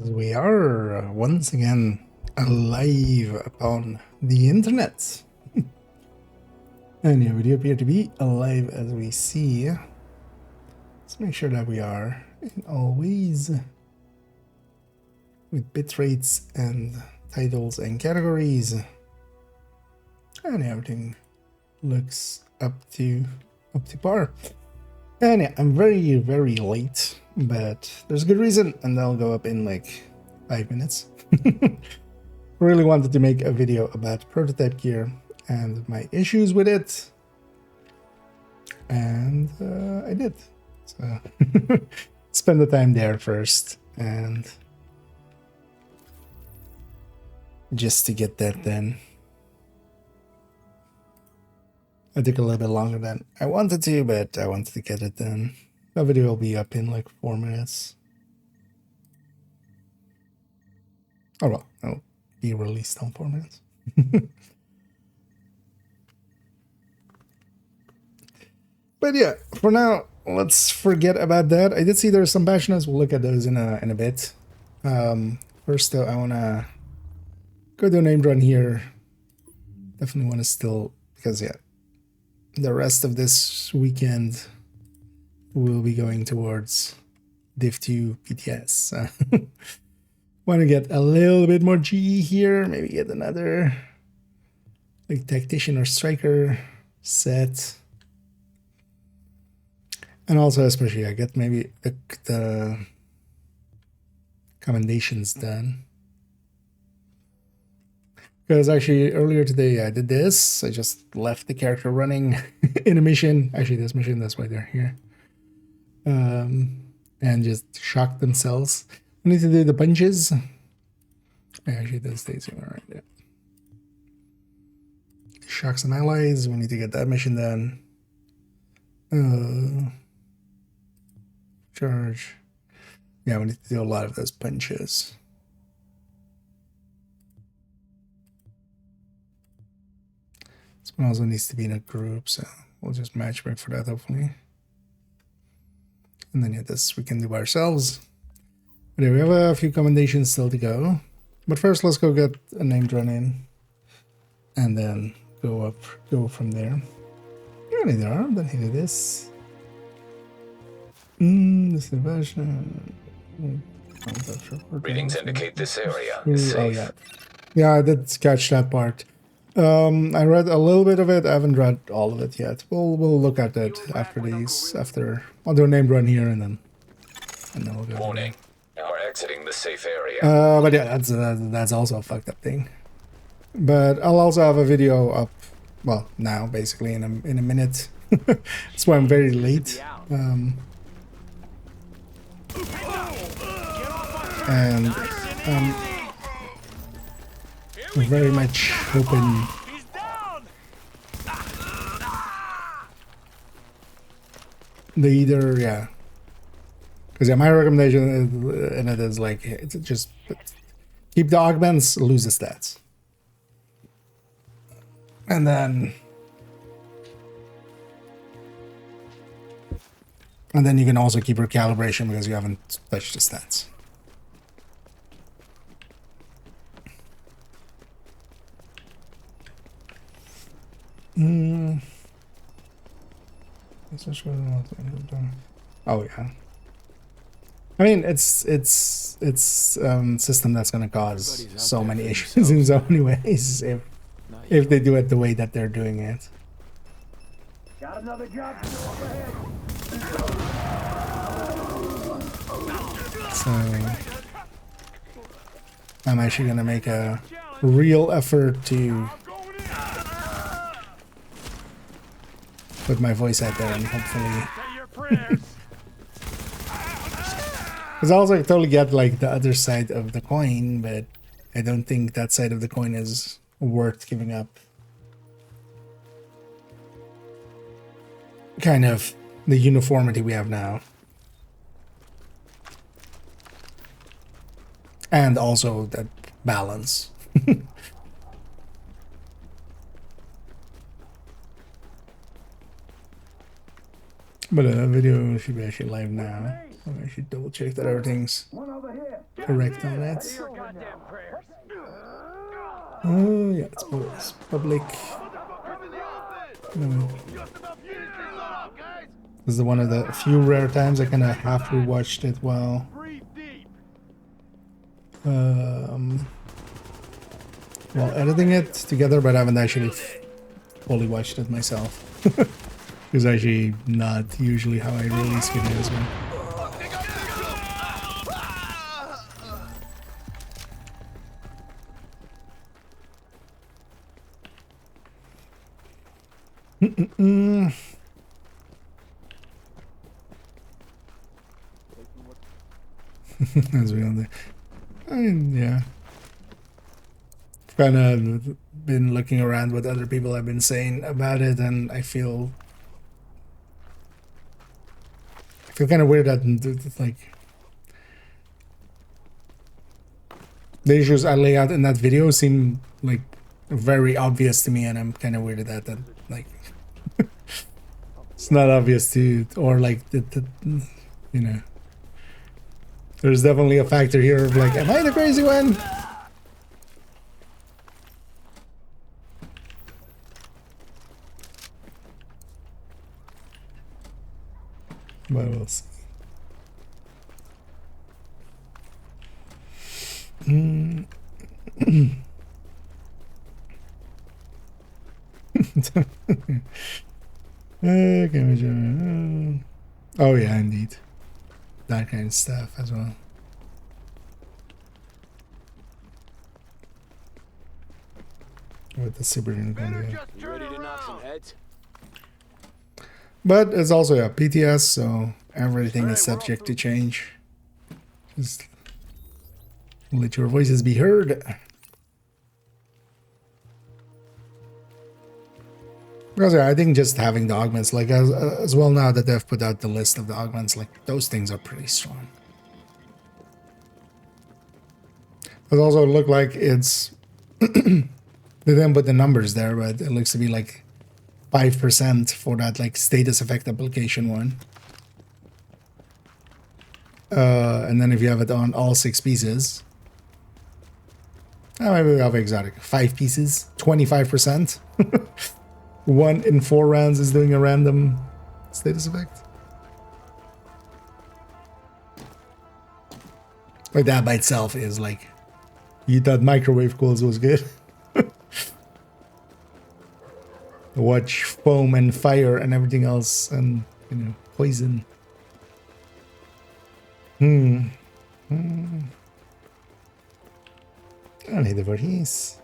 We are once again alive upon the internet. And yeah, we do appear to be alive as we see. Let's make sure that we are in always with bit rates and titles and categories. And everything looks up to par. And yeah, I'm very late, but there's a good reason, and that'll go up in like 5 minutes. Really wanted to make a video about prototype gear and my issues with it, and I did. So spend the time there first, and just to get that done. I took a little bit longer than I wanted to, but I wanted to get it done. The video will be up in like 4 minutes. Oh well, it'll be released on 4 minutes. But yeah, for now, let's forget about that. I did see there's some passioners. We'll look at those in a bit. First though, I wanna go do a name run here. Definitely want to still, because yeah, the rest of this weekend will be going towards Div 2 PTS. Want to get a little bit more GE here, maybe get another like tactician or striker set. And also especially I get maybe the commendations done. Because actually earlier today I did this. I just left the character running in a mission. Actually this mission, that's why they're here. And just shocked themselves. We need to do the punches. Actually this stays here, alright, yeah. Shock some allies, we need to get that mission done. Charge. Yeah, we need to do a lot of those punches. This one also needs to be in a group, so we'll just matchmake for that hopefully. And then yeah, this we can do by ourselves. But yeah, we have a few commendations still to go. But first let's go get a named run in. And then go from there. Yeah, there are, then he did this. This version. Readings indicate this area is safe. Oh, yeah, I did catch that part. I read a little bit of it. I haven't read all of it yet. We'll look at it after these. I'll do a name run here and then we'll go. Warning, we're exiting the safe area. But yeah, that's also a fucked up thing. But I'll also have a video up. Well, now basically in a minute. That's why I'm very late. And I'm very much hoping they either, yeah, because yeah, my recommendation in it is like, it's just keep the augments, lose the stats, and then you can also keep your calibration because you haven't touched the stats. Oh yeah. I mean, it's system that's gonna cause so many issues in so many ways if they do it the way that they're doing it. Got another job overhead. So I'm actually gonna make a real effort to put my voice out there and hopefully because I also totally get like the other side of the coin, but I don't think that side of the coin is worth giving up. Kind of the uniformity we have now. And also that balance. But the video should be actually live now. Oh, I should double check that everything's One over here. correct on that. Say your goddamn prayers. Oh yeah, it's public. No. This is one of the few rare times I kind of half rewatched it while while editing it together, but I haven't actually fully watched it myself. It's actually not usually how I release videos, man. As we on there. I mean, yeah. Kind of been looking around what other people have been saying about it, and I feel kind of weird that like the issues I lay out in that video seem like very obvious to me, and I'm kind of weirded at that like it's not obvious to, or like the you know, there's definitely a factor here of like, am I the crazy one? But we'll see. Oh yeah, indeed. That kind of stuff as well. With the super unicorn. You ready to knock some heads? But it's also a PTS, so everything is subject to change. Just let your voices be heard. Because yeah, I think just having the augments, like as well now that they've put out the list of the augments, like those things are pretty strong. It also look like it's they didn't put the numbers there, but it looks to be like 5% for that like status effect application one. And then if you have it on all 6 pieces, maybe we have exotic 5 pieces, 25%. 1 in 4 rounds is doing a random status effect. Like that by itself is like, you thought microwave cools was good. Watch foam and fire and everything else, and you know, poison. I need the varnish.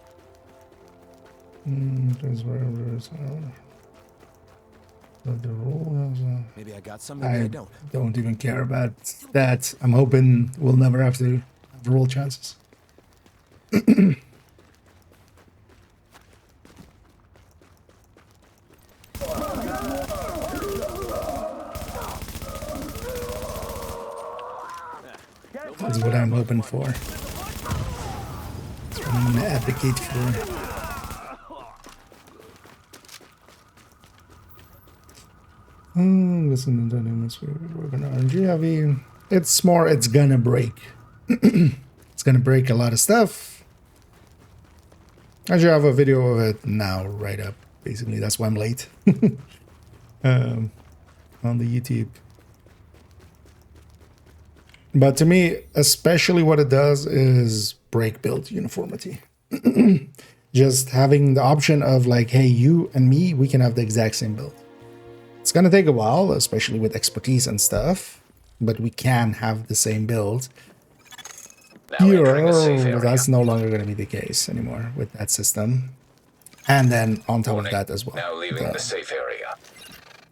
Maybe I got some, maybe I I don't. don't even care about that. I'm hoping we'll never have to have roll chances. That's what I'm hoping for. That's what I'm gonna advocate for. Listen to this. We're gonna RNG heavy. It's more. It's gonna break. It's gonna break a lot of stuff. I should have a video of it now, right up. Basically, that's why I'm late. On the YouTube. But to me, especially what it does is break build uniformity. Just having the option of like, hey, you and me, we can have the exact same build. It's gonna take a while, especially with expertise and stuff, but we can have the same build. Here, that's no longer gonna be the case anymore with that system. And then on top of that as well, Now leaving the safe area.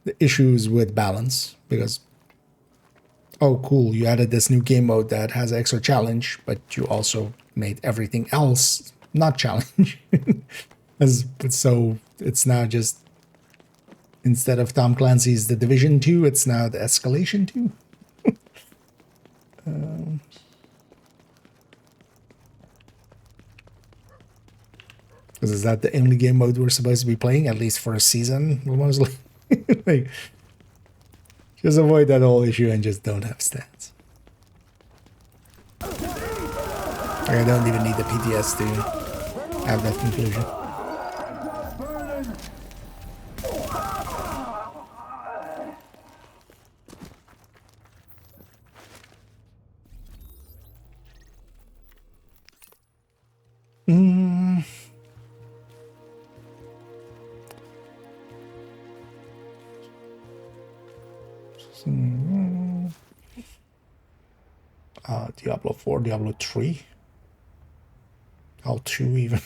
the issues with balance, because oh cool, you added this new game mode that has extra challenge, but you also made everything else not challenge. So it's now just, instead of Tom Clancy's The Division 2, it's now the Escalation 2. Because is that the only game mode we're supposed to be playing, at least for a season, almost like, like Just avoid that whole issue and just don't have stats. Like, I don't even need the PTS to have that conclusion. Diablo 4, Diablo 3. How 2 even.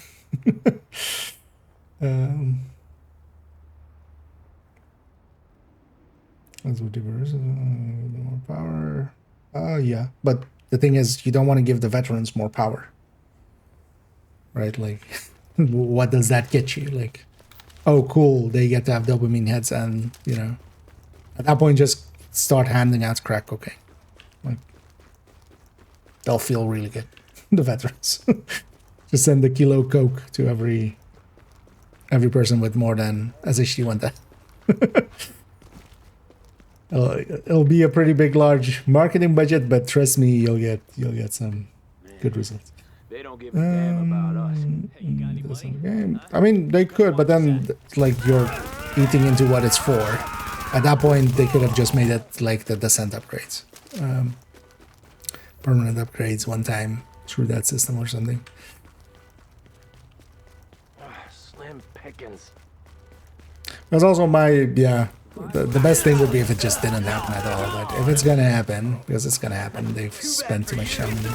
That's what diverse, more power. Yeah, but the thing is, you don't want to give the veterans more power, right? Like, what does that get you? Like, oh, cool, they get to have dopamine hits, and you know, at that point, just start handing out crack cocaine. Like, they'll feel really good. The veterans. Just send a kilo coke to every person with more than SHD 1000. It'll be a pretty big, large marketing budget, but trust me, you'll get some good results. They don't give a damn about us. Hey, you got any money? I mean, they could, but then like you're eating into what it's for. At that point, they could have just made it like the descent upgrades, permanent upgrades one time through that system or something. Slim pickings. That's also the best thing would be if it just didn't happen at all. But if it's gonna happen, because it's gonna happen, they've spent too much time on it.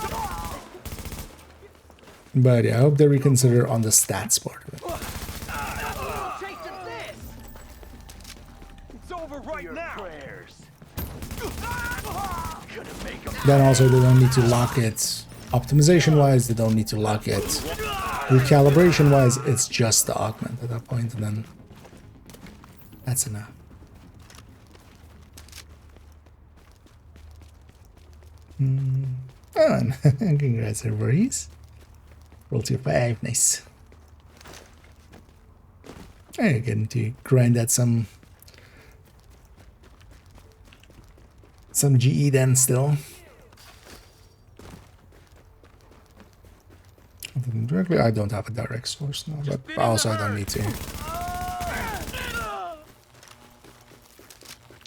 But yeah, I hope they reconsider on the stats part of it. It's over right now. Then also they don't need to lock it optimization wise, they don't need to lock it recalibration wise, it's just the augment at that point, and then that's enough. Oh, and congrats everybody. Roll to 5, nice. You're getting to grind at some GE then still. Directly, I don't have a direct source now, but also I don't need to.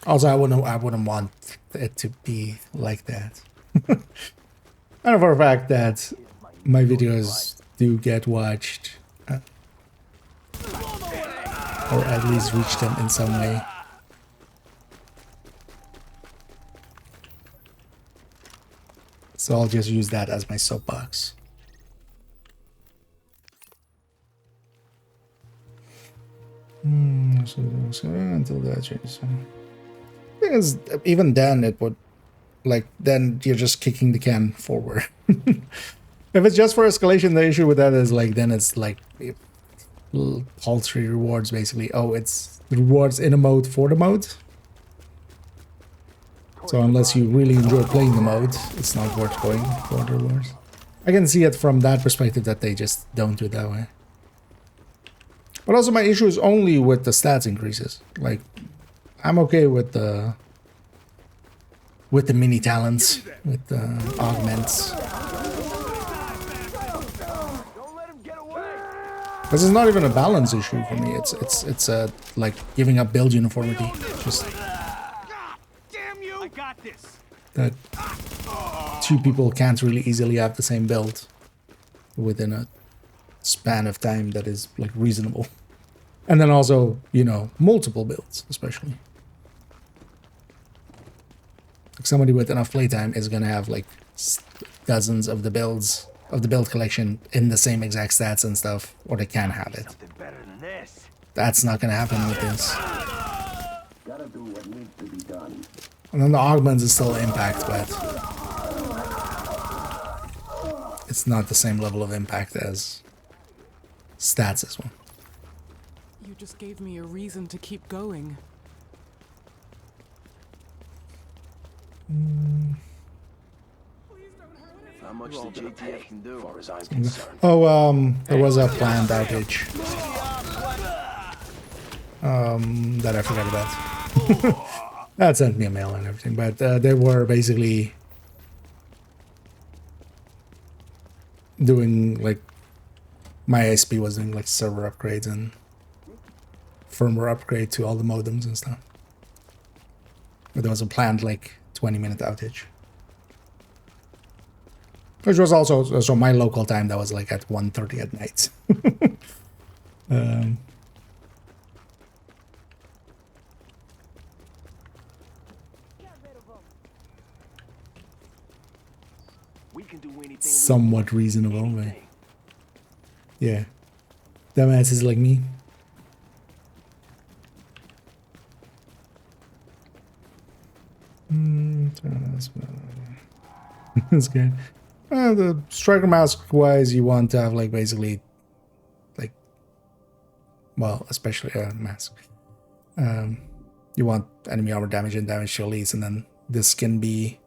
Also, I wouldn't want it to be like that. I know for a fact that my videos do get watched, or at least reach them in some way. So I'll just use that as my soapbox. So until that changes. Because even then it would, like, then you're just kicking the can forward. If it's just for escalation, the issue with that is like, then it's like paltry rewards basically. Oh, it's rewards in a mode for the mode. So unless you really enjoy playing the mode, it's not worth going for the rewards. I can see it from that perspective that they just don't do it that way. But also my issue is only with the stats increases. Like, I'm okay with the mini talents, with the augments. This is not even a balance issue for me. It's a like giving up build uniformity. Just Damn you! I got this. that two people can't really easily have the same build within a span of time that is like reasonable. And then also, you know, multiple builds, especially. Like somebody with enough playtime is gonna have like dozens of the builds of the build collection in the same exact stats and stuff, or they can have it. Something better than this. That's not gonna happen with this. Gotta do what needs to be done. And then the augments is still impact, but it's not the same level of impact as stats as well. You just gave me a reason to keep going. How much the JTF can do? As far as I'm concerned. Oh, there was a planned outage. That I forgot about. that sent me a mail and everything, but they were basically doing like my ISP was doing like server upgrades and firmware upgrade to all the modems and stuff. But there was a planned like 20-minute outage, which was also so my local time. That was like at 1:30 at night. We can do anything. Somewhat reasonable, but yeah, dumbasses like me. That's good. The striker mask wise, you want to have like basically like, well, especially a mask. You want enemy armor damage and damage to release, and then this can be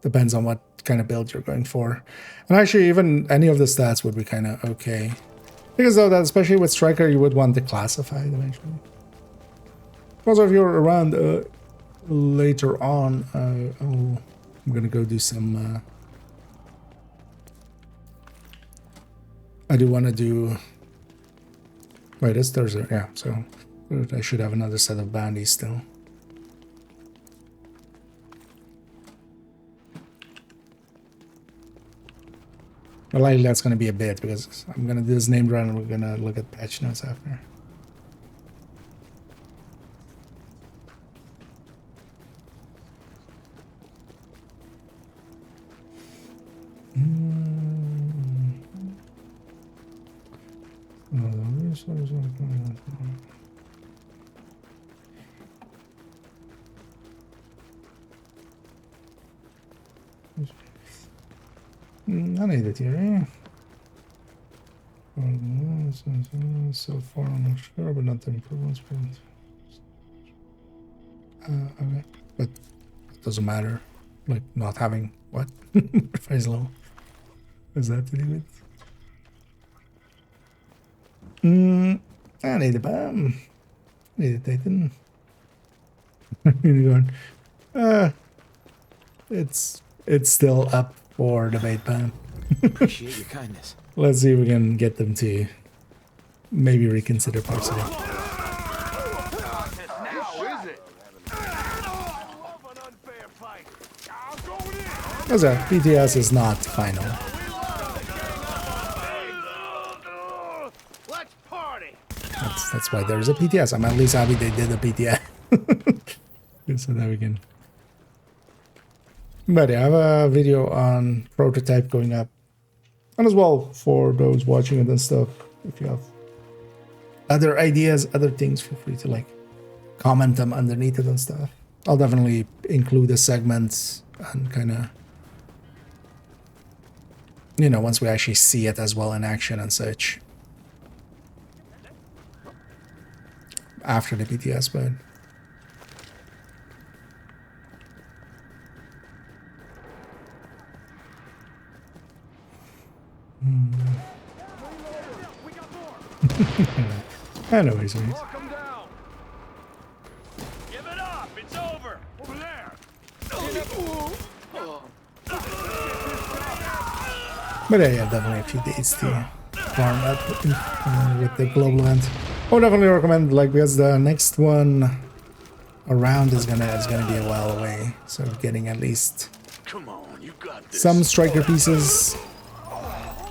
depends on what kind of build you're going for. And actually, even any of the stats would be kind of okay, because though that especially with striker, you would want to classify eventually. Also, if you're around later on, I'm gonna go do some. I do want to do. Wait, it's Thursday, yeah. So I should have another set of bandies still. Well, likely that's gonna be a bit because I'm gonna do this name run and we're gonna look at patch notes after. I need it here, eh? So far, I'm not sure, but not the improvements. Okay, but it doesn't matter. Like not having what? Price low. Is that to do with? I need a bomb. Need a Titan. It's still up for debate, Pam. Appreciate your kindness. Let's see if we can get them to maybe reconsider parts of it. Because PTS is not final. That's why there's a PTS. I'm at least happy they did a PTS. So that we can. But yeah, I have a video on prototype going up. And as well, for those watching it and stuff, if you have other ideas, other things, feel free to like comment them underneath it and stuff. I'll definitely include the segments and kind of, you know, once we actually see it as well in action and such. After the BTS, but anyways, Give it up. It's over. Over there. but yeah, definitely a few days to farm up with the global event. I would definitely recommend, like, because the next one around is gonna be a while away, so getting at least Come on, you got this. some striker pieces,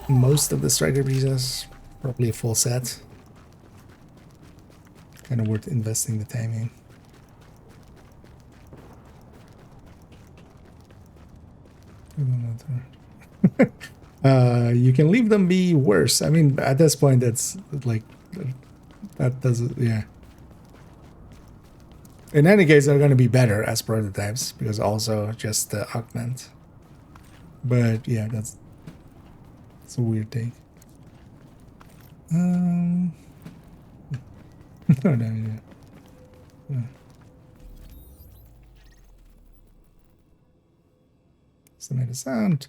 most of the striker pieces, probably a full set. Kind of worth investing the time in. You can leave them be worse. I mean, at this point, it's like that doesn't. Yeah. In any case, they're going to be better as prototypes because also just the augment. But yeah, that's a weird take. No, yeah. Estimate the sound.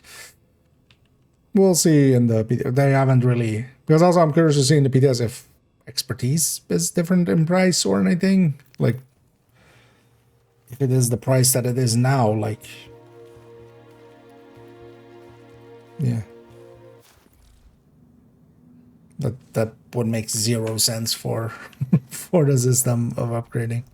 We'll see in the PTS. They haven't really, because also I'm curious to see in the PTS if expertise is different in price or anything. Like, if it is the price that it is now, like, yeah, that would make 0 sense for for the system of upgrading.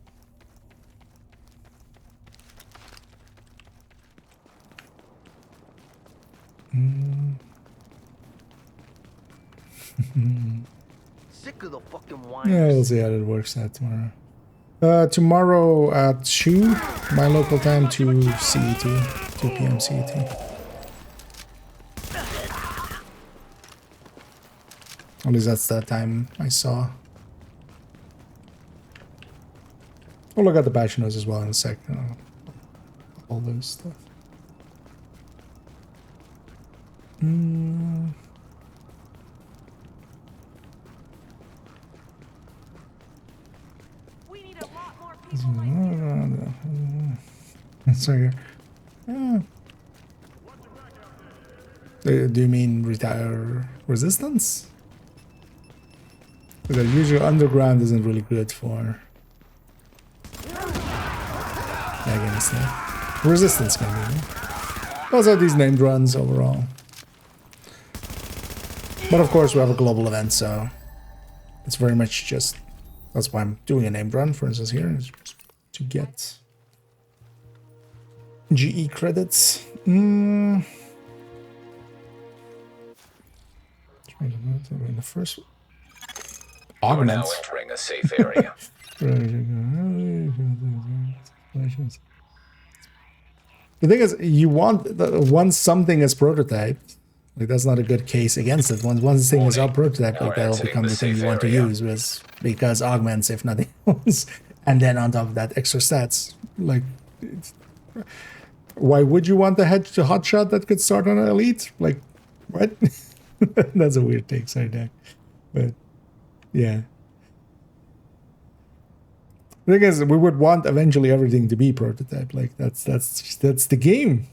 Sick of the fucking Yeah, wires. we'll see how it works out tomorrow. Tomorrow at 2, my local time, 2 CET, 2 p.m. CET. At least that's the time I saw. We'll look at the patch notes as well in a sec. All those stuff. We need a lot more people like you. Sorry. Do you mean retire resistance? Because usually underground isn't really good for against that. Resistance maybe. Also these named runs overall. But of course we have a global event, so it's very much just, that's why I'm doing a named run, for instance, here, is to get GE credits. In the first You're now augments. entering a safe area. The thing is, you want once something is prototyped, like that's not a good case against it. Once thing is all prototyped, like that'll become the thing you want to use, because augments if nothing else, and then on top of that, extra stats. Like, why would you want the hotshot that could start on an elite? Like, what? That's a weird take, sorry, Dak. But yeah. The thing is, we would want eventually everything to be prototype. Like that's the game.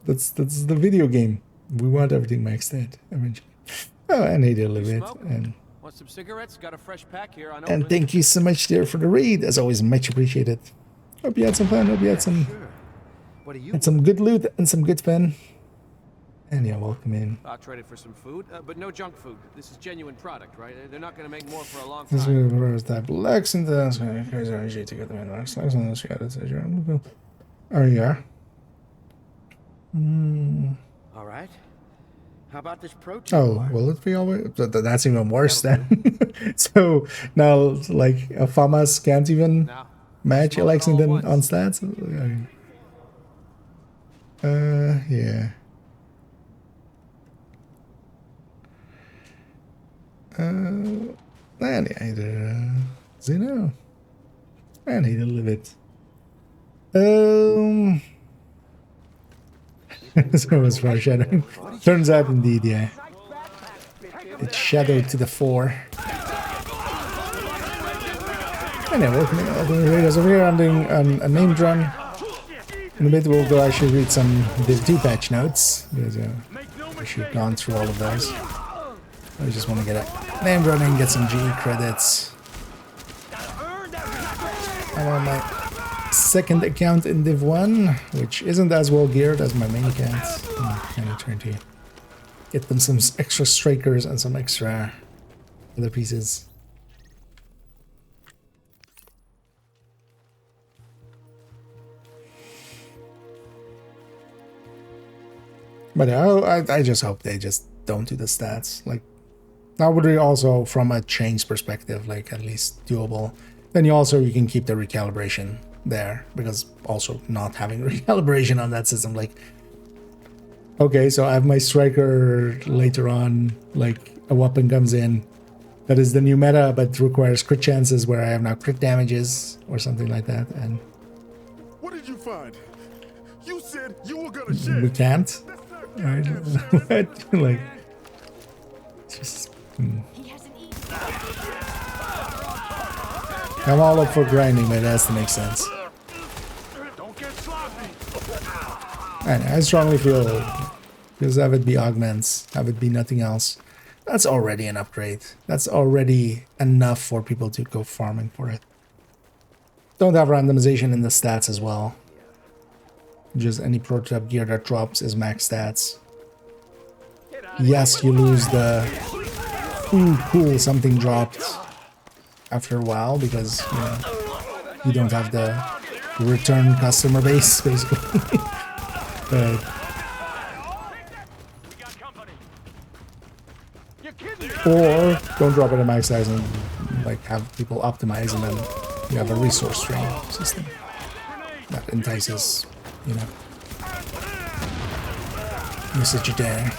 That's the video game. We want everything maxed out eventually. Oh, and they did a little bit. And Want some cigarettes? Got a fresh pack here. and thank you so much there for the raid. As always, much appreciated. Hope you had some fun. Hope you had some good loot and some good fun. And yeah, welcome in. I'll trade it for some food, but no junk food. This is genuine product, right? They're not going to make more for a long This time. is that Lex and the to get the main Lex and this guy. Oh yeah. All right. How about this protein? Oh, will it be always? That's even worse then. So now, like, FAMAS can't even Now, match smoke it all Lexington once. on stats? Yeah. And either Zeno. I need a little bit. So as far as shadow. Turns out indeed, yeah. It's shadowed to the fore. And yeah, welcome in. So here I'm doing a named run. In a bit we'll go actually read some Div 2 patch notes. Because I should have gone through all of those. I just want to get a named running, get some GE credits. I'm on my second account in Div 1, which isn't as well geared as my main account. I'm kind of trying to get them some extra strikers and some extra other pieces. But I just hope they just don't do the stats. Like, that would be also, from a change perspective, like at least doable. Then you can keep the recalibration there, because also not having recalibration on that system, like, okay, so I have my striker later on, like a weapon comes in that is the new meta, but requires crit chances where I have now crit damages or something like that, and What did you find? You said you were gonna share. we can't. Right? What? Like, it's just. He hasn't eaten. I'm all up for grinding, but it has to make sense. Don't get sloppy. And I strongly feel, because have it be augments, have it be nothing else, that's already an upgrade. That's already enough for people to go farming for it. Don't have randomization in the stats as well. Just any prototype gear that drops is max stats. Yes, you lose the ooh, cool, something dropped after a while because you don't have the return customer base basically. But or don't drop it at max size and like have people optimize, and then you have a resource drain system that entices, usage there.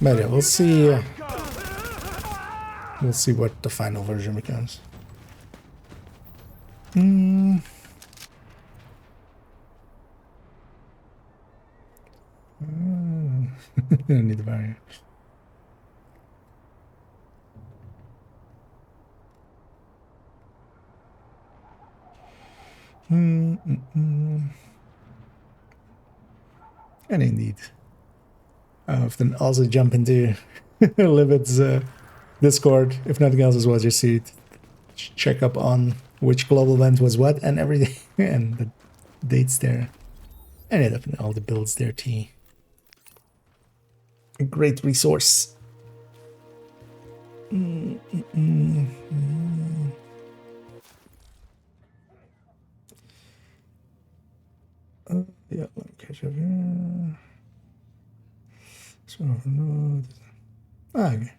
But yeah, we'll see. We'll see what the final version becomes. I don't need the barrier. And indeed, I often also jump into Livid's Discord, if nothing else as well, just to check up on which global event was what and everything, and the dates there, and definitely all the builds there too. A great resource. Yeah, let me catch up here. So, no. Okay.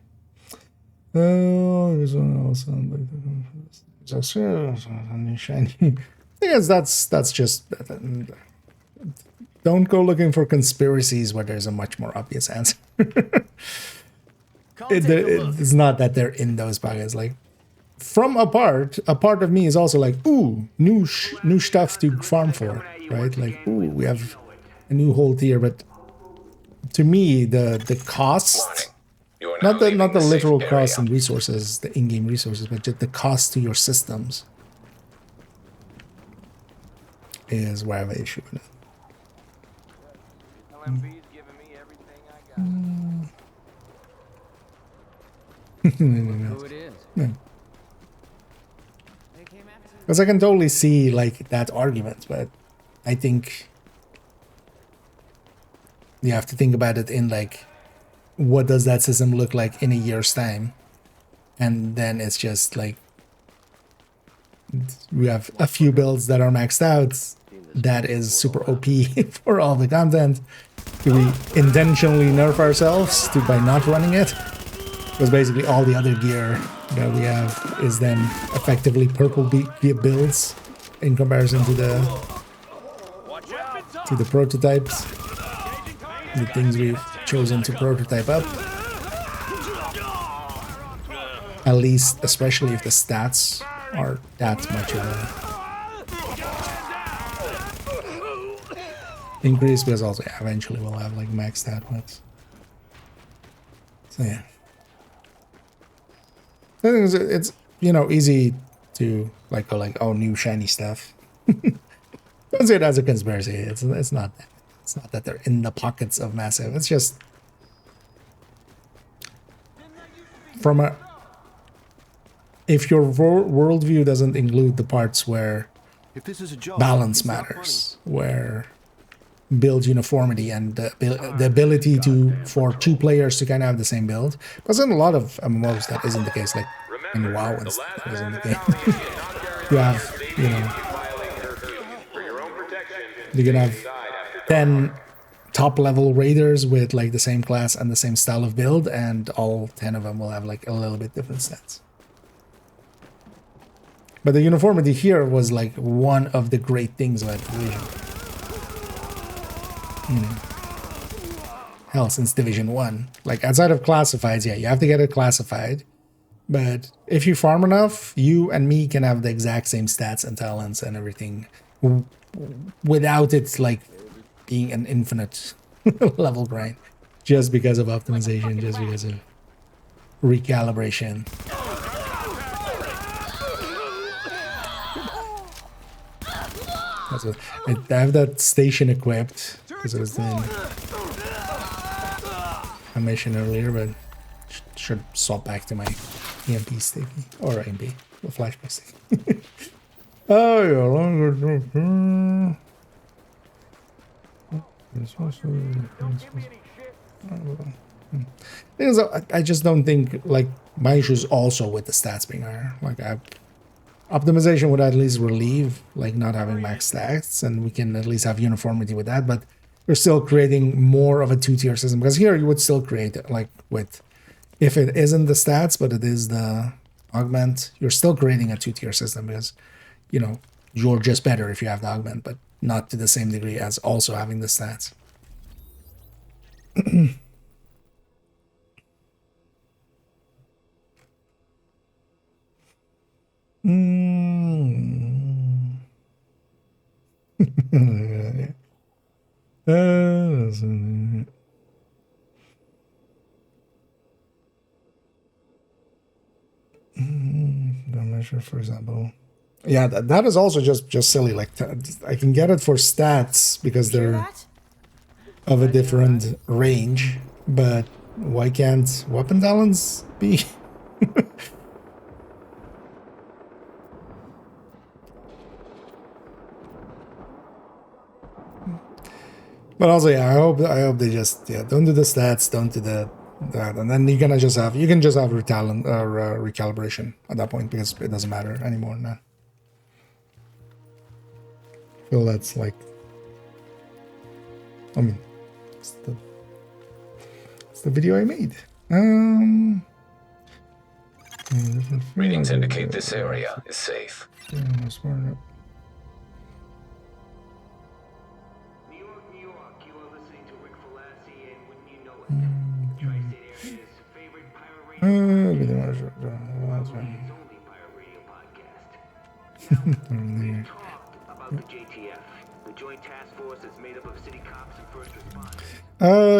Oh, this one also like shiny. I guess that's just. Don't go looking for conspiracies where there's a much more obvious answer. It's not that they're in those pockets. Like, from a part of me is also like, ooh, new stuff to farm for, right? Like, ooh, we have a new whole tier. But to me, the cost, not the literal cost and resources, the in-game resources, but just the cost to your systems is where I have an issue with it. LMB's giving me everything I got. Who it is? Because I can totally see like that argument, but I think you have to think about it in like, what does that system look like in a year's time? And then it's just like, we have a few builds that are maxed out. That is super OP for all the content. Do we intentionally nerf ourselves by not running it? Because basically all the other gear that we have is then effectively purple builds in comparison to the prototypes, the things we've chosen to prototype up. At least, especially if the stats are that much of a increase, because also eventually we'll have like max stat ones. So yeah, I think it's easy to like go like, oh, new shiny stuff. Don't see it as a conspiracy. It's not that. It's not that they're in the pockets of massive. It's just from a, if your worldview doesn't include the parts where balance matters, where build uniformity and the ability for two players to kind of have the same build, because in a lot of MMOs that isn't the case, like in WoW that isn't the case. You have, you can have 10 top level raiders with like the same class and the same style of build, and all 10 of them will have like a little bit different stats. But the uniformity here was like one of the great things about Division. Hell, since Division 1. Like, outside of classifieds, yeah, you have to get it classified. But if you farm enough, you and me can have the exact same stats and talents and everything without it, like, being an infinite level grind. Just because of optimization, just because of recalibration. That's what, I have that station equipped because I was doing a mission earlier, but should swap back to my EMP sticky or EMP, the flashback stick. Oh, yeah, longer. This also. Things I just don't think like my issues also with the stats being higher. Like optimization would at least relieve like not having max stats, and we can at least have uniformity with that. But you're still creating more of a two-tier system, because here you would still create like with, if it isn't the stats but it is the augment, you're still creating a two-tier system, because you know you're just better if you have the augment, but not to the same degree as also having the stats. Measure, for example. Yeah, that is also just silly. Like I can get it for stats because they're of a different range, but why can't weapon talents be? But also, yeah, I hope they just don't do the stats, don't do that, and then you can just have recalibration at that point, because it doesn't matter anymore now. I feel that's like, I mean, it's the video I made. Readings indicate this area is safe.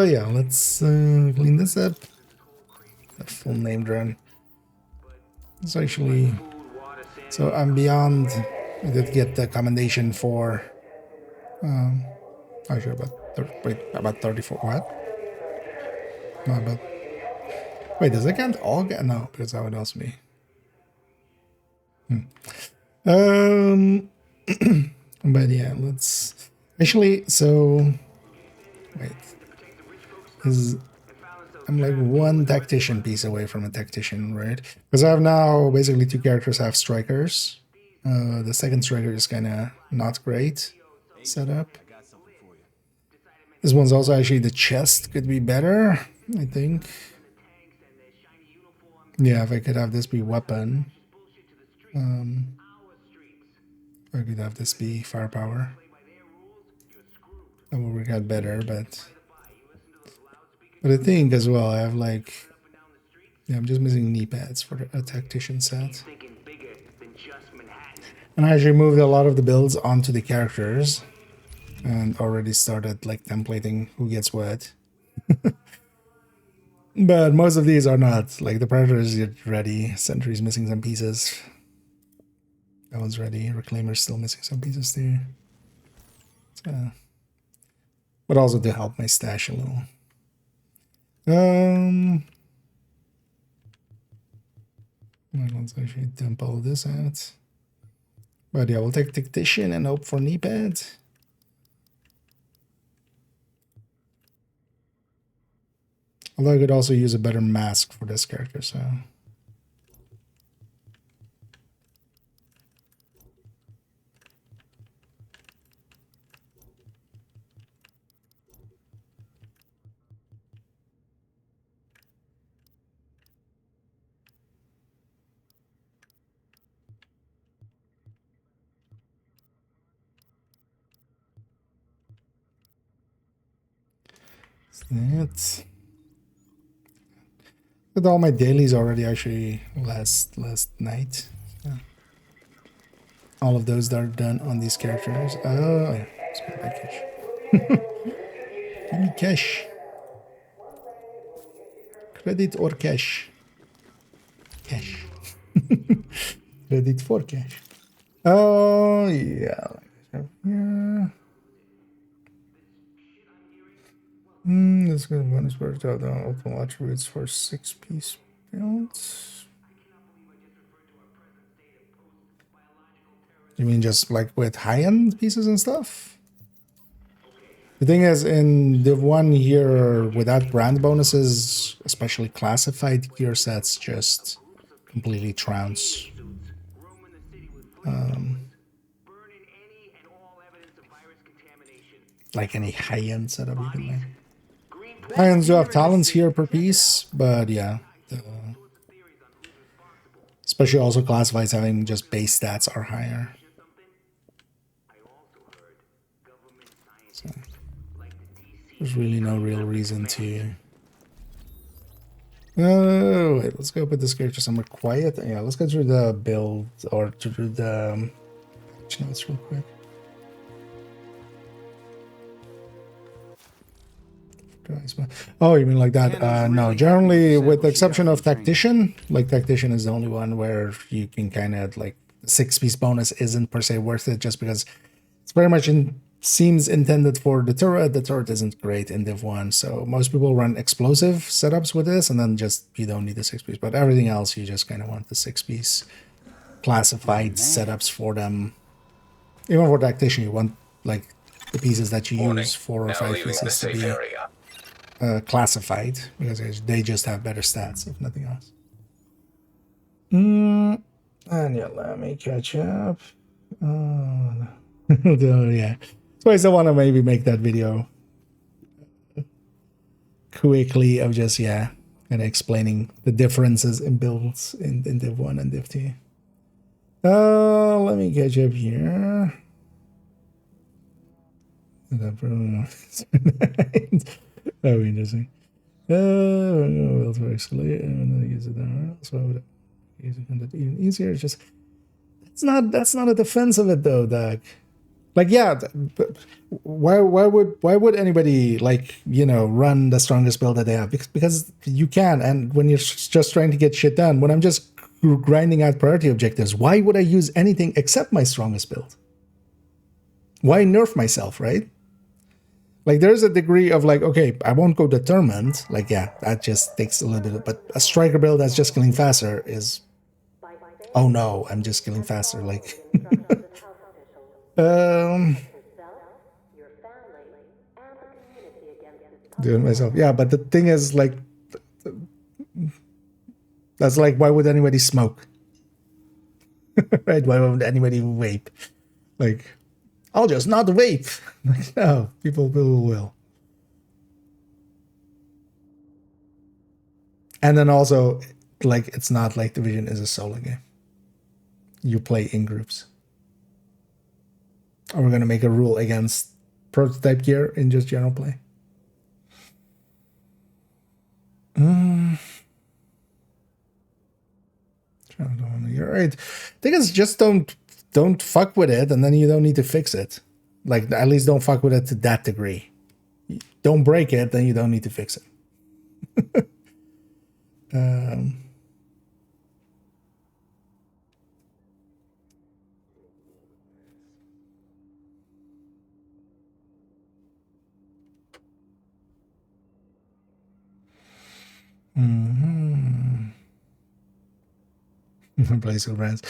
Yeah, let's clean this up. A full name run. It's actually, so I'm beyond. I did get the commendation for actually about 34. What? No, about, wait, does it count all? No, because that would also be but yeah, let's actually, so wait, I'm like one tactician piece away from a tactician, right? Because I have now basically two characters have strikers. The second striker is kind of not great set up. This one's also actually, the chest could be better, I think. Yeah, if I could have this be weapon. If I could have this be firepower. That would work out better, but I think as well, I have like, yeah, I'm just missing knee pads for a tactician set. And I actually moved a lot of the builds onto the characters and already started like templating who gets what. But most of these are not. Like the Predator is ready, Sentry's missing some pieces. That one's ready, Reclaimer's still missing some pieces too. So, but also to help my stash a little. Let's actually dump all of this out. But yeah, we'll take Tactician and hope for knee pads. Although I could also use a better mask for this character, so. That's with all my dailies already actually last night. Yeah. All of those that are done on these characters. Oh yeah, let's get my cash. Give me cash. Credit or cash? Cash. Credit for cash. Oh yeah. Yeah. Let's go bonus burst out on ultimate attributes for 6-piece builds. You mean just like with high-end pieces and stuff? The thing is, in the one here without brand bonuses, especially classified gear sets, just completely trounce. Like any high-end setup you can make. High-ends do have talents here per piece, but yeah. Especially also classifieds having just base stats are higher. So, there's really no real reason to... Oh, wait, let's go put this character somewhere quiet. Yeah, let's go through the build, or to do the... Actually, let's real quick. Oh, you mean like that? No, generally, with the exception of Tactician, like Tactician is the only one where you can kind of like 6-piece bonus isn't per se worth it, just because it's very much seems intended for the turret. The turret isn't great in Div 1, so most people run explosive setups with this, and then just you don't need the 6-piece. But everything else, you just kind of want the 6-piece classified setups for them. Even for Tactician, you want like the pieces that you use 4 or 5 pieces to be classified, because they just have better stats, if nothing else. And yeah, let me catch up. Oh, yeah. So I still want to maybe make that video quickly of just, yeah, kind of explaining the differences in builds in Div 1 and Div 2. Let me catch up here. Oh, interesting. Well, very slowly, and then use it there. So I would use it even easier. It's just that's not a defense of it though, Doug. Like, yeah, but why would anybody like, you know, run the strongest build that they have? Because you can, and when you're just trying to get shit done, when I'm just grinding out priority objectives, why would I use anything except my strongest build? Why nerf myself, right? Like, there's a degree of like, okay, I won't go determined. Like, yeah, that just takes a little bit. But a striker build that's just killing faster is, oh no, I'm just killing faster. Like, doing myself. Yeah, but the thing is, like, that's like, why would anybody smoke? Right? Why would anybody vape? Like, I'll just not vape. Like, no, people will. And then also, like, it's not like Division is a solo game. You play in groups. Are we going to make a rule against prototype gear in just general play? You're right. Thing is, just don't fuck with it, and then you don't need to fix it. Like, at least don't fuck with it to that degree. Don't break it, then you don't need to fix it. Place of brands.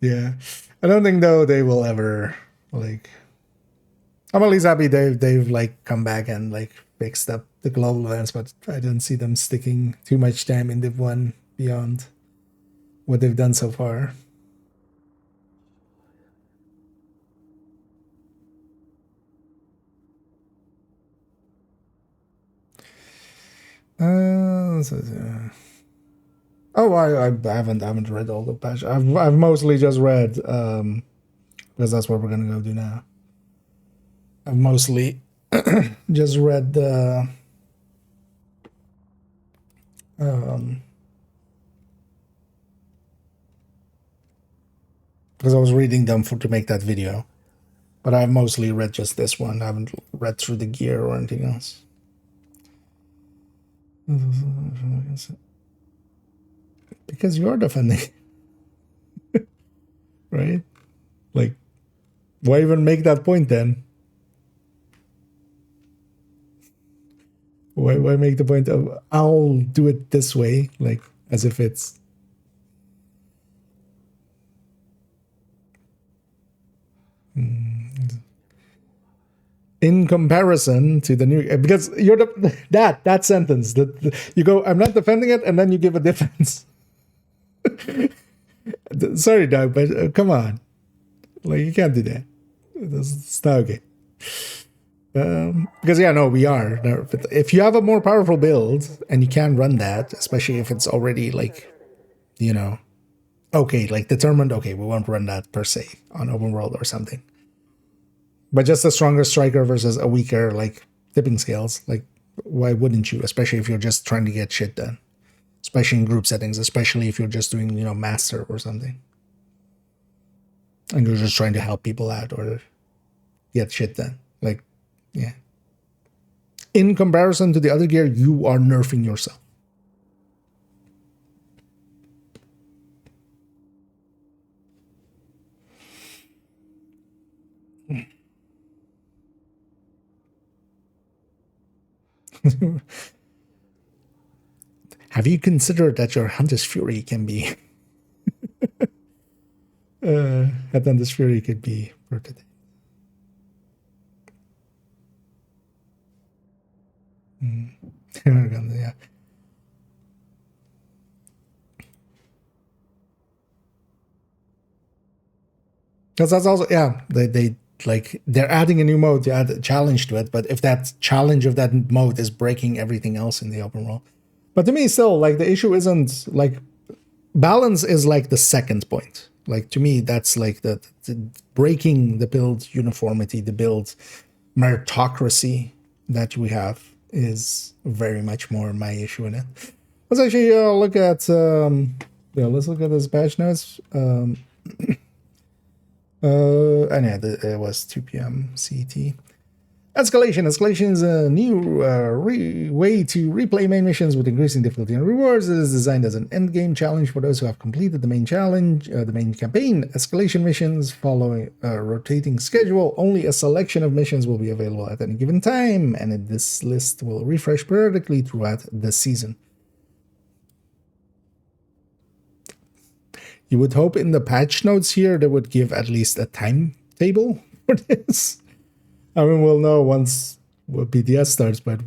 Yeah, I don't think though they will ever like. I'm at least happy they've like come back and like fixed up the global events, but I don't see them sticking too much time in Div 1 beyond what they've done so far. Oh, I haven't read all the patch. I've mostly just read because that's what we're gonna go do now. I've mostly just read the because I was reading them to make that video, but I've mostly read just this one. I haven't read through the gear or anything else. Because you're defending, right? Like, why even make that point then? Why make the point of I'll do it this way, like as if it's in comparison to the new, because you're that sentence that you go, I'm not defending it, and then you give a defense. Sorry, Doug, but come on, like you can't do that. It's not okay. Because we are. If you have a more powerful build and you can run that, especially if it's already like, okay, like determined. Okay, we won't run that per se on open world or something. But just a stronger striker versus a weaker like tipping scales, like why wouldn't you? Especially if you're just trying to get shit done, especially in group settings, especially if you're just doing master or something, and you're just trying to help people out or get shit done. Like, yeah. In comparison to the other gear, you are nerfing yourself. Have you considered that your Hunter's Fury can be Hunter's Fury could be rotated? Yeah. Because that's also, they like, they're adding a new mode to add a challenge to it, but if that challenge of that mode is breaking everything else in the open world. But to me, still, like, the issue isn't, like, balance is, like, the second point. Like, to me, that's, like, the breaking the build uniformity, the build meritocracy that we have is very much more my issue in it. Let's actually look at, let's look at this patch notes. And yeah, it was 2 p.m. CT. Escalation. Escalation is a new way to replay main missions with increasing difficulty and rewards. It is designed as an endgame challenge for those who have completed the main challenge, the main campaign. Escalation missions follow a rotating schedule. Only a selection of missions will be available at any given time, and this list will refresh periodically throughout the season. You would hope in the patch notes here they would give at least a timetable for this. I mean, we'll know once BTS starts, but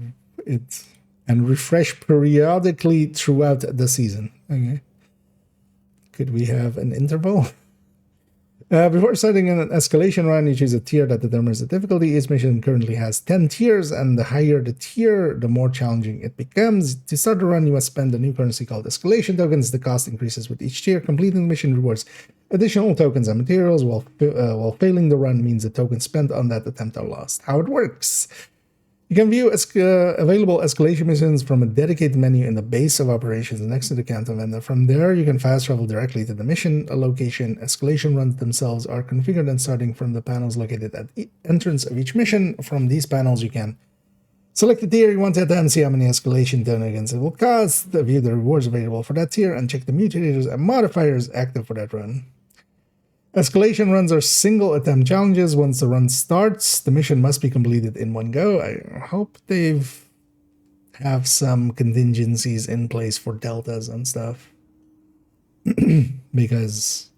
and refresh periodically throughout the season. Okay. Could we have an interval? Before starting an escalation run, you choose a tier that determines the difficulty. Each mission currently has 10 tiers, and the higher the tier, the more challenging it becomes. To start the run, you must spend a new currency called escalation tokens. The cost increases with each tier. Completing the mission rewards additional tokens and materials, while failing the run means the tokens spent on that attempt are lost. How it works. You can view available escalation missions from a dedicated menu in the base of operations next to the Canton vendor. From there, you can fast travel directly to the mission location. Escalation runs themselves are configured and starting from the panels located at the entrance of each mission. From these panels, you can select the tier you want to attempt, see how many escalation tokens it will cost, view the rewards available for that tier, and check the mutators and modifiers active for that run. Escalation runs are single attempt challenges. Once the run starts, the mission must be completed in one go. I hope they've have some contingencies in place for deltas and stuff. Because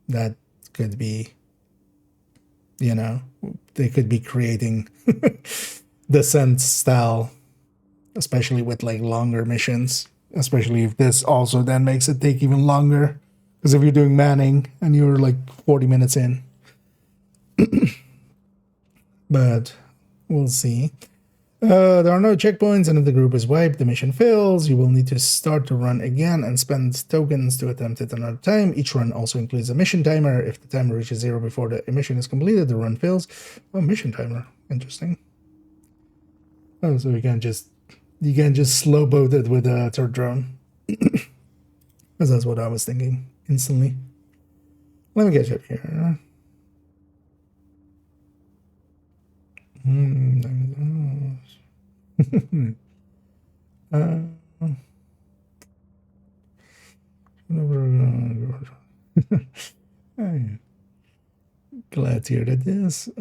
that could be, they could be creating descent style, especially with like longer missions, especially if this also then makes it take even longer. Because if you're doing manning and you're like 40 minutes in. But we'll see. There are no checkpoints, and if the group is wiped, the mission fails. You will need to start the run again and spend tokens to attempt it another time. Each run also includes a mission timer. If the timer reaches 0 before the mission is completed, the run fails. Oh, mission timer. Interesting. Oh, so you can just slow boat it with a third drone. Because that's what I was thinking instantly. Let me get you up here. Glad to hear that. Yes. I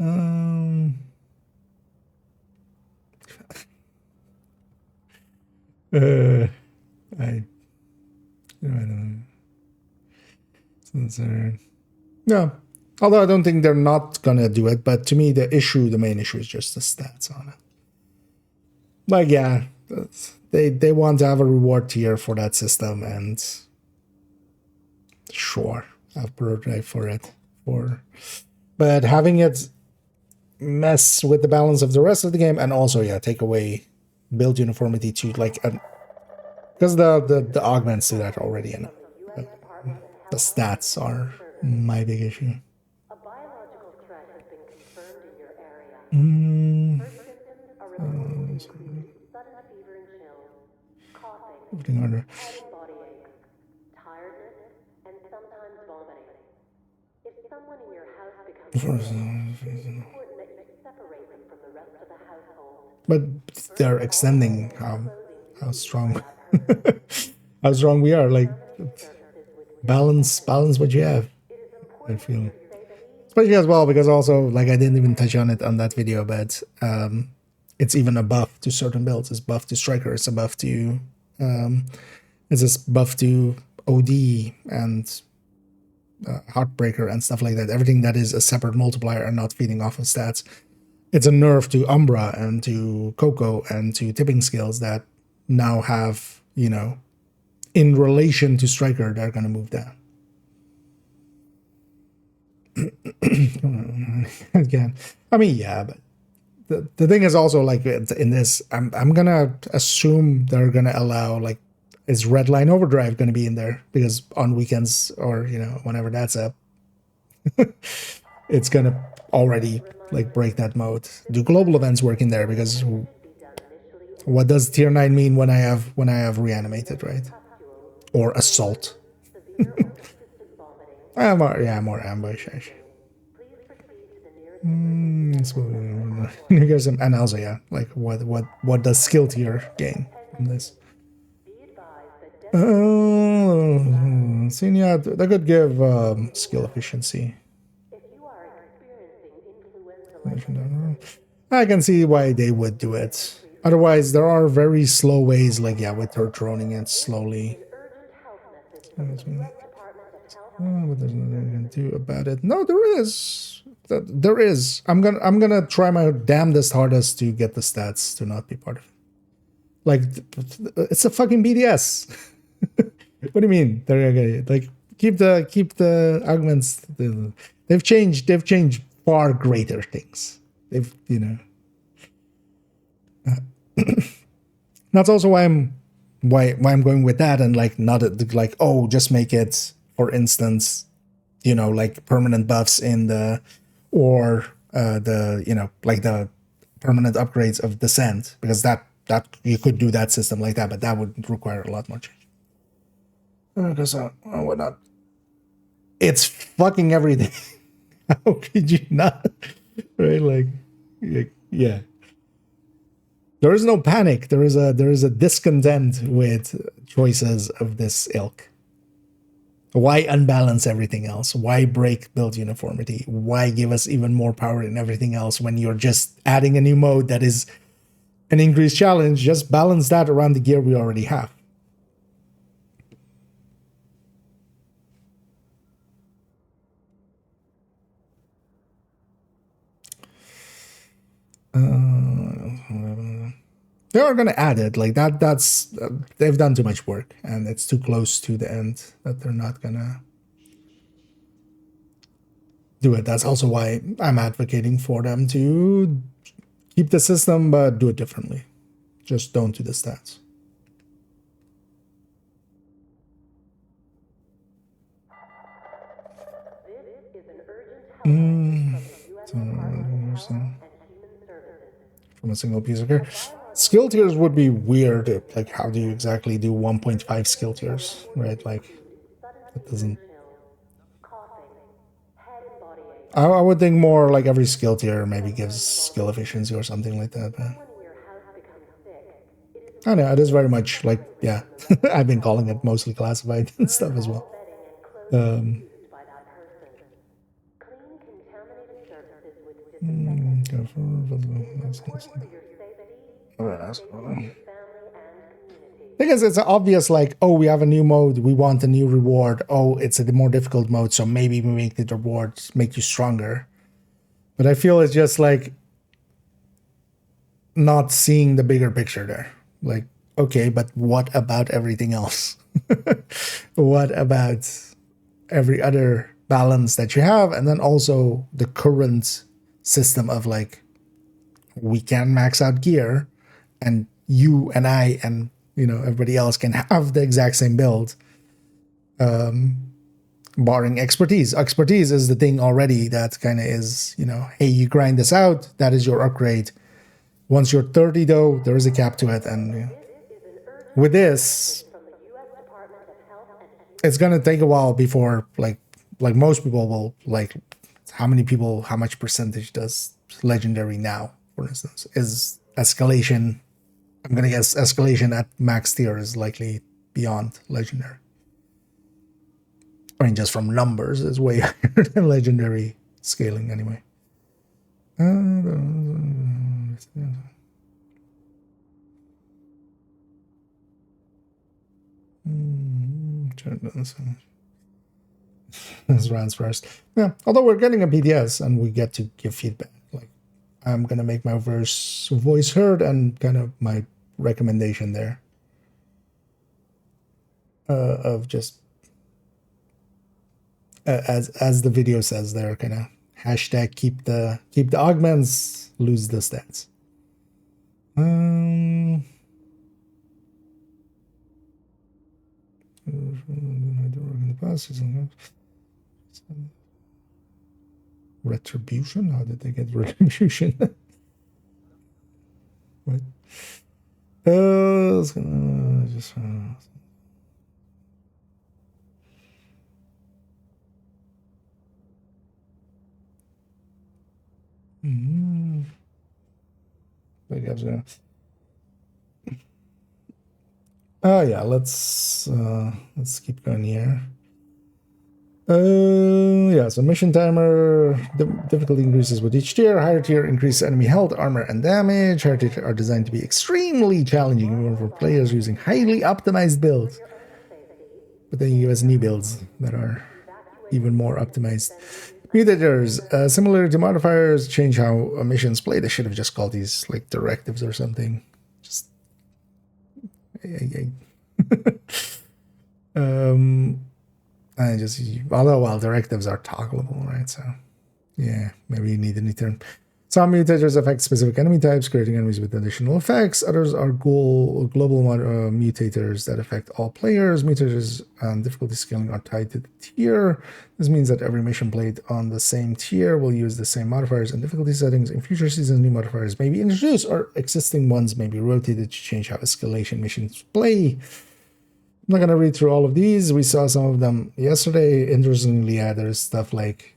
don't know. No, Although I don't think they're not gonna do it, but to me the main issue is just the stats on it. Like yeah, they want to have a reward tier for that system, and sure, I've prototype for it. But having it mess with the balance of the rest of the game, and also yeah, take away build uniformity to like because the augments do that already, and the stats are my big issue. A biological threat has been confirmed in your area. First symptoms are reported to include sudden fever and chills, coughing, head and body aches, tiredness, and sometimes vomiting. If someone in your house becomes ill, it's important that you separate them from the rest of the household. But they're extending how strong how strong we are. Like balance what you have. I feel, especially as well because also like I didn't even touch on it on that video, but it's even a buff to certain builds. It's buff to striker. It's a buff to it's a buff to OD and Heartbreaker and stuff like that. Everything that is a separate multiplier and not feeding off of stats. It's a nerf to Umbra and to Coco and to tipping skills that now have, you know, in relation to Striker, they're going to move down. Again, I mean, yeah, but the thing is also like in this, I'm going to assume they're going to allow like, is Redline Overdrive going to be in there? Because on weekends or, you know, whenever that's up, it's going to already like break that mode. Do global events work in there? Because what does tier 9 mean when I have reanimated, right? Or assault? More ambush actually. And also yeah, like what does skill tier gain from this? Yeah, they could give skill efficiency. I can see why they would do it. Otherwise, there are very slow ways, like, yeah, with her droning it slowly. What there's nothing you can do about it. No, there is. There is. I'm gonna try my damnedest hardest to get the stats to not be part of it. Like, it's a fucking BDS. What do you mean? They're okay. Like, keep the augments. They've changed far greater things. They've, you know. That's also why I'm going with that, and like not like, oh, just make it, for instance, you know, like permanent buffs in the, or the, you know, like the permanent upgrades of Descent, because that you could do that system like that, but that would require a lot more change. Because why not? It's fucking everything. How could you not? Right? Like, yeah. There is no panic. There is a discontent with choices of this ilk. Why unbalance everything else? Why break build uniformity? Why give us even more power in everything else when you're just adding a new mode that is an increased challenge? Just balance that around the gear we already have. They are going to add it like that. That's they've done too much work, and it's too close to the end that they're not gonna do it. That's also why I'm advocating for them to keep the system, but do it differently. Just don't do the stats. From a single piece of gear. Skill tiers would be weird. Like, how do you exactly do 1.5 skill tiers, right? Like, it doesn't. I would think more like every skill tier maybe gives skill efficiency or something like that. But I know it is very much like, yeah. I've been calling it mostly classified and stuff as well. Thing is, it's obvious, like, oh, we have a new mode, we want a new reward. Oh, it's a more difficult mode, so maybe we make the rewards make you stronger. But I feel it's just like not seeing the bigger picture there. Like, okay, but what about everything else? What about every other balance that you have? And then also the current system of like, we can max out gear, and you and I and everybody else can have the exact same build, barring expertise. Expertise is the thing already that kind of is, hey, you grind this out, that is your upgrade. Once you're 30 though, there is a cap to it, and with this, it's gonna take a while before like most people will, like, how much percentage does legendary now, for instance, is escalation. I'm gonna guess escalation at max tier is likely beyond legendary. I mean, just from numbers, is way higher than legendary scaling anyway. This rounds first. Yeah, although we're getting a BTS and we get to give feedback. Like, I'm gonna make my voice heard and kind of my recommendation there of just as the video says there, kind of hashtag keep the augments, lose the stats. Retribution? How did they get retribution? What? It's gonna just. Oh yeah, let's keep going here. Yeah, so mission timer, the difficulty increases with each tier. Higher tier increases enemy health, armor, and damage. Higher tier are designed to be extremely challenging, even for players using highly optimized builds. But then you give us new builds that are even more optimized. Mutators, similar to modifiers, change how missions play. They should have just called these like directives or something. Just although, well, directives are toggleable, right? So yeah, maybe you need a new term. Some mutators affect specific enemy types, creating enemies with additional effects. Others are global mutators that affect all players. Mutators and difficulty scaling are tied to the tier. This means that every mission played on the same tier will use the same modifiers and difficulty settings. In future seasons, new modifiers may be introduced, or existing ones may be rotated to change how escalation missions play. I'm not going to read through all of these. We saw some of them yesterday. Interestingly, yeah, there's stuff like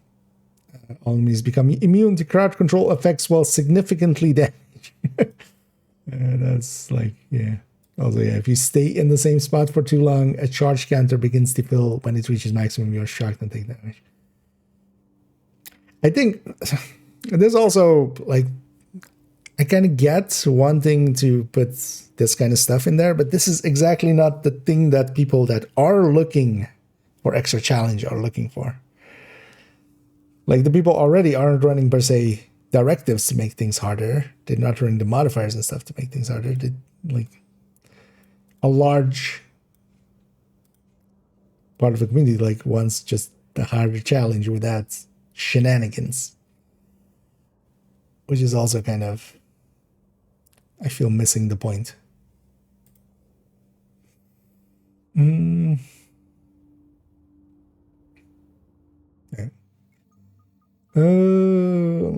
enemies become immune to crowd control effects while significantly damage. That's like, yeah. Also, yeah, if you stay in the same spot for too long, a charge counter begins to fill. When it reaches maximum, you're shocked and take damage. I think there's also, like, I kind of get wanting to put this kind of stuff in there, but this is exactly not the thing that people that are looking for extra challenge are looking for. Like, the people already aren't running, per se, directives to make things harder. They're not running the modifiers and stuff to make things harder. They, like, a large part of the community, like, wants just the harder challenge without shenanigans. Which is also kind of, I feel, missing the point. Yeah.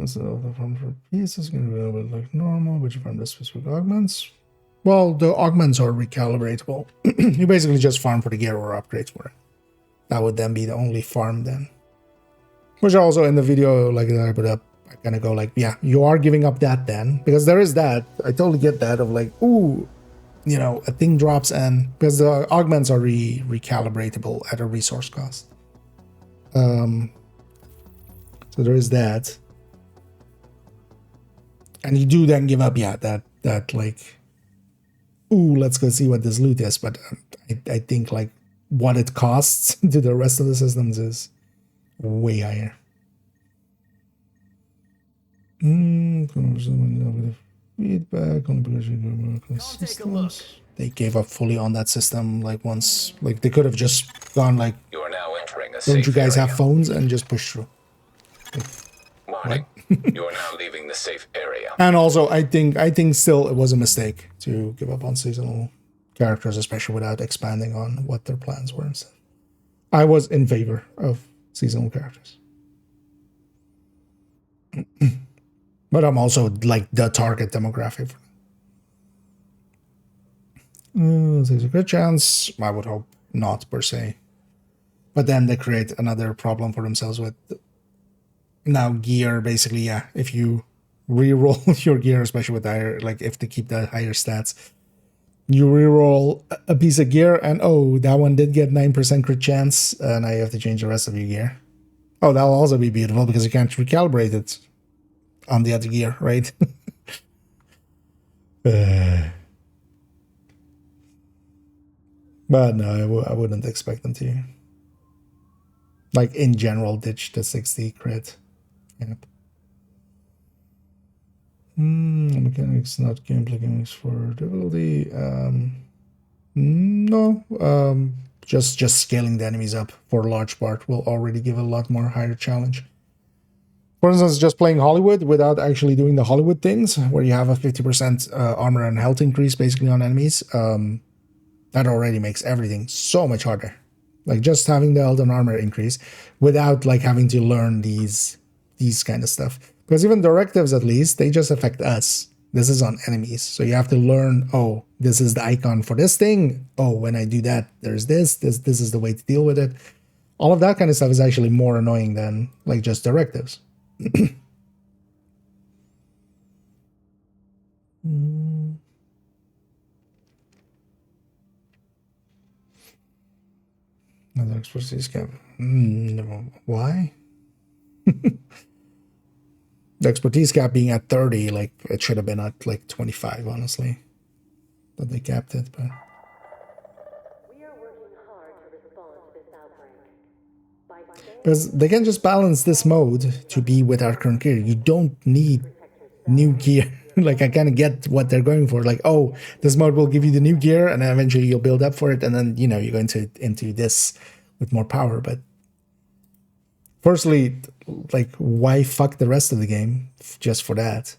So the farm for pieces can be a little bit like normal, but you farm the specific augments. Well, the augments are recalibratable. You basically just farm for the gear or upgrades for it. That would then be the only farm then. Which also in the video, like, that I put up, I kind of go like, yeah, you are giving up that then. Because there is that. I totally get that of like, ooh, you know, a thing drops and... Because the augments are recalibratable at a resource cost. So there is that. And you do then give up, yeah, that like ooh, let's go see what this loot is. But I think like what it costs to the rest of the systems is way higher. Feedback on the systems. They gave up fully on that system. Like once, like they could have just gone like, You are now entering a don't safe you guys area. have phones, and just push through. Warning. You are now leaving the safe area. And also, I think still it was a mistake to give up on seasonal characters, especially without expanding on what their plans were and stuff. I was in favor of seasonal characters. But I'm also like the target demographic. There's a good chance. I would hope not per se. But then they create another problem for themselves with now gear. Basically, yeah, if you re-roll your gear, especially with higher, like if they keep the higher stats, you re-roll a piece of gear and oh, that one did get 9% crit chance, and now you have to change the rest of your gear. Oh, that'll also be beautiful because you can't recalibrate it on the other gear, right? But no, I wouldn't expect them to. Like in general, ditch the 60 crit. Yep. Mechanics, not gameplay mechanics for difficulty. No. Just scaling the enemies up for a large part will already give a lot more higher challenge. For instance, just playing Hollywood without actually doing the Hollywood things, where you have a 50% armor and health increase basically on enemies, that already makes everything so much harder. Like just having the health and armor increase without like having to learn these kind of stuff. Because even directives, at least, they just affect us. This is on enemies. So you have to learn, oh, this is the icon for this thing. Oh, when I do that, there's this is the way to deal with it. All of that kind of stuff is actually more annoying than like just directives. Another expertise cap. No. Why? The expertise cap being at 30, like it should have been at like 25, honestly. But they capped it, but We are working hard to respond to this outbreak. By staying because they can just balance this mode to be with our current gear. You don't need new gear. Like I kind of get what they're going for. Like, oh, this mode will give you the new gear, and then eventually you'll build up for it, and then you go into this with more power. But firstly, like, why fuck the rest of the game just for that?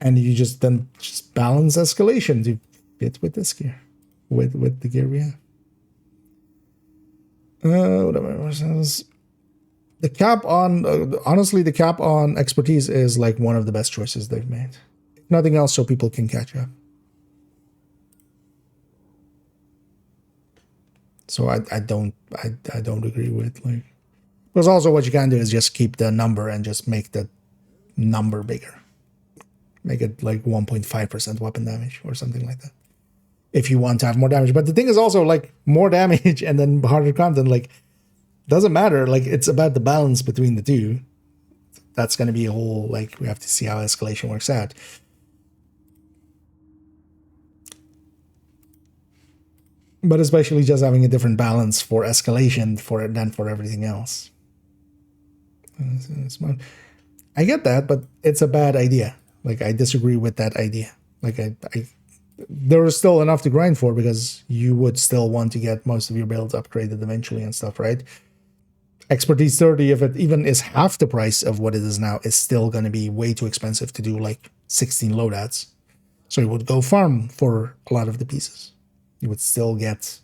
And you just then just balance escalation to fit with this gear, with the gear we have. Whatever. The cap on, honestly, the cap on expertise is like one of the best choices they've made. Nothing else, so people can catch up. So I don't agree with like, because also what you can do is just keep the number and just make the number bigger. Make it like 1.5% weapon damage or something like that. If you want to have more damage. But the thing is also like more damage and then harder content, like doesn't matter. Like it's about the balance between the two. That's going to be a whole, like we have to see how escalation works out. But especially just having a different balance for escalation than for everything else. I get that, but it's a bad idea. Like I disagree with that idea. Like there is still enough to grind for because you would still want to get most of your builds upgraded eventually and stuff, right? Expertise 30, if it even is half the price of what it is now, is still going to be way too expensive to do like 16 loadouts. So you would go farm for a lot of the pieces. You would still get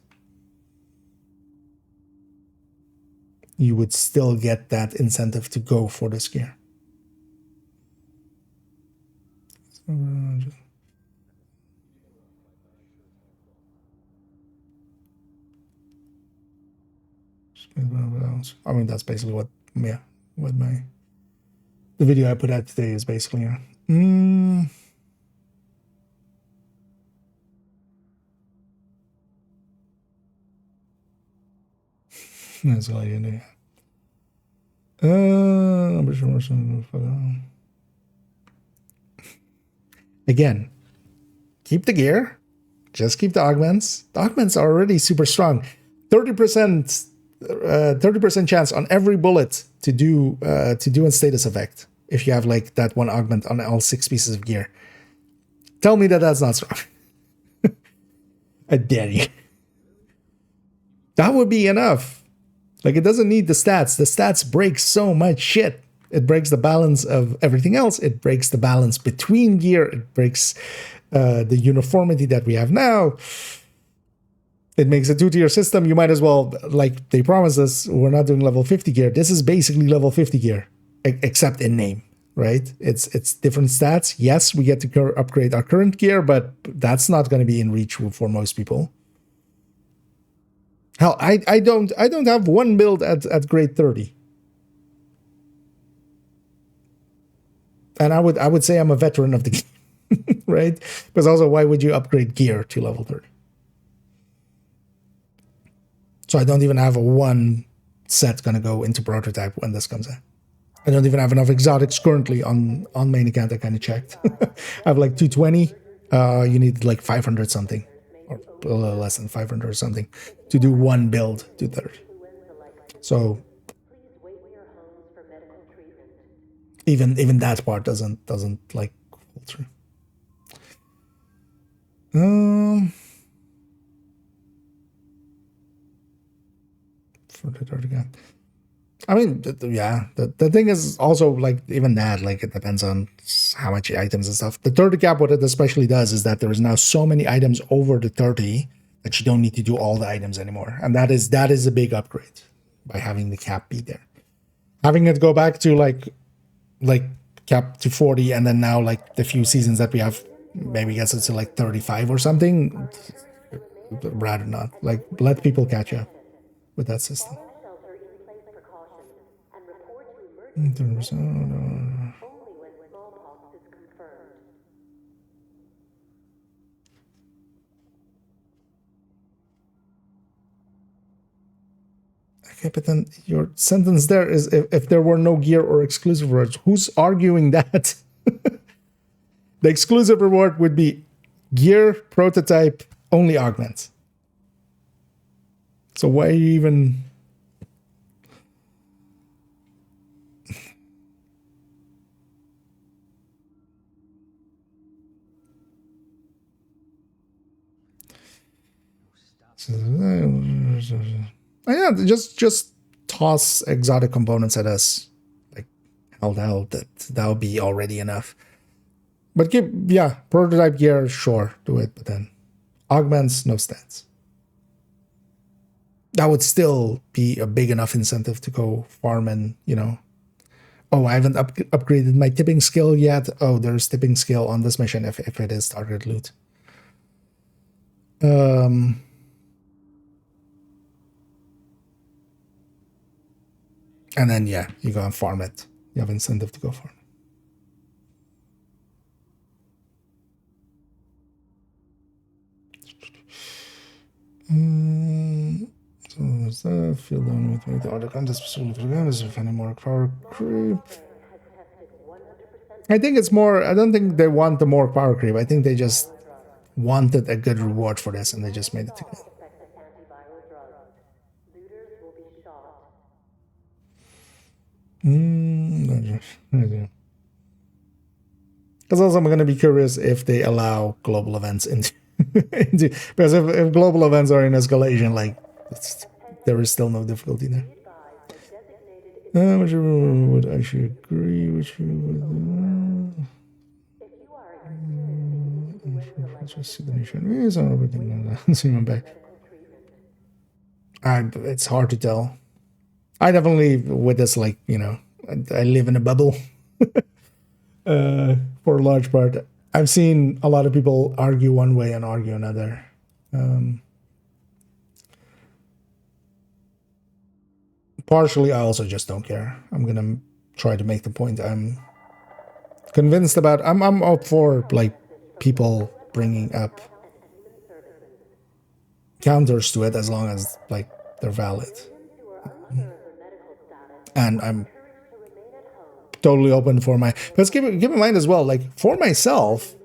that incentive to go for this gear. I mean, that's basically what the video I put out today is basically. That's all I do. Again, keep the gear. Just keep the augments. The augments are already super strong. 30% chance on every bullet to do a status effect if you have like that one augment on all 6 pieces of gear. Tell me that that's not strong. I dare you. That would be enough. Like, it doesn't need the stats. The stats break so much shit. It breaks the balance of everything else. It breaks the balance between gear. It breaks the uniformity that we have now. It makes a 2-tier system. You might as well, like they promised us, we're not doing level 50 gear. This is basically level 50 gear, except in name, right? It's different stats. Yes, we get to upgrade our current gear, but that's not going to be in reach for most people. Hell, I don't have one build at grade 30. And I would say I'm a veteran of the game, right? Because also, why would you upgrade gear to level 30? So I don't even have a one set gonna go into prototype when this comes out. I don't even have enough exotics currently on main account. I kind of checked. I have like 220. You need like 500 something, or a little less than 500 or something, to do one build to 30. So even that part doesn't like fall through. For the third again. I mean, yeah, the thing is also, like, even that, like, it depends on how much items and stuff. The 30 cap, what it especially does is that there is now so many items over the 30 that you don't need to do all the items anymore. And that is a big upgrade by having the cap be there. Having it go back to like cap to 40, and then now like the few seasons that we have maybe gets it to like 35 or something. Rather not. Like, let people catch up with that system. Okay, but then your sentence there is if there were no gear or exclusive rewards. Who's arguing that? The exclusive reward would be gear, prototype, only augments. So why are you even... Yeah, just toss exotic components at us. Like, hell, that would be already enough. But prototype gear, sure, do it, but then augments, no stats. That would still be a big enough incentive to go farm and, oh, I haven't upgraded my tipping skill yet. Oh, there's tipping skill on this mission if it is target loot. And then, you go and farm it. You have incentive to go farm. So is that field only with the other contest specifically for the game? Is there any more power creep? I think it's more. I don't think they want the more power creep. I think they just wanted a good reward for this, and they just made it together. Because also I'm going to be curious if they allow global events into because if global events are in escalation, like, there is still no difficulty there. Which would I should agree with you with just see the nation is everything back. It's hard to tell. I definitely, with this, like, I live in a bubble for a large part. I've seen a lot of people argue one way and argue another. Partially, I also just don't care. I'm gonna try to make the point I'm convinced about. I'm up for, like, people bringing up counters to it as long as, like, they're valid. And I'm totally open for my... Because keep in mind as well, like, for myself,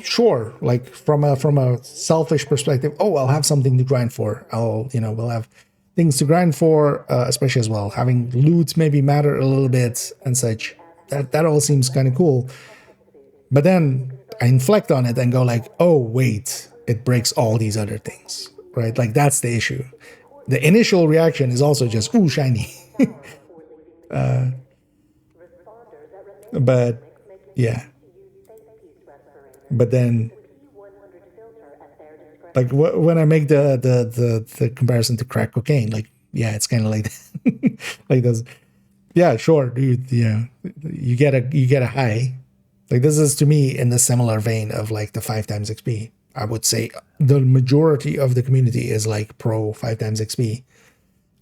sure, like from a selfish perspective, oh, I'll have something to grind for. We'll have things to grind for, especially as well. Having loot maybe matter a little bit and such. That all seems kind of cool. But then I inflect on it and go like, oh, wait, it breaks all these other things, right? Like that's the issue. The initial reaction is also just, ooh, shiny. But yeah. But then, like when I make the comparison to crack cocaine, like yeah, it's kind of like that. Like those. Yeah, sure, dude. Yeah, you get a high. Like this is to me in the similar vein of like the 5 times XP. I would say the majority of the community is like pro 5 times XP.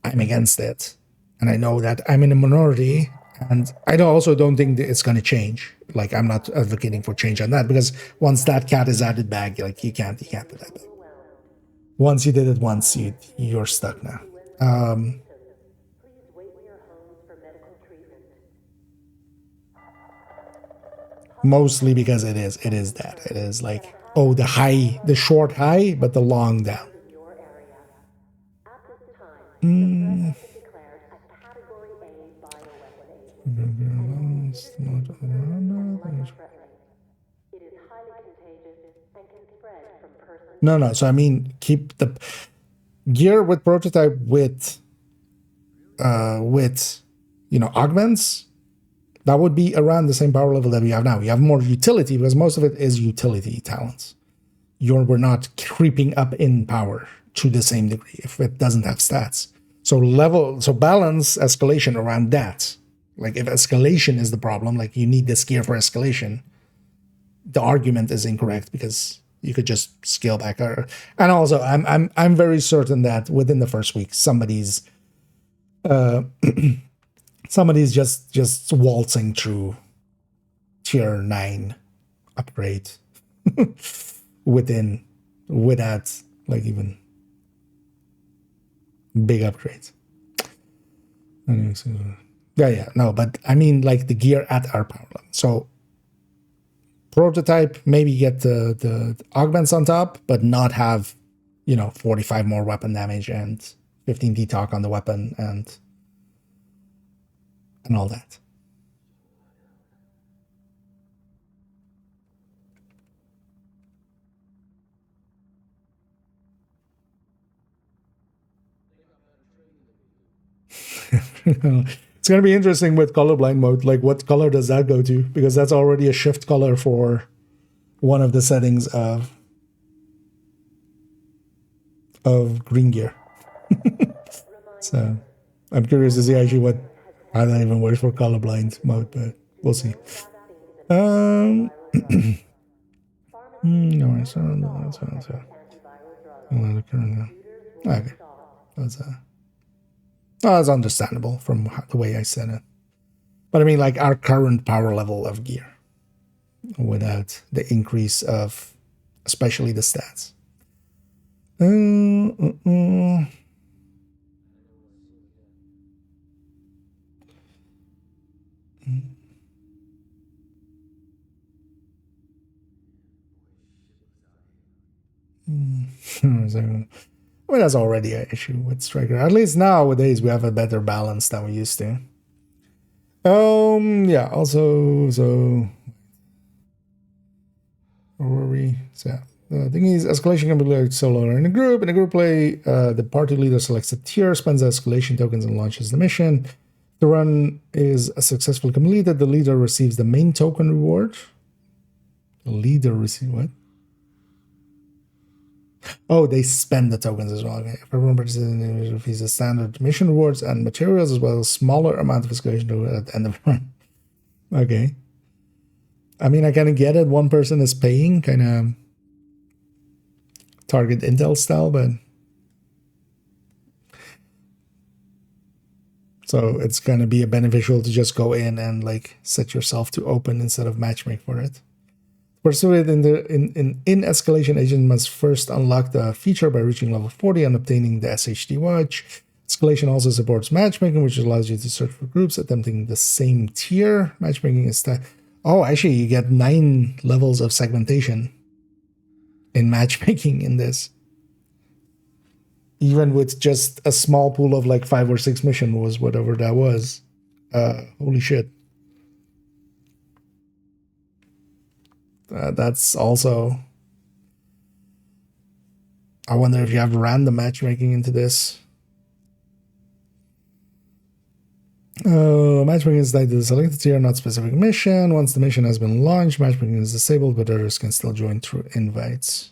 I'm against it, and I know that I'm in a minority. And I also don't think that it's going to change. Like I'm not advocating for change on that because once that cat is out of the bag, like you can't put that back. Once you did it once, you're stuck now. Mostly because it is that. It is like, oh, the short high, but the long down. No. So I mean, keep the gear with prototype with augments. That would be around the same power level that we have now. We have more utility because most of it is utility talents. We're not creeping up in power to the same degree if it doesn't have stats. So balance escalation around that. Like if escalation is the problem, like you need this gear for escalation, the argument is incorrect because you could just scale back. And also, I'm very certain that within the first week, somebody's just waltzing through tier 9 upgrade without like even big upgrades. No, but I mean like the gear at our power level. So prototype, maybe get the augments on top, but not have 45 more weapon damage and 15 detox on the weapon and all that. It's going to be interesting with colorblind mode. Like, what color does that go to? Because that's already a shift color for one of the settings of green gear. So I'm curious to see actually how that even works for colorblind mode, but we'll see. Okay, that's understandable from the way I said it. But I mean, like our current power level of gear without the increase of especially the stats. I mean, that's already an issue with Striker. At least nowadays we have a better balance than we used to. Yeah, also, so where were we? So yeah, the thing is, escalation can be like solo or in a group. In a group play, the party leader selects a tier, spends the escalation tokens, and launches the mission. The run is successfully completed. The leader receives the main token reward. The leader receives what? Oh, they spend the tokens as well. Okay. If everyone participates in the receives the standard mission rewards and materials as well as smaller amount of escalation at the end of the run. Okay. I mean, I kind of get it. One person is paying, kind of target intel style, but so it's going to be beneficial to just go in and like set yourself to open instead of matchmake for it. Pursued in escalation, agent must first unlock the feature by reaching level 40 and obtaining the SHD watch. Escalation also supports matchmaking, which allows you to search for groups attempting the same tier. Matchmaking is Oh, actually, you get 9 levels of segmentation in matchmaking in this. Even with just a small pool of like 5 or 6 mission was whatever that was. Holy shit. That's also... I wonder if you have random matchmaking into this. Matchmaking is tied to the selected tier, not specific mission. Once the mission has been launched, matchmaking is disabled, but others can still join through invites.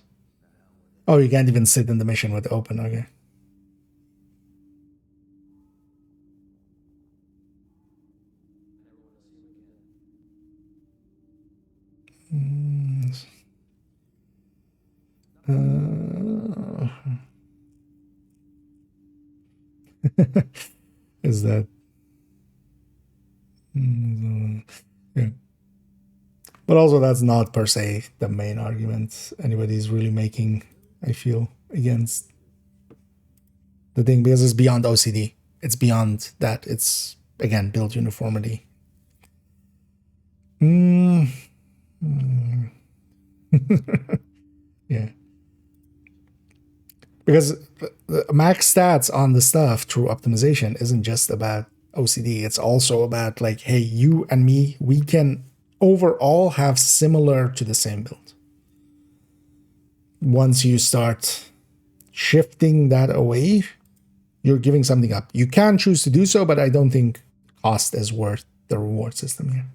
Oh, you can't even sit in the mission with open, okay. Is that... yeah. But also that's not per se the main argument anybody's really making, I feel, against the thing, because it's beyond OCD. It's beyond that. It's, again, build uniformity. Yeah. Because the max stats on the stuff through optimization isn't just about OCD. It's also about like, hey, you and me, we can overall have similar to the same build. Once you start shifting that away, you're giving something up. You can choose to do so, but I don't think cost is worth the reward system here.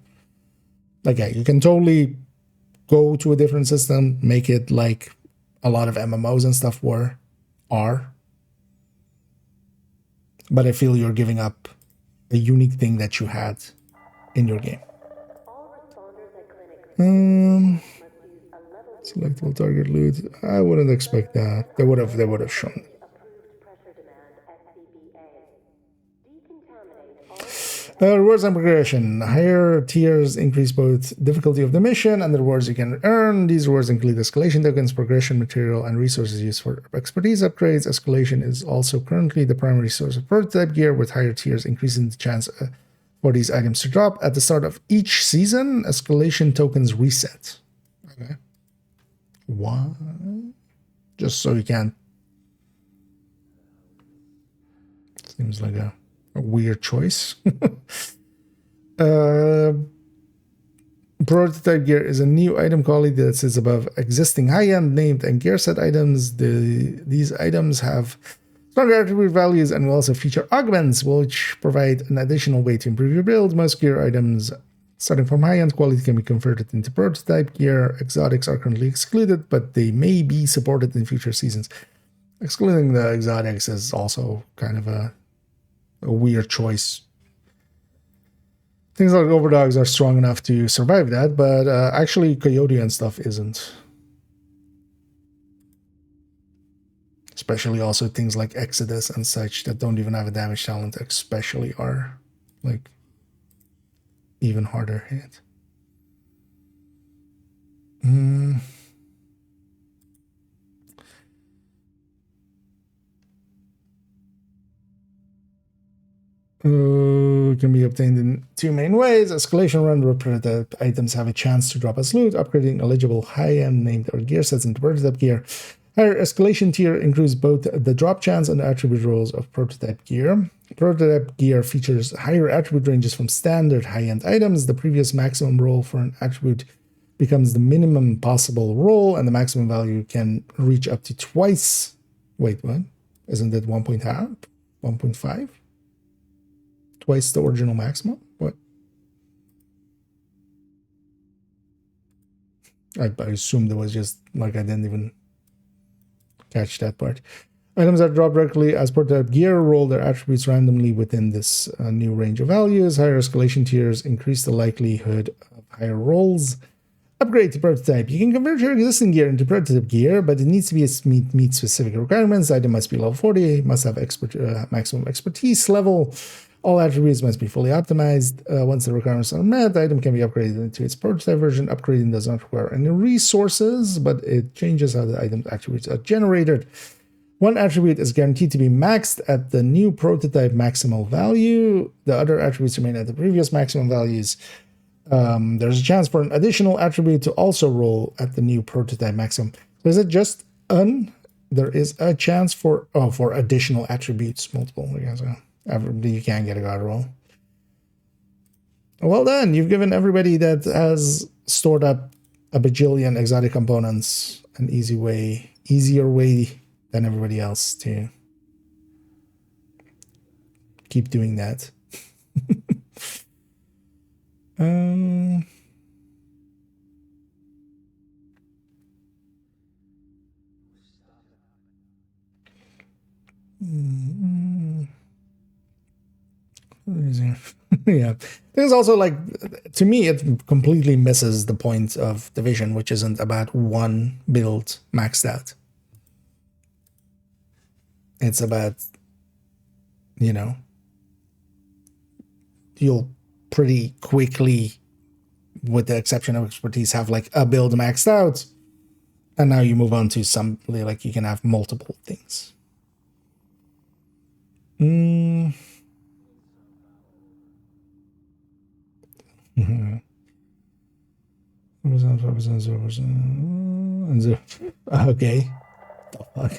Like, yeah, you can totally go to a different system, make it like a lot of MMOs and stuff are. But I feel you're giving up a unique thing that you had in your game. Selectable target loot. I wouldn't expect that. They would have shown. Rewards and progression. Higher tiers increase both difficulty of the mission and the rewards you can earn. These rewards include escalation tokens, progression material, and resources used for expertise upgrades. Escalation is also currently the primary source of prototype gear, with higher tiers increasing the chance for these items to drop. At the start of each season, escalation tokens reset. Okay. Why? Just so you can. Seems like a weird choice. Prototype gear is a new item quality that sits above existing high-end named and gear set items. These items have stronger attribute values and will also feature augments, which provide an additional way to improve your build. Most gear items starting from high-end quality can be converted into prototype gear. Exotics are currently excluded, but they may be supported in future seasons. Excluding the exotics is also kind of a weird choice. Things like overdogs are strong enough to survive that, but actually Coyote and stuff isn't. Especially also things like Exodus and such that don't even have a damage talent, especially are like even harder hit. Can be obtained in 2 main ways. Escalation run, where prototype items have a chance to drop as loot. Upgrading eligible high-end named or gear sets into prototype gear. Higher escalation tier increases both the drop chance and the attribute rolls of prototype gear. Prototype gear features higher attribute ranges from standard high-end items. The previous maximum roll for an attribute becomes the minimum possible roll, and the maximum value can reach up to twice. Wait, what? Isn't that 1.5? 1.5? Twice the original maximum? What? I assumed it was just like I didn't even catch that part. Items that drop directly as prototype gear roll their attributes randomly within this new range of values. Higher escalation tiers increase the likelihood of higher rolls. Upgrade to prototype. You can convert your existing gear into prototype gear, but it needs to meet specific requirements. The item must be level 40, must have maximum expertise level. All attributes must be fully optimized. Once the requirements are met, the item can be upgraded into its prototype version. Upgrading does not require any resources, but it changes how the item's attributes are generated. One attribute is guaranteed to be maxed at the new prototype maximal value. The other attributes remain at the previous maximum values. there's a chance for an additional attribute to also roll at the new prototype maximum. So is it just there is a chance for additional attributes, multiple. So you can get a god roll. Well done. You've given everybody that has stored up a bajillion exotic components an easier way than everybody else to keep doing that. Yeah. There's also, like, to me, it completely misses the point of Division, which isn't about one build maxed out. It's about, you know, you'll pretty quickly, with the exception of expertise, have like a build maxed out, and now you move on to some, like, you can have multiple things. Okay. The fuck.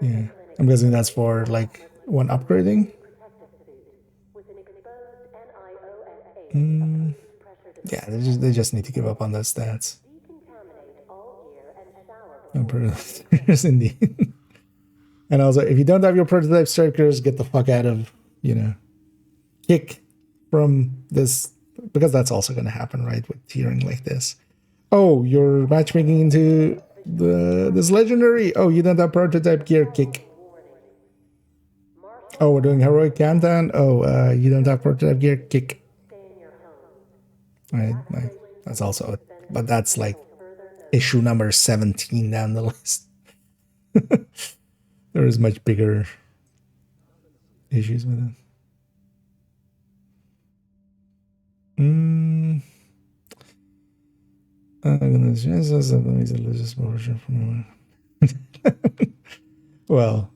Yeah. I'm guessing that's for like one upgrading. Yeah, they just need to give up on those stats. Yes, indeed. And also, if you don't have your prototype strikers, get the fuck out of, kick from this, because that's also going to happen, right, with tiering like this. Oh, you're matchmaking into this legendary. Oh, you don't have prototype gear, kick. Oh, we're doing heroic countdown. Oh, you don't have prototype gear, kick. Right, like, that's also, but that's like issue number 17 down the list. There is much bigger issues with it. Well,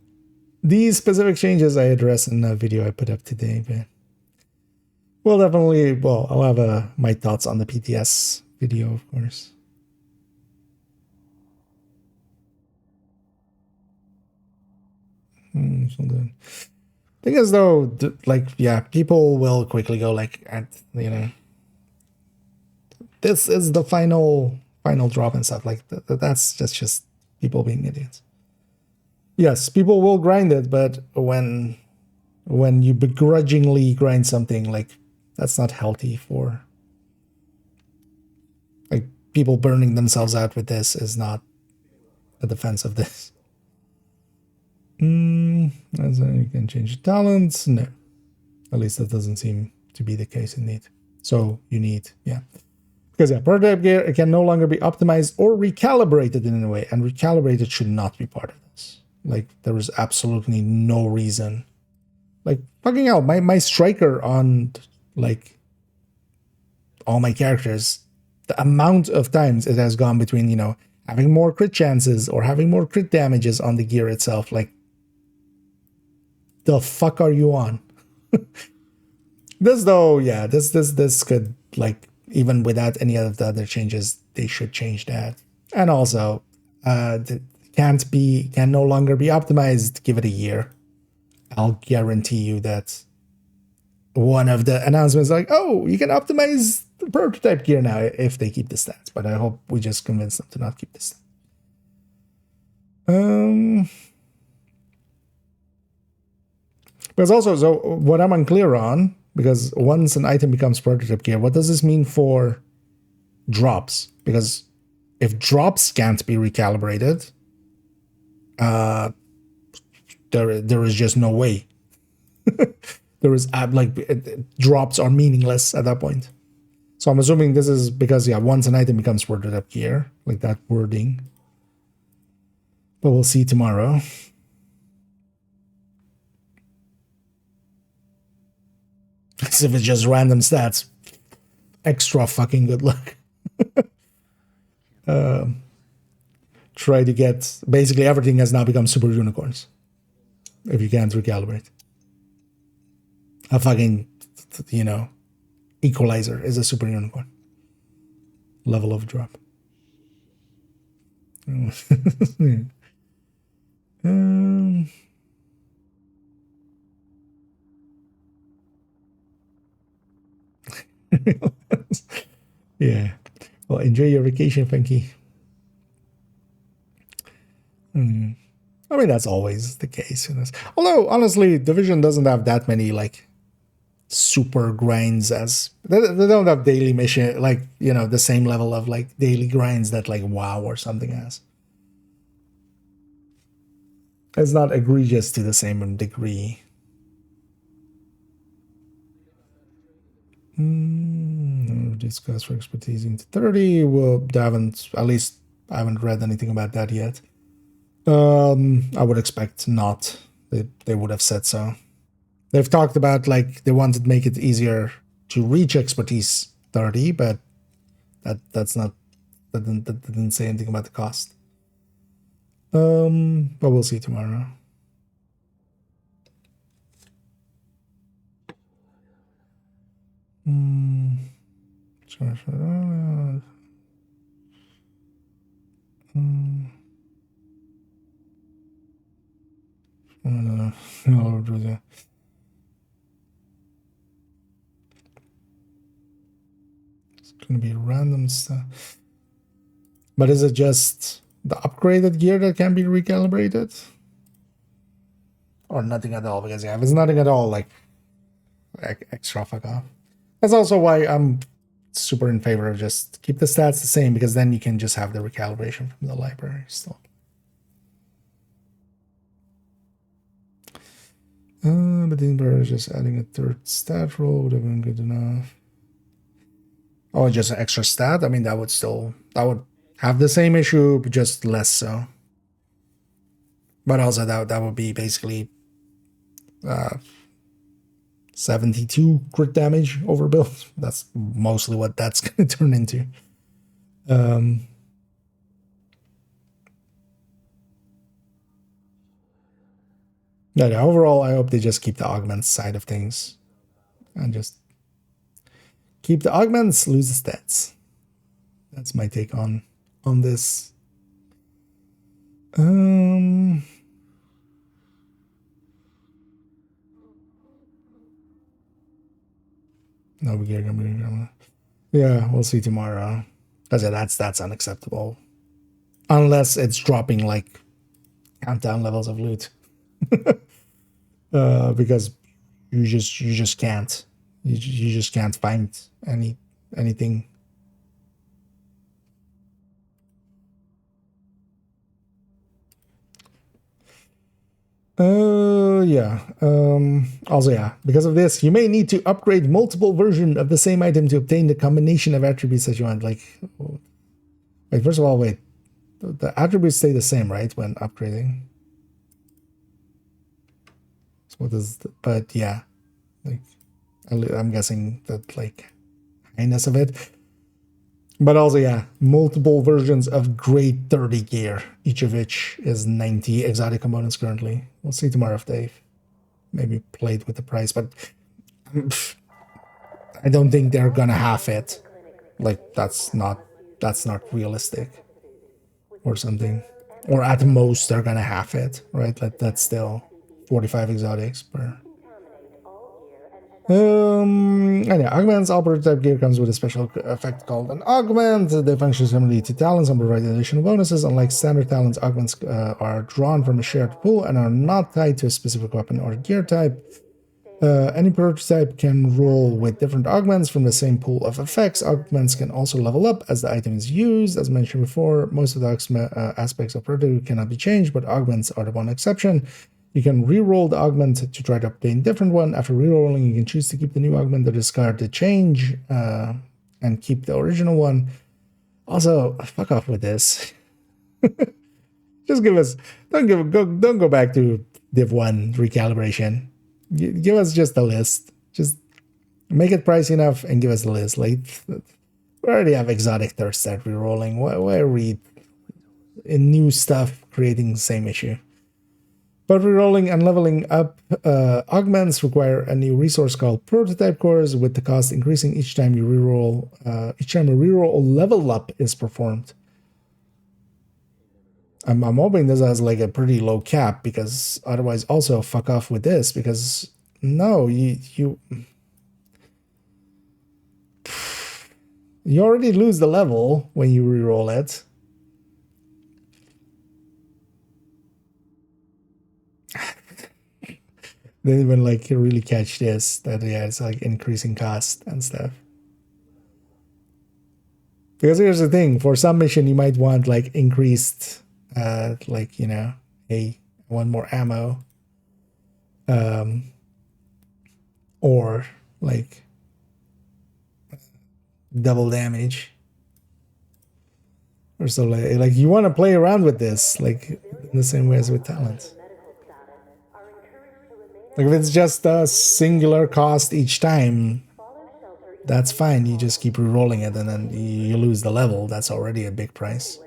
these specific changes I address in a video I put up today, but we'll definitely, I'll have my thoughts on the PTS video, of course. Thing is, though, like, yeah, people will quickly go like, this is the final drop and stuff. Like, that's just people being idiots. Yes, people will grind it, but when you begrudgingly grind something, like, that's not healthy for, like, people burning themselves out with this is not a defense of this. As you can change talents. No, at least that doesn't seem to be the case indeed. So you need, because prototype gear, it can no longer be optimized or recalibrated in any way, and recalibrated should not be part of this. Like, there is absolutely no reason. Like, fucking hell, my striker on, like, all my characters, the amount of times it has gone between, having more crit chances or having more crit damages on the gear itself, like, the fuck are you on? This, though, this could, like, even without any of the other changes, they should change that. And also, can no longer be optimized. Give it a year. I'll guarantee you that one of the announcements, like, oh, you can optimize the prototype gear now if they keep the stats. But I hope we just convince them to not keep the stats. Because also, so what I'm unclear on, because once an item becomes prototype gear, what does this mean for drops? Because if drops can't be recalibrated, there is just no way. There is, drops are meaningless at that point. So I'm assuming this is because, once an item becomes prototype gear, like that wording. But we'll see tomorrow. As if it's just random stats. Extra fucking good luck. Try to get... Basically, everything has now become super unicorns. If you can't recalibrate. A fucking, Equalizer is a super unicorn. Level of drop. Yeah. Well, enjoy your vacation, Funky. I mean, that's always the case. Although, honestly, Division doesn't have that many, like, super grinds as... They don't have daily mission, like, you know, the same level of, like, daily grinds that, like, WoW or something has. It's not egregious to the same degree. Discuss for expertise into 30. Well, I haven't read anything about that yet. I would expect not. They would have said so. They've talked about, like, they wanted to make it easier to reach expertise 30, but that didn't say anything about the cost. But we'll see tomorrow. It's gonna be random stuff. But is it just the upgraded gear that can be recalibrated? Or nothing at all? Because yeah, if it's nothing at all, like extra fuck off. That's also why I'm super in favor of just keep the stats the same, because then you can just have the recalibration from the library still. But the just adding a third stat roll would have been good enough. Oh, just an extra stat? I mean, that would have the same issue, but just less so. But also that would be basically 72 crit damage overbuild. That's mostly what that's going to turn into. No, overall, I hope they just keep the augments side of things. And just keep the augments, lose the stats. That's my take on this. No, yeah, we'll see tomorrow. That's unacceptable. Unless it's dropping like countdown levels of loot. Because you just can't. You just can't find anything. Yeah. Also, yeah, because of this, you may need to upgrade multiple versions of the same item to obtain the combination of attributes that you want. Like, wait, first of all, wait. The attributes stay the same, right, when upgrading? So what is... but yeah, like, I'm guessing that, like, highness of it. But also, yeah, multiple versions of grade 30 gear, each of which is 90 exotic components currently. We'll see tomorrow if they maybe played with the price, but I don't think they're gonna half it. Like, that's not realistic or something. Or at most, they're gonna half it, right? Like, that's still 45 exotics per... Anyway, augments. All prototype gear comes with a special effect called an augment. They function similarly to talents and provide additional bonuses. Unlike standard talents, augments are drawn from a shared pool and are not tied to a specific weapon or gear type. Any prototype can roll with different augments from the same pool of effects. Augments can also level up as the item is used. As mentioned before, most of the aspects of prototype cannot be changed, but augments are the one exception. You can re-roll the augment to try to obtain a different one. After re-rolling, you can choose to keep the new augment or discard the change and keep the original one. Also, fuck off with this. Just give us... Don't go back to Div 1 recalibration. Give us just a list. Just make it pricey enough and give us a list. Like, we already have exotic thirst start re-rolling. Why are we in new stuff creating the same issue? But rerolling and leveling up augments require a new resource called prototype cores, with the cost increasing each time you reroll. Each time a reroll or level up is performed. I'm hoping this has like a pretty low cap, because otherwise, also fuck off with this, because no, you already lose the level when you reroll it. They didn't even like really catch this, that yeah, it's like increasing cost and stuff. Because here's the thing, for some mission you might want like increased like, you know, hey, I want more ammo. Or like double damage. Or so like you want to play around with this, like in the same way as with talents. Like if it's just a singular cost each time, that's fine. You just keep re-rolling it, and then you lose the level. That's already a big price.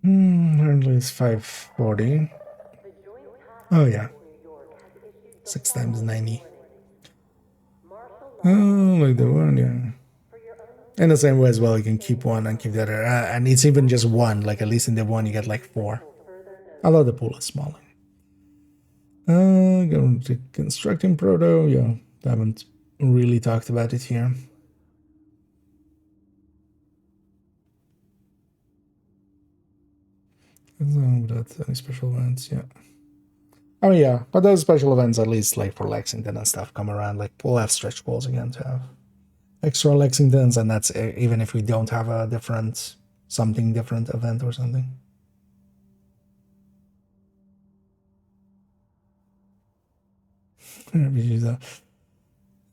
Currently it's 540. Oh yeah. 6 times 90. Oh, like the one, yeah. In the same way as well, you can keep one and keep the other. And it's even just one. Like at least in the one you get like 4. Although the pool is smaller. Going to constructing proto. Yeah, I haven't really talked about it here. Without any special events, yeah. Oh yeah, but those special events, at least like for Lexington and stuff, come around. Like we'll have stretch goals again to have extra Lexingtons, and that's even if we don't have a different something different event or something.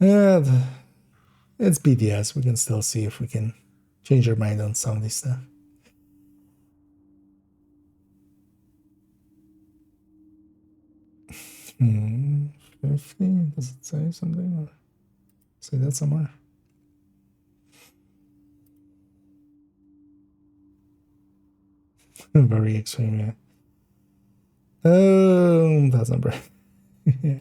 Yeah, it's BDS. We can still see if we can change our mind on some of these stuff. 50? Does it say something? Or say that somewhere? Very extreme, yeah. That's number. Yeah.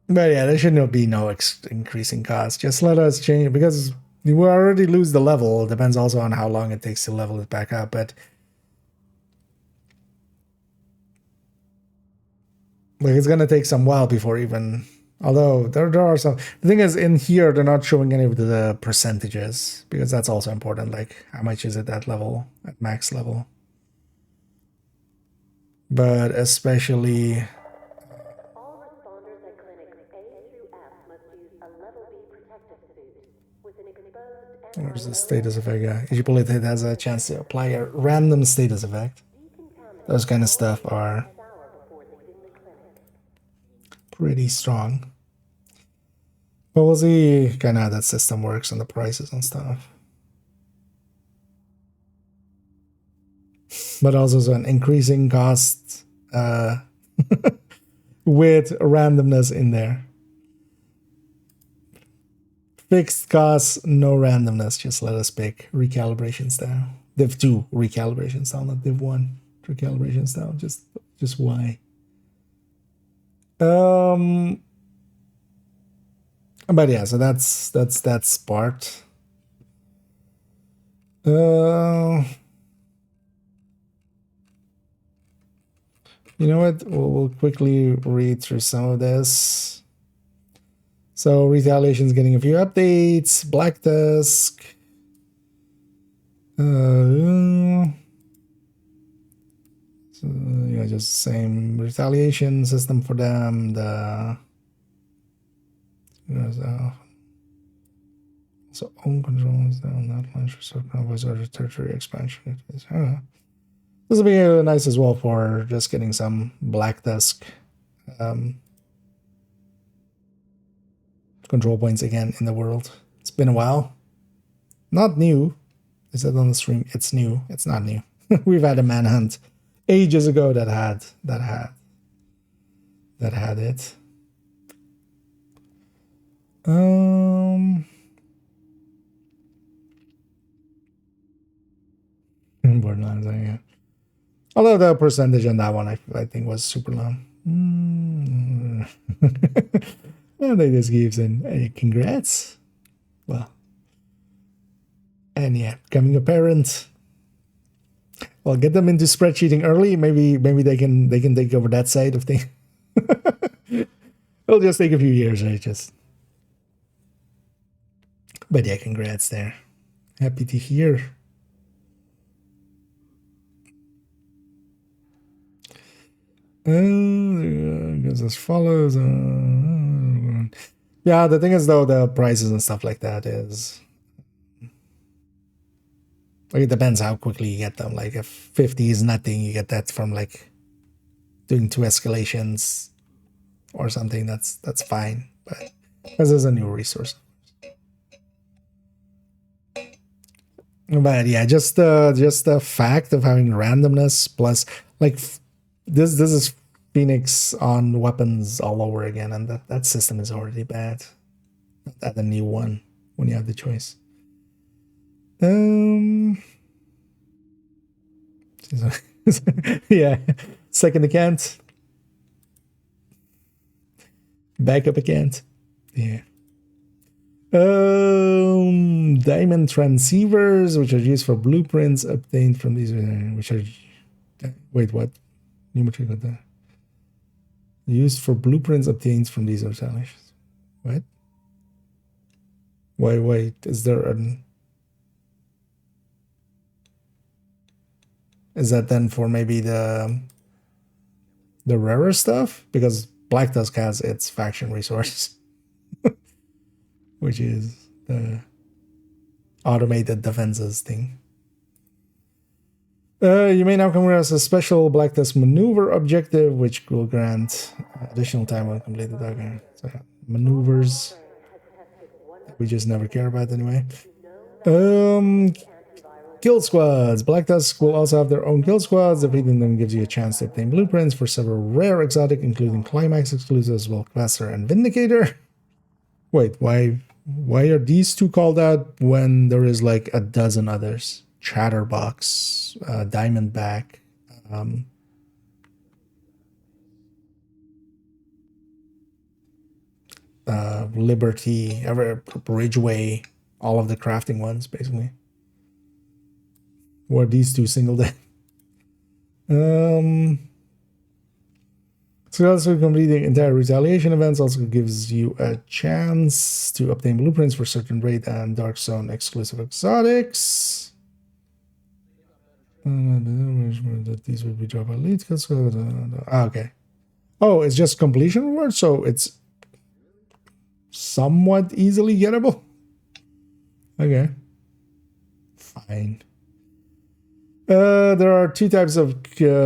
But yeah, there should not be no increasing cost. Just let us change, because we will already lose the level. It depends also on how long it takes to level it back up, but like it's gonna take some while before even. Although there are some. The thing is, in here they're not showing any of the percentages, because that's also important. Like how much is it at level, at max level. But especially. All responders at clinics A through F must use a level B protective suit with an exposed. Where's the status effect? Yeah, if you pull it, it has a chance to apply a random status effect. Those kind of stuff are pretty strong. But we'll see kind of how that system works and the prices and stuff. But also an increasing cost with randomness in there. Fixed costs, no randomness. Just let us pick recalibrations down. Div 2 recalibrations down, not Div 1 recalibrations down. Just why? But yeah, so that's part. You know what? We'll quickly read through some of this. So Retaliation's getting a few updates. Black Tusk. So yeah, just same retaliation system for them. The so own control is down, not launch for certain always other territory expansion. This will be nice as well for just getting some Black Tusk control points again in the world. It's been a while. Not new. I said on the stream, it's new. It's not new. We've had a manhunt ages ago that had it. Borderlands, yeah. Although the percentage on that one, I think was super low. And they just gives in hey, congrats. Well, and yeah, becoming a parent. Well, get them into spreadsheeting early. Maybe they can take over that side of things. It'll just take a few years, right? But yeah, congrats there. Happy to hear. Goes as follows. Yeah, the thing is though, the prices and stuff like that is like it depends how quickly you get them. Like if 50 is nothing, you get that from like doing 2 escalations or something. That's fine. But this is a new resource. But yeah, just the fact of having randomness plus like this is Phoenix on weapons all over again, and that system is already bad. Add a new one when you have the choice. Yeah, second account, backup account. Yeah. Diamond transceivers, which are used for blueprints obtained from these, which are wait, what? Pneumatic used for blueprints obtained from these installations. What? Wait, is there an? Is that then for maybe the rarer stuff? Because Black Tusk has its faction resource, which is the automated defenses thing. You may now come across a special Black Tusk maneuver objective, which will grant additional time when completed. Okay, so maneuvers we just never care about anyway. Kill squads. Black Tusk will also have their own kill squads. Defeating them gives you a chance to obtain blueprints for several rare exotic, including Climax exclusives, as well Capacitor and Vindicator. Wait, why are these two called out when there is like a dozen others? Chatterbox, Diamondback, Liberty, Ridgeway, all of the crafting ones, basically. Or these two singled in. So also completing entire retaliation events also gives you a chance to obtain blueprints for certain raid and dark zone exclusive exotics. These will be dropped elite. Okay. Oh, it's just completion reward, so it's somewhat easily gettable. Okay. Fine. There are 2 types of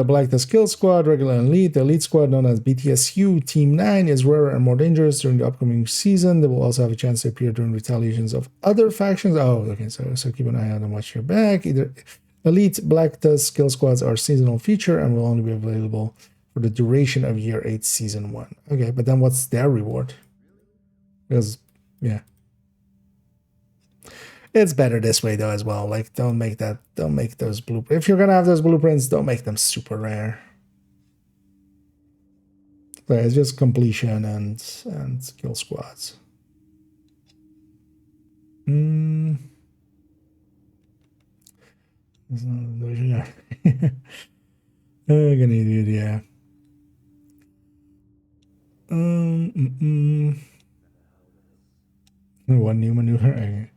Black Tusk kill squad, regular and elite. The elite squad, known as BTSU Team 9, is rarer and more dangerous during the upcoming season. They will also have a chance to appear during retaliations of other factions. Oh, okay, so keep an eye on and watch your back. Either elite Black Tusk kill squads are seasonal feature and will only be available for the duration of Year 8 Season 1. Okay, but then what's their reward? Because, yeah. It's better this way though as well. Like don't make those blueprints. If you're gonna have those blueprints, don't make them super rare. So it's just completion and kill squads. Yeah. Gonna do it, yeah. One new maneuver. Okay.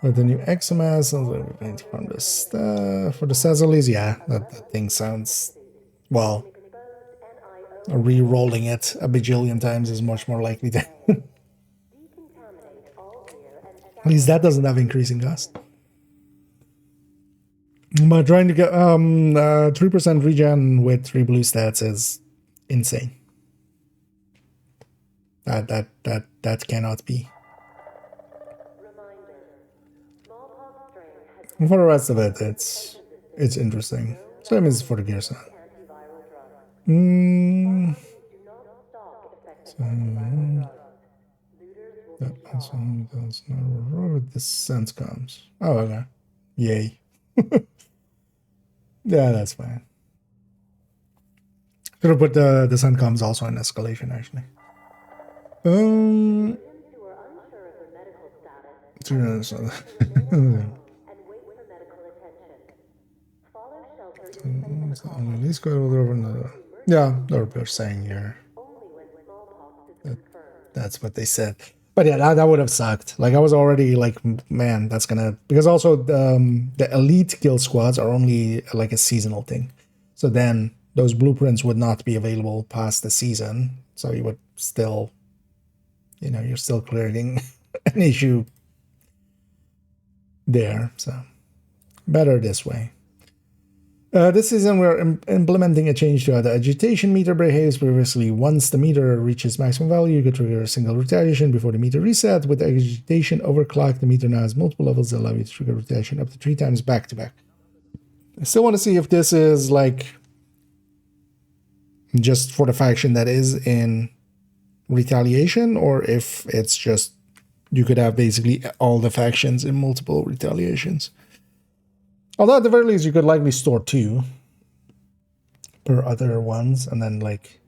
With the new XMS, from the stuff for the Sazolis, yeah, that thing sounds, well, re-rolling it a bajillion times is much more likely to. At least that doesn't have increasing cost. But trying to get 3% regen with 3 blue stats is insane. That cannot be. And for the rest of it, it's interesting. Same as for the gear set. So, that also does not road. The sense comes. Oh, okay. Yay. Yeah, that's fine. Should have put the sun comes also in escalation actually. Who are unsure of their medical status So, and wait for medical attention. Follow shelter inside the at least go over the. Yeah, they're saying here. only when smallpox is confirmed. That's what they said. But yeah, that would have sucked. Like I was already like, man, that's gonna because also the elite kill squads are only like a seasonal thing. So then those blueprints would not be available past the season. So you would still, you're still clearing an issue there. So better this way. This season, we're implementing a change to how the agitation meter behaves. Previously, once the meter reaches maximum value, you could trigger a single retaliation before the meter reset. With agitation overclock, the meter now has multiple levels that allow you to trigger retaliation up to 3 times back to back. I still want to see if this is like just for the faction that is in retaliation, or if it's just you could have basically all the factions in multiple retaliations. Although at the very least, you could likely store 2 per other ones, and then like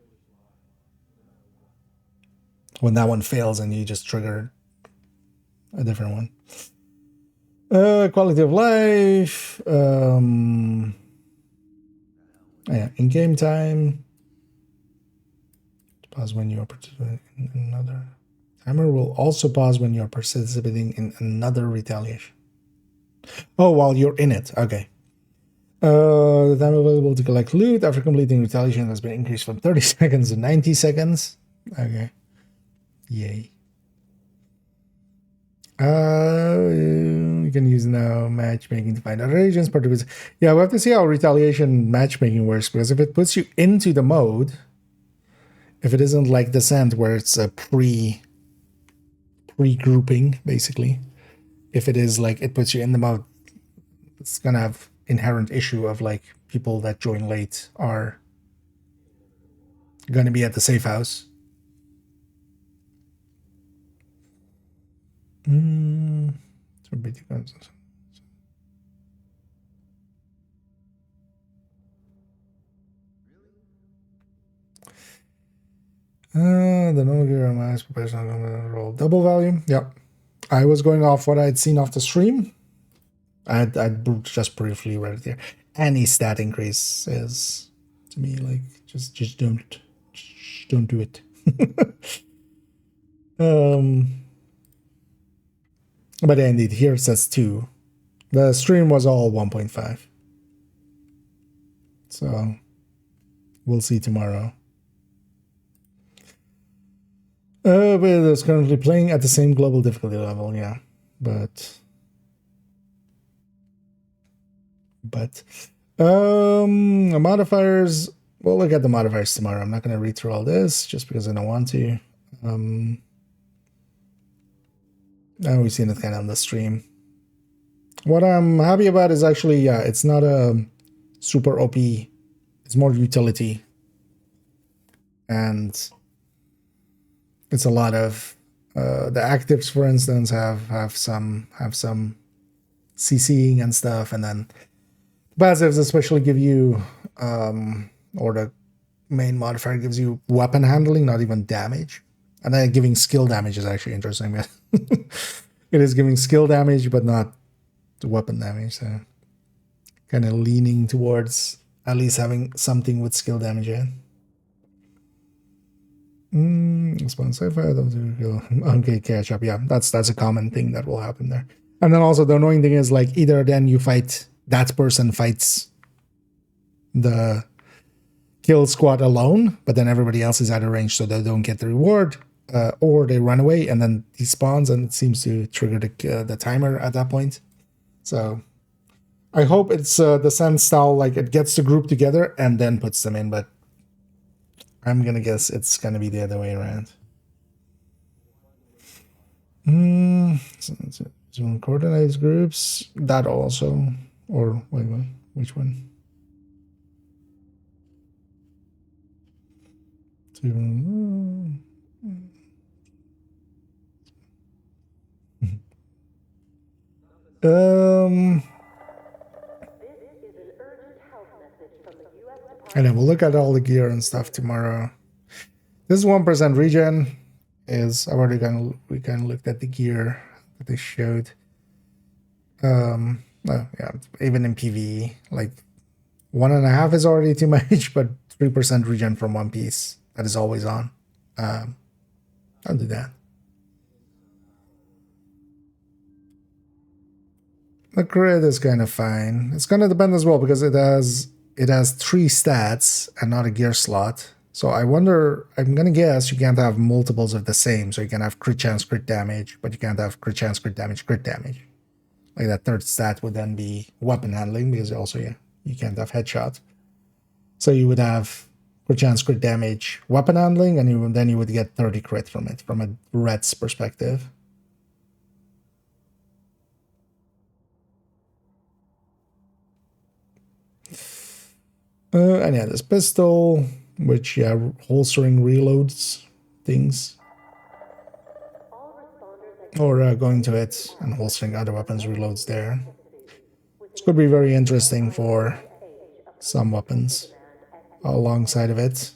when that one fails, and you just trigger a different one. Quality of life. Yeah, in-game time. Pause when you are participating in another. Timer will also pause when you are participating in another retaliation. Oh, while you're in it. Okay. The time available to collect loot after completing retaliation has been increased from 30 seconds to 90 seconds. Okay. Yay. You can use now matchmaking to find other agents. Yeah, we have to see how retaliation matchmaking works, because if it puts you into the mode, if it isn't like Descent where it's a pre-grouping, basically. If it is like it puts you in the mode, it's gonna have inherent issue of like people that join late are gonna be at the safe house. The normal gear on my professional roll double value. Yep. I was going off what I'd seen off the stream. I'd just briefly read it there. Any stat increase is, to me, like just don't do it. But yeah, indeed, here it says 2. The stream was all 1.5. So we'll see tomorrow. But it's currently playing at the same global difficulty level, yeah. But modifiers, we'll look at the modifiers tomorrow. I'm not going to read through all this just because I don't want to. We've seen it kind of on the stream. What I'm happy about is actually, yeah, it's not a super OP. It's more utility. And it's a lot of the actives, for instance, have some CCing and stuff, and then passives especially give you or the main modifier gives you weapon handling, not even damage. And then giving skill damage is actually interesting. It is giving skill damage, but not the weapon damage. So kind of leaning towards at least having something with skill damage in. Response okay, catch up. Yeah, that's a common thing that will happen there. And then also the annoying thing is like either then you fight, that person fights the kill squad alone, but then everybody else is out of range, so they don't get the reward, or they run away and then he spawns and it seems to trigger the timer at that point. So I hope it's the Sand style, like it gets the group together and then puts them in, but I'm gonna guess it's gonna be the other way around. So coordinates groups, that also, or wait, which one? Um, and then we'll look at all the gear and stuff tomorrow. This 1% regen is I've already we kind of looked at the gear that they showed. Oh, yeah, even in PvE, like 1.5 is already too much, but 3% regen from one piece that is always on. I'll do that. The crit is kind of fine. It's gonna depend as well because it has 3 stats and not a gear slot. So I wonder, I'm gonna guess you can't have multiples of the same. So you can have crit chance, crit damage, but you can't have crit chance, crit damage, crit damage. Like that third stat would then be weapon handling because also, yeah, you can't have headshot. So you would have crit chance, crit damage, weapon handling, and then you would get 30 crit from it, from a red's perspective. And yeah, this pistol, which, yeah, holstering reloads things. Or going to it and holstering other weapons reloads there. This could be very interesting for some weapons alongside of it.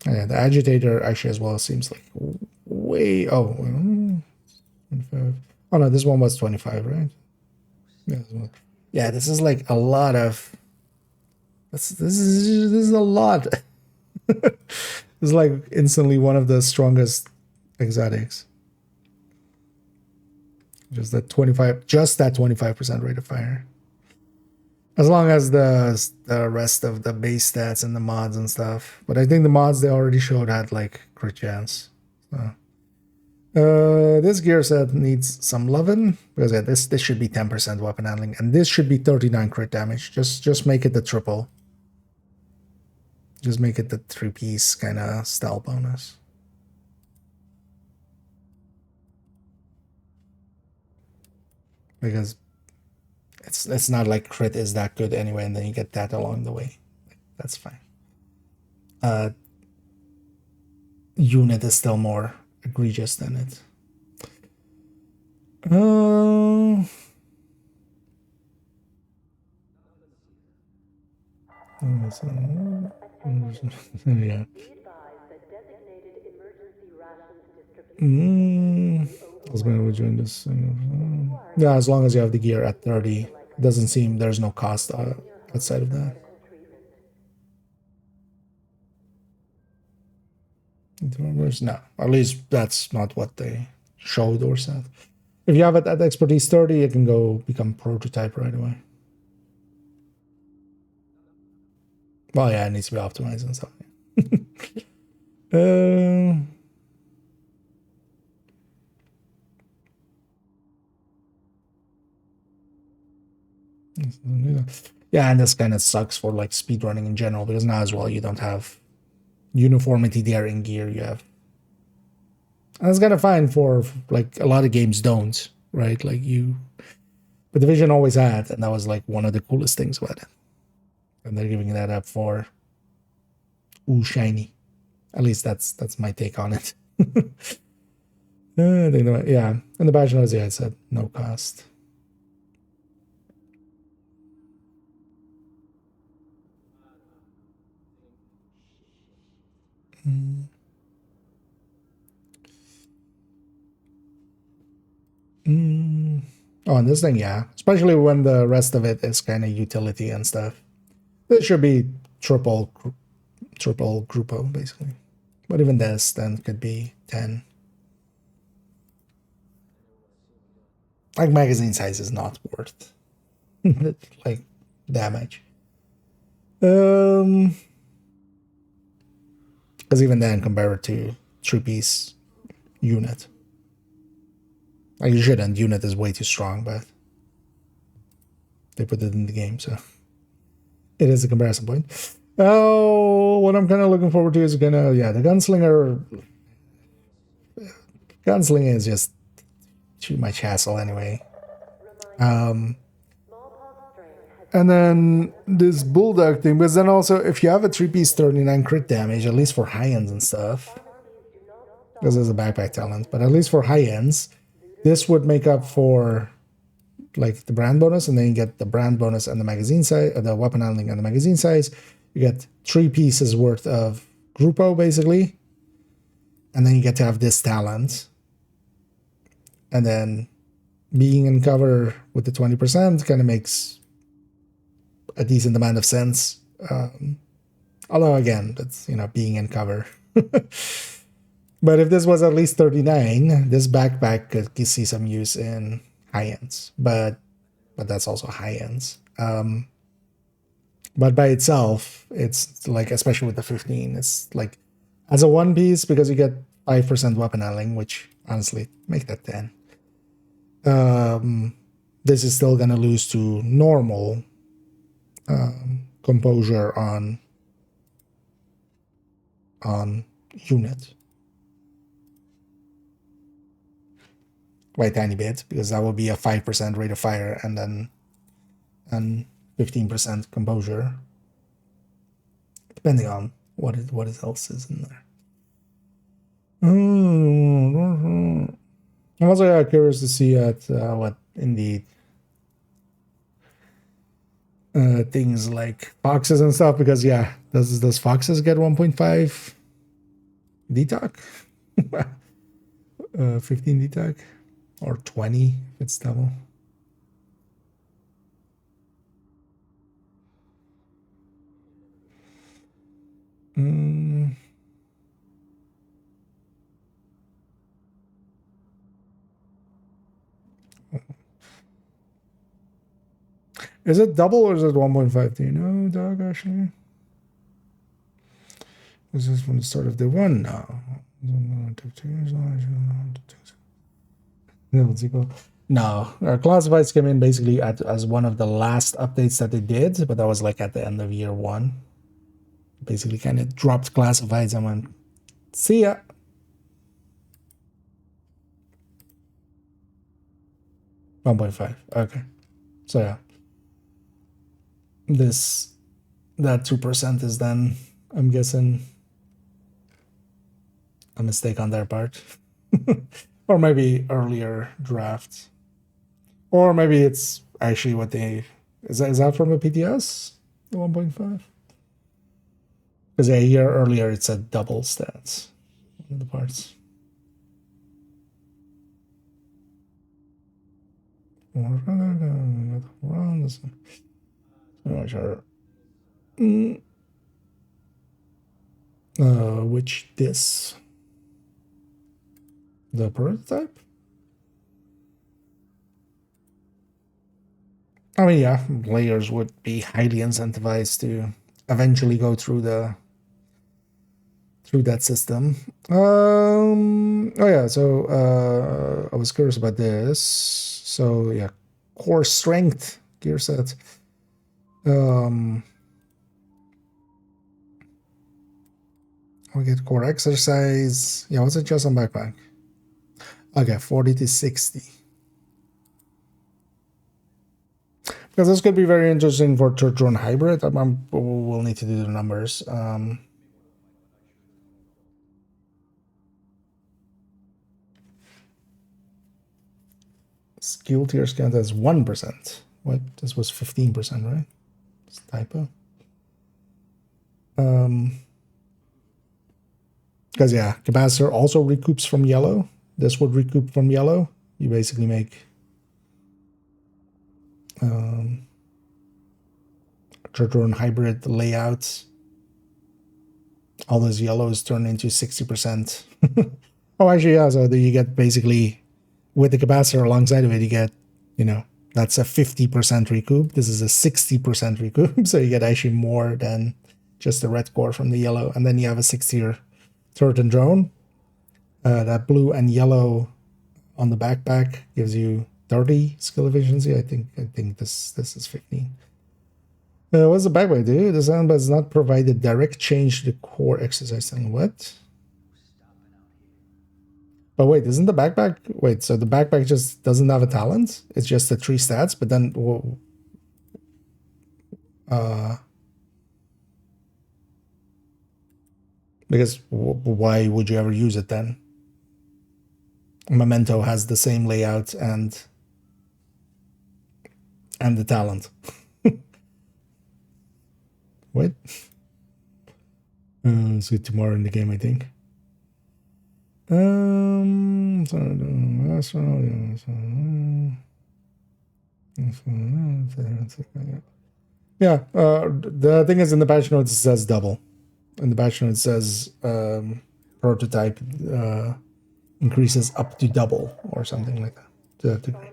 Yeah, the agitator actually as well seems like way... Oh, 25. Oh no, this one was 25, right? Yeah, this is like a lot of... This is a lot. It's like instantly one of the strongest exotics. Just that 25% rate of fire. As long as the rest of the base stats and the mods and stuff. But I think the mods they already showed had like crit chance. So. This gear set needs some loving because yeah, this should be 10% weapon handling and this should be 39 crit damage. Just make it the triple. Just make it the 3-piece kind of style bonus. Because it's not like crit is that good anyway, and then you get that along the way. That's fine. Unit is still more egregious than it. Yeah. I was going to join this. Yeah, as long as you have the gear at 30, it doesn't seem there's no cost outside of that. No, at least that's not what they showed or said. If you have it at expertise 30, it can go become prototype right away. Well, yeah, it needs to be optimized and stuff. Yeah, and this kind of sucks for like speedrunning in general because now as well you don't have uniformity there in gear. You have, and it's kind of fine for like a lot of games don't, right? Like but Division always had, and that was like one of the coolest things about it. And they're giving that up for shiny. At least that's my take on it. Yeah, and the badge knows, yeah, it said no cost. Oh, and this thing, yeah, especially when the rest of it is kind of utility and stuff. It should be triple groupo basically, but even this then could be 10. Like magazine size is not worth like damage. Because even then, compare it to 3-piece unit. Like you shouldn't. Unit is way too strong, but they put it in the game, so it is a comparison point. Oh, what I'm kind of looking forward to is the gunslinger. Gunslinger is just too much hassle anyway. And then this bulldog thing, but then also if you have a 3-piece 39 crit damage, at least for high ends and stuff, because there's a backpack talent, but at least for high ends, this would make up for like the brand bonus, and then you get the brand bonus and the magazine size, the weapon handling and the magazine size. You get 3 pieces worth of Grupo basically, and then you get to have this talent. And then being in cover with the 20% kind of makes a decent amount of sense. Although again, that's, you know, being in cover. But if this was at least 39, this backpack could see some use in high ends. But that's also high ends. But by itself, it's like, especially with the 15, it's like as a 1 piece, because you get 5% weapon handling, which honestly make that 10. This is still gonna lose to normal composure on unit by a tiny bit, because that will be a 5% rate of fire and then 15% composure, depending on what else is in there. I'm also curious to see what indeed things like foxes and stuff, because yeah, does foxes get 1.5 detoc? 15 detoc or 20 if it's double. Is it double or is it 1.5? Do you know, dog, actually? Is this from the start of the one? No. No. Our classifieds came in basically as one of the last updates that they did, but that was like at the end of year 1. Basically kind of dropped classifieds and went, see ya. $1.5. Okay. So yeah. That 2% is then, I'm guessing, a mistake on their part. Or maybe earlier drafts. Or maybe it's actually what they... Is that from a PTS? The 1.5? Because a year earlier it said double stats. One of the parts. Sure. Which this? The prototype? I mean, yeah, players would be highly incentivized to eventually go through that system. Oh yeah, so I was curious about this. So yeah, core strength gear set. We get core exercise. Yeah, what's it just on backpack? Okay, 40 to 60. Because this could be very interesting for Church Drone Hybrid. We'll need to do the numbers. Skill tier count as 1%. What? This was 15%, right? It's a typo. Because yeah, capacitor also recoups from yellow. This would recoup from yellow. You basically make Drone hybrid layouts. All those yellows turn into 60%. Oh, actually, yeah. So you get basically with the capacitor alongside of it, you get, you know, that's a 50% recoup. This is a 60% recoup. So you get actually more than just the red core from the yellow. And then you have a 6-tier turret and drone. That blue and yellow on the backpack gives you 30 skill efficiency. I think this is 15. What's the backpack do? The sound does not provide a direct change to the core exercise. And what? But wait, isn't the backpack... Wait, so the backpack just doesn't have a talent? It's just the 3 stats, but then... Because why would you ever use it then? Memento has the same layout and the talent. What? See tomorrow in the game, I think. Yeah, the thing is, in the patch notes it says double. In the patch notes it says prototype increases up to double or something like that to that degree.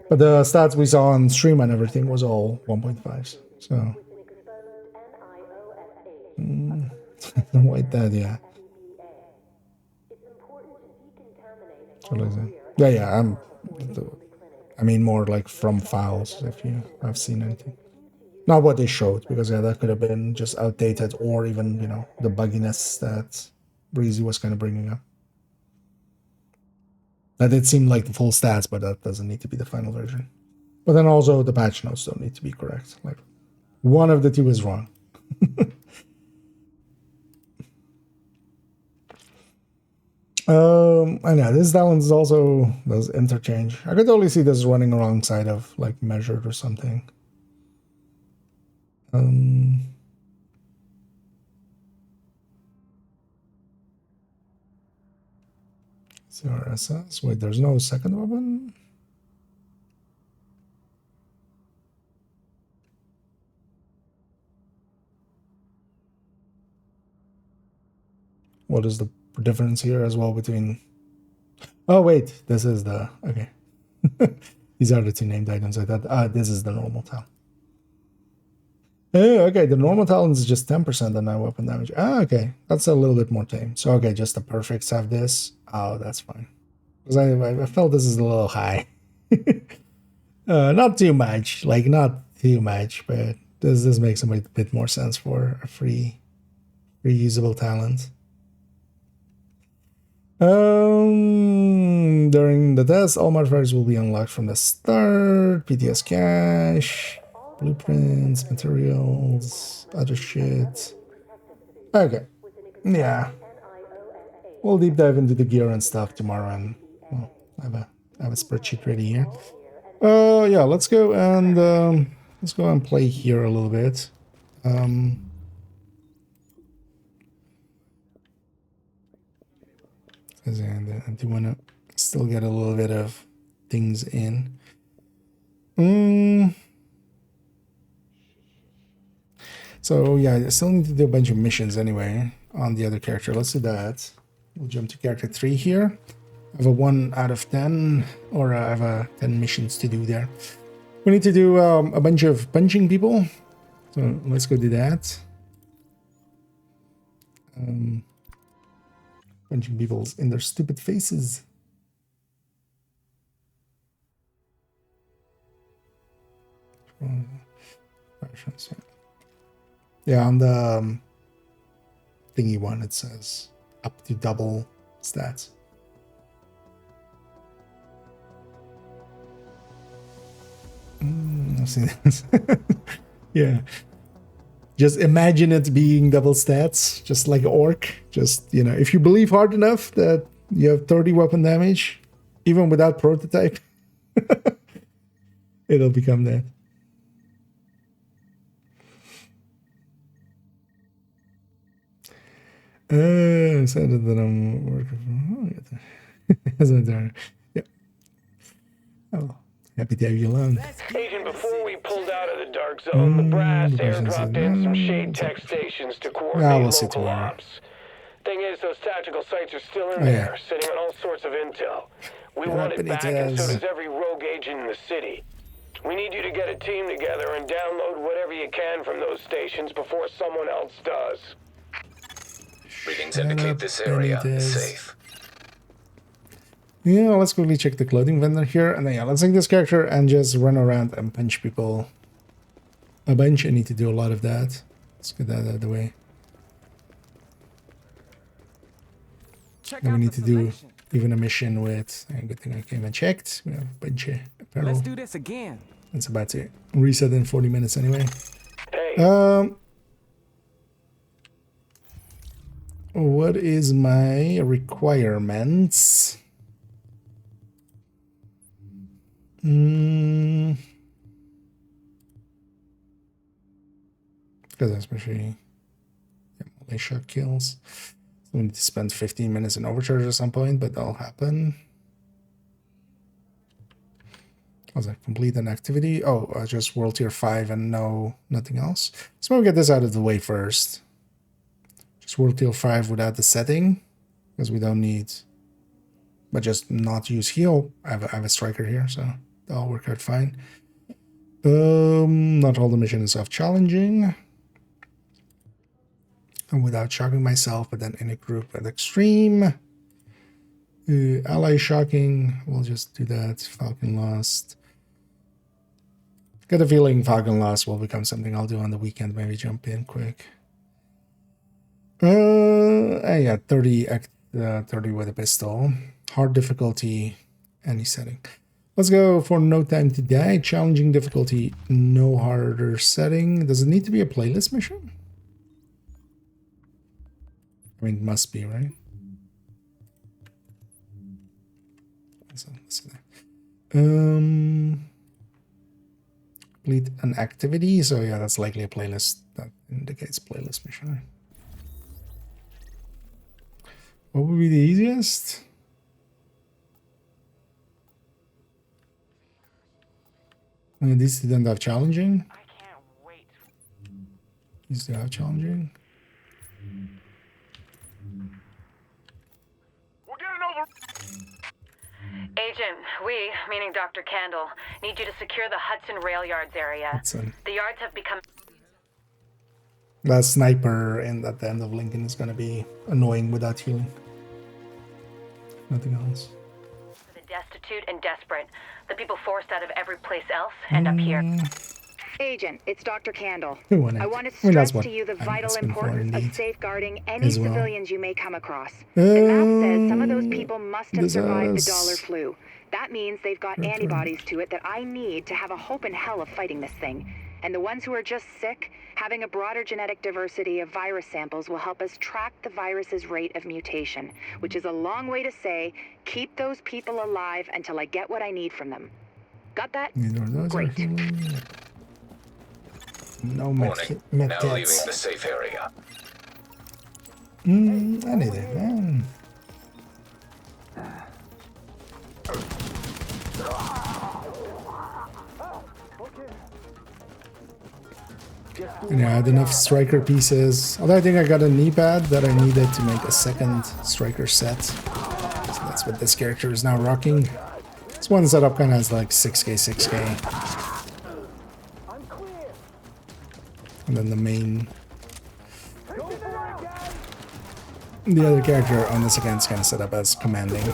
But the stats we saw on stream and everything was all 1.5s. So like that, yeah. Yeah. I mean more like from files if you have seen anything. Not what they showed, because yeah, that could have been just outdated or even, you know, the bugginess that Breezy was kind of bringing up. That did seem like the full stats, but that doesn't need to be the final version. But then also the patch notes don't need to be correct. Like one of the two is wrong. I know this talent is also does interchange. I could totally see this running alongside of like measured or something. CRSS. Wait, there's no second weapon? What is the difference here as well between... Oh, wait, this is the... Okay. These are the two named items. I thought, this is the normal talent. Oh, okay, the normal talent is just 10% on that weapon damage. Ah, okay, that's a little bit more tame. So, okay, just the perfects have this. Oh, that's fine. Because I felt this is a little high. Not too much, like not too much, but this makes a bit more sense for a free usable talent. During the test, all modifiers will be unlocked from the start. PTS cache, blueprints, materials, other shit. Okay, yeah. We'll deep dive into the gear and stuff tomorrow, and well, I have a spreadsheet ready here. Yeah, let's go and play here a little bit. And I do want to still get a little bit of things in. So yeah, I still need to do a bunch of missions anyway on the other character. Let's do that. We'll jump to character 3 here. I have a 1 out of 10, or I have a 10 missions to do there. We need to do a bunch of punching people. So let's go do that. Punching people in their stupid faces. Yeah, on the thingy one, it says up to double stats. I've seen this. Yeah. Just imagine it being double stats, just like Orc. Just, you know, if you believe hard enough that you have 30 weapon damage, even without prototype, it'll become that. Said that I'm working for... Yeah. Oh, happy to have you along. Agent, before we pulled out of the dark zone, the brass airdropped in some shade tech stations to coordinate local ops. Thing is, those tactical sites are still in there, sitting on all sorts of intel. We want it back, and so does every rogue agent in the city. We need you to get a team together and download whatever you can from those stations before someone else does. Readings indicate this area is safe. Yeah, let's quickly check the clothing vendor here, and then yeah, let's take this character and just run around and punch people a bunch. I need to do a lot of that. Let's get that out of the way. Then we need to do even a mission with... Good thing I came and checked. We have a bunch of apparel. Let's do this again. It's about to reset in 40 minutes anyway. Hey, What is my requirements? Because especially militia kills. We need to spend 15 minutes in overcharge at some point, but that'll happen. Was that complete an activity? Oh, just world tier 5 and nothing else. So we'll get this out of the way first. Just world tier 5 without the setting, because we don't need, but just not use heal. I have a striker here, so that'll work out fine. Not all the missions are challenging. And without shocking myself, but then in a group at extreme. Ally shocking, we'll just do that. Falcon Lost. Got a feeling Falcon Lost will become something I'll do on the weekend. Maybe jump in quick. Yeah, 30 with a pistol. Hard difficulty, any setting. Let's go for No Time to Die. Challenging difficulty, no harder setting. Does it need to be a playlist mission? I mean, it must be, right? So, let's see that. Complete an activity. So yeah, that's likely a playlist. That indicates playlist mission. What would be the easiest? I mean, these didn't have challenging. I can't wait. These do have challenging. We're getting over. Agent, we, meaning Dr. Candle, need you to secure the Hudson Rail Yards area. Hudson. The yards have become... That sniper at the end of Lincoln is going to be annoying without healing. Nothing else. For the destitute and desperate, the people forced out of every place else end up here. Agent, it's Dr. Candle. Who won it? I want to I mean, stress that's what to you the I'm vital asking for, importance of indeed, safeguarding any as well. civilians you may come across. The map says some of those people must have survived the dollar flu. That means they've got antibodies to it that I need to have a hope in hell of fighting this thing. And the ones who are just sick, having a broader genetic diversity of virus samples will help us track the virus's rate of mutation, which is a long way to say, keep those people alive until I get what I need from them. Got that? Neither of those Great. are healing. No Warning. Now leaving medkits. the safe area. I need it, man. Yeah, I had enough striker pieces. Although I think I got a knee pad that I needed to make a second striker set. So that's what this character is now rocking. This one setup kind of has like 6k, 6k. And then the main... The other character on this account is kind of set up as commanding.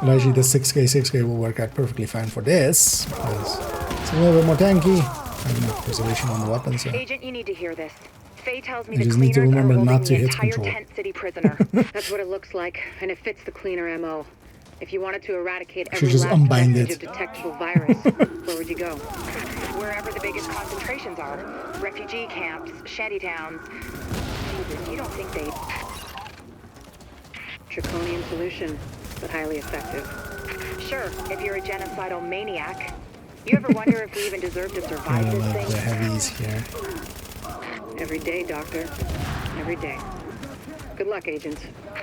And actually the 6k, 6k will work out perfectly fine for this, because it's a little bit more tanky. I have enough preservation on the weapon, so... Agent, you need to hear this. Faye tells me You the just need to cleaners are remember holding not to the hit entire control. tent city prisoner. That's what it looks like, and it fits the cleaner MO. If you wanted to eradicate every just last unbind vestige it. of detectable virus, where would you go? Wherever the biggest concentrations are. Refugee camps, shanty towns. Jesus, you don't think they'd... Draconian solution, but highly effective. Sure, if you're a genocidal maniac. You ever wonder if we even deserve to I survive this love thing? the heavies here. Every day, Doctor. Every day. Good luck, agents.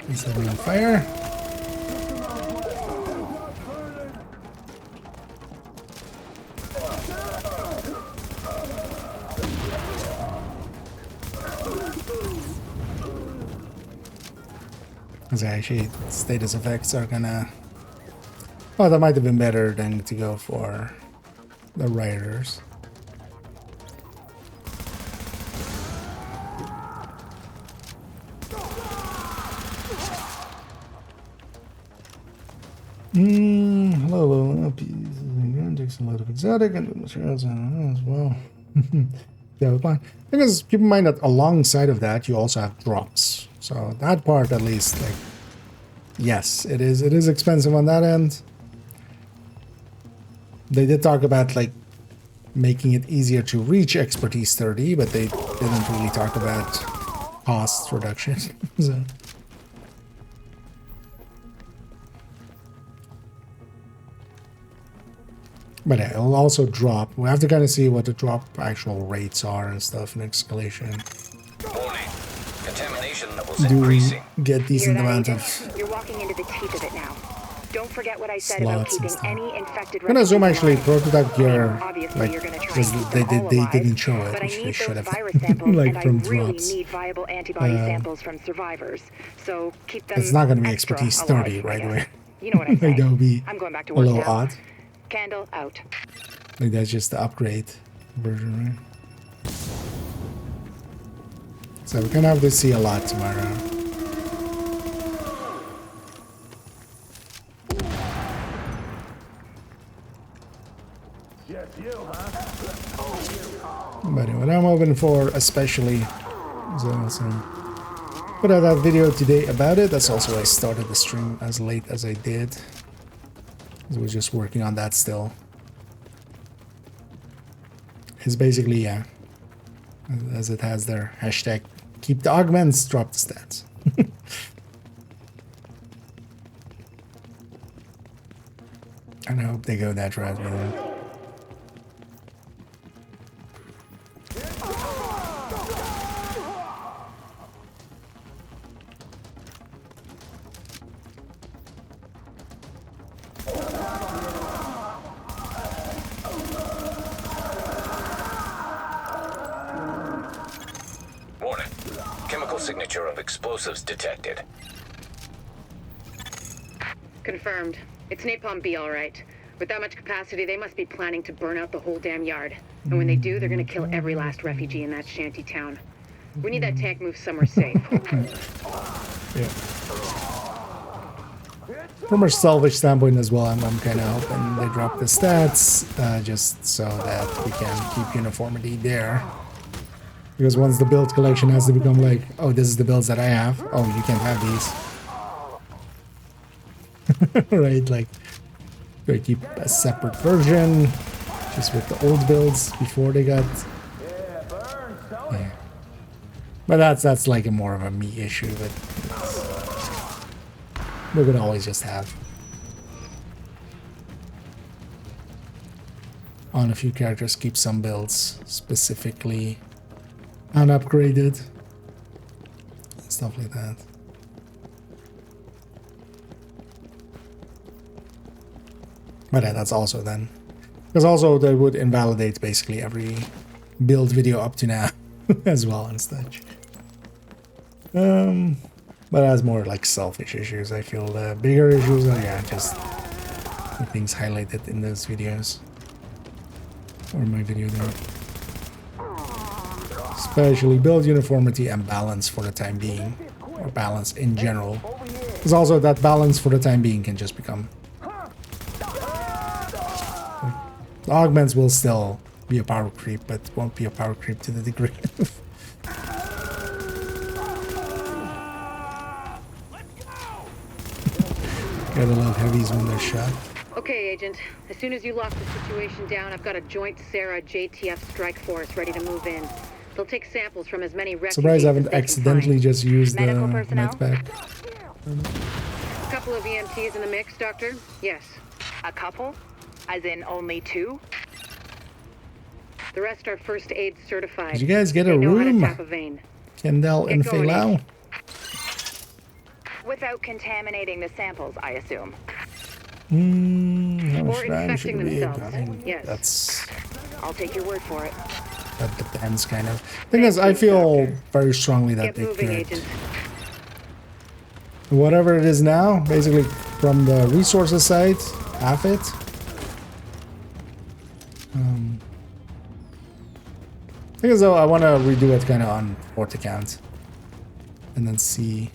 He's setting on fire. Because actually, status effects are gonna... Oh, that might have been better than to go for the rioters. Hello, takes a lot of exotic and materials as well. Yeah, fine. Because keep in mind that alongside of that, you also have drops. So that part, at least, like, yes, it is expensive on that end. They did talk about like making it easier to reach expertise 30, but they didn't really talk about cost reduction. So. But yeah, it'll also drop. We have to kind of see what the drop actual rates are and stuff in escalation. Warning. Contamination levels Do we increasing. get decent amount of You're walking into the teeth of it now. Don't forget what I said about slots and keeping stuff? any infected I'm gonna assume actually alive. prototype gear, Obviously, like, you're gonna try because and keep they them all alive, didn't show it, but I which they need should those have. virus samples, Like and from I really drops. need viable antibody samples from survivors. So keep them. It's not gonna be extra expertise alive, 30 I right guess. away. You know what I'm Like saying. that would be I'm going back to a work little now. odd. Candle out. Like that's just the upgrade version, right? So we're gonna have to see a lot tomorrow. But what I'm hoping for, especially, is also put out that video today about it. That's also why I started the stream as late as I did. I was just working on that still. It's basically, yeah, as it has their hashtag, keep the augments, drop the stats. And I hope they go that route with it. Warning. Chemical signature of explosives detected. Confirmed. It's napalm B, all right. With that much capacity, they must be planning to burn out the whole damn yard. And when they do, they're gonna kill every last refugee in that shanty town. We need that tank moved somewhere safe. Yeah. From a selfish standpoint as well, I'm kind of hoping they drop the stats, just so that we can keep uniformity there. Because once the build collection has to become like, oh, this is the builds that I have. Oh, you can't have these. Right, like, we keep a separate version, just with the old builds before they got... Yeah. But that's like a more of a me issue, but we're gonna always just have on a few characters, keep some builds specifically unupgraded, stuff like that. But yeah, that's also then, because also they would invalidate basically every build video up to now as well and such. But that's more like selfish issues. I feel the bigger issues are, yeah, just the things highlighted in those videos. Or my video there. Especially build uniformity and balance for the time being. Or balance in general. Because also that balance for the time being can just become... The augments will still be a power creep, but won't be a power creep to the degree of... Gotta love heavies when they're shot. Okay, Agent. As soon as you lock the situation down, I've got a joint Sarah JTF strike force ready to move in. They'll take samples from as many refugees Surprised I as haven't they can accidentally find. just used the Medical personnel? medpack. A couple of EMTs in the mix, Doctor? Yes. A couple? As in only two? The rest are first aid certified. Did you guys get a They know how to room? tap a vein. Kendall and Get going, Feilau? Without contaminating the samples, I assume. How Or shrine infecting should we? I themselves. mean, Yes. that's... I'll take your word for it. That depends, kind of. Thing is, I feel very strongly that Get they moving, could... Agent. Whatever it is now, basically from the resources side, half it. Thing is, though, I want to redo it kind of on port account. And then see...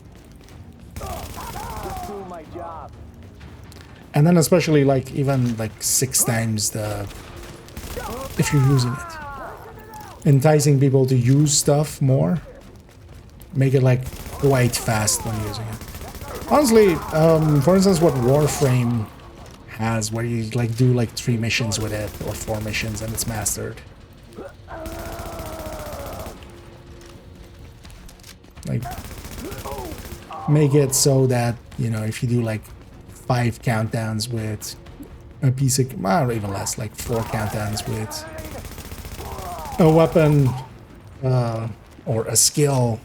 And then especially like even like 6 times the... If you're using it. Enticing people to use stuff more. Make it like quite fast when using it. Honestly, for instance, what Warframe has where you like do like 3 missions with it or 4 missions and it's mastered. Like make it so that, you know, if you do like 5 countdowns with a piece of, or even less, like 4 countdowns with a weapon or a skill,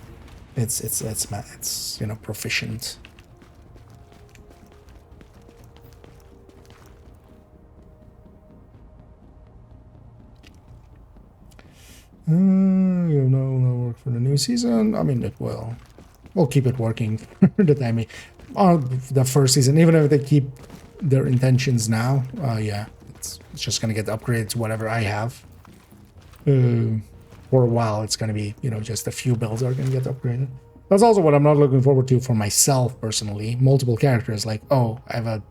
it's you know, proficient. You have no work for the new season. I mean, it will. We'll keep it working for the timing. The first season, even if they keep their intentions now, yeah, it's just gonna get upgraded to whatever I have. For a while, it's gonna be, you know, just a few builds are gonna get upgraded. That's also what I'm not looking forward to for myself personally. Multiple characters, like, oh, I have a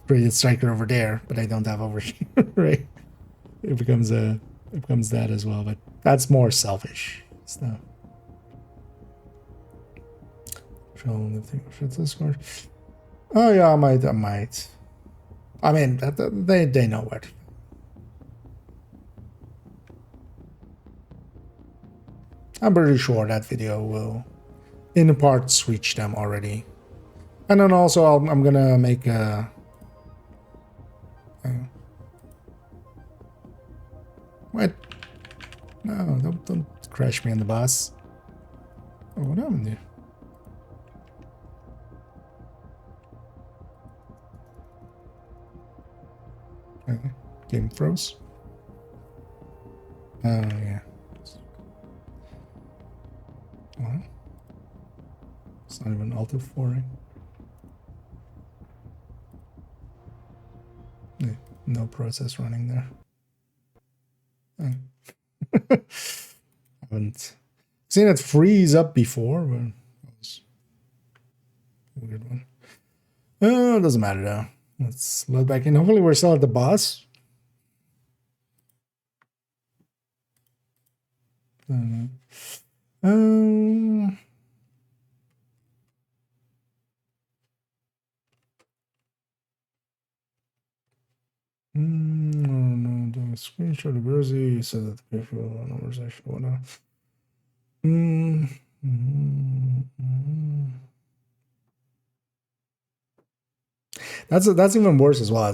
upgraded striker over there, but I don't have over here, right? It becomes that as well, but that's more selfish stuff. Oh yeah, I might. I mean, they know what. I'm pretty sure that video will, in parts, reach them already. And then also, I'm gonna make a. What? No, don't crash me on the bus. Oh, what happened there? Game froze. Oh yeah. What? It's not even Alt F4. No process running there. Haven't seen it freeze up before, but that was a weird one. Oh, it doesn't matter though. Let's load back in. Hopefully we're still at the boss. I don't know. No, the screenshot of Jersey said that the paper numbers actually went out. That's even worse as well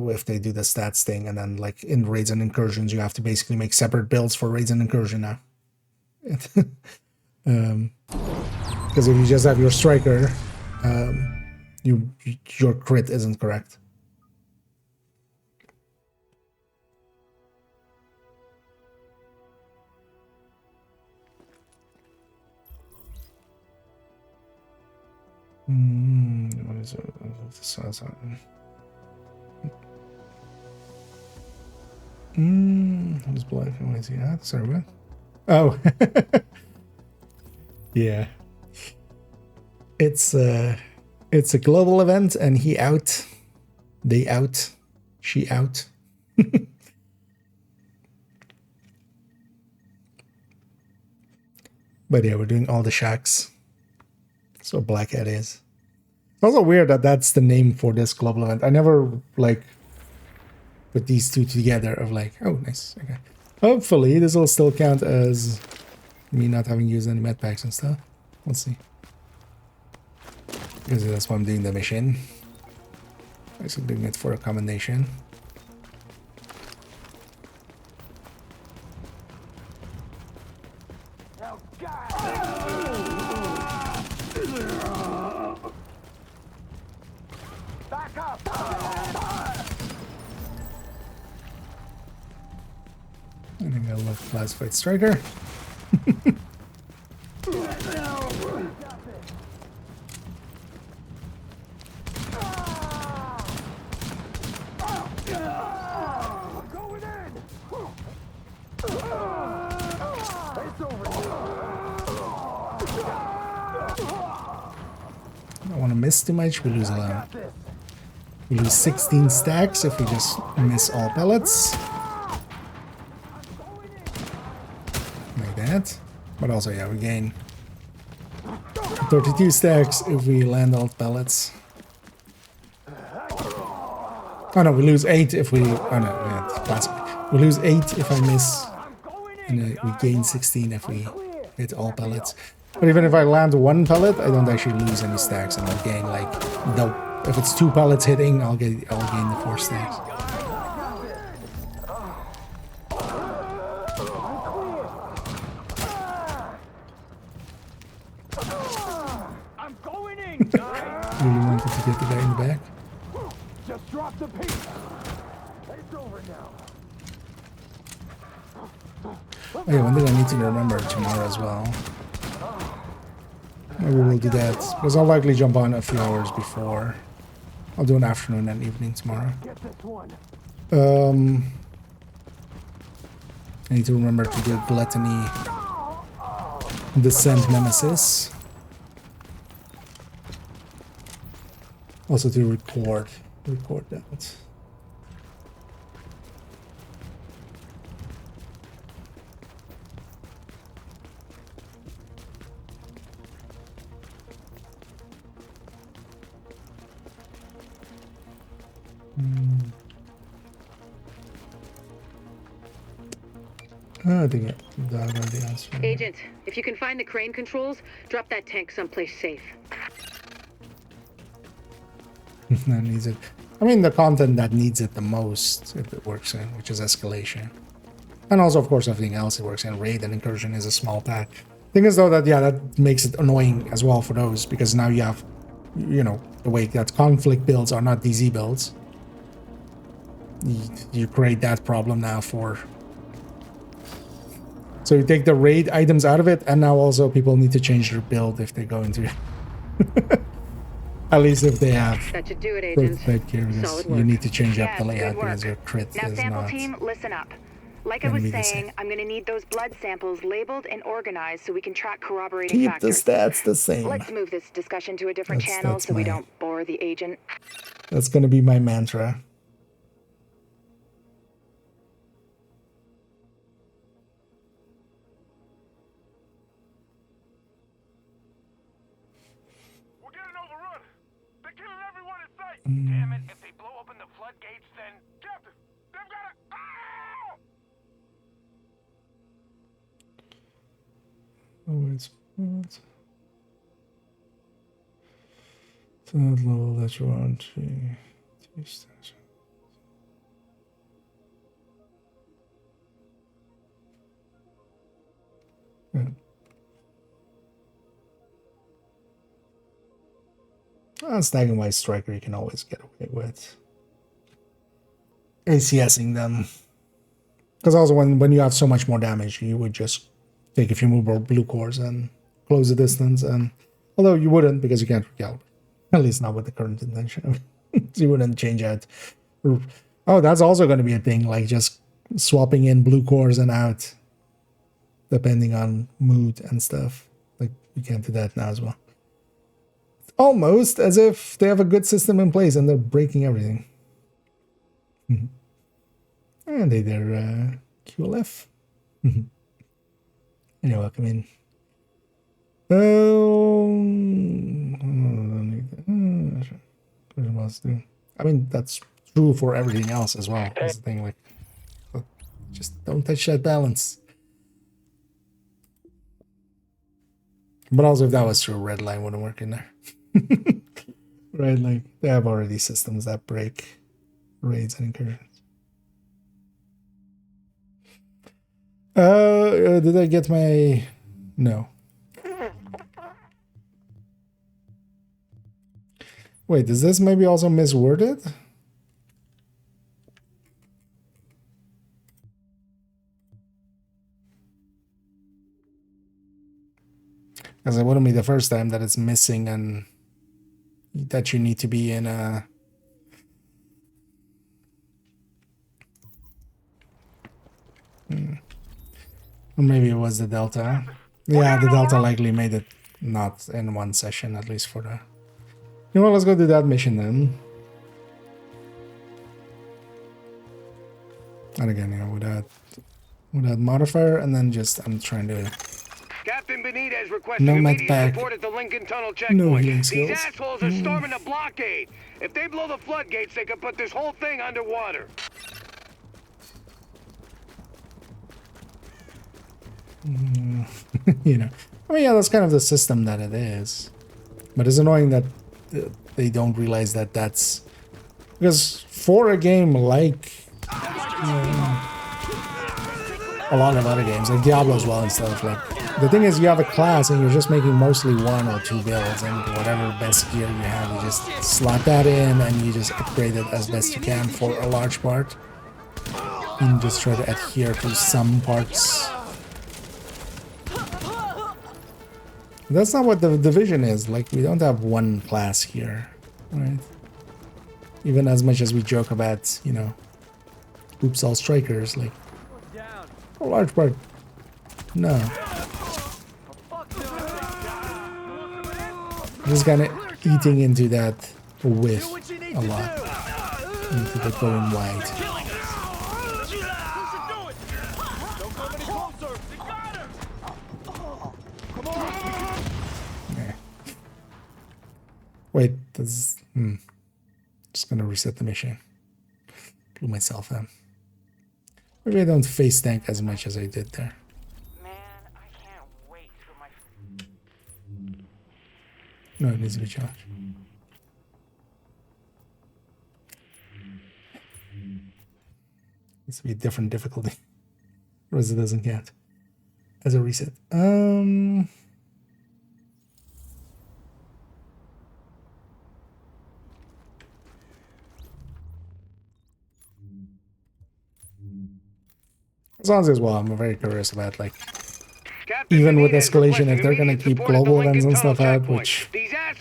if they do the stats thing and then like in raids and incursions you have to basically make separate builds for raids and incursion now. Because if you just have your striker, your crit isn't correct. What is it? What is black? What is he at? Sorry, what? Oh, yeah. It's a global event, and he out, they out, she out. But yeah, we're doing all the shacks. That's what Blackhead is. It's also weird that that's the name for this global event. I never like put these two together of like, oh, nice. Okay. Hopefully this will still count as me not having used any med packs and stuff. We'll see. Because that's why I'm doing the mission. I'm also doing it for a commendation. I think I love classified striker. I don't want to miss too much. We lose a lot. We lose 16 stacks if we just miss all pellets. Like that. But also, yeah, we gain 32 stacks if we land all pellets. Oh no, we lose 8 if we... Oh no, yeah, it's classic. We lose 8 if I miss, and we gain 16 if we hit all pellets. But even if I land 1 pellet, I don't actually lose any stacks, and I'll gain like... If it's 2 pellets hitting, I'll gain the 4 stacks. Really wanted to get the guy in the back. Just drop the piece. It's over now. Oh yeah, one thing I need to remember tomorrow as well. Maybe we'll do that, because I'll likely jump on a few hours before. I'll do an afternoon and evening tomorrow. I need to remember to do Gluttony Descent Nemesis. Also to record that. I think that got the answer. Agent, if you can find the crane controls, drop that tank someplace safe. That needs it. I mean, the content that needs it the most, if it works in, which is escalation. And also, of course, everything else it works in. Raid and incursion is a small pack. Thing is, though, that, yeah, that makes it annoying as well for those, because now you have, you know, the way that conflict builds are not DZ builds. You create that problem now for... So you take the raid items out of it, and now also people need to change their build if they go into it. At least if they have. That should do it, Agent. Solid work. You need to change up the layout because your crit now, is sample not. team, listen up. Like I was saying, I'm going to need those blood samples labeled and organized so we can track corroborating Keep factors. the stats the same. Let's move this discussion to a different channel so we don't bore the agent. That's going to be my mantra. Damn it, if they blow open the floodgates, then... Captain, they've got it! Oh, it's not. It's not level that you want. Yeah. Snagging White Striker you can always get away with. ACSing them. Because also when you have so much more damage, you would just take a few more blue cores and close the distance. And although you wouldn't, because you can't recalibrate. At least not with the current intention. You wouldn't change out. Oh, that's also going to be a thing, like just swapping in blue cores and out, depending on mood and stuff. Like, you can't do that now as well. Almost as if they have a good system in place and they're breaking everything. And they did QLF. You're welcome in. I mean, that's true for everything else as well. That's the thing, like, just don't touch that balance. But also, if that was true, red line wouldn't work in there. Right, like they have already systems that break raids and incursions. Did I get my... No. Wait, is this maybe also misworded? Because it wouldn't be the first time that it's missing and that you need to be in a... Or maybe it was the Delta. Yeah, the Delta likely made it not in one session, at least for the... You know what, let's go do that mission then. And again, you know, with that modifier, and then just, I'm trying to Captain Benitez requesting No immediate medpack. support at the Lincoln Tunnel No checkpoint. healing These skills. assholes are storming the blockade. If they blow the floodgates, they can put this whole thing underwater. You know, I mean, yeah, that's kind of the system that it is. But it's annoying that they don't realize that that's because for a game like a lot of other games, like Diablo as well and stuff, like the thing is you have a class and you're just making mostly 1 or 2 builds, and whatever best gear you have, you just slot that in and you just upgrade it as best you can for a large part. And just try to adhere to some parts. That's not what the division is. Like, we don't have one class here, right? Even as much as we joke about, you know, oops, all strikers, like, a large part, no. Just kind of eating into that width a lot, into the going wide. Wait, that's just gonna reset the mission. Blew myself in. Maybe I don't face tank as much as I did there. Man, I can't wait for my... No, it needs to be charged. Needs to be a different difficulty. Or as it doesn't count as a reset. Sounds as well. I'm very curious about, like, even with escalation, if they're gonna keep global events and stuff out, which I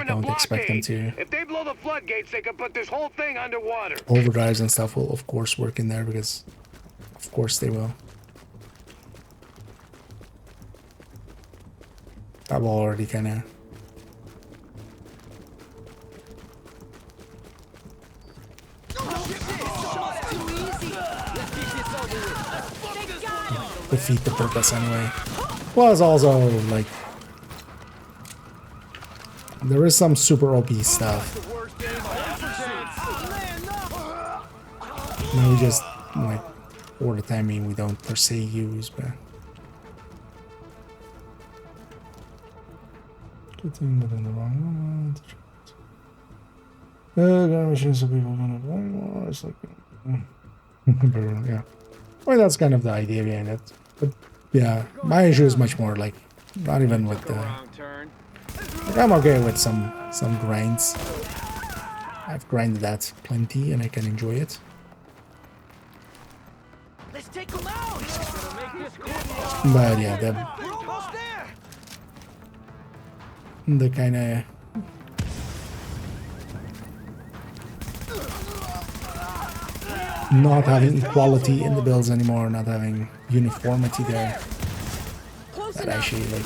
don't expect them to. If they blow the floodgates, they can put this whole thing underwater. Overdrives and stuff will, of course, work in there because, of course, they will. I've already kind of. Defeat the purpose anyway. Plus also, like, there is some super OP stuff. No, we just, like, for the time being, we don't per se use, but. Getting within the wrong one. Missions so people gonna play more. It's like, yeah. I mean, that's kind of the idea behind it. But yeah, my issue is much more like, not even with the. Like, I'm okay with some grinds. I've grinded that plenty, and I can enjoy it. Let's take them out. But yeah, the kind of. Not having equality in the builds anymore, not having uniformity there. That actually, like,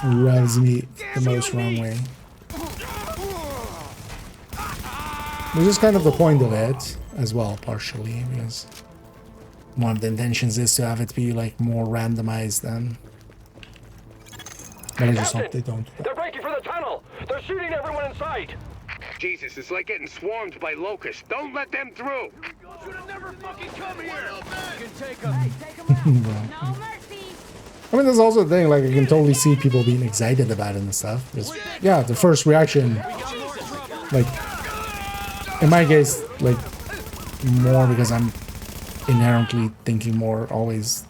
rubs me the most wrong way. Which is kind of the point of it as well, partially, because one of the intentions is to have it be, like, more randomized than. But I just hope they don't. They're breaking for the tunnel. They're shooting everyone in sight. Jesus, it's like getting swarmed by locusts. Don't let them through. Should have never fucking come here. You can take them. No mercy. I mean, there's also the thing, like, I can totally see people being excited about it and stuff. Because, yeah, the first reaction, like, in my case, like, more because I'm inherently thinking more always.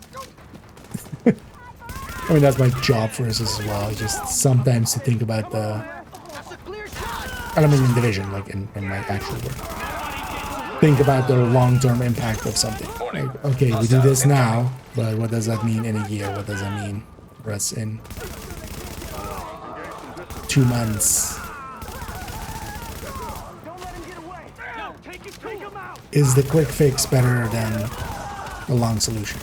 I mean, that's my job for this as well. Just sometimes to think about the. And I mean in Division, like in my actual work. Think about the long-term impact of something. Like, okay, we do this now, but what does that mean in a year? What does that mean for us in 2 months? Is the quick fix better than a long solution?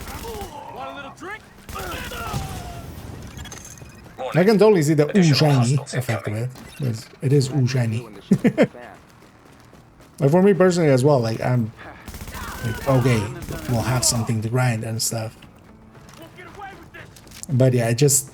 I can totally see the ooh shiny effect of it, because it is ooh shiny. Like for me personally as well, like I'm like, okay, we'll have something to grind and stuff. But yeah, it just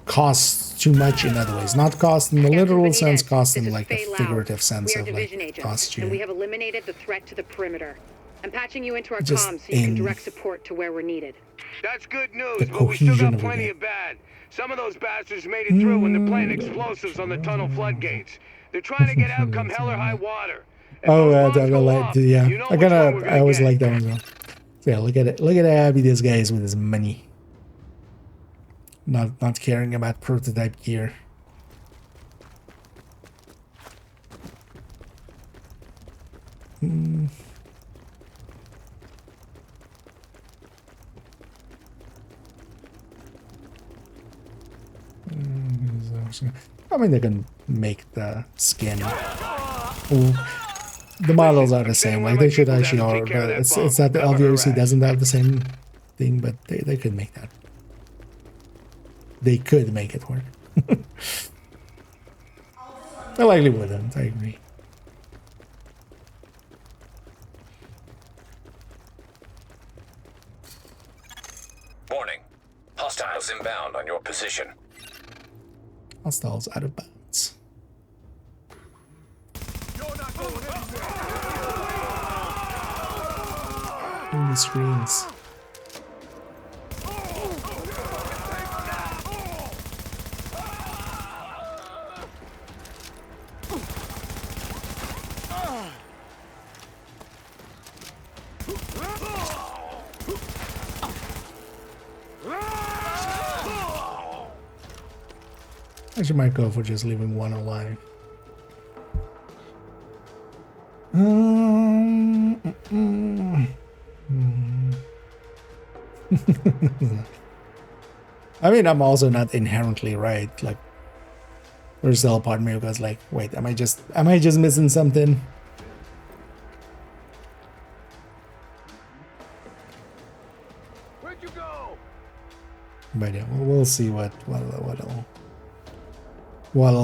costs too much in other ways. Not cost in the literal sense, cost in like the figurative sense of like cost you. And we have eliminated the threat to the perimeter. I'm patching you into our Just comms so you can in direct support to where we're needed. That's good news, the but we still cohesion got of the plenty game. of bad. Some of those bastards made it through when they're playing explosives on the tunnel floodgates. They're trying to get out come hell or high water. If Oh, those bombs go like, off, yeah. you know which one we're I gonna always get. like that one as well. So yeah, look at it. Look at how happy this guy is with his money. Not caring about prototype gear. I mean, they can make the skin. Ooh. The models are the same. Like they should actually are, but it's that the LVOC doesn't have the same thing, but they could make that. They could make it work. They likely wouldn't. I agree. Warning. Hostiles inbound on your position. Hostiles out of bounds. In the screens. I should might go for just leaving one alive. I mean, I'm also not inherently right. Like, there's still a part of me who goes like, wait, am I just missing something? Where'd you go? But yeah, we'll see what'll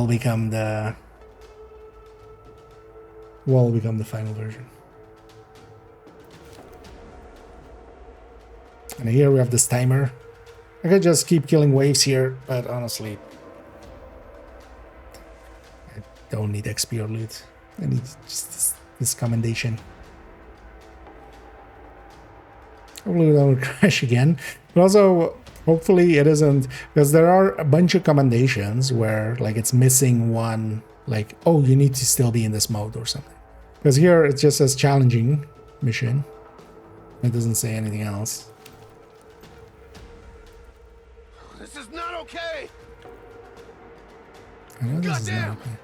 become the final version. And here we have this timer. I could just keep killing waves here, but honestly, I don't need XP or loot. I need just this commendation. Hopefully that will crash again. But also, hopefully it isn't, because there are a bunch of commendations where like it's missing one, like, oh, you need to still be in this mode or something. Because here it just says challenging mission. It doesn't say anything else. This is not okay. I know this is not okay.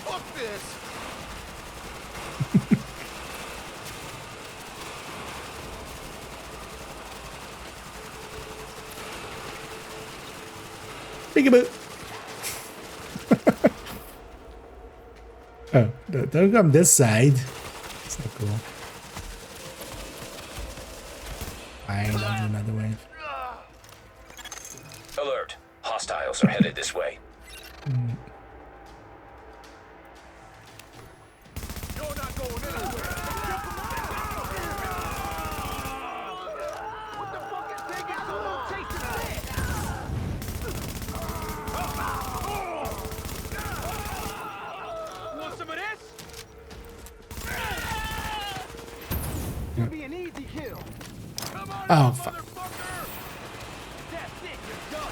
Fuck this. Peekaboo. Oh, don't come this side. It's not cool. Fine, I'll do another wave. Alert. Hostiles are headed this way. You're not going anywhere. What the fuck is taking so long chasing this? Want some of this? Should be an easy kill. Come on, Oh, fuck. motherfucker! That's it, you're done.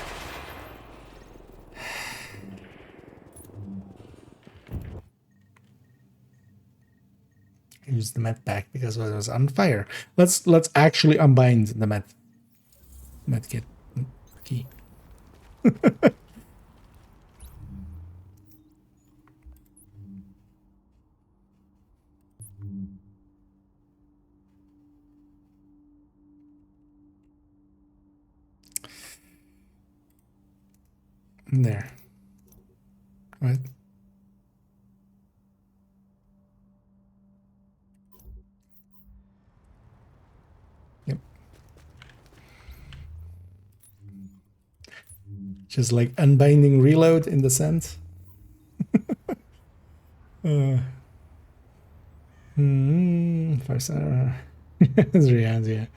Use the med pack because it was on fire. Let's actually unbind the med kit key. There. Right. Yep. Just like unbinding reload in the sense. 5-star. It's Rihan's, yeah.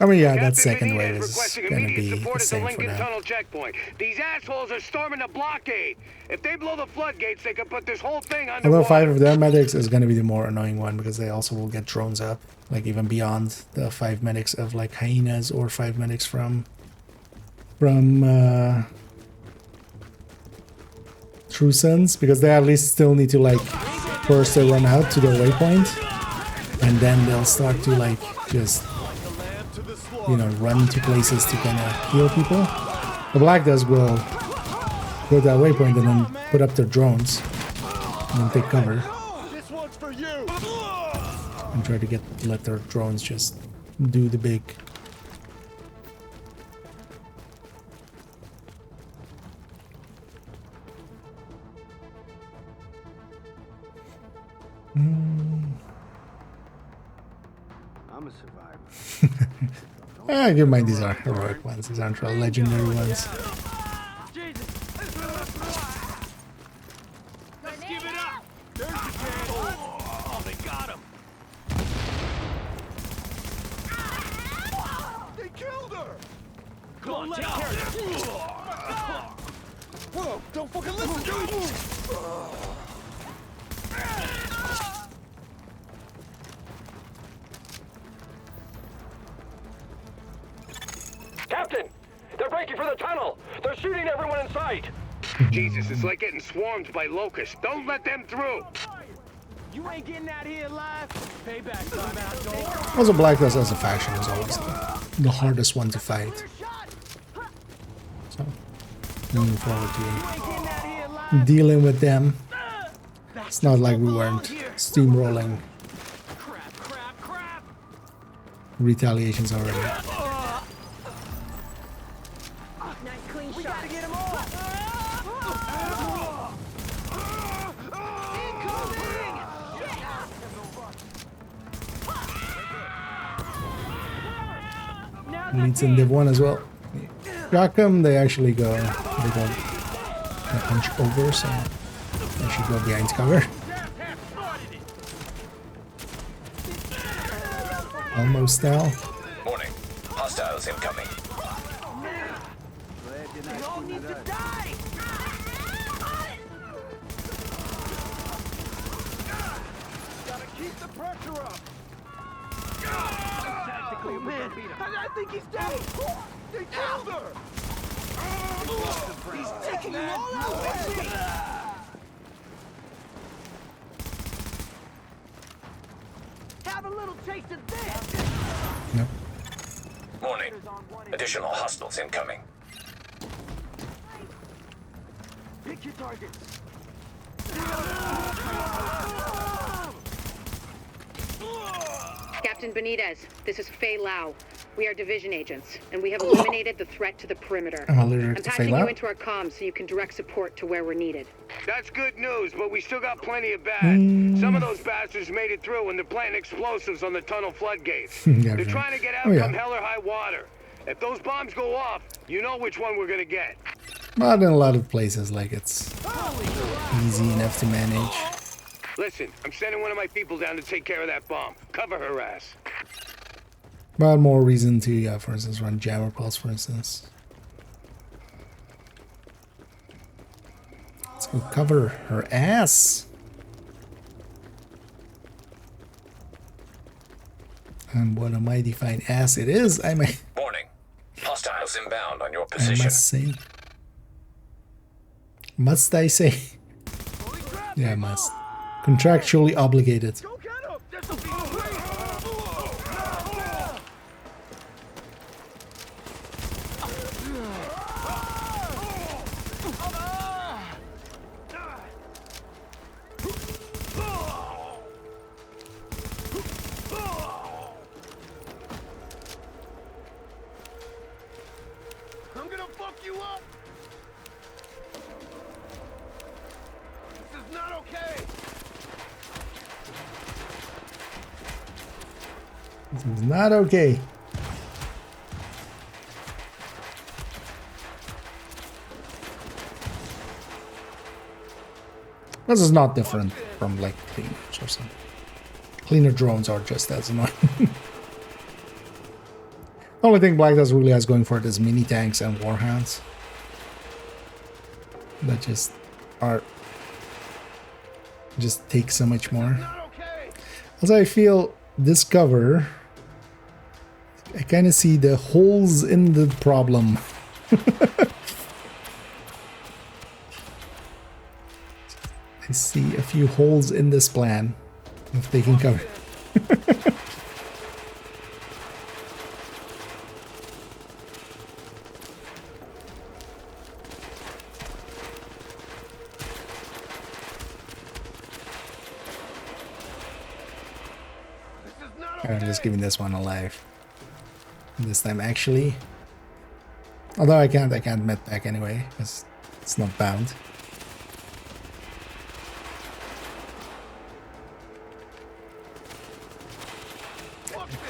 I mean, yeah, that second wave is gonna be the same for now. Tunnel checkpoint. These assholes are storming the blockade. If they blow the floodgates, they can put this whole thing underwater. Although 5 of their medics is gonna be the more annoying one because they also will get drones up, like even beyond the 5 medics of like hyenas or 5 medics from True Sons, because they at least still need to like first they run out to their waypoint, and then they'll start to like just, you know, run to places to kind of heal people. The Black Dust will go to that waypoint and then put up their drones and then take cover and try to let their drones just do the big. I'm a survivor. I give mine, these are heroic ones, these aren't real legendary ones. Let's give it up. There's the can. Oh, they got him. They killed her. Come on, take care of this. Whoa, don't fucking listen to me. Captain, they're breaking for the tunnel. They're shooting everyone in sight. Jesus, it's like getting swarmed by locusts. Don't let them through. You ain't getting out of here alive. Payback time, asshole. Also, Black Dust as a faction is always the hardest one to fight. So, looking forward to dealing with them. It's not like we weren't steamrolling retaliations already. We gotta get him off. Leads in Div 1 as well. Rackham, they actually go, they punch over, so they should go behind cover. Almost now. Warning. Hostiles incoming. We all need to die. Gotta keep the pressure up. Oh man, I think he's dead. They killed her. He's taking them all out. Have a little taste of this. Yep. Warning. Additional hostiles incoming. Pick your targets. Captain Benitez, this is Fei Lau. We are division agents, and we have eliminated the threat to the perimeter. I'm patching you into our comms so you can direct support to where we're needed. That's good news, but we still got plenty of bad. Some of those bastards made it through, and they're planting explosives on the tunnel floodgates. They're trying to get out from hell or high water. If those bombs go off, you know which one we're gonna get. Not in a lot of places, like it's easy enough to manage. Listen, I'm sending one of my people down to take care of that bomb. Cover her ass. But more reason to, for instance, run Jammer Pulse, for instance. Let's go cover her ass. And what a mighty fine ass it is, I may. Warning. Hostiles inbound on your I position. must say. Must I say? Yeah, I must. Contractually obligated. Go get him. This'll be great. I'm gonna fuck you up. This is not okay. This is not okay. This is not different from like cleaners or something. Cleaner drones are just as annoying. The only thing Black Does really has going for it is mini tanks and warhounds. That just take so much more. Also, I feel this cover, I kind of see the holes in the problem. I see a few holes in this plan of taking cover. I'm just giving this one a life. This time actually. Although I can't med pack anyway, because it's not bound.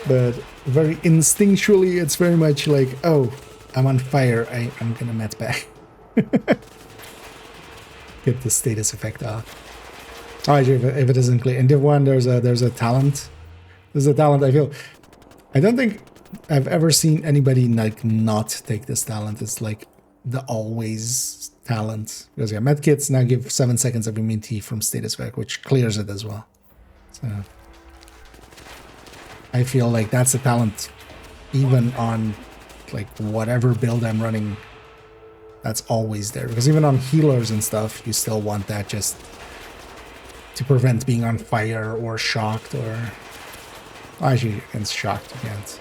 But very instinctually, it's very much like, oh, I'm on fire, I'm gonna med pack. Get the status effect off. Oh, if it isn't clear. In Div 1, there's a talent. There's a talent I don't think I've ever seen anybody like not take this talent. It's like the always talent. Because yeah, medkits now give 7 seconds of immunity from status effect, which clears it as well. So I feel like that's a talent even on like whatever build I'm running, that's always there. Because even on healers and stuff, you still want that just to prevent being on fire or shocked or... Actually, against shocked, you can't.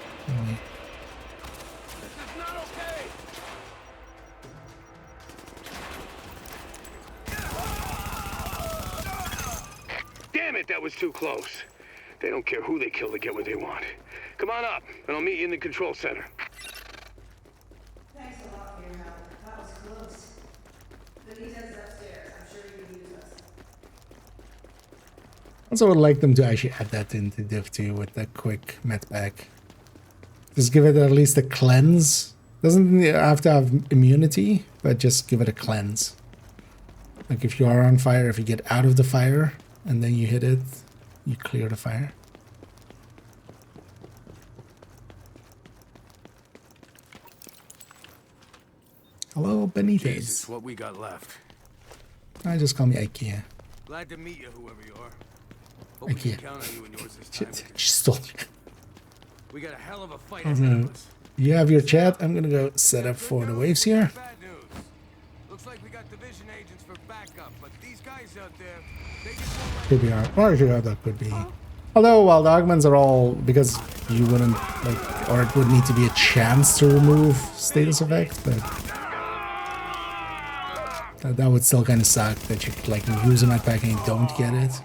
Damn it, that was too close. They don't care who they kill to get what they want. Come on up, and I'll meet you in the control center. Thanks a lot for your help. That was close. Benita's upstairs. I'm sure you can use us. Also would like them to actually add that into Div 2 with the quick medpack. Just give it at least a cleanse. Doesn't have to have immunity, but just give it a cleanse. Like if you are on fire, if you get out of the fire and then you hit it, you clear the fire. Hello, Benitez. Jesus, what we got left. Just call me IKEA. Glad to meet you, whoever you are. Hope we can count on you and yours this time. She stole you. We got a hell of a fight ahead of us. You have your chat. I'm gonna go set up for the waves here. Bad news. Looks like we got division agents for backup, but these guys out there, they just won't let Could be hard. Or actually, that could be. Although, while the augments are all because you wouldn't like, or it would need to be a chance to remove status effect, but that would still kind of suck that you like use a medpack and you don't get it.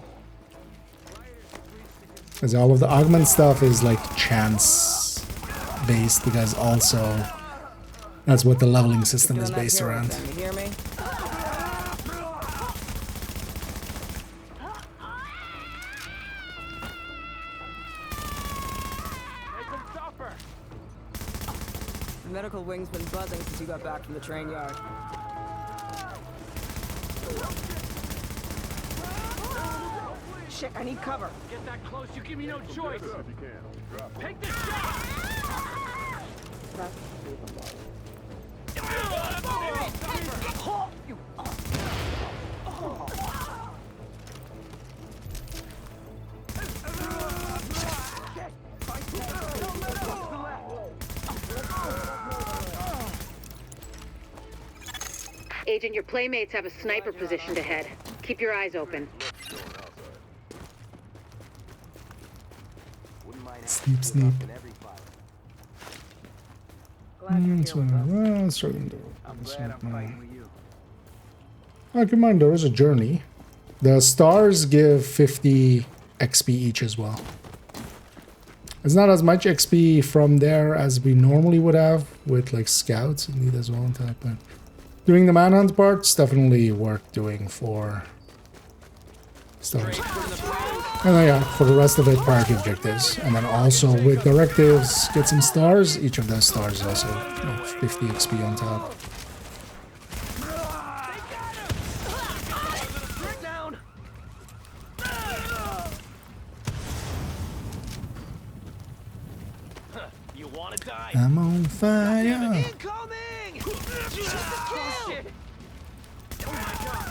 Because all of the augment stuff is like chance based, because also that's what the leveling system is based around. You hear me? The medical wing's been buzzing since you got back from the train yard. Shit, I need cover. Get that close, you give me no choice. Take this shot! Agent, your playmates have a sniper positioned ahead. Keep your eyes open. Sleep, sleep. Keep in mind, there is a journey. The stars give 50 XP each as well. It's not as much XP from there as we normally would have with like scouts indeed as well on top, but doing the manhunt part's definitely worth doing for stars. And then, yeah, for the rest of it, priority objectives. And then also with directives, get some stars. Each of those stars is also 50 XP on top. Wanna die? I'm on fire. Incoming! Oh, shit. Oh my god.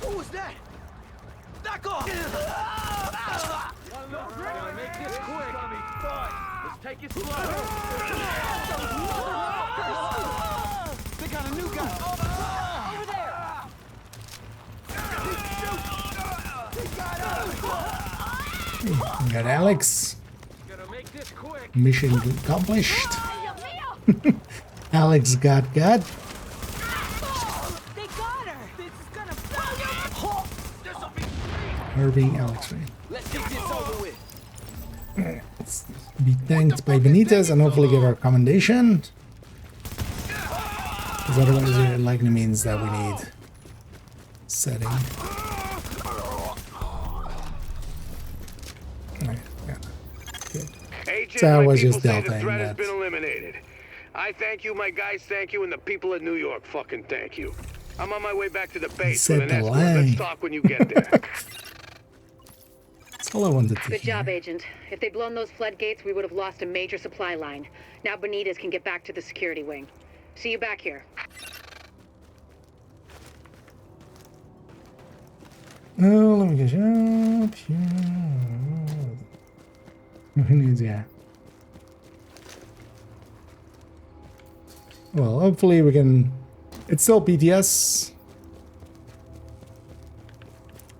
What was that? Back off! Gotta make this quick. Let's take it slow. They got a new guy. Over there. Got Alex. Mission accomplished. Alex got. They got her. This is gonna blow you. Her being Alex, right? Let's get this over with. Let's be thanked by Benitez and hopefully get our commendation. Because otherwise it likely means that we need setting. Right, yeah. Good. Agent, So I my was people just say the deltaing threat has that. been eliminated. I thank you, my guys thank you, and the people of New York fucking thank you. I'm on my way back to the base Said with an the escort. line. Let's talk when you get there. That's all I wanted to Good hear. job, Agent. If they'd blown those floodgates, we would have lost a major supply line. Now Benitez can get back to the security wing. See you back here. Oh, let me get up here. Who needs, yeah. Well, hopefully we can... It's still PTS.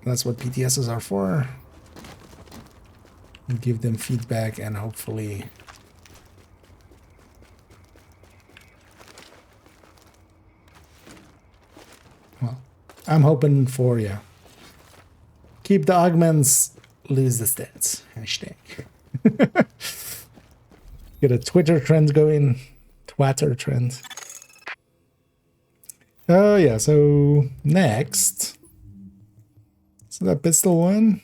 That's what PTSs are for. We'll give them feedback and hopefully... Well, I'm hoping for, yeah. Keep the augments, lose the stats. Hashtag. Get a Twitter trend going. Twitter trend. Oh yeah, so next. So that pistol one.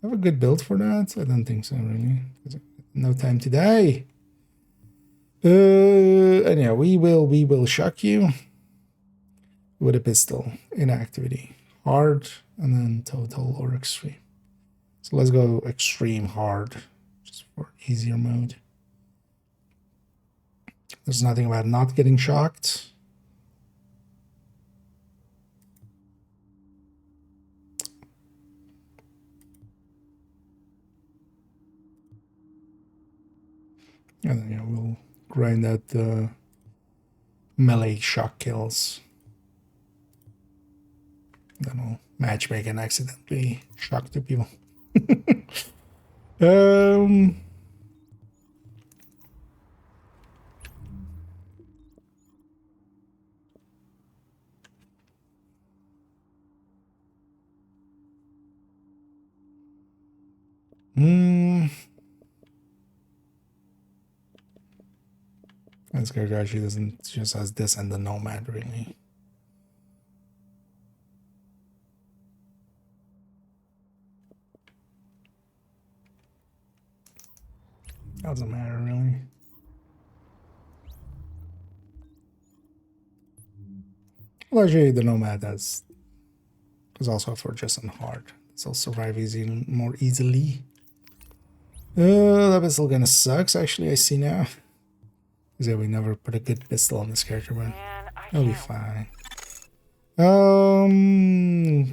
I have a good build for that? I don't think so, really. No time to die. And yeah, we will shock you with a pistol in activity. Hard and then total or extreme. So let's go extreme hard, just for easier mode. There's nothing about not getting shocked. And then yeah, we'll grind out the melee shock kills. Then we'll matchmake and accidentally shock two people. This character actually doesn't just has this and the nomad really. Doesn't matter really. Well, actually, the nomad is also for just on hard. It'll survive easy, more easily. That pistol kind of sucks. Actually, I see now. Because we never put a good pistol on this character, but it'll be fine.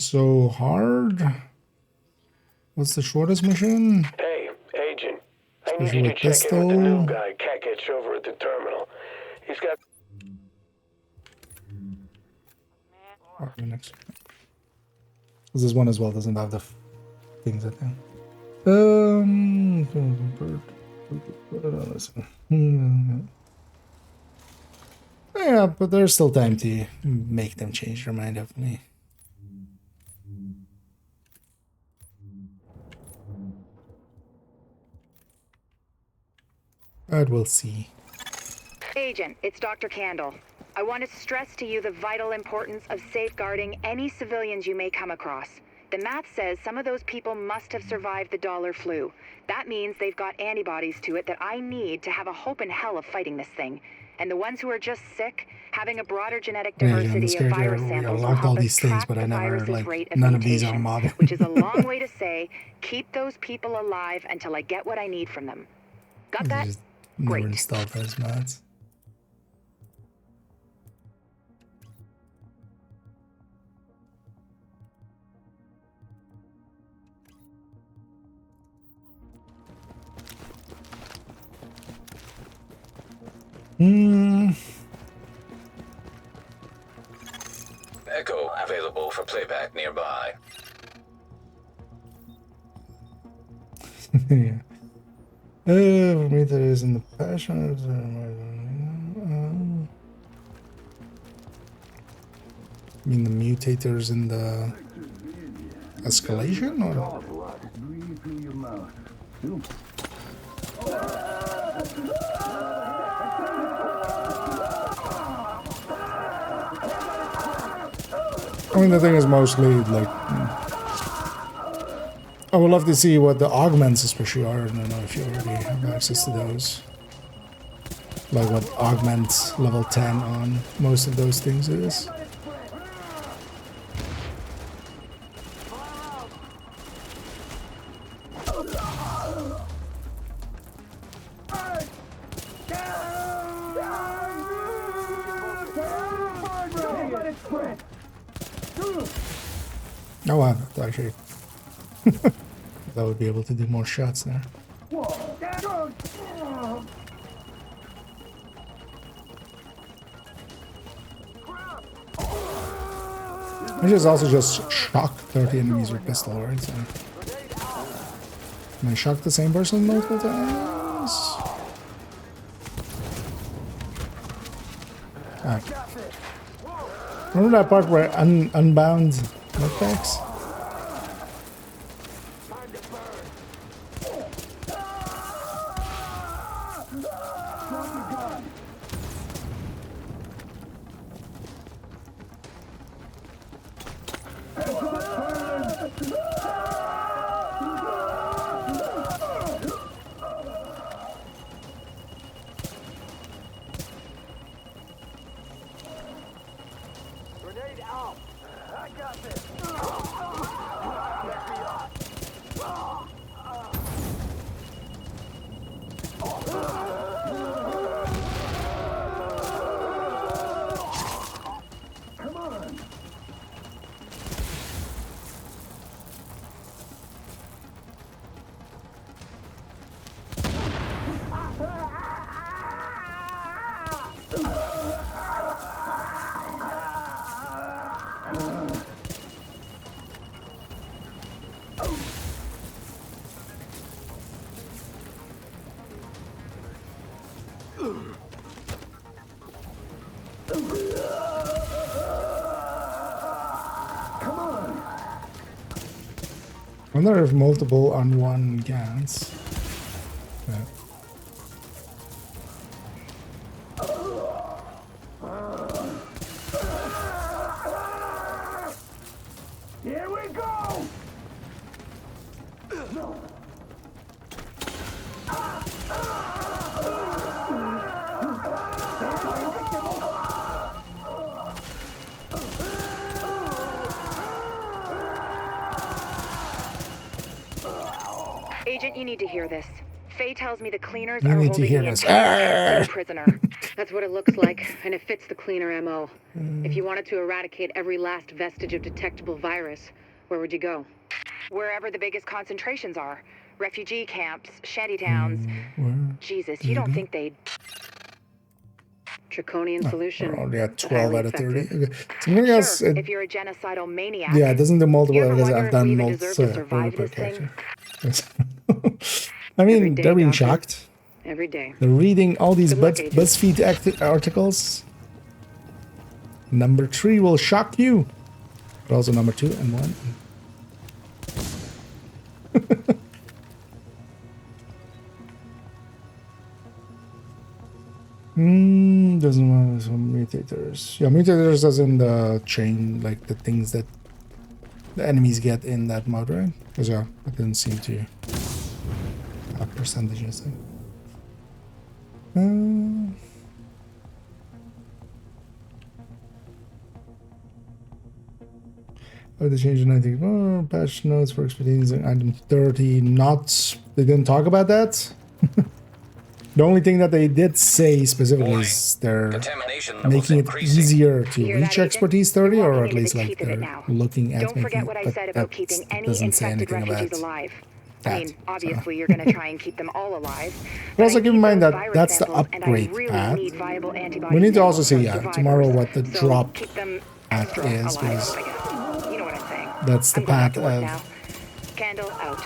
So hard. What's the shortest mission? Hey, Agent. I need you to check in with the new guy, Kekich, over at the terminal. He's got... Oh, the next. This one as well doesn't have the things, I think. Yeah, but there's still time to make them change their mind, definitely. But we'll see. Agent, it's Dr. Candle. I want to stress to you the vital importance of safeguarding any civilians you may come across. The math says some of those people must have survived the dollar flu. That means they've got antibodies to it that I need to have a hope in hell of fighting this thing. And the ones who are just sick, having a broader genetic Yeah, diversity of virus samples will logged all help us these things, track but the I never virus's like rate of none of these are mutation, modded. which is a long way to say, keep those people alive until I get what I need from them. Got that? Just never Great. installed those mods. Echo available for playback nearby. Yeah. For me, that is in the passion. I mean, the mutators in the escalation, or? Breathe through your mouth. I mean, the thing is mostly like. I would love to see what the augments especially are. I don't know if you already have access to those. Like what augments level 10 on most of those things is. Oh wow, actually. That would be able to do more shots there. Which is also just shock 30 enemies with pistol, right? So, can I shock the same person multiple times? Ah. Remember that part where unbound knockbacks? I wonder if multiple on one Gans. Yeah. Here we go! Agent, you need to hear this. Faye tells me the cleaners You are need to holding hear the this. entire prisoner. That's what it looks like, and it fits the cleaner MO. If you wanted to eradicate every last vestige of detectable virus, where would you go? Wherever the biggest concentrations are. Refugee camps, shanty towns. Jesus, you don't think they'd... Draconian solution. Oh, yeah, but 12 highly out of 30. effective. Okay. Something else. Sure, if you're a genocidal maniac. Yeah, it doesn't do multiple You ever because wonder I've if done we even multiple. deserve to survive this thing? I mean, day, they're being Doctor. shocked. Every day. They're reading all these Good luck, Agent. BuzzFeed articles. Number 3 will shock you. But also number 2 and 1. Doesn't want some mutators. Yeah, mutators doesn't chain like the things that the enemies get in that mod, right? Because yeah, it didn't seem to have percentages. Oh, they changed 90. Oh, patch notes for expertise in item 30. Not. They didn't talk about that. The only thing that they did say specifically is they're making it easier to reach expertise 30, or at least like they're looking at Don't forget making what I but said that about keeping any doesn't say infected anything refugees about alive. that. I mean, obviously you're going to try and keep them all alive. But also keep in mind that that's the upgrade path. We need to also see, tomorrow what the drop path is, because you know what I'm saying. that's the path of Candle out.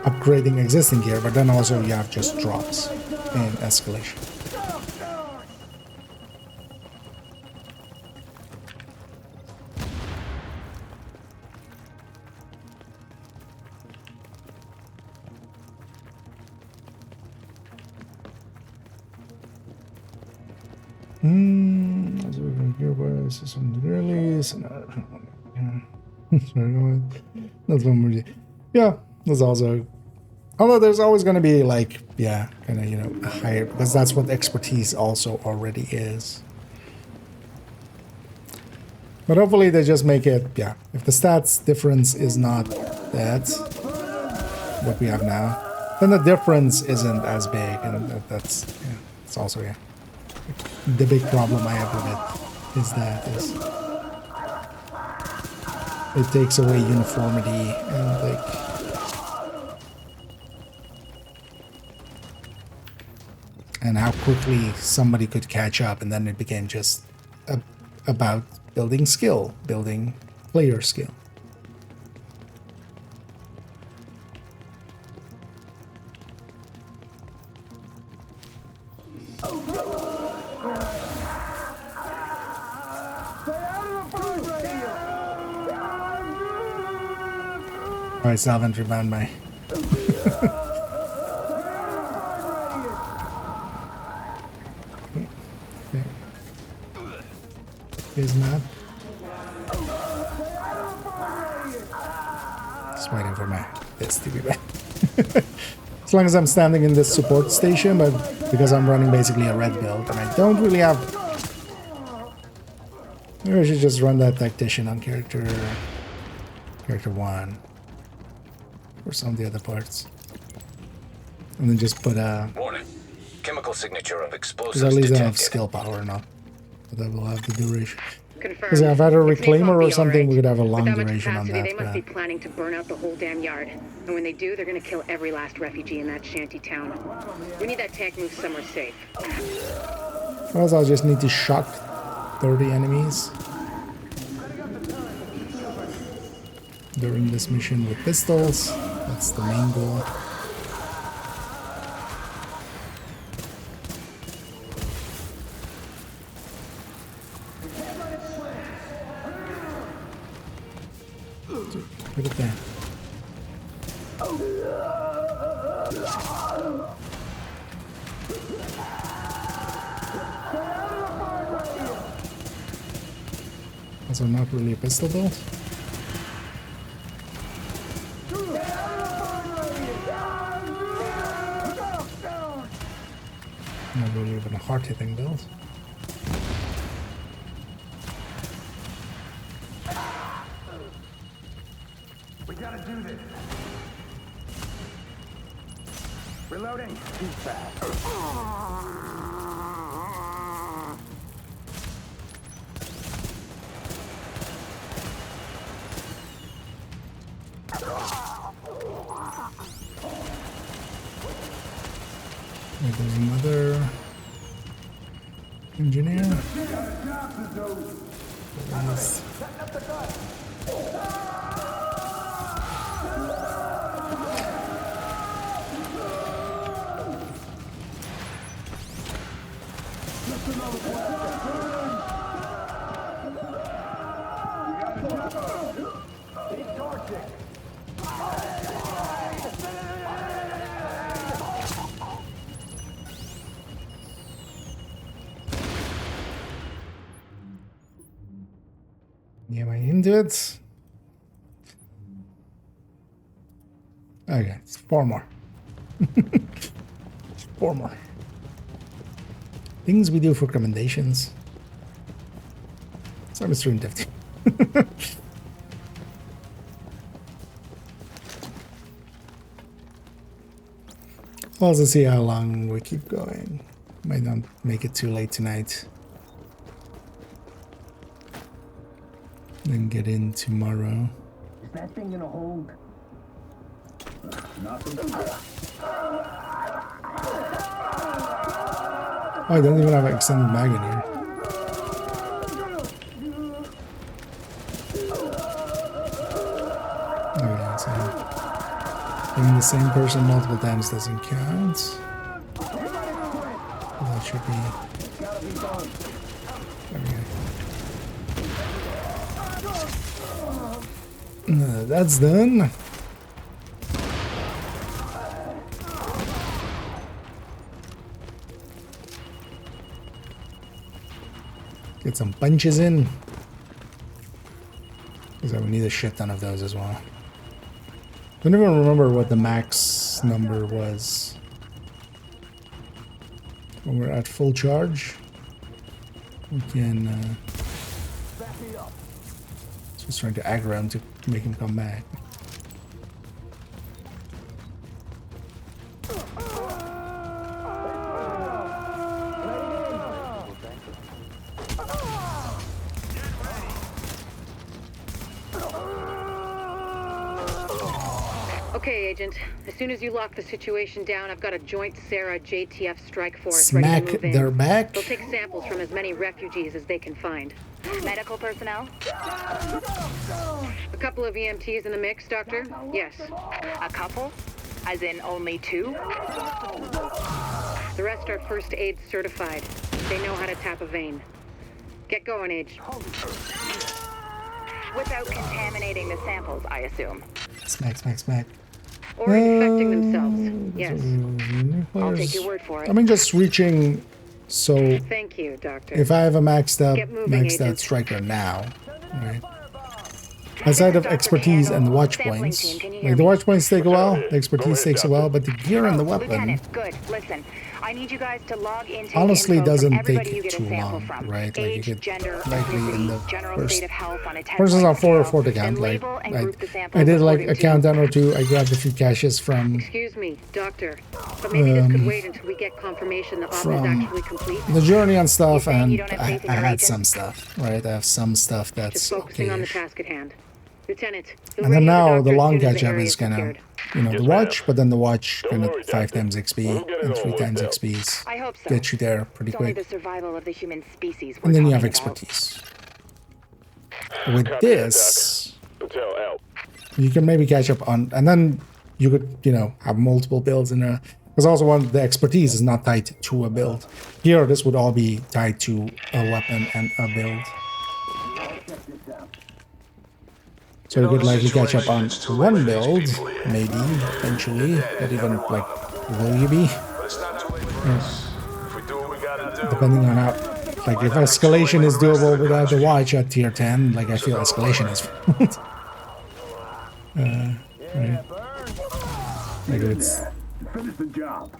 upgrading existing gear, but then also you have just drops in escalation. Yeah, there's also, although there's always going to be like, yeah, kind of, you know, a higher, because that's what expertise also already is. But hopefully they just make it, yeah, if the stats difference is not that, what we have now, then the difference isn't as big, and that's, yeah, it's also, yeah. The big problem I have with it is that it takes away uniformity and like and how quickly somebody could catch up, and then it became just about building skill, building player skill. Alright, salvage rebound my. Is not. Just waiting for my this to be back. As long as I'm standing in this support station, but because I'm running basically a red build and I don't really have. Maybe I should just run that tactician on character 1 or some of the other parts, and then just put a. Warning. Chemical signature of explosives. Because at least I detected. have skill power or not. But that will have the duration. Because if I had a reclaimer or something, we could have a long duration on that. They must be planning to burn out the whole damn yard. And when they do, they're gonna kill every last refugee in that shanty town. We need that tank moved somewhere safe. Or else I'll just need to shock 30 enemies during this mission with pistols. That's the main goal. Put it there. Also not really a pistol build. Not really even a hard-hitting build. We gotta do this. Reloading. Too fast. There's another engineer. Nice. Am I into it? Okay, it's 4 more. 4 more. Things we do for commendations. So I'm stream diffy. Also see how long we keep going. Might not make it too late tonight. Then get in tomorrow. Is that thing gonna hold? Oh, I don't even have an extended mag in here. Okay, so hitting the same person multiple times doesn't count. That should be. There we go. That's done. Get some punches in. Because I would need a shit ton of those as well. Don't even remember what the max number was. When we're at full charge, we can just trying to aggro him to make him come back. Okay, Agent. As soon as you lock the situation down, I've got a joint Sarah JTF strike force ready to move in. They're back. They'll take samples from as many refugees as they can find. Medical personnel? A couple of EMTs in the mix, Doctor? Yes. A couple? As in only 2? The rest are first aid certified. They know how to tap a vein. Get going, Age. Without contaminating the samples, I assume. Smack, smack, smack. Or infecting themselves. Yes. I'll take your word for it. I mean, just reaching. So. Thank you, Doctor. If I have a maxed out striker now, right? Outside of expertise and the watch points, like the watch points take a while, the expertise takes a while, but the gear and the weapon. Lieutenant, good. Listen, I need you guys to log into honestly doesn't take you get too a sample long, from. right? Age, Like you get gender, likely in the general first. state of health on a 10 Versus on 4 or scale, 4 to count. Like the I did like a according to- countdown or 2. I grabbed a few caches from. Excuse me, Doctor, but maybe this could wait until we get confirmation the op is from actually complete. the journey and stuff, and you don't have I faith in your had agent? some stuff, right? I have some stuff that's Just focusing on the okay. task at hand. Lieutenant, you'll And then radio now doctor the as long soon as the catch up area is kind of, secured. you know, the watch, but then the watch kind of 5 times XP and 3 times XPs I hope so. get you there pretty It's only quick. the survival of the human species we're And then you have talking about. expertise. With this, you can maybe catch up on, and then you could, you know, have multiple builds in a. Because also the expertise is not tied to a build. Here, this would all be tied to a weapon and a build. So you could likely catch up on one build, maybe, eventually, but even, like, will you be? Depending on how, like, if escalation is doable without the watch at tier 10, like, I feel escalation is right. Like, it's... Finish the job.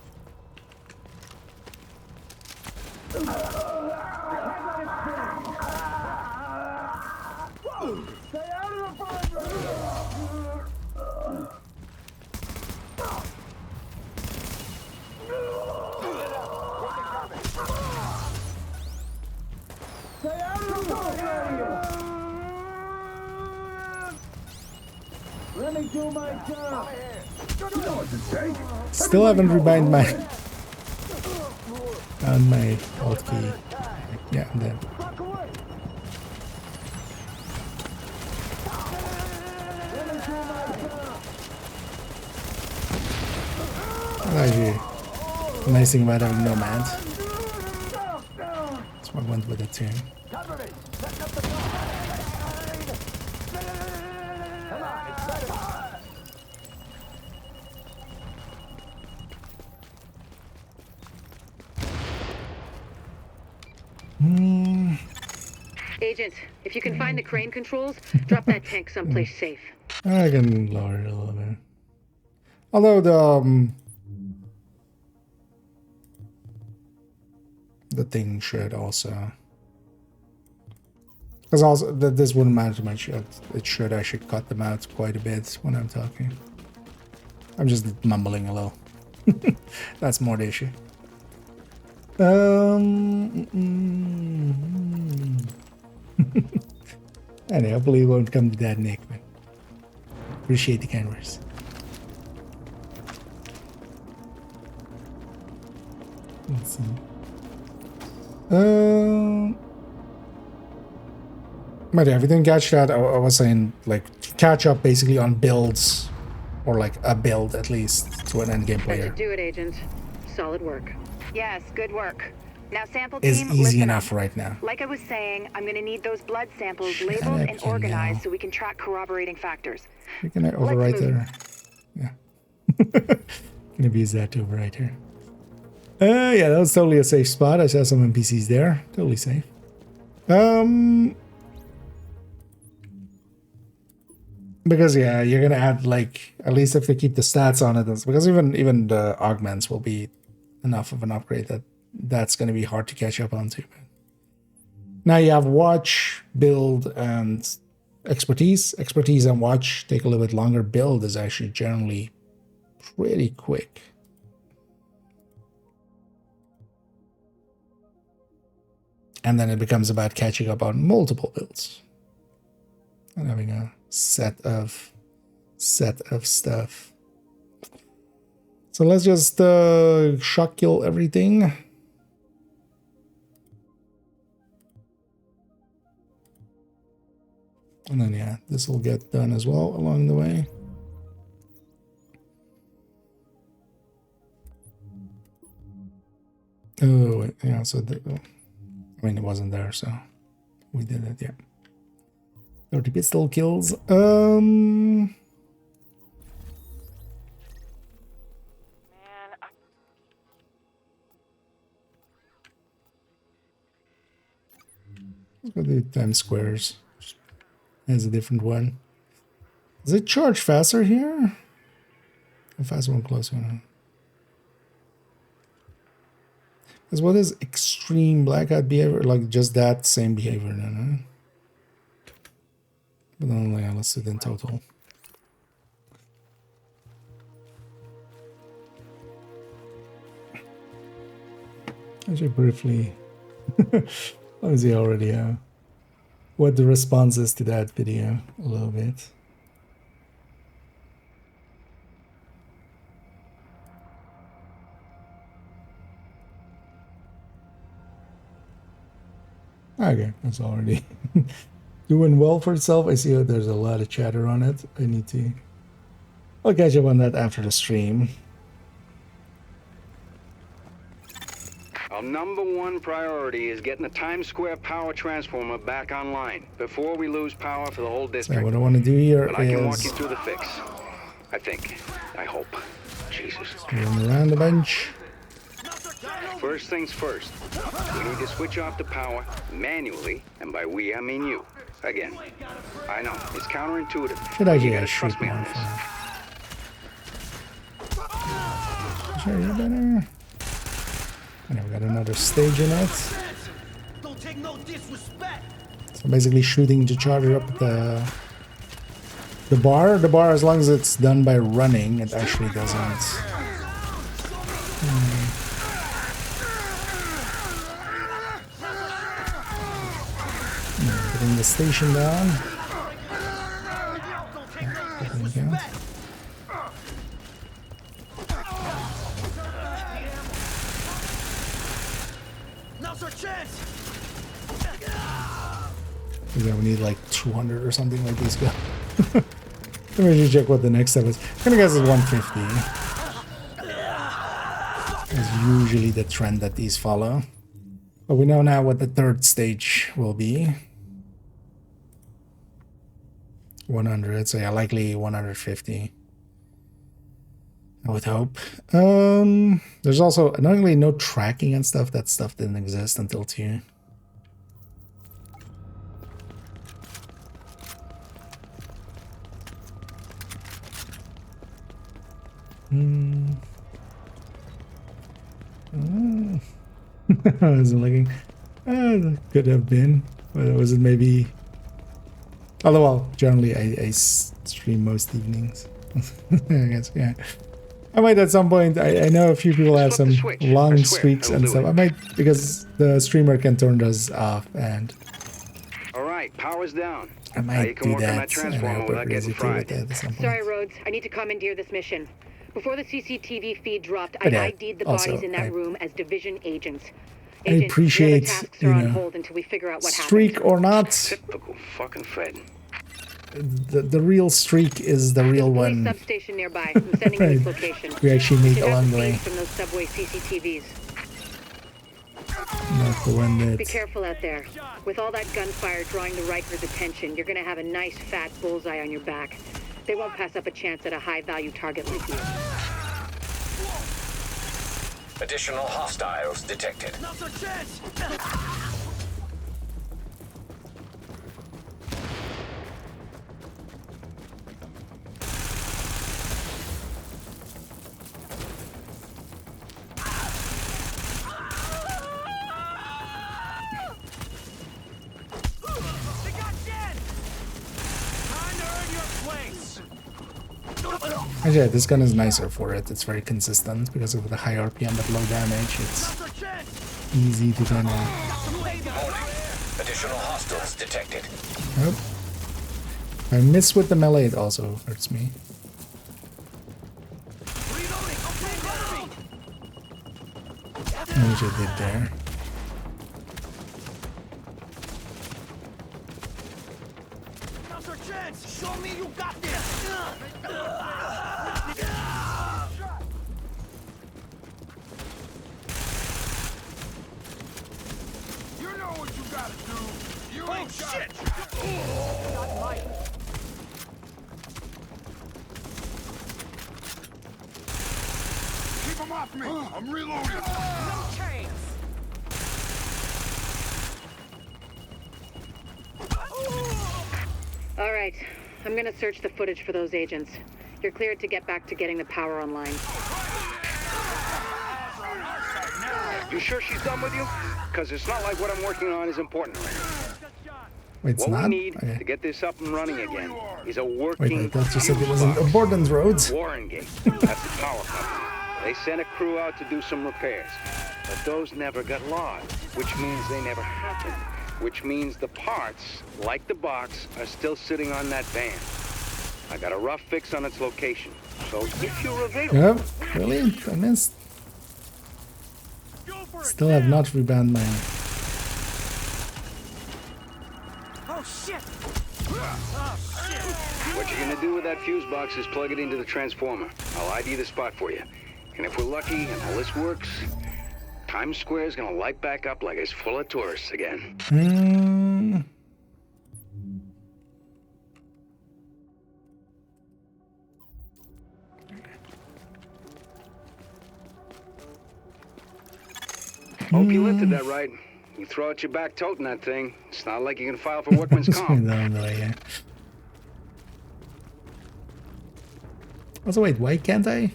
Let me do my job. You know what to say. Still haven't rebind my... on my alt key. Yeah, I'm dead. Actually, the nice thing about having Nomad. That's why I went with it too. Agent, if you can find the crane controls, drop that tank someplace safe. I can lower it a little bit. Although the thing should also. Because also, this wouldn't matter too much. It should. I should cut them out quite a bit when I'm talking. I'm just mumbling a little. That's more the issue. Anyway, hopefully it won't come to that, Nick. But appreciate the kind words. Let's see. But yeah, if you didn't catch that, I was saying, like, catch up basically on builds, or like a build at least, to an endgame player. Do it, Agent. Solid work. Yes, good work. Now, sample Is team, easy listen enough up. right now. Like I was saying, I'm gonna need those blood samples labeled and organized so we can track corroborating factors. We're gonna overwrite there. Yeah. Gonna use that to overwrite here. Yeah, that was totally a safe spot. I saw some NPCs there. Totally safe. Because yeah, you're gonna add, like, at least if they keep the stats on it, because even the augments will be enough of an upgrade that's gonna be hard to catch up onto. Now you have watch, build, and expertise. Expertise and watch take a little bit longer. Build is actually generally pretty quick. And then it becomes about catching up on multiple builds and having a set of stuff. So let's just shock kill everything. And then yeah, this will get done as well along the way. Oh wait, yeah, so I mean, it wasn't there, so we did it, yeah. 30 pistol kills. Let's go do Times Squares. There's a different one. Does it charge faster here? A fast one closer. Because what is extreme blackout behavior? Like just that same behavior, no? But then, yeah, let's do it in total. Actually, briefly, let me see already what the response is to that video a little bit. Okay, that's already doing well for itself. I see that there's a lot of chatter on it. I'll catch up on that after the stream. Our #1 priority is getting the Times Square power transformer back online before we lose power for the whole district. So what I want to do here but I can walk you through the fix. I think. I hope. Jesus. Run around the bench. First things first. We need to switch off the power manually, and by we I mean you. Again. I know it's counterintuitive. Should I You get gotta a trust me on this. Sure, you better. And we got another stage in it. Don't take no disrespect. So basically shooting to charger up the bar. The bar, as long as it's done by running, it actually doesn't. Putting the station down. Yeah, we need like 200 or something like this guy. Let me just check what the next step is. I'm gonna guess it's 150. It's usually the trend that these follow. But we know now what the third stage will be. 100, so yeah, likely 150. I would hope. There's also not only no tracking and stuff. That stuff didn't exist until 2. I wasn't looking. Could have been, but was it maybe Although, well, generally I stream most evenings. I guess, yeah. I might at some point, I know a few people have some long streaks and stuff. I might, because the streamer can turn those off, and Alright, power's down. I might do that, and I transformer hope without everybody's getting okay with fried. that at some point. Sorry, Rhodes. I need to commandeer this mission. Before the CCTV feed dropped, I But yeah, ID'd the also, bodies in that I- room as division agents. I Agent, appreciate, the other tasks you are on know, hold until we figure out what streak happened. or not, Typical fucking Fred. the real streak is the real Police one. substation nearby. I'm sending you its Right. location. We actually meet Should have along the the way. feeds from those subway CCTVs. Not the one Be that... careful out there. With all that gunfire drawing the Rikers' attention, you're gonna have a nice fat bullseye on your back. They won't pass up a chance at a high-value target like you. Additional hostiles detected. Not a chance! They got Jen! Time to earn your place! Actually, yeah, this gun is nicer for it. It's very consistent because of the high RPM but low damage. It's easy to kind of... Warning. Additional hostiles detected. Oh. I miss with the melee, it also hurts me. Which I did there. Now's our chance! Show me you got this! You know what you gotta do. You ain't shit! Keep him off me. I'm reloading. No chance! All right. I'm gonna search the footage for those agents. You're cleared to get back to getting the power online. You sure she's done with you? Because it's not like what I'm working on is important right now. Wait, it's What not? we need Okay. to get this up and running again is a Wait, working wait, that just said it wasn't Borden's Roads. Warrengate. That's the power company. They sent a crew out to do some repairs. But those never got logged, which means they never happened. Which means the parts, like the box, are still sitting on that van. I got a rough fix on its location. So if you're available... Yep, brilliant. I missed. Still have not rebound my... Oh shit! Oh shit! What you're gonna do with that fuse box is plug it into the transformer. I'll ID the spot for you. And if we're lucky and all this works, Times Square is gonna light back up like it's full of tourists again. Hope you lifted that right. You throw out your back toting that thing. It's not like you can file for workman's comp. No, yeah. Also, wait, why can't I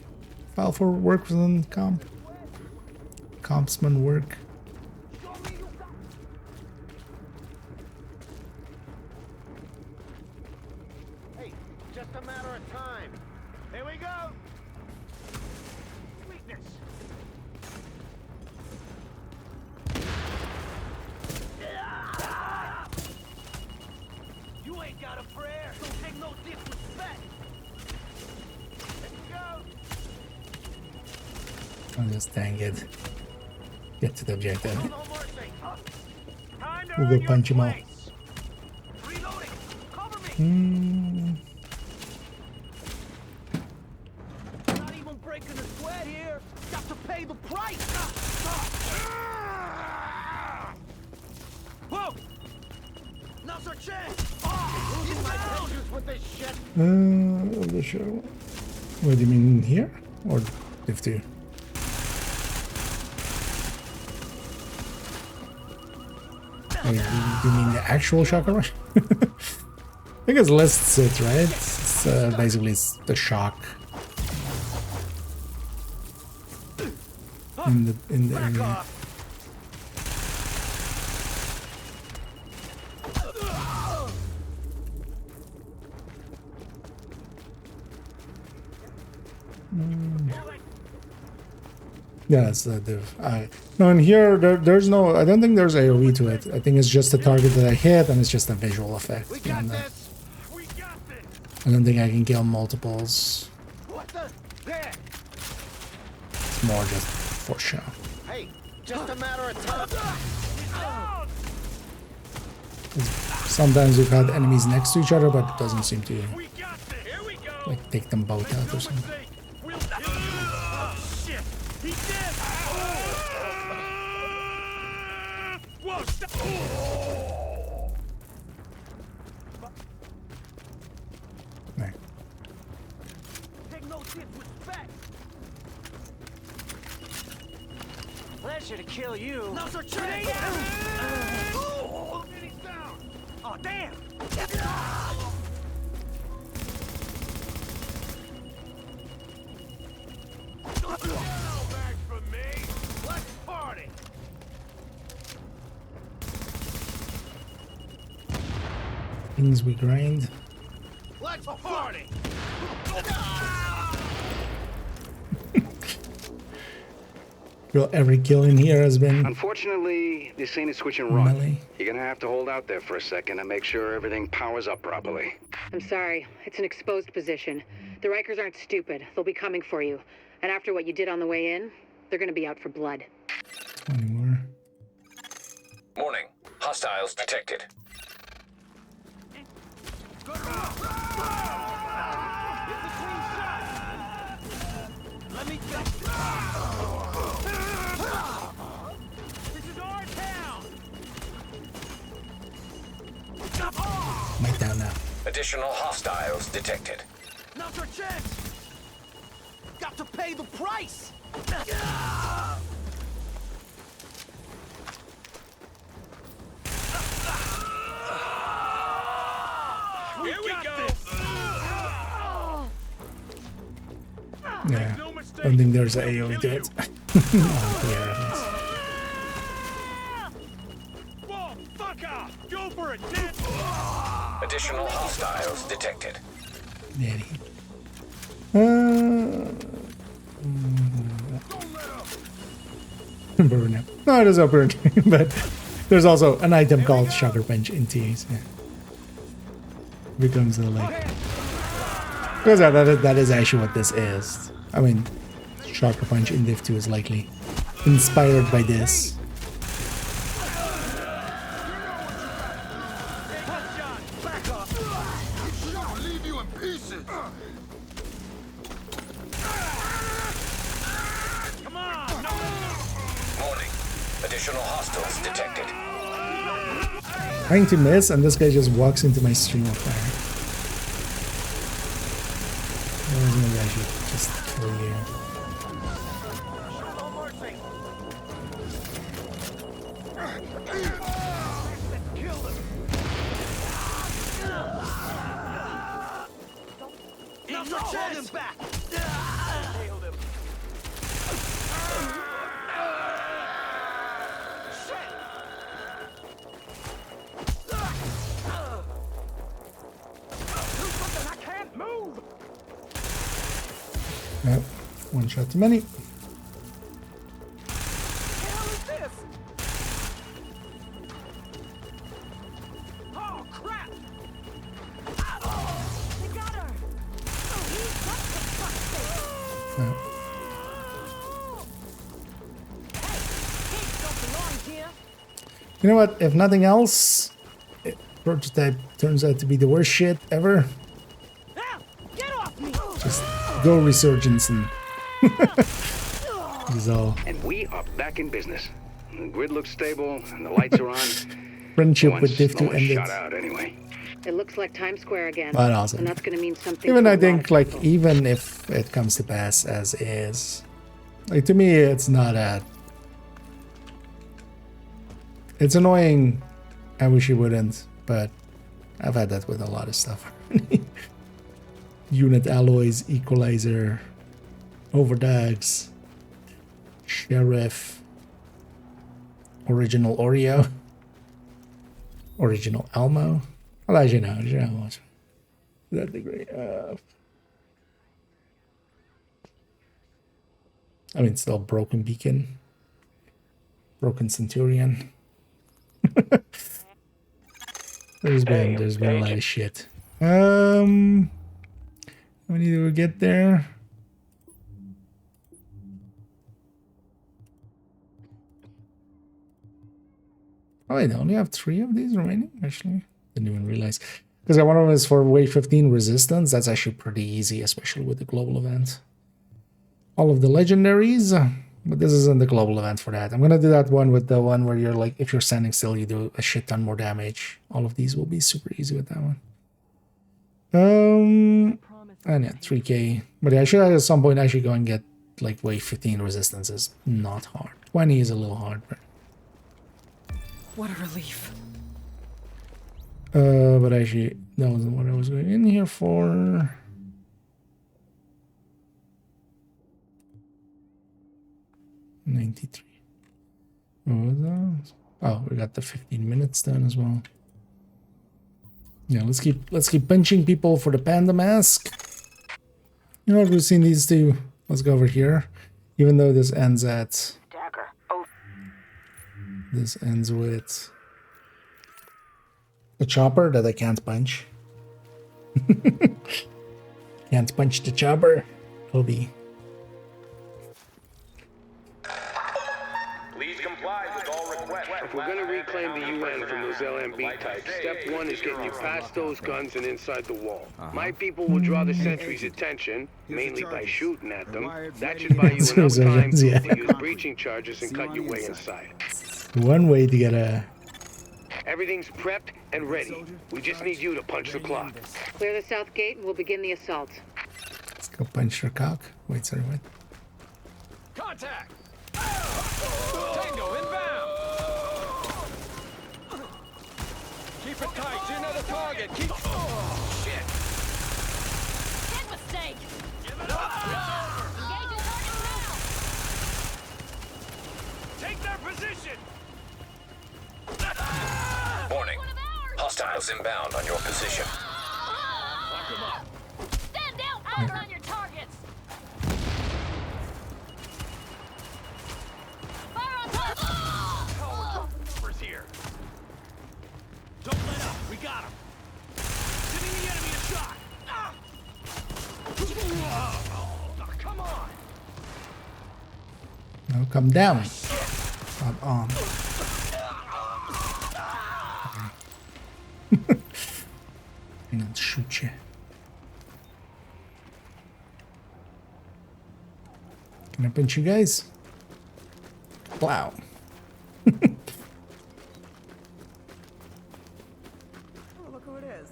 file for workman comp? Compsman work. Hey, just a matter of time. Here we go! Weakness! You ain't got a prayer, so take no disrespect! Let's go! I'll just dang it. Get to the objective. No mercy! Time to We'll earn go your punch him out. place. Reloading! Cover me! Not even breaking a sweat here. Got to pay the price. Whoa! Now's our chance. Oh, losing my patience with this shit. The show. What do you mean here? Or Div 2? Oh, you mean the actual shocker rush? I think it's lists it, right? It's basically it's the shock in the area. Yeah, that's the div. No, and here there's no. I don't think there's AOE to it. I think it's just a target that I hit, and it's just a visual effect. We got this. We got this. I don't think I can kill multiples. What the? There. It's more just for show. Hey, just a matter of time. Sometimes we've had enemies next to each other, but it doesn't seem to like take them both out or something. Right. Pleasure to kill you. No, sir, oh, damn! Back for me. Let's party. Things we grind. Let's party. Well, every kill in here has been. Unfortunately, this ain't a switch and run. Melee. You're gonna have to hold out there for a second and make sure everything powers up properly. I'm sorry. It's an exposed position. The Rikers aren't stupid. They'll be coming for you. And after what you did on the way in, they're gonna be out for blood. 20 more. Warning. Hostiles detected. Let me go. This is our town. Might down now. Additional hostiles detected. Now's our chance. Got to pay the price. Here we go. Yeah. I don't think there's an AoE to it. Oh, yeah, Whoa, fuck off. Go for it, Ned. Additional hostiles detected. Daddy. Burn up. No, it is open, but there's also an item called Shocker Punch in TAs. Yeah. Becomes the like. Because that is actually what this is. I mean, Shocker Punch in Div 2 is likely inspired by this. Additional hostiles detected. Trying to miss, and this guy just walks into my stream of fire. Maybe I should just kill you. Yep, one shot too many. Oh crap! Yep. You know what? If nothing else, prototype turns out to be the worst shit ever. Just go Resurgence and is all. And we are back in business. The grid looks stable and the lights are on. Friendship with Div 2 no one ended. shot out anyway. It looks like Times Square again. But awesome. And that's gonna mean something. Even to a I lot think of like people. even if it comes to pass as is, like to me it's not a. It's annoying. I wish it wouldn't, but I've had that with a lot of stuff. Unit alloys, equalizer, overdogs, sheriff, original Oreo, original Elmo. Well, as you know, that'd be great. I mean, still broken beacon. Broken Centurion. there's been a lot of shit. How many do we get there? Oh, I only have 3 of these remaining, actually. Didn't even realize. Because one of them is for wave 15 resistance. That's actually pretty easy, especially with the global event. All of the legendaries, but this isn't the global event for that. I'm going to do that one with the one where you're like, if you're standing still, you do a shit ton more damage. All of these will be super easy with that one. And yeah, 3k. But yeah, I should at some point actually go and get like wave 15 resistance is not hard. 20 is a little hard, but... What a relief. But actually, that wasn't what I was going in here for. $93. What was that? Oh, we got the 15 minutes done as well. Yeah, let's keep punching people for the panda mask. You know what, we've seen these two. Let's go over here. Even though this ends at... This ends with a chopper that I can't punch. Can't punch the chopper. It'll be... Please comply with all requests. If we're gonna reclaim the UN from those LMB types, step 1 is getting you past those guns and inside the wall. My people will draw the sentry's attention, mainly by shooting at them. That should buy you enough time to use breaching charges and cut your way inside. One way to get a... Everything's prepped and ready. We just need you to punch the clock. Clear the south gate and we'll begin the assault. Let's go punch your cock. Wait, sorry, what? Contact! Tango inbound! Keep it tight, you know the target. Keep... Oh, shit! Big mistake! Give it up! Engaging target now! Take their position! Warning. Hostiles inbound on your position. Stand down! Eyes on your targets! Fire on top! Numbers here. Don't let up. We got him. Giving the enemy a shot. Come on. No, come down. Come on. I'm gonna shoot you. Can I punch you guys? Wow. Oh, look who it is.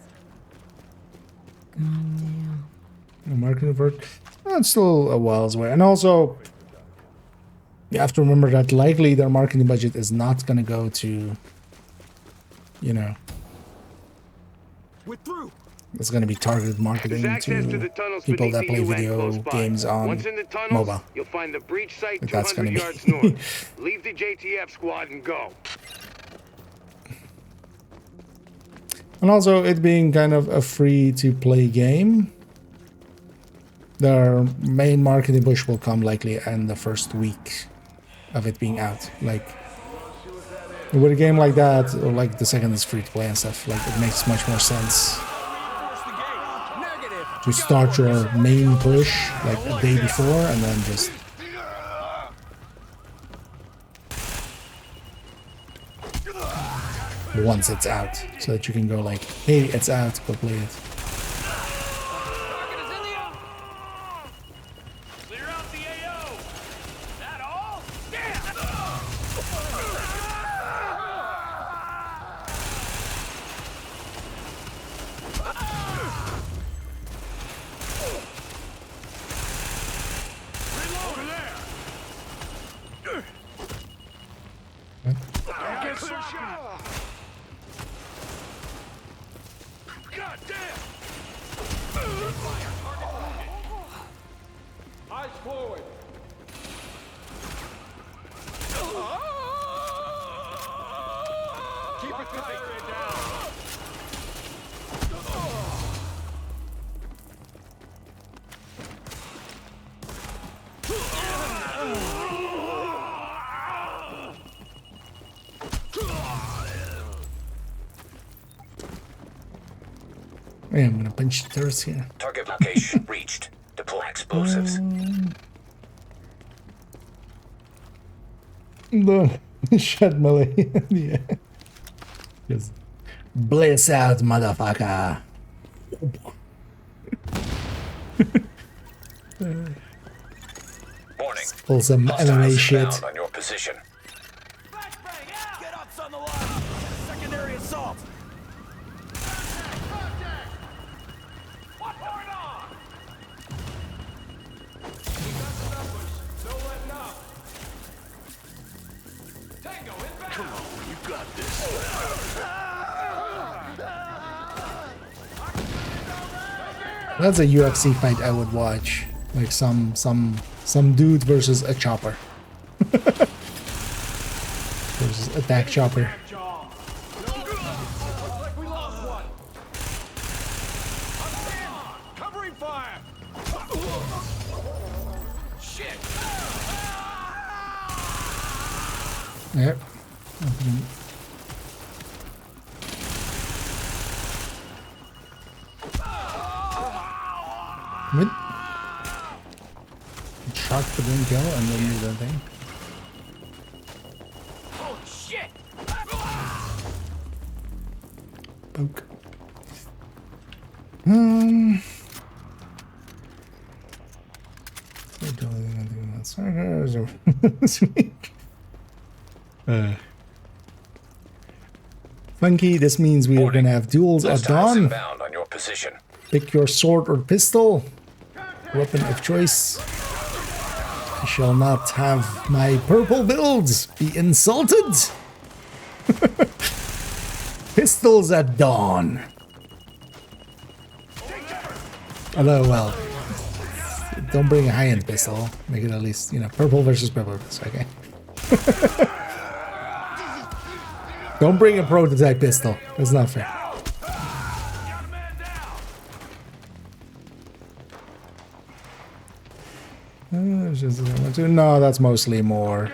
Marketing effort. It's still a while away. And also, you have to remember that likely their marketing budget is not going to go to, you know, We're through. it's going to be targeted marketing to people that play video games on Once in the tunnels, mobile. you'll find the breach site But that's 200 gonna be- yards north. Leave the JTF squad and go. And also, it being kind of a free-to-play game, their main marketing push will come likely in the first week of it being out. Like, with a game like that, or like the second is free-to-play and stuff, like it makes much more sense to start your main push like a day before and then just once it's out, so that you can go like, hey, it's out, go play it. Clear out the AO. That all? Reload there. Get some shot. God damn! Fire, target. Eyes forward. Keep it tight. Down. Oh, yeah, I'm gonna punch the turrets here. Target location reached. Deploy explosives. No, shot melee. Yeah. Just bliss out, motherfucker. Warning. Pull some MMA shit. Hostiles inbound on your position. Get up, son of a secondary assault. What's going on? We got the numbers. No letting up. Tango inbound. Come on, you got this. That's a UFC fight I would watch. Like some dude versus a chopper. Versus attack chopper. Like we lost one. Covering fire. Shit. Yep. What? Shot but didn't kill and then do that thing. Holy shit. Poke. Funky, this means we are gonna have duels at dawn. Inbound on your position. Pick your sword or pistol. Weapon of choice. I shall not have my purple builds be insulted. Pistols at dawn. Although, well, don't bring a high-end pistol. Make it at least, you know, purple versus purple. Okay. Don't bring a prototype pistol. That's not fair. No, that's mostly more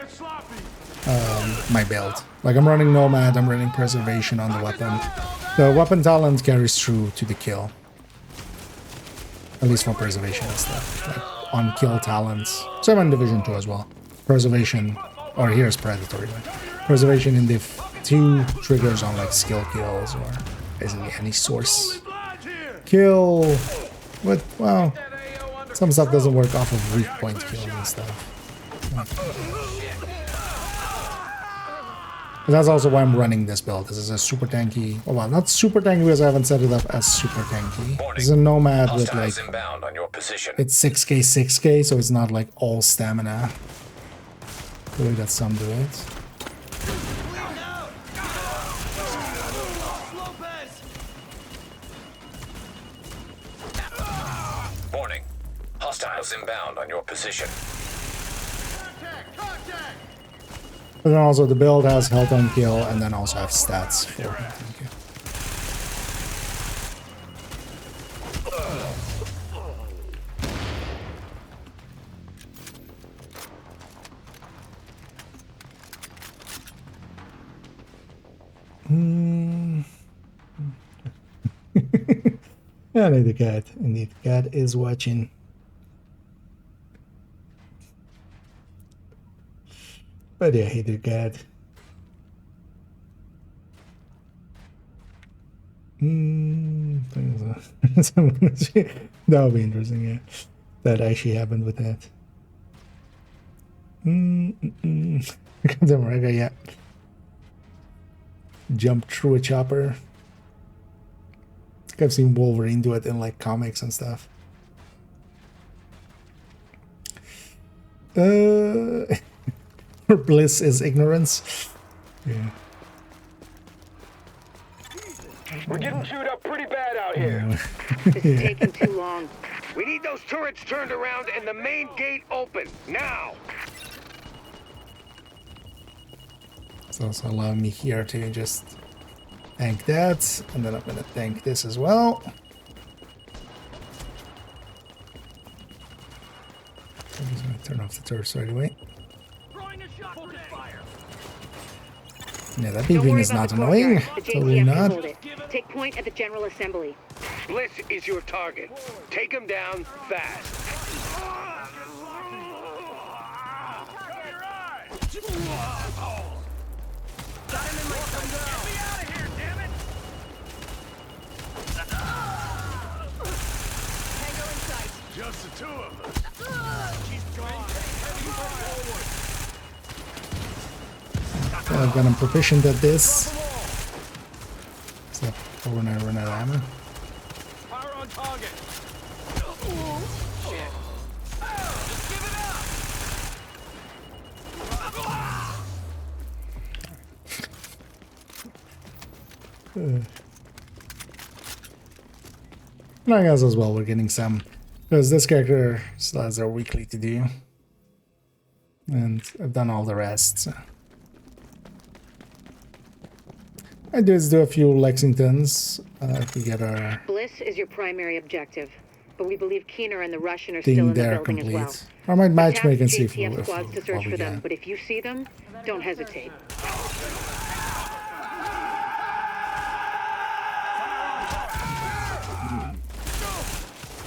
my build. Like, I'm running Nomad, I'm running Preservation on the weapon. The weapon talent carries through to the kill. At least for Preservation and stuff. Like, on kill talents. Same on Division 2 as well. Preservation, or here's Predatory. Preservation in Div 2 triggers on like skill kills or basically any source. Kill! What? Well, some stuff doesn't work off of weak point kills and stuff. But that's also why I'm running this build. This is a super tanky. Oh, well, not super tanky because I haven't set it up as super tanky. This is a Nomad with like. It's 6k, 6k, so it's not like all stamina. The way that some do it. Warning. Hostiles inbound on your position. But then also the build has health on kill and then also have stats for health on kill. I need the cat. Indeed, the cat is watching. But yeah, I hate the cat. That would be interesting, yeah. That actually happened with that. Captain America, yeah. Jump through a chopper. I've seen Wolverine do it in like comics and stuff. Bliss is ignorance. Yeah. We're getting chewed up pretty bad out here. This is taking too long. We need those turrets turned around and the main gate open now. So also allow me here to just tank that, and then I'm gonna tank this as well. I'm just gonna turn off the turrets right away. Yeah, that beeping is not annoying. Totally not. Take point at the General Assembly. Bliss is your target. Take him down fast. Just the two of us. She's gone. Well, I've gotten proficient at this. So, run out of ammo. Fire on target. Shit. Just give it And I guess as well we're getting some, because this character still has their weekly to do, and I've done all the rest. So. I just do a few Lexingtons to get our Bliss is your primary objective, but we believe Keener and the Russian are thing still in the there building complete. as well. I might Tap matchmake and see if JTF squads to search what we for them, get. but if you see them, don't hesitate.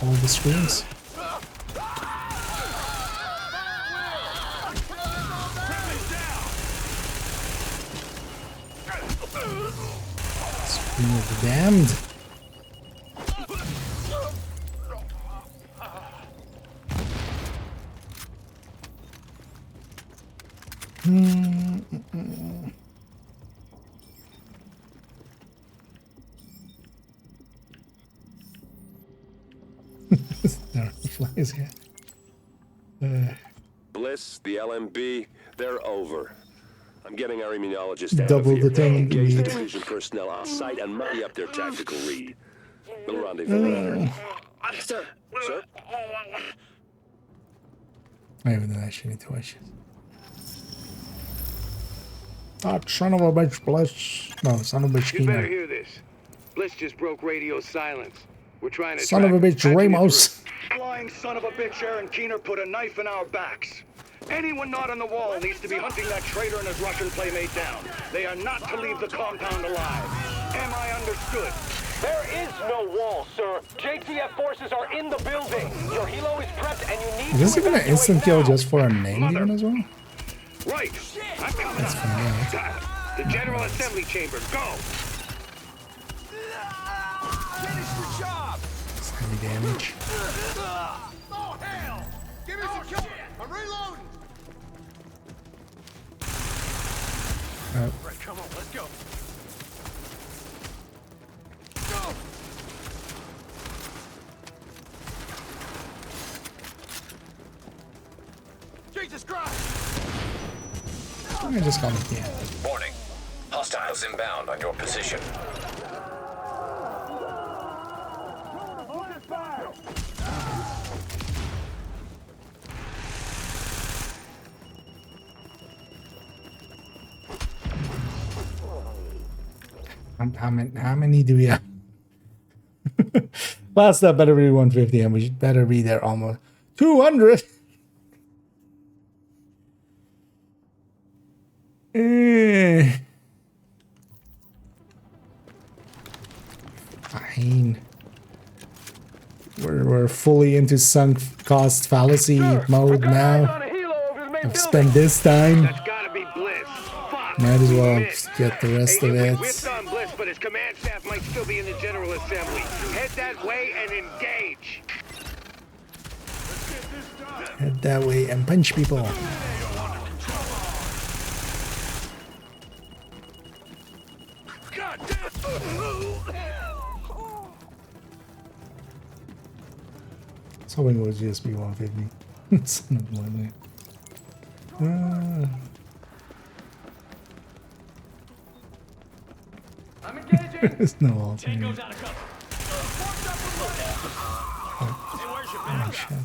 All the screens. Screen of the damned. There are flies here. Bliss, the LMB, they're over. I'm getting our immunologist out Double of here. determined Engage the lead. division personnel on site and muddy up their tactical lead. We'll rendezvous. Sir? I haven't done actually need to watch it. That son of a bitch, Bliss. No, son of a bitch, You better Keener. hear this. Bliss just broke radio silence. We're trying to Son of a track bitch, him. Ramos. Flying son of a bitch, Aaron Keener put a knife in our backs. Anyone not on the wall needs to be hunting that traitor and his Russian playmate down. They are not to leave the compound alive. Am I understood? There is no wall, sir. JTF forces are in the building. Your helo is prepped and you need Is this to even an evacuate instant kill now. just for a name even as well? Right. I'm coming That's up. fine, yeah. The General Assembly Chamber. Go. Finish the job. It's heavy damage. Oh, hell. Give me some cover. I'm reloading. Right, come on, let's go. Go. Jesus Christ. I just got it, yeah. Warning. Hostiles inbound on your position. How many do we have? Last up better be 150 and we should better be there almost 200. Fine. We're fully into sunk cost fallacy mode now. I've spent this time. That's gotta be Bliss. Fuck. Might as well get the rest of Hey, it. we whipped on Bliss, but his command staff might still be in the General Assembly. Head that way and engage. Head that way and punch people. I was hoping it would just be 150. Son of a gun. I'm engaging. There's no alternative. Tango's out of cover. Forked up with lookout. Hey, where's your Oh, backup? shit.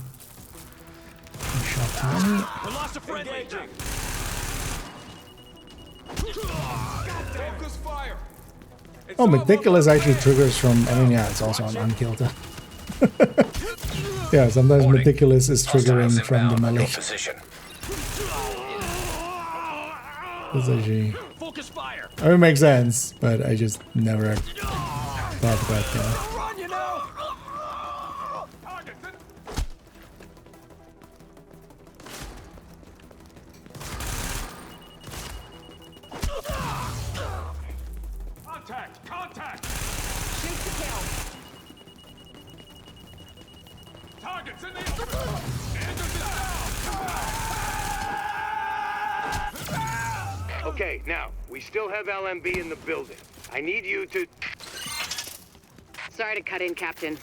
One shot too many. We lost a friend. Engaging. Focus fire. Oh, meticulous actually triggers from. I mean, yeah, it's also on unkilled. Yeah, sometimes Warning. meticulous is triggering Hostiles from the inbound on your melee. position. That's actually. Focus fire. I mean, it makes sense, but I just never thought about that. Run, you know. Targets in the open. Okay, now, we still have LMB in the building. I need you to... Sorry to cut in, Captain.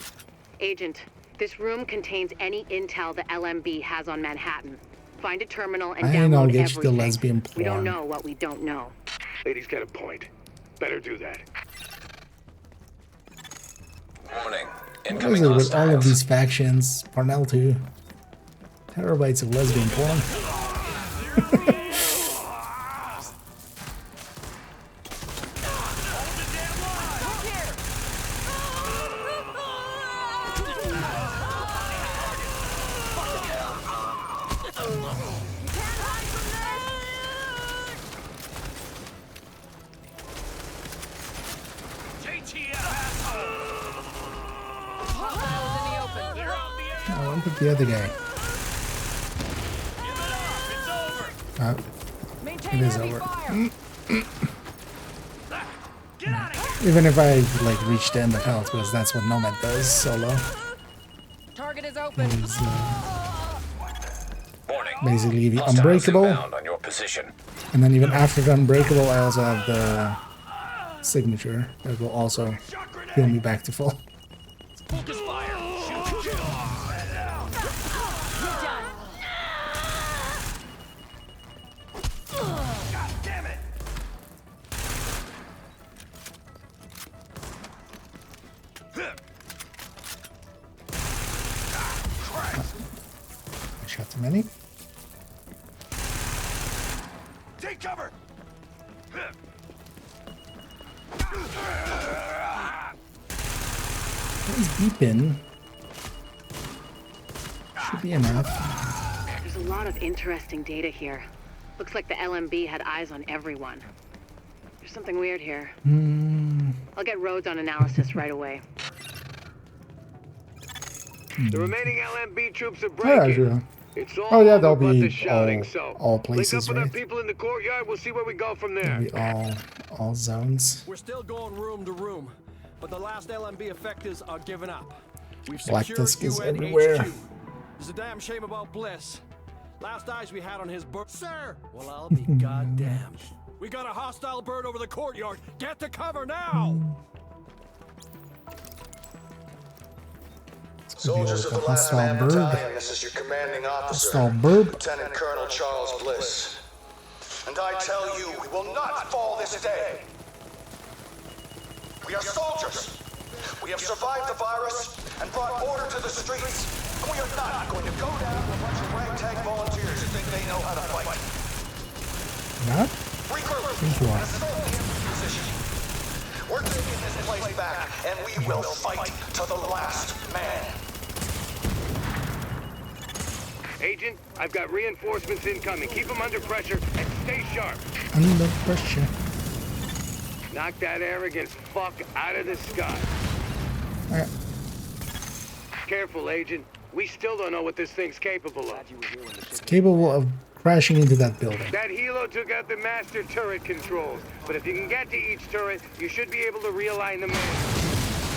Agent, this room contains any intel the LMB has on Manhattan. Find a terminal and I know, download get you the everything. lesbian We don't porn. know what we don't know. Lady's got a point. Better do that. Warning. What is Incoming it with all of hostiles. these factions? Parnell too. Terabytes of lesbian porn. I want to pick the other guy. Oh, it is over. Even if I like reach the end of health, because that's what Nomad does solo. Target is open. He's Warning. basically Hostiles unbreakable, inbound on your position. and then even after the unbreakable, I also have the signature that will also heal me back to full. Focus fire. God damn it. I shot too many. Take cover. He's beeping. Should be enough. There's a lot of interesting data here. Looks like the LMB had eyes on everyone. There's something weird here. I'll get Rhodes on analysis right away. The remaining LMB troops are Yeah, breaking. sure. It's all Oh yeah, they'll over but the be shouting, so all link up places, with right? our people in the courtyard. We'll see where we go from They'll there. be all zones. We're still going room to room, but the last LMB effectors are giving up. We've Black secured Tusk is UN everywhere. HQ. It's a damn shame about Bliss. Last eyes we had on his bird. Sir! Well, I'll be goddamned. We got a hostile bird over the courtyard. Get to cover now! Soldiers of the last man battalion, this is your commanding officer, Hostile bird. Lieutenant Colonel Charles Bliss. And I tell you, we will not fall this day. We are soldiers. We have survived the virus and brought order to the streets. And we are not going to go down to a bunch of ragtag volunteers who think they know how to fight. Not? Regroup Think you and are. assault the enemy position. We're taking this place back, and we will fight to the last man. Agent, I've got reinforcements incoming. Keep them under pressure and stay sharp. Under pressure. Knock that arrogant fuck out of the sky. Alright. Careful, Agent. We still don't know what this thing's capable of. It's capable of crashing into that building. That helo took out the master turret controls, but if you can get to each turret, you should be able to realign the man.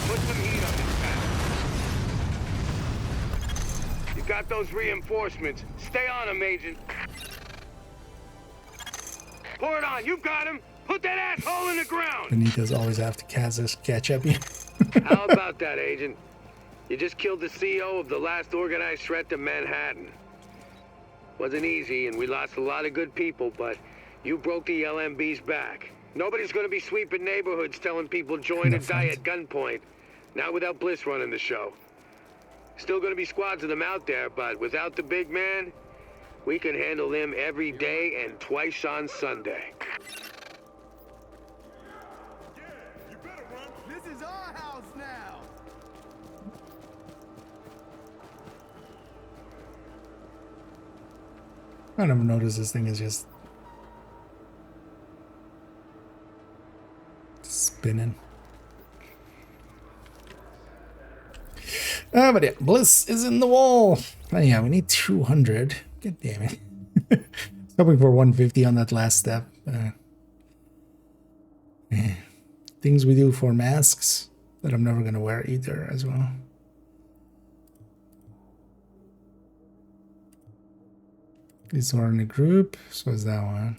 Put some heat on this guy. You got those reinforcements. Stay on him, Agent. Pour it on. You've got him. Put that asshole in the ground. Benito's always have to catch up you. How about that, Agent? You just killed the CEO of the last organized threat to Manhattan. Wasn't easy, and we lost a lot of good people, but you broke the LMB's back. Nobody's gonna be sweeping neighborhoods telling people join and die at gunpoint. Not without Bliss running the show. Still gonna be squads of them out there, but without the big man, we can handle them every day and twice on Sunday. This is our house now. I never noticed this thing is just spinning. But yeah, Bliss is in the wall. Oh yeah, we need 200. God damn it. Hoping for 150 on that last step. Things we do for masks that I'm never gonna wear either as well. These are in a group, so is that one.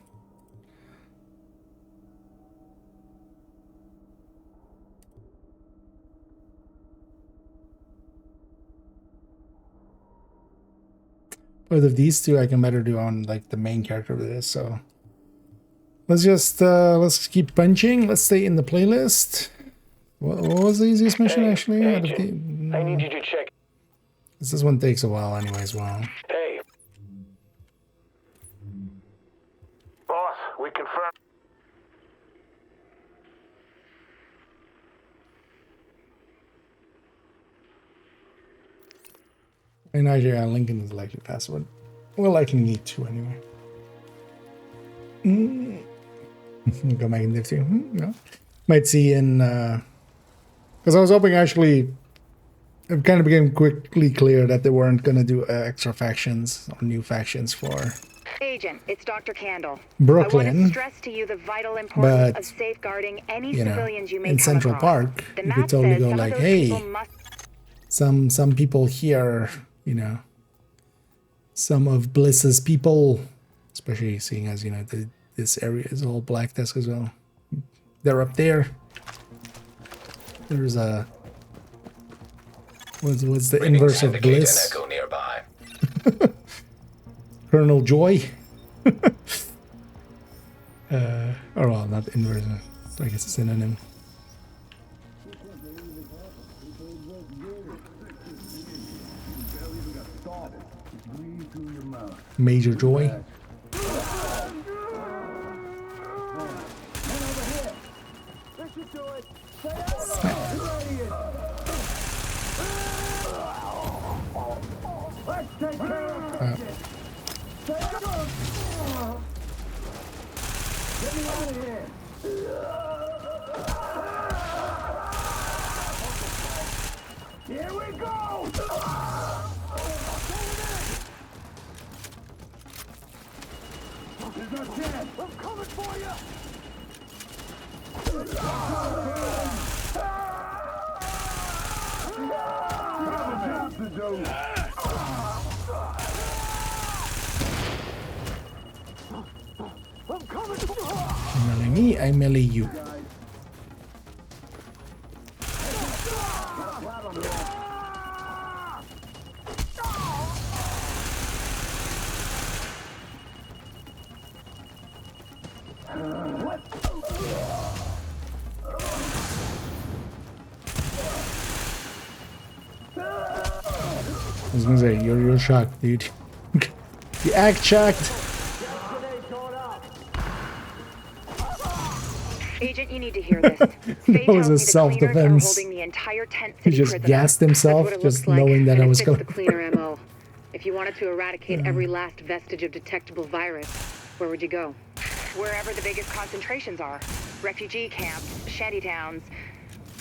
Both of these two I can better do on like the main character of this, so let's just let's keep punching. Let's stay in the playlist. What was the easiest mission actually? Out of the, I need you to check. This one takes a while anyway as well. Hey. Boss, we confirm. In Nigeria, Lincoln is likely password. Well, I can need two anyway. Go back in div 2. No. Might see in because I was hoping actually it kind of became quickly clear that they weren't going to do extra factions or new factions for Agent, it's Dr. Candle. Brooklyn. I want to stress to you the vital importance of safeguarding any civilians you may in come Central across. Park, The you could map totally says go some like, of those hey, people must some people here, you know, some of Bliss's people, especially seeing as, you know, this area is all black desk as well. They're up there. There's a what's the inverse of Bliss? Echo nearby. Colonel Joy. Or well, not inverse. I guess a synonym. Major Joy. Here we go! There's no chance! I'm coming for you! I'm coming for you! Melee me, I melee you. I was gonna say, you're shocked, dude. You act shocked. Agent, you need to hear this. That was a self-defense. Holding the entire tent He city just prisoner. gassed himself, That's what it just looks like, knowing that and I it was fits going. the cleaner MO. If you wanted to eradicate every last vestige of detectable virus, where would you go? Wherever the biggest concentrations are. Refugee camps, shantytowns.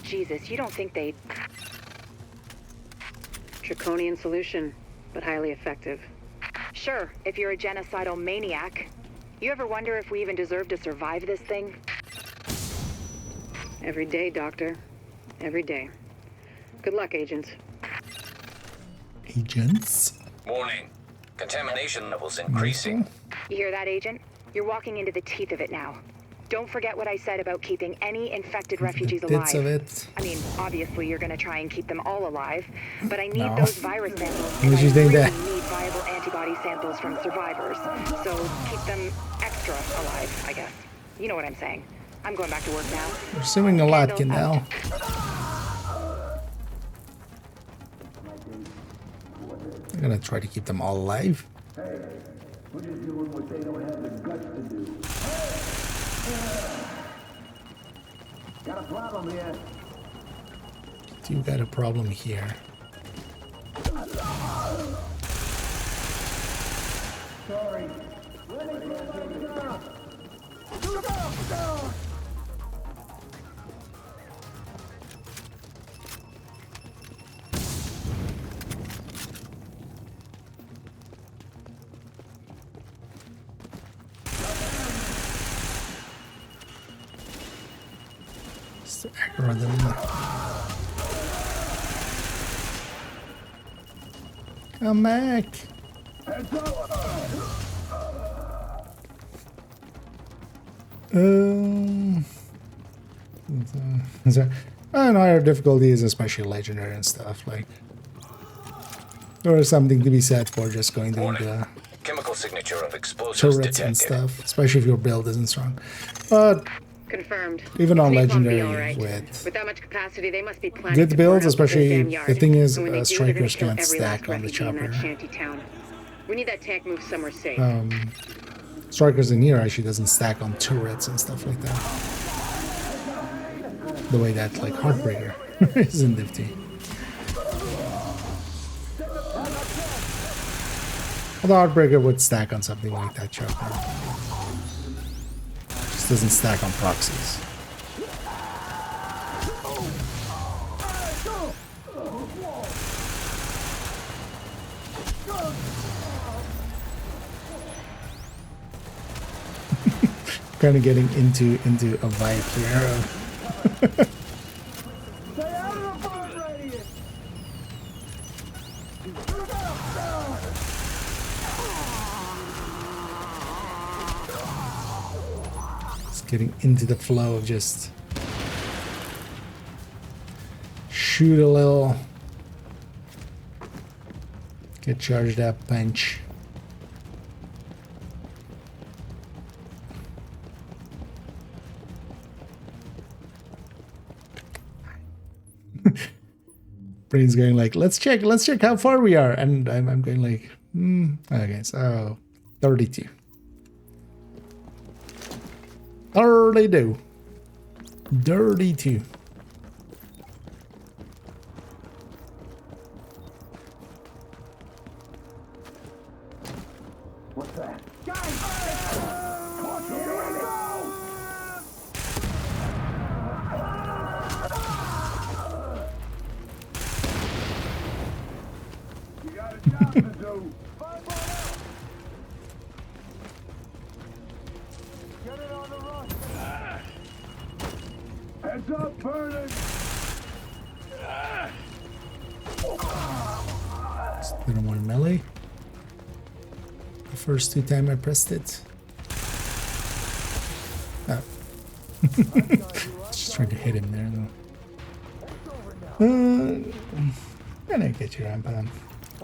Jesus, you don't think they'd... Draconian solution, but highly effective. Sure, if you're a genocidal maniac. You ever wonder if we even deserve to survive this thing? Every day, Doctor. Every day. Good luck, agents. Agents? Warning. Contamination levels increasing. You hear that, Agent? You're walking into the teeth of it now. Don't forget what I said about keeping any infected refugees alive. Bits of it. I mean, obviously you're gonna try and keep them all alive, but I need those virus samples. Why would you think that? Need viable antibody samples from survivors, so keep them extra alive, I guess. You know what I'm saying. I'm going back to work now. You're assuming a lot, Kendall. I'm gonna try to keep them all alive. We're just doing what they don't have the guts to do. Got a problem here. You got a problem here. Sorry. Just aggro them. Come back. And higher difficulties, especially legendary and stuff, like there is something to be said for just going to the Chemical signature of explosives turrets detected. and stuff, especially if your build isn't strong. But confirmed. even on Napalm be legendary all right. with that much capacity, they must be planning good to builds, burn up the whole especially damn yard. the thing is And when they do, they're gonna strikers kill can't every last stack on the refugee in that chopper. shanty town. We need that tank moved somewhere safe. Strikers in here actually doesn't stack on turrets and stuff like that. The way that like Heartbreaker is in Div 2. Although Heartbreaker would stack on something like that chopper. Just doesn't stack on proxies. Kind of getting into a vibe here. Just getting into the flow of just shoot a little, get charged up, punch. Brain's going like, let's check how far we are, and I'm going like, okay, so 32. 32. What's that? Heads up, burning! Didn't want melee. The first two times I pressed it. Oh. Just trying to hit him there though. Can I get your ramp on?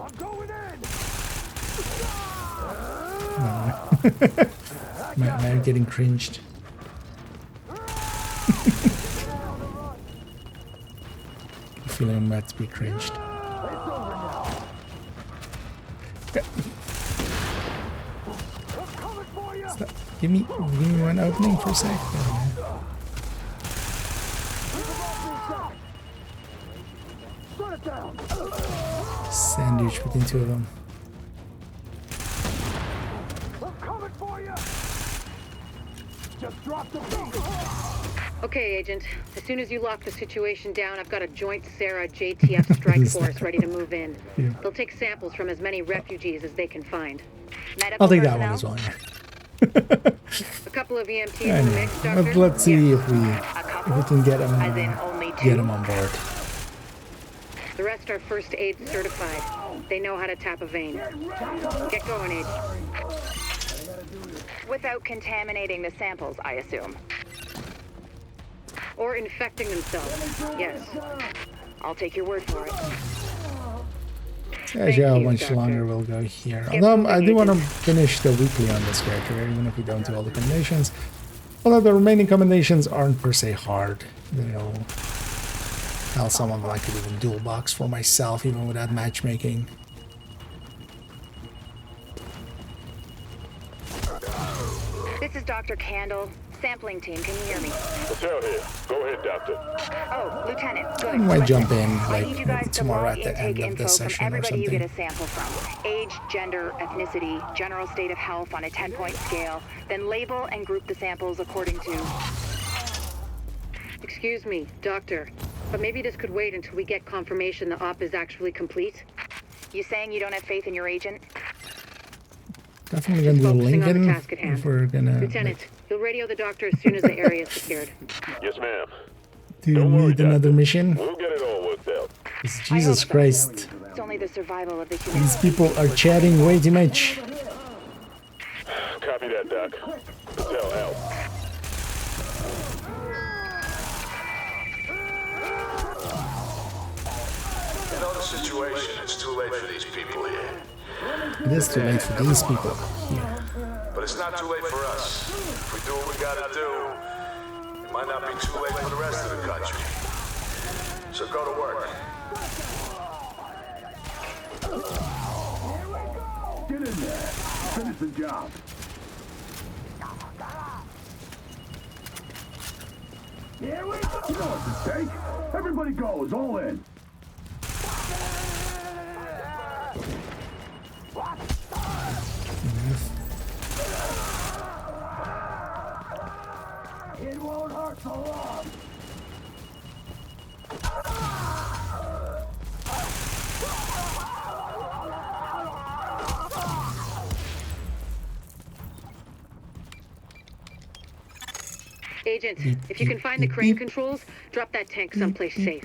I'm going in! Am I getting cringed? I feel like I'm about to be cringed. Stop. Give me one opening for a sec. Oh, sandwich between two of them. Okay, Agent. As soon as you lock the situation down, I've got a joint Sarah JTF strike force ready to move in. Yeah. They'll take samples from as many refugees as they can find. I'll take that one as well. A couple of EMTs in the mix, Doctor? Let's see if we can get them on board. The rest are first aid certified. They know how to tap a vein. Get going, Agent. Without contaminating the samples, I assume. Or infecting themselves. Yes. I'll take your word for it. Actually, how much longer we'll go here. Although I do want to finish the weekly on this character, even if we don't do all the combinations. Although the remaining combinations aren't per se hard. You know, hell, some of them I could even dual box for myself, even without matchmaking. This is Dr. Candle. Sampling team, can you hear me? Patel here. Go ahead, Doctor. Oh, Lieutenant, good. I might jump in I need you guys like to tomorrow log at the end intake of the info session from or everybody you something. get a sample from. Age, gender, ethnicity, general state of health on a 10-point scale. Then label and group the samples according to... Excuse me, Doctor, but maybe this could wait until we get confirmation the op is actually complete? You saying you don't have faith in your agent? Definitely gonna do Lincoln if we're gonna. Lieutenant, you'll radio the doctor as soon as the area is secured. Yes, ma'am. Do you need another mission? We'll get it all worked out. Jesus Christ. It's only the survival of the human. These people are chatting way too much. Copy that, Doc. Patel out. situation. It's too late for these people here. It is too late for these people here. But it's not too late for us. If we do what we gotta do, it might not be too late for the rest of the country. So go to work. Get in there. Finish the job. Here we go. You know what's at stake. Everybody goes all in. It won't hurt so long. Agent, if you can find the crane controls, drop that tank someplace safe.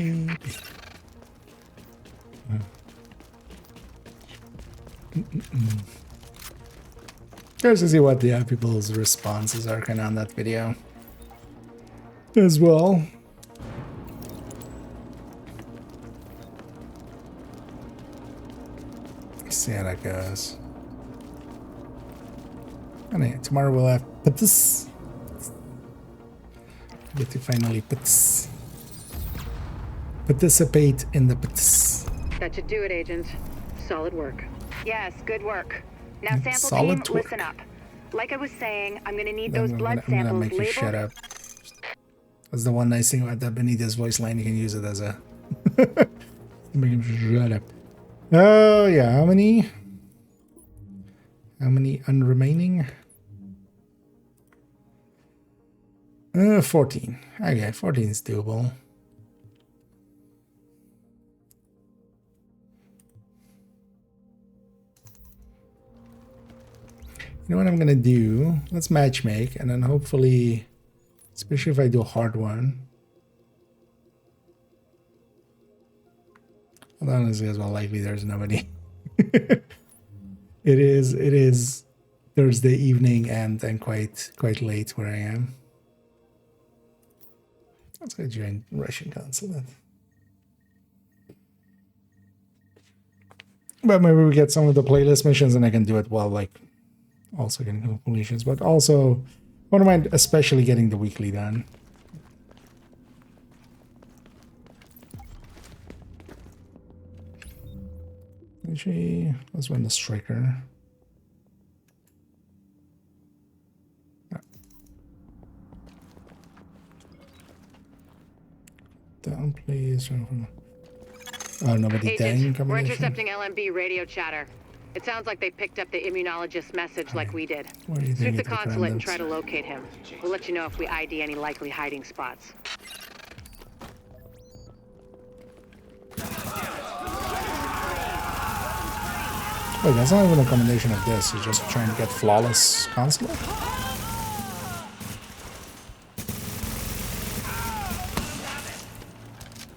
Curious to see what the people's responses are kind of on that video as well. See how that goes. And yeah, tomorrow we'll have this. Get to finally participate in the pits. That should do it, Agent. Solid work. Yes, good work. Now, sample Solid team, work. listen up. Like I was saying, I'm gonna need I'm those blood gonna samples make you labeled. shut up. That's the one nice thing about that Benitez voice line. You can use it as a make him shut up. Oh yeah, how many unremaining? 14. Okay, 14 is doable. You know what I'm gonna do? Let's matchmake, and then hopefully, especially if I do a hard one. Although honestly, as well, likely there's nobody. It is Thursday evening and quite late where I am. Let's go join Russian consulate. But maybe we get some of the playlist missions and I can do it while like also getting completions. But also I wouldn't mind especially getting the weekly done. Actually, let's run the striker. Down, please. Oh, nobody dying Agent, we're combination. intercepting LMB radio chatter. It sounds like they picked up the immunologist's message like we did. Where do you Sweep think the it consulate and depends? try to locate him. We'll let you know if we ID any likely hiding spots. Wait, that's not even a combination of this. You're just trying to get flawless consulate?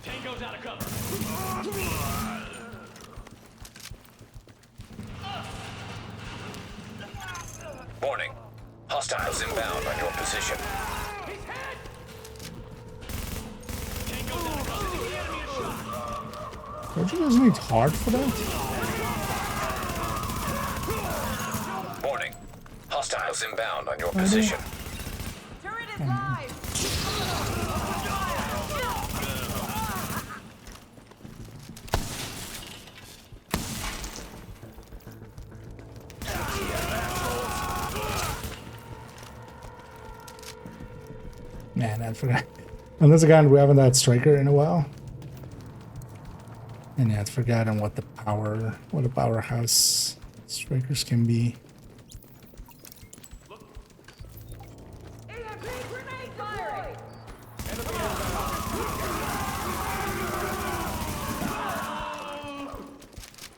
Tango's out of cover. Warning. Hostiles inbound on your position. Don't you guys need hard for that? Warning. Hostiles inbound on your position. Turret is live. Man, I forgot. Unless again, we haven't had striker in a while. And yeah, I'd forgotten what the powerhouse strikers can be.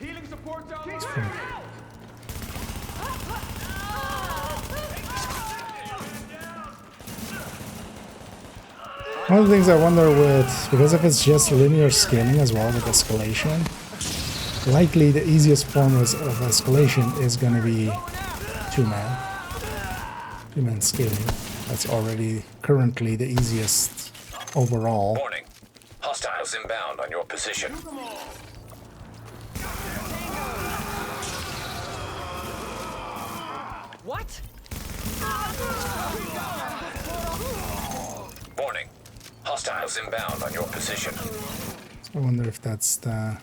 Healing support down It's the fine. One of the things I wonder with, because if it's just linear scaling as well with escalation, likely the easiest form of escalation is going to be two-man scaling. That's already currently the easiest overall. Warning. Hostiles inbound on your position. What? Warning. Hostiles inbound on your position. I wonder if that's the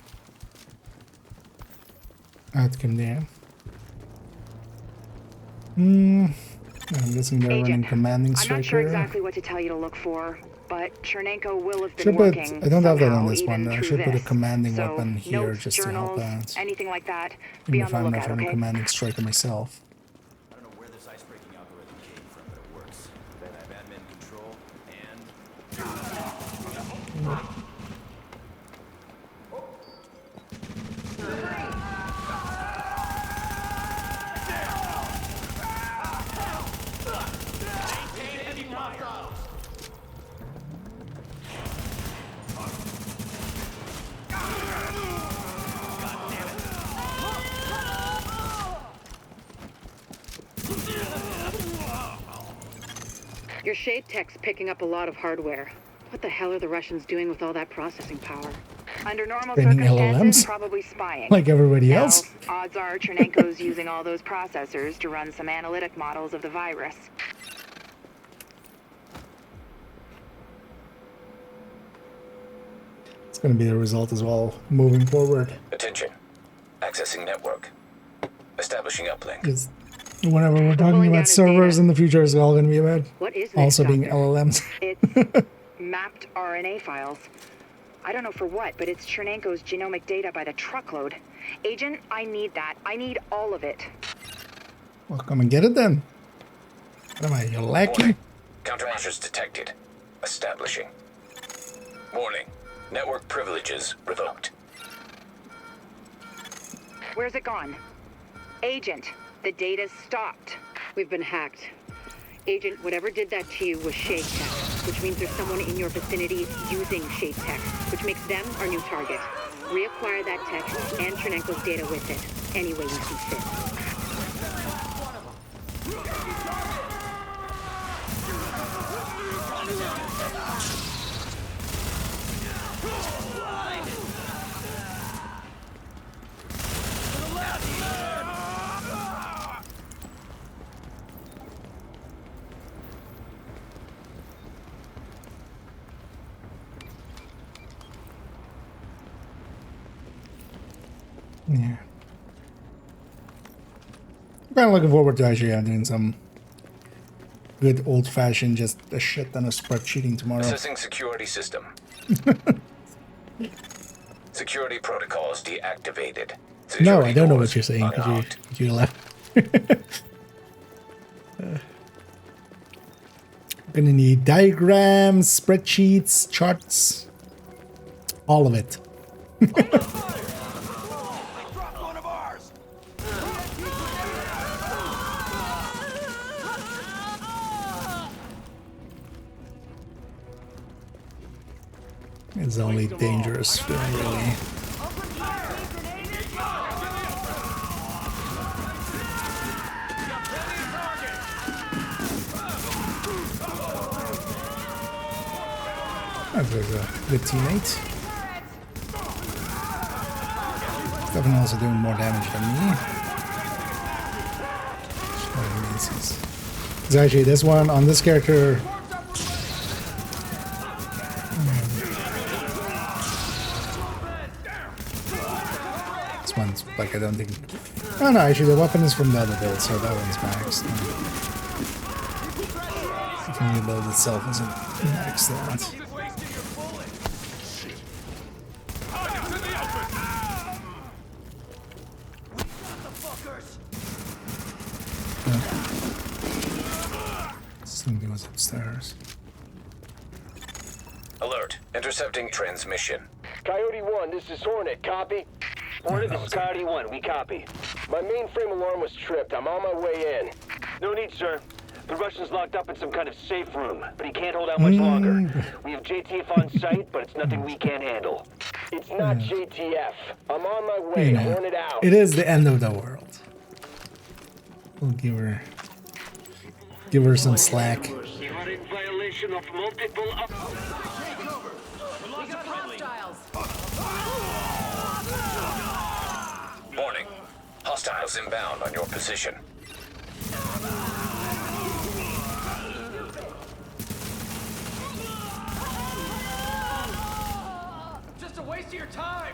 outcome there. I'm guessing they're running commanding striker. I'm not sure exactly what to tell you to look for, but Chernenko will have been Should put, working I don't have that on somehow this one. even I through should put a this. commanding So, weapon here notes, just to help journals, out. anything like that. Even Be if on the I'm not lookout, running okay? commanding striker myself. I don't know where this ice-breaking algorithm came from, but it works. They have admin control and... Your shade tech's picking up a lot of hardware. What the hell are the Russians doing with all that processing power? Under normal Training circumstances, LLMs? probably spying. Like everybody Now, else? odds are Chernenko's using all those processors to run some analytic models of the virus. It's going to be the result as well, moving forward. Attention. Accessing network. Establishing uplink. Because whenever we're talking about servers in the future, it's all going to be about What is this, also being Doctor? LLMs. It's mapped RNA files. I don't know for what, but it's Chernenko's genomic data by the truckload. Agent, I need that. I need all of it. Well, come and get it then. What am I, you're lacking? Countermeasures detected. Establishing. Warning. Network privileges revoked. Where's it gone? Agent, the data's stopped. We've been hacked. Agent, whatever did that to you was shade tech, which means there's someone in your vicinity using shade tech, which makes them our new target. Reacquire that tech and Chernenko's data with it, any way you see fit. Yeah. I'm kind of looking forward to actually doing some good old-fashioned, just a shit ton of spreadsheeting tomorrow. Assessing security system. Security protocols deactivated. No, I don't know what you're saying because you left. Gonna need diagrams, spreadsheets, charts, all of it. It's only dangerous, really. That was a good teammate. Definitely also doing more damage than me. It's actually this one on this character. This one's like, I don't think. Oh no, actually the weapon is from the other build, so that one's maxed. The build itself isn't maxed out. Something was upstairs. Alert. Intercepting transmission. Coyote 1, this is Hornet. Copy? Hornet, this is Coyote 1. We copy. My mainframe alarm was tripped. I'm on my way in. No need, sir. The Russian's locked up in some kind of safe room, but he can't hold out much longer. We have JTF on site, but it's nothing we can't handle. It's not JTF. I'm on my way. You know, Hornet out. it is the end of the world. We'll give her some slack. You are in violation of multiple... Warning. Hostiles inbound on your position. your time.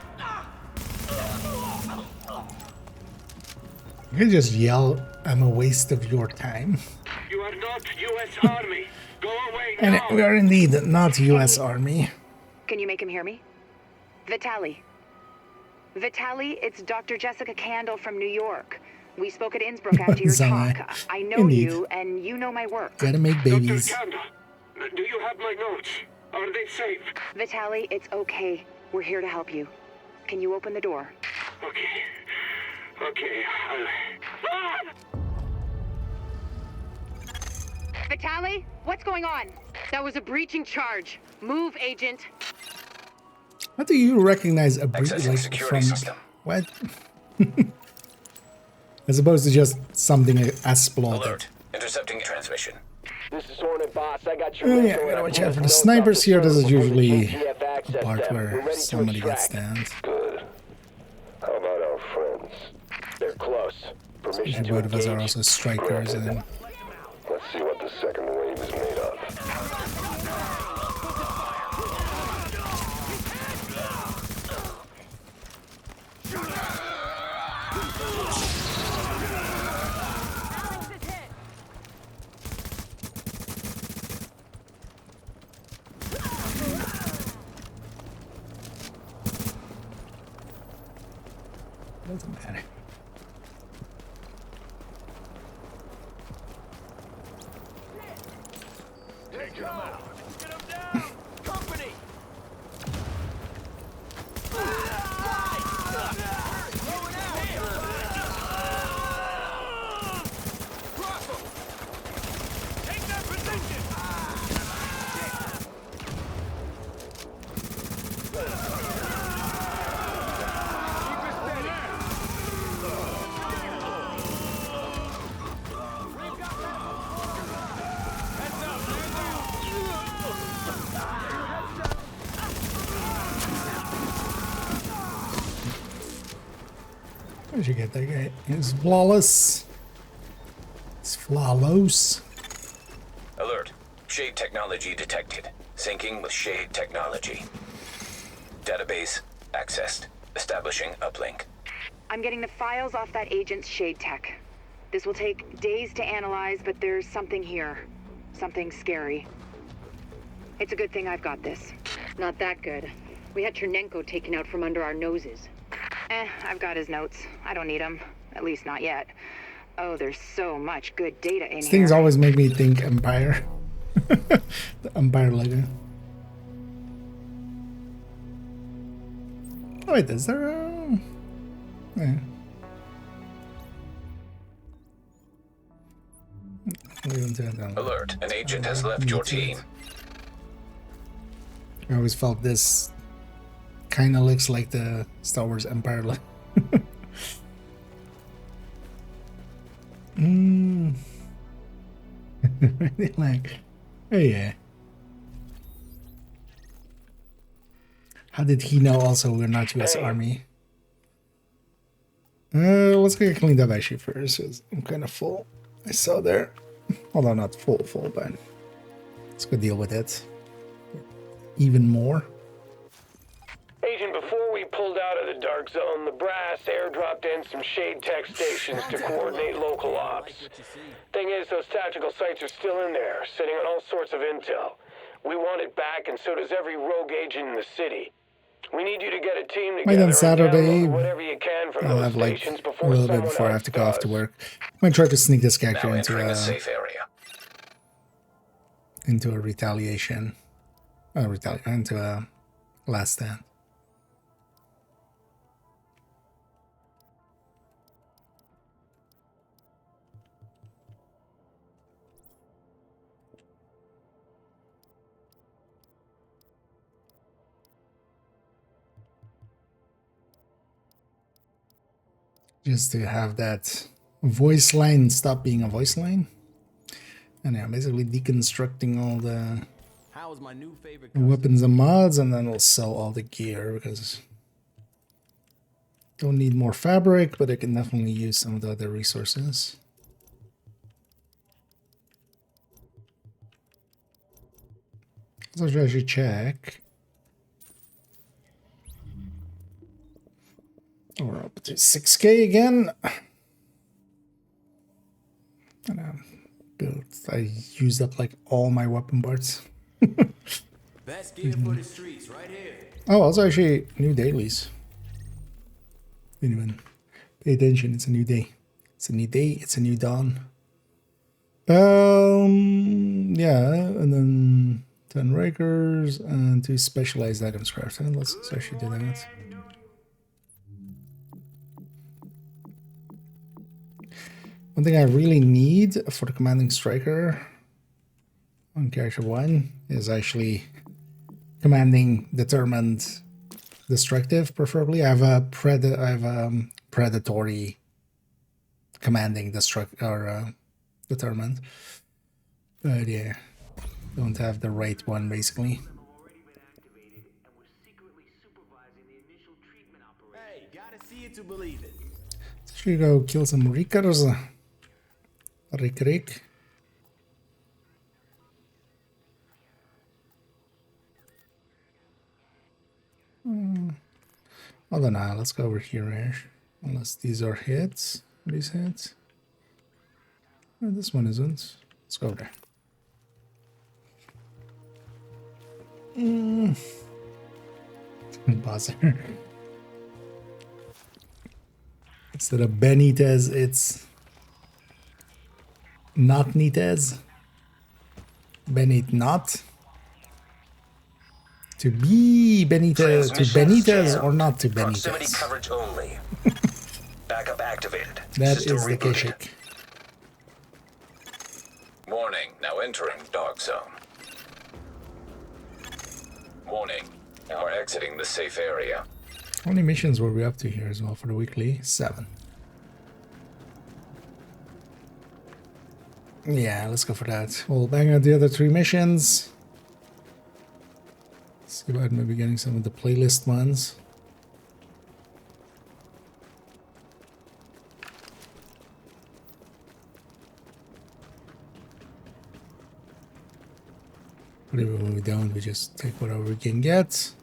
You can just yell, "I'm a waste of your time." You are not U.S. Army. Go away And now. we are indeed not U.S. Army. Can you make him hear me? Vitali. Vitali, it's Dr. Jessica Candle from New York. We spoke at Innsbruck after your Zana. talk. I know Indeed. you, and you know my work. Gotta make babies. Dr. Candle, do you have my notes? Are they safe? Vitali, it's okay. We're here to help you. Can you open the door? Okay. Okay. Vitali, what's going on? That was a breaching charge. Move, Agent. How do you recognize a breach Accessing like security from system. what? As opposed to just something exploded. Alert. Intercepting transmission. This is Hornet Boss. I got your Oh yeah, gotta watch out for the snipers here. This is usually a part where somebody gets stand. Good. How about our friends? They're close. Permission to Both of us are engage? also strikers, and then Let's see what the second wave is made of. doesn't matter. Take him out. Get him down. Company. Take that position. Where'd you get that guy? He's flawless. It's flawless. Alert. Shade technology detected. Syncing with Shade technology. Database accessed. Establishing uplink. I'm getting the files off that agent's shade tech. This will take days to analyze, but there's something here. Something scary. It's a good thing I've got this. Not that good. We had Chernenko taken out from under our noses. I've got his notes. I don't need them. At least not yet. Oh, there's so much good data in These here. things always make me think Empire. The Empire logo. Oh wait, is there a... Yeah. Alert. An agent has left your team. I always felt this kind of looks like the Star Wars Empire look. Like, oh yeah. How did he know also we're not US Army? Let's get cleaned up actually first, because I'm kind of full. I saw there. Although not full, but let's go deal with it. Even more. Agent, before we pulled out of the dark zone, the brass airdropped in some shade tech stations to coordinate local ops. Thing is, those tactical sites are still in there, sitting on all sorts of intel. We want it back, and so does every rogue agent in the city. We need you to get a team together. Might on and Saturday, download whatever you can from I'll those have like stations a before little bit someone before I have else to go off to does. work. I might try to sneak this character Now into entering a the safe area. retaliation. Into a last stand. Just to have that voice line stop being a voice line. And yeah, basically deconstructing all the How is my new favorite weapons and mods, and then we'll sell all the gear because don't need more fabric, but I can definitely use some of the other resources. So I should actually check We're up to 6K again. And I used up like all my weapon parts. Best gear for the streets, right here. Oh, also actually new dailies. Didn't even pay attention. It's a new day. It's a new day. It's a new dawn. Yeah, and then 10 rakers and 2 specialized items crafted. Let's actually do that. One thing I really need for the commanding striker on character 1 is actually commanding determined destructive, preferably. I have a predatory commanding determined. But yeah, don't have the right one basically. Hey, gotta see it to believe it. So should we go kill some Rickers? Rick. I don't know, let's go over here, Ash. Unless these are hits. Are these hits? Oh, this one isn't. Let's go there. Buzzer. Instead of Benitez, it's not Nitez. Benit not. To be Benitez, to Benitez or not to Proximity Benitez. coverage only. Backup activated. That System is the rebooted. Kishik. Warning, now entering dog zone. Warning, now we're exiting the safe area. How many missions were we up to here as well for the weekly? 7. Yeah, let's go for that. We'll bang out the other 3 missions. See about maybe getting some of the playlist ones. But even when we don't, we just take whatever we can get.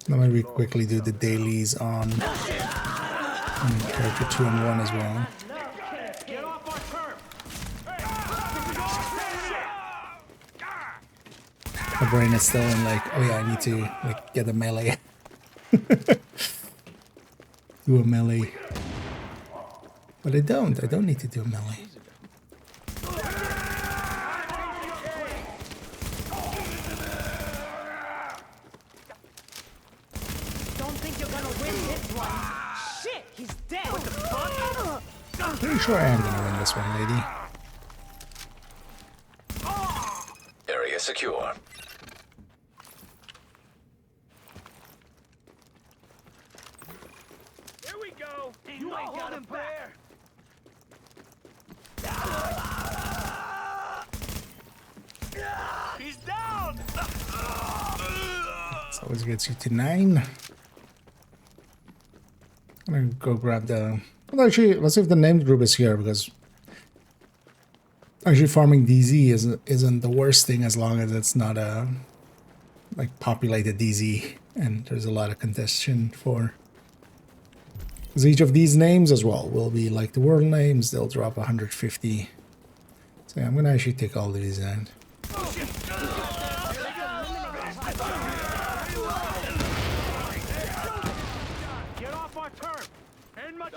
Now maybe quickly do the dailies on character 2 and 1 as well. Get off our turf! My brain is still in like, oh yeah, I need to like get a melee. Do a melee. But I don't need to do a melee. Don't think you're gonna win this one. Shit, he's dead. What the fuck? Pretty sure I am gonna win this one, lady. Area secure. Here we go. You ain't got him back. He's down. This always gets you to 9. I'm gonna go grab the... Well, actually, let's see if the named group is here, because actually farming DZ isn't the worst thing as long as it's not a like populated DZ and there's a lot of contention for. Because each of these names as well will be like the world names, they'll drop 150. So yeah, I'm gonna actually take all of these out. Get off our turf. And much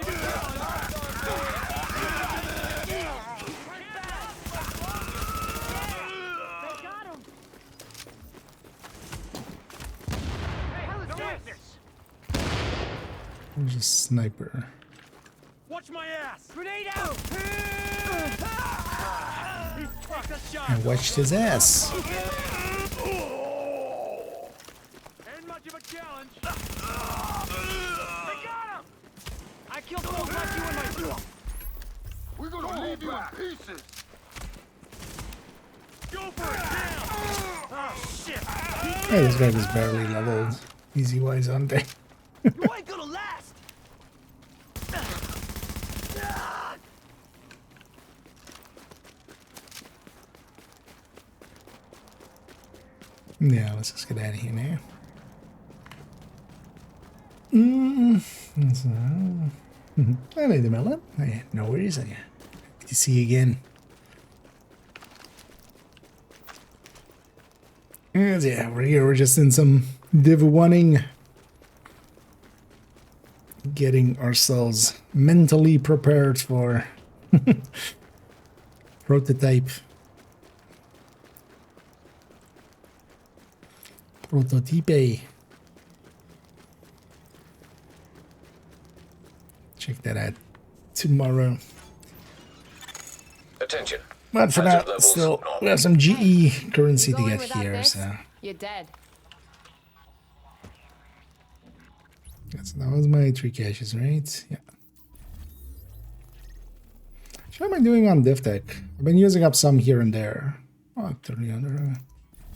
There's a sniper. Watch my ass. Grenade out. I watched his ass. Ain't much of a challenge. They got him. I killed folks like you in my. We're gonna leave you in pieces. Go for it now. Oh shit. Hey, this guy was barely leveled. Easy wise on day. You ain't gonna last. Yeah, let's just get out of here now. Hello, the melon. Yeah, no worries. Good to see you again. And yeah, we're here. We're just in some div 1ing. Getting ourselves mentally prepared for prototype. Prototype. Check that out tomorrow. Attention. But for now, still, we have some GE currency to get here, this, so. you're dead. Yes, that was my 3 caches, right? Yeah. How am I doing on div tech? I've been using up some here and there. Oh, 300.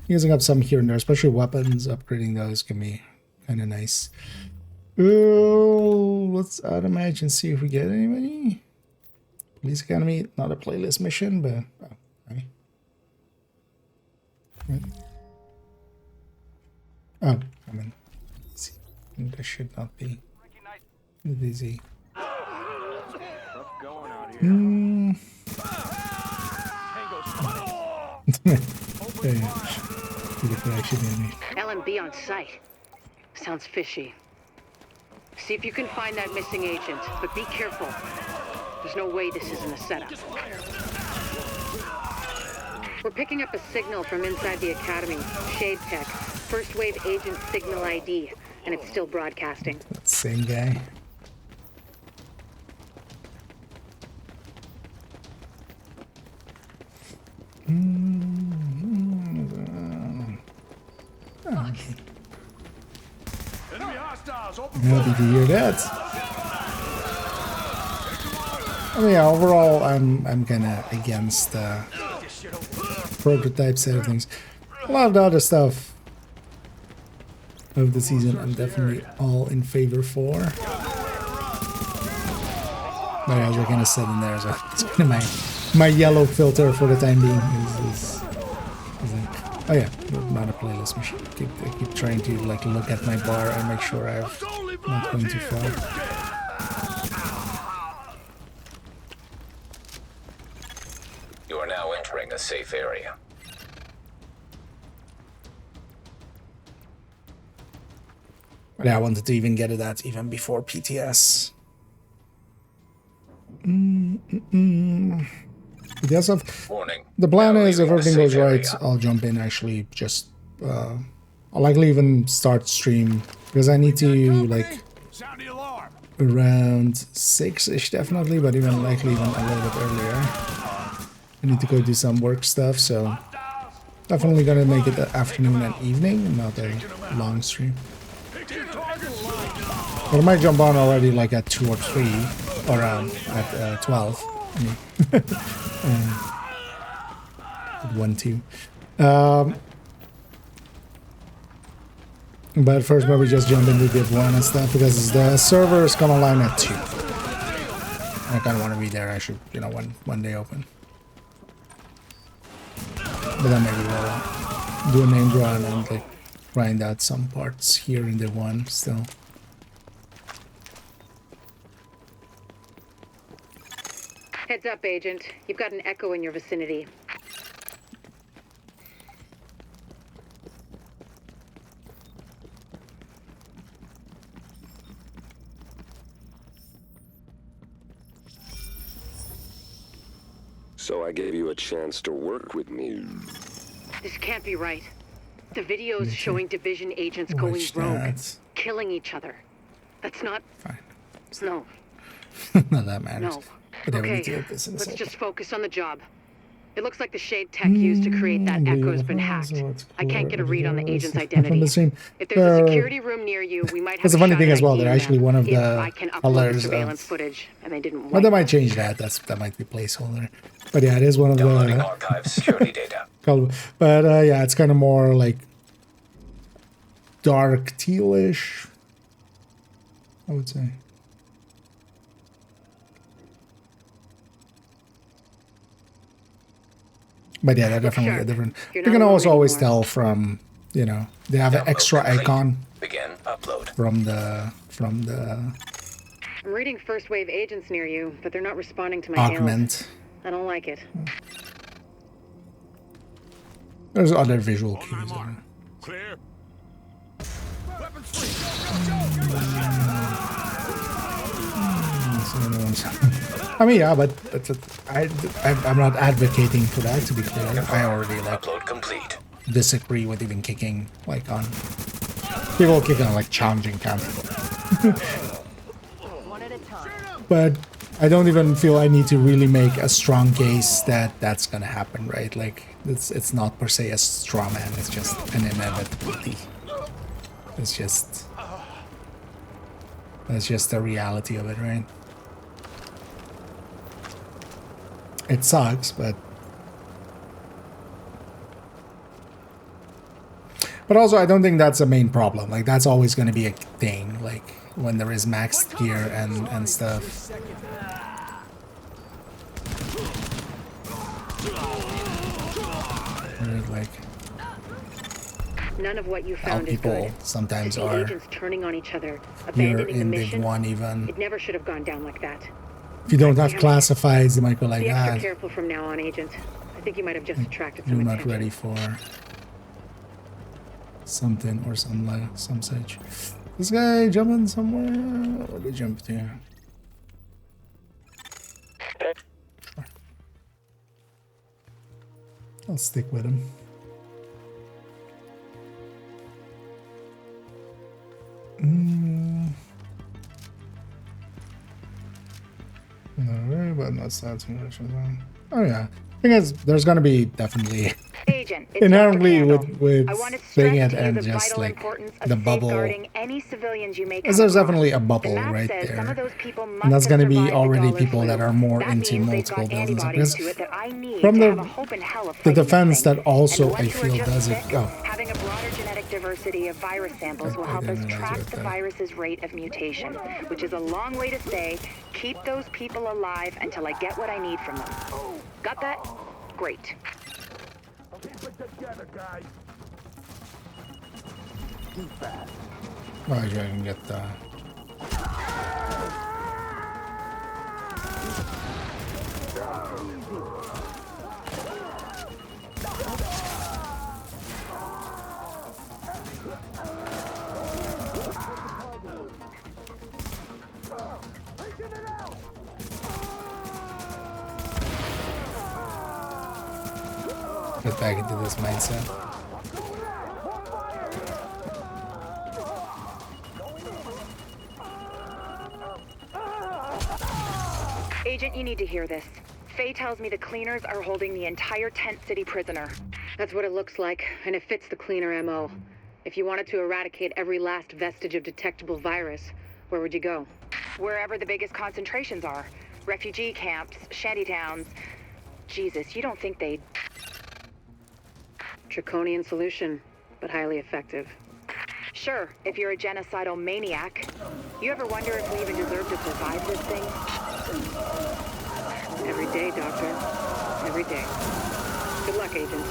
Using up some here and there, especially weapons. Upgrading those can be kind of nice. Oh, let's add a match and see if we get anybody. Police Academy, not a playlist mission, but oh, hi. Right. Oh, I mean, this should not be easy. LMB on site. Sounds fishy. See if you can find that missing agent, but be careful. There's no way this isn't a setup. We're picking up a signal from inside the academy. Shade Tech. First wave agent signal ID, and it's still broadcasting. Same guy. Happy to hear that. I mean, yeah, overall, I'm kind of against prototype side of things. A lot of the other stuff of the season, I'm definitely all in favor for. But as I kind of said in there, so it's kind of my yellow filter for the time being is oh yeah, not a playlist machine. I keep trying to like look at my bar and make sure I'm not going too far. You are now entering a safe area. But yeah, I wanted to even get it at even before PTS. Because of Warning. the plan is, if everything goes right, I'll jump in actually just I'll likely even start stream because I need to like around 6-ish definitely, but even likely even a little bit earlier. I need to go do some work stuff, so definitely gonna make it the afternoon and evening, not a long stream. But I might jump on already like at 2 or 3 or at 12. I mean, at 1, 2. But first maybe just jump into Div 1 and stuff because the server is gonna line at 2. I kinda wanna be there actually, you know, when they open. But then maybe we'll do a name run and like grind out some parts here in Div 1 still. Heads up, Agent. You've got an echo in your vicinity. So I gave you a chance to work with me. This can't be right. The videos showing division agents going rogue, killing each other. That's not... Fine. No. Not that matters. No. But yeah, we Okay, need to get this in a let's second. just focus on the job. It looks like the Shade Tech used to create that echo's been hacked. I can't get a read on the agent's identity. If there's a security room near you, we might have That's a funny thing as well. They're actually one of the colors surveillance footage, and they didn't. Well, they might change that. That might be placeholder. But yeah, it is one of the archive security data. But yeah, it's kind of more like dark tealish, I would say. But yeah, they're definitely a different. You can also always tell from you know, they have an extra icon Begin upload. from the I'm reading first wave agents near you, but they're not responding to my hails. augment. I don't like it. There's other visual cues. Clear. I mean, yeah, but I'm not advocating for that, to be clear. I already like Upload complete. disagree with even kicking like on people kicking on like challenging camp. One at a time. But I don't even feel I need to really make a strong case that that's gonna happen, right? Like it's not per se a straw man. It's just an inevitability. It's just that's just the reality of it, right? It sucks, but also I don't think that's the main problem. Like that's always going to be a thing. Like when there is maxed gear and stuff. Like None of what you how found is people good. sometimes To see are agents turning on each other, here abandoning the in Div mission. 1 even. It never should have gone down like that. If you don't have classifieds, you might go like Be extra that. careful from now on, Agent. I think you might have just attracted some You're not attention. ready for something or some such. This guy jumping somewhere? Where did he jump to? Sure. I'll stick with him. Alright, but not sad too much. Oh yeah. Thing is, there's gonna be definitely Agent, it's inherently Dr. Crandall. with I want to thing stress it to you and the just vital like importance of the bubble. safeguarding any civilians you may come Because there's across. definitely a bubble The map right says some of there. those people must And that's have gonna be survived the already dollar people flu. that are more That into means they've multiple got builds and stuff. antibodies Because to it that I need from to have a the hope in hell of the fighting this defense thing. that also And the I ones who are feel just does it. sick, Oh, having a broader genetic diversity of virus samples will help us track the virus's rate of mutation, which is a long way to say, keep those people alive until I get what I need from them. Got that? Great. Keep it together, guys. oh, I can get the. Get back into this mindset. Agent, you need to hear this. Faye tells me the cleaners are holding the entire Tent City prisoner. That's what it looks like, and it fits the cleaner MO. If you wanted to eradicate every last vestige of detectable virus, where would you go? Wherever the biggest concentrations are. Refugee camps, shantytowns. Jesus, you don't think they'd... Draconian solution, but highly effective. Sure, if you're a genocidal maniac. You ever wonder if we even deserve to survive this thing? Every day, Doctor. Every day. Good luck, Agent.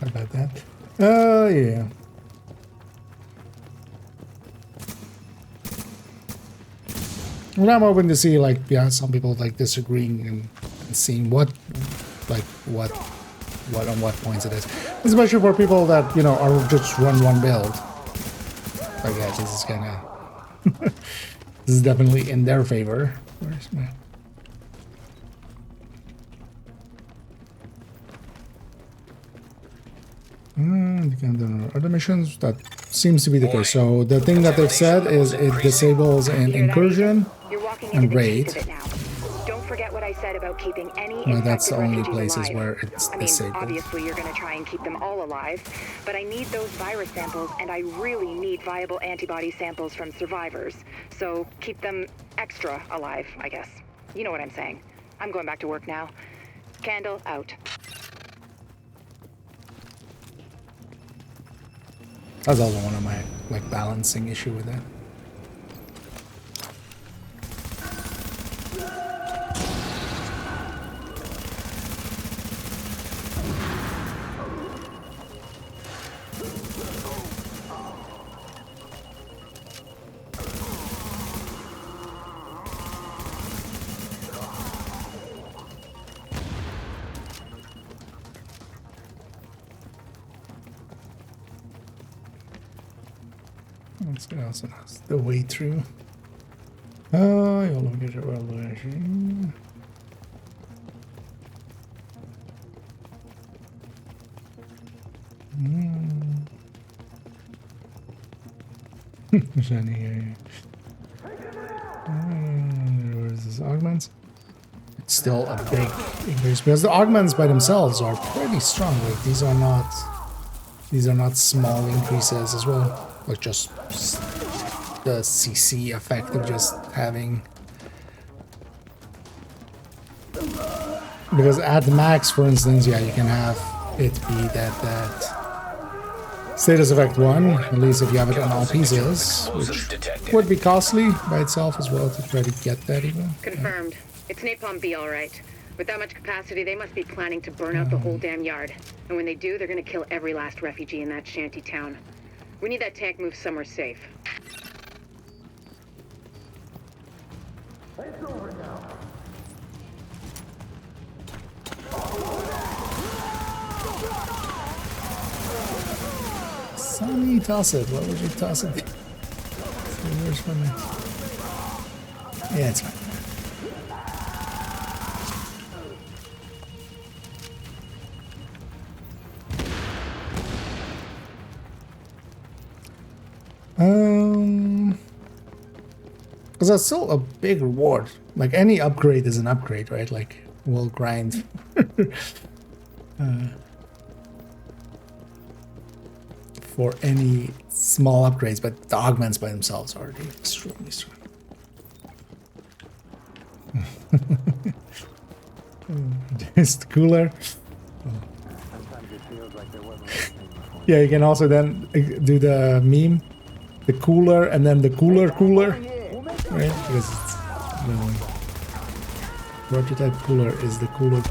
How about that? Oh, yeah. Well, I'm hoping to see, like, yeah, some people, like, disagreeing and seeing what on what points it is. Especially for people that, you know, are just run one build. Like, yeah, this is kinda... this is definitely in their favor. Where's my... Other missions, that seems to be the case. So the thing that they've said is it disables an incursion and raid. Don't forget what I said about keeping any No, that's the only infected refugees places alive. where it's I mean, disabled. obviously you're going to try and keep them all alive, but I need those virus samples, and I really need viable antibody samples from survivors. So keep them extra alive, I guess. You know what I'm saying. I'm going back to work now. Candle out. That's also one of my like balancing issue with that. Let's get also the way through. Oh, you'll look at your evaluation. Where's this augments? It's still a big increase because the augments by themselves are pretty strong. Like these are not small increases as well. Like just the CC effect of just having, because at max, for instance, yeah, you can have it be that status effect 1, at least if you have it on all pieces, which would be costly by itself as well to try to get that even. Confirmed. It's Napalm B, all right. With that much capacity, they must be planning to burn out the whole damn yard. And when they do, they're gonna kill every last refugee in that shanty town. We need that tank moved somewhere safe. It's over now. Sonny, toss it. What would you toss it? Where's from it? Yeah, it's fine. Because that's still a big reward. Like any upgrade is an upgrade, right? Like we'll grind for any small upgrades, but the augments by themselves are already extremely strong. Just cooler. Yeah, you can also then do the meme, the cooler, and then the cooler, right? Because it's prototype cooler is the cooler.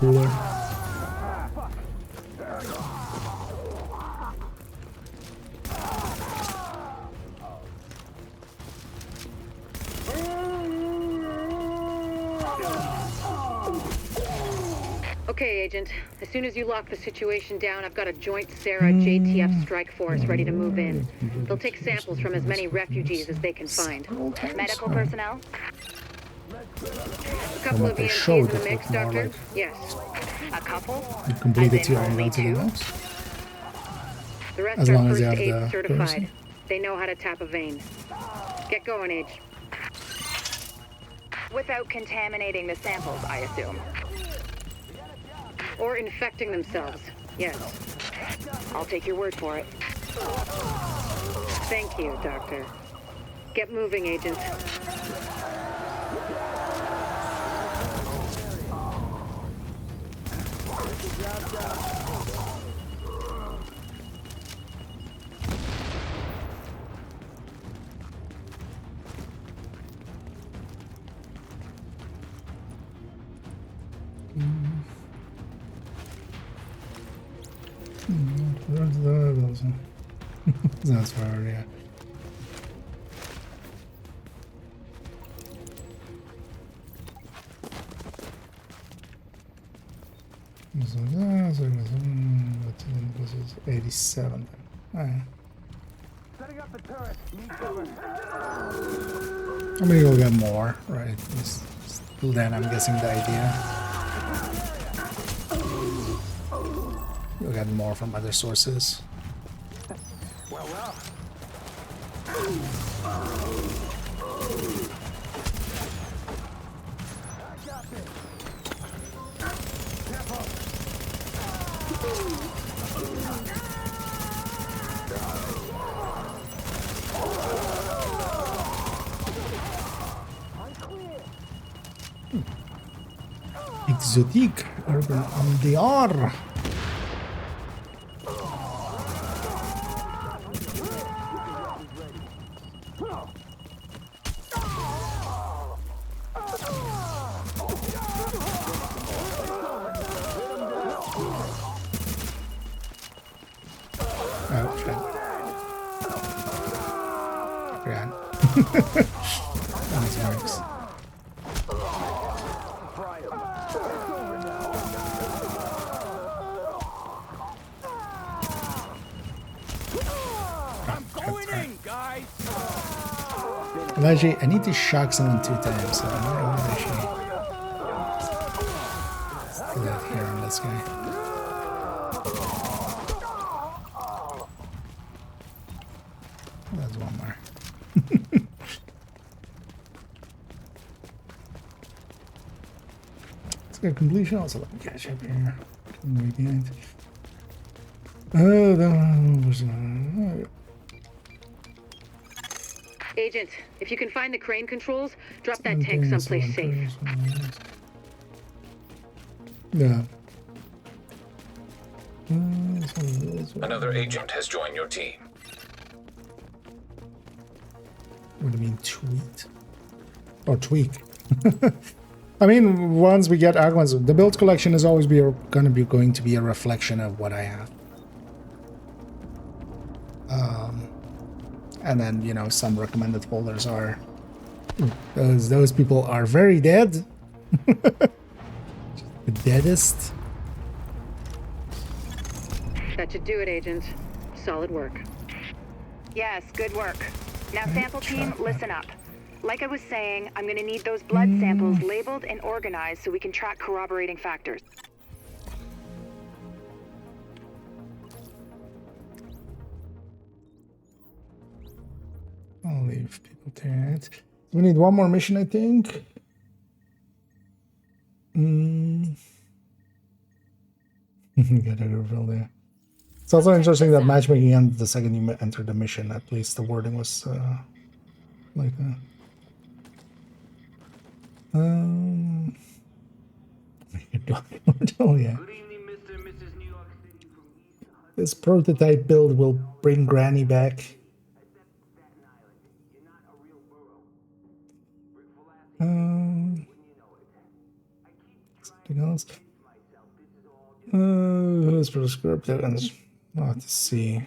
Okay, Agent. As soon as you lock the situation down, I've got a joint Sarah JTF strike force ready to move in. They'll take samples from as many refugees as they can find. Medical personnel? A couple of EMTs in the mix, Doctor? Yes. A couple? You completed your own to the max. The rest As are long as first you have aid the certified. person. They know how to tap a vein. Get going, Age. Without contaminating the samples, I assume. Or infecting themselves. Yes. I'll take your word for it. Thank you, Doctor. Get moving, Agent. That's far, yeah. So this is 87. Alright. Setting up the turret. Need cover. I mean, you'll get more, right? Till then, I'm guessing the idea. You'll get more from other sources. Well. Exotique urban MDR. Nice works. Well, actually, I need to shock someone 2 times, so I might want to actually do that here on this guy. That's one more. Let's get completion. Also, let me catch up here. Right behind. Oh, that was. Agent, if you can find the crane controls, drop that tank someplace safe. Yeah. Another agent has joined your team. What do you mean tweet? Or tweak? I mean, once we get augments, the build collection is always going to be a reflection of what I have. And then, you know, some recommended folders are those people are very dead. The deadest. That should do it, Agent. Solid work. Yes, good work. Now, sample team, listen up. Like I was saying, I'm gonna need those blood samples labeled and organized so we can track corroborating factors. I'll leave people to it. We need one more mission, I think. Get a reveal there. It's also interesting that matchmaking ends the second you enter the mission. At least the wording was like that. Oh yeah. This prototype build will bring Granny back. Something else. Who's prescriptive and not to see.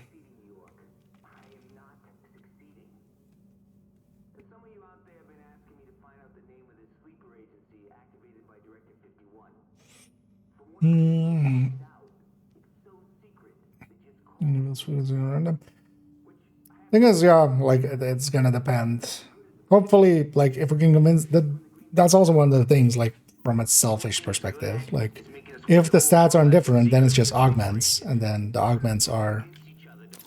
Thing is, yeah, like it's gonna depend. Hopefully, like if we can convince that, that's also one of the things. Like from a selfish perspective, like if the stats aren't different, then it's just augments, and then the augments are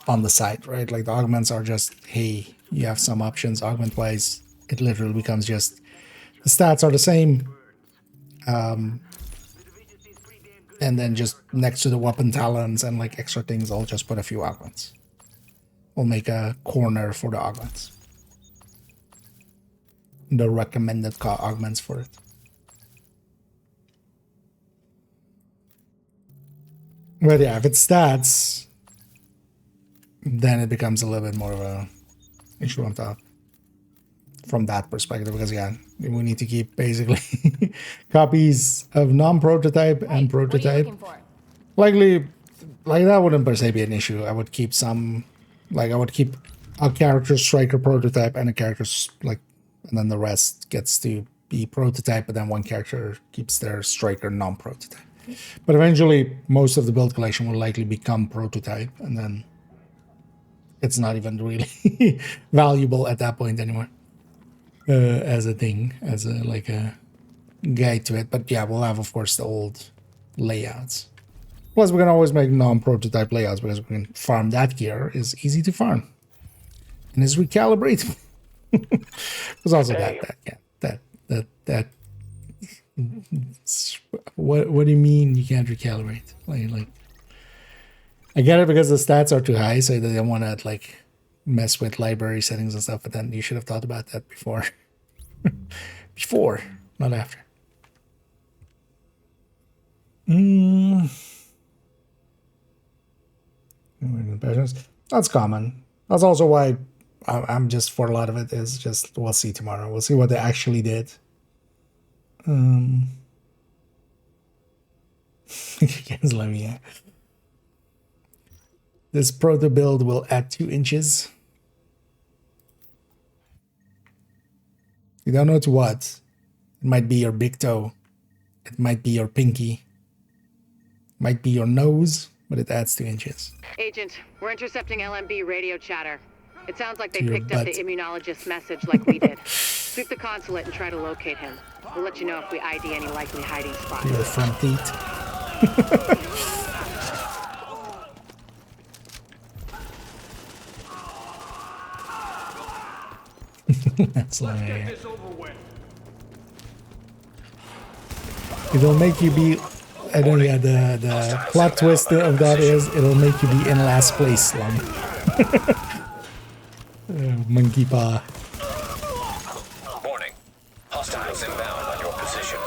on the side, right? Like the augments are just, hey, you have some options augment wise. It literally becomes just the stats are the same. And then just next to the weapon talents and like extra things, I'll just put a few augments. We'll make a corner for the augments. The recommended augments for it. But yeah, if it's stats, then it becomes a little bit more of a issue on top. From that perspective, because yeah, we need to keep basically copies of non-prototype and prototype. Likely, like that wouldn't per se be an issue. I would keep some, like I would keep a character striker prototype and a character like, and then the rest gets to be prototype, but then one character keeps their striker non-prototype. But eventually, most of the build collection will likely become prototype, and then it's not even really valuable at that point anymore. As a thing, as a like a guide to it. But yeah, we'll have of course the old layouts. Plus, we can always make non-prototype layouts because we can farm that gear. Is easy to farm and is recalibrate. There's also that. What do you mean you can't recalibrate? Like I get it because the stats are too high, so they don't want to like mess with library settings and stuff. But then you should have thought about that before. Before, not after. That's common. That's also why I'm just for a lot of it is just we'll see tomorrow. We'll see what they actually did. Against Lemmy, this proto build will add 2 inches. You don't know to what. It might be your big toe. It might be your pinky. It might be your nose, but it adds 2 inches. Agent, we're intercepting LMB radio chatter. It sounds like they To your picked up butt. the immunologist's message like we did. Sweep the consulate and try to locate him. We'll let you know if we ID any likely hiding spots. Your front teeth. That's like it'll make you be. I don't know. The plot twist of that is it'll make you be in last place long. Monkey paw. Warning. Hostiles inbound on your position.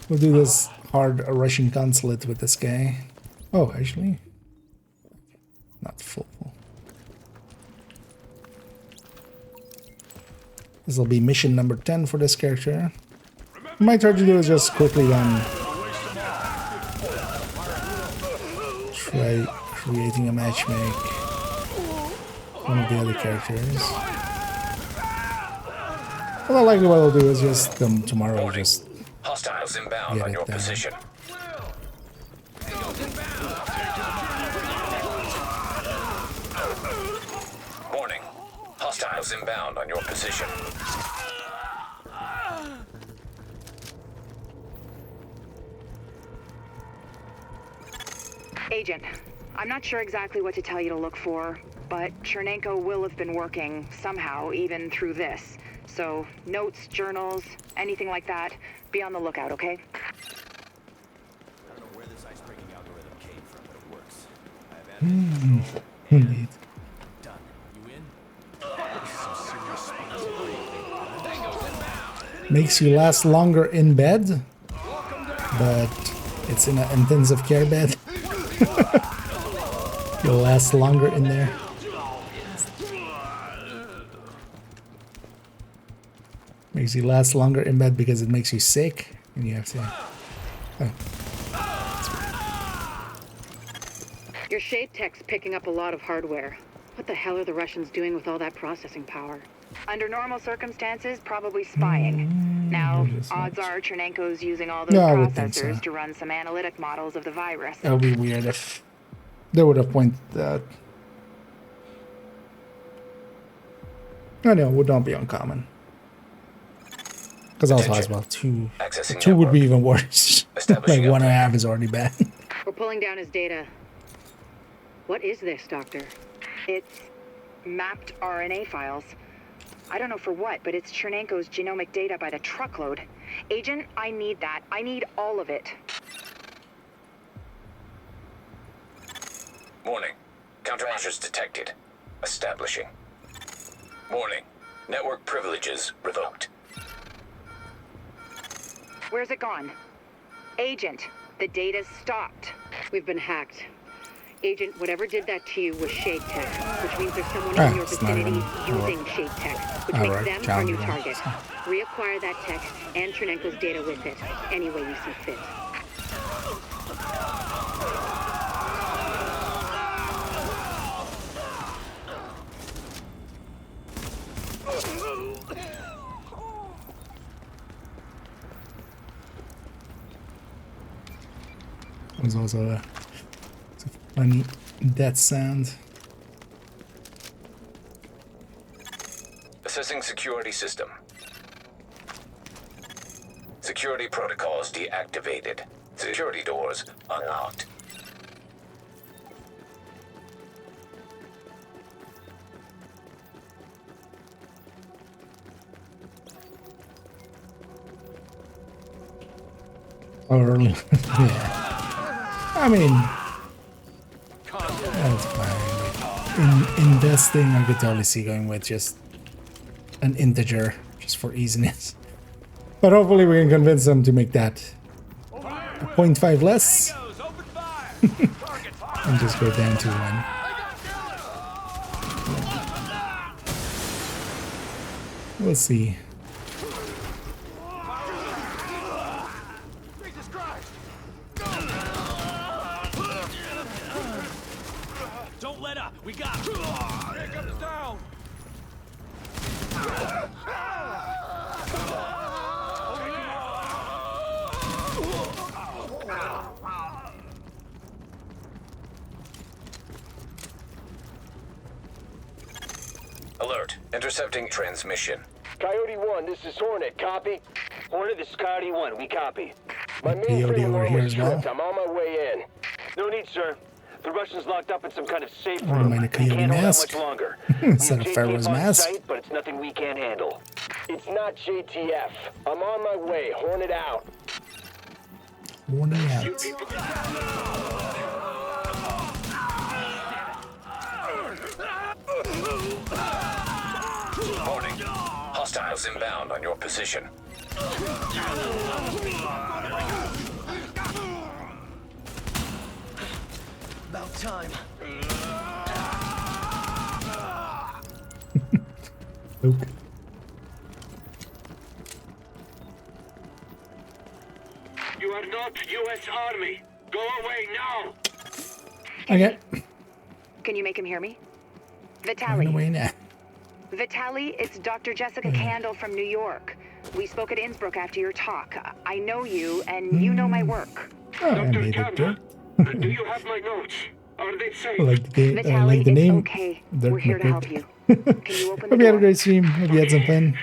We'll do this hard Russian consulate with this guy. Oh, actually, not full. This will be mission number 10 for this character. What I might try to do is just quickly then try creating a matchmake one of the other characters. Well, likely what I'll do is just tomorrow just Hostiles inbound on your position. Warning. Hostiles inbound on your position. Agent, I'm not sure exactly what to tell you to look for, but Chernenko will have been working somehow, even through this. So, notes, journals, anything like that, be on the lookout, okay? I don't know where this ice-breaking algorithm came from, but it works. I have admin control. Indeed. Done. You in? This is some serious sponsor. Makes you last longer in bed, but it's in an intensive care bed. You'll last longer in there. Makes you last longer in bed because it makes you sick and you have to. Oh. Your shade tech's picking up a lot of hardware. What the hell are the Russians doing with all that processing power? Under normal circumstances, probably spying. Now, odds are Chernenko's using all those Yeah, I would think processors so. to run some analytic models of the virus. That would be weird if they would have pointed that. I know, would not be uncommon. Because also as well, two would be even worse. Like 1.5 is already bad. We're pulling down his data. What is this, Doctor? It's mapped RNA files. I don't know for what, but it's Chernenko's genomic data by the truckload. Agent, I need that. I need all of it. Warning. Countermeasures detected. Establishing. Warning. Network privileges revoked. Where's it gone? Agent, the data's stopped. We've been hacked. Agent, whatever did that to you was shade tech, which means there's someone Ah, in your it's not vicinity even- using shade tech, which Alright, makes them our new challenge target. Reacquire that tech and Chernenko's data with it, any way you see fit. There's also a funny death sound. Assessing security system. Security protocols deactivated. Security doors unlocked. Or yeah. I mean, that's fine. In this thing, I could totally see going with just an integer, just for easiness. But hopefully we can convince them to make that a 0.5 less. And just go down to 1. We'll see. Don't let up. We got him. Here comes down. Alert. Intercepting transmission. Coyote 1, this is Hornet. Copy? Hornet, this is Coyote 1. We copy. My Coyote mainframe over alarm here was as well. tripped. I'm on my way in. No need, sir. The Russians locked up in some kind of safe I don't room. mind a They coyote can't hold out mask. much longer. Instead of We have Pharaoh's JTF on mask. site, but it's nothing we can't handle. It's not JTF. I'm on my way. Hornet out. Warning out. Warning. Hostiles inbound on your position. About time. Okay. You are not U.S. Army. Go away now. Okay. Can you make him hear me? Run Vitali. away now. Vitali, it's Dr. Jessica Candle from New York. We spoke at Innsbruck after your talk. I know you, and you know my work. Oh, I made it good. Do you have my notes? Are they safe? I like the, Vitali, like the it's name. okay. Dirt We're here to McRib. help you. Can you open the Hope you had a door? great stream. Hope you had some fun.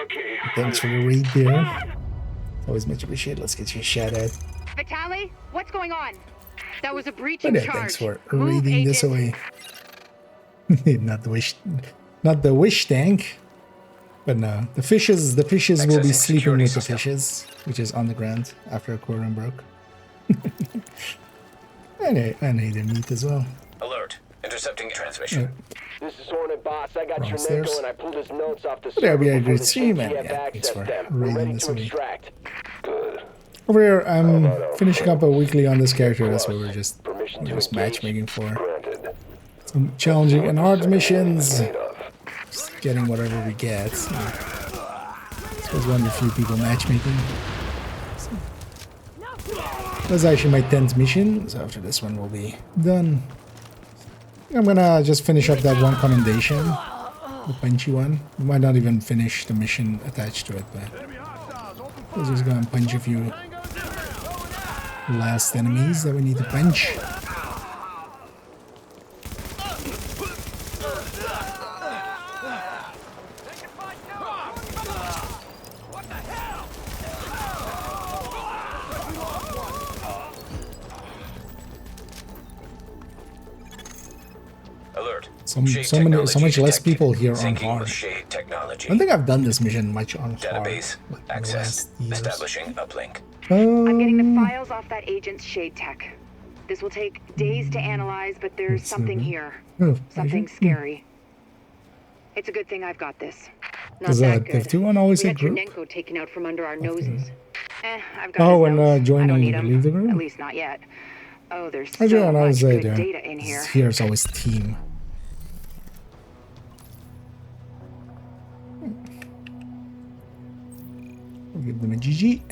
Okay. Thanks for the read there. Always much appreciated. Let's get you a shout out. Vitali, what's going on? That was a breach But of yeah, thanks charge. for Move, reading this agent. away. not the wish tank. But no, the fishes will be Accessing sleeping security with the system. fishes, which is on the ground after a quorum broke. I need their meat as well. Alert. Intercepting transmission. This is Hornet Boss. I got Wrong your stairs. Neko and I pulled his notes off the But yeah, we had a server great before the stream, and JTF yeah, thanks accessed for them. We're reading ready this to away. extract. Good. Over here, I'm finishing up a weekly on this character. That's what we're just matchmaking for. Some challenging and hard missions. Just getting whatever we get. This was one of the few people matchmaking. That's actually my 10th mission, so after this one we'll be done. I'm gonna just finish up that one commendation, the punchy one. We might not even finish the mission attached to it, but we're just gonna punch a few last enemies that we need to punch. Alert. So Shade much less technology people here on detected. Syncing hard. with Shade technology. I don't think I've done this mission much on hard. Database. Like in the Access. last years. Establishing uplink. I'm getting the files off that agent's shade tech. This will take days to analyze, but there's something here. Oh, Something scary. It's a good thing I've got this. Not Does that Dev good. 2 one always We say got group? Chernenko taken out from under our noses. I've got Oh, his when notes. I joining don't need to 'em. leave the group? At least not yet. Oh, there's I so don't know, much say good there. data in here. Here it's always team. We'll give them a GG.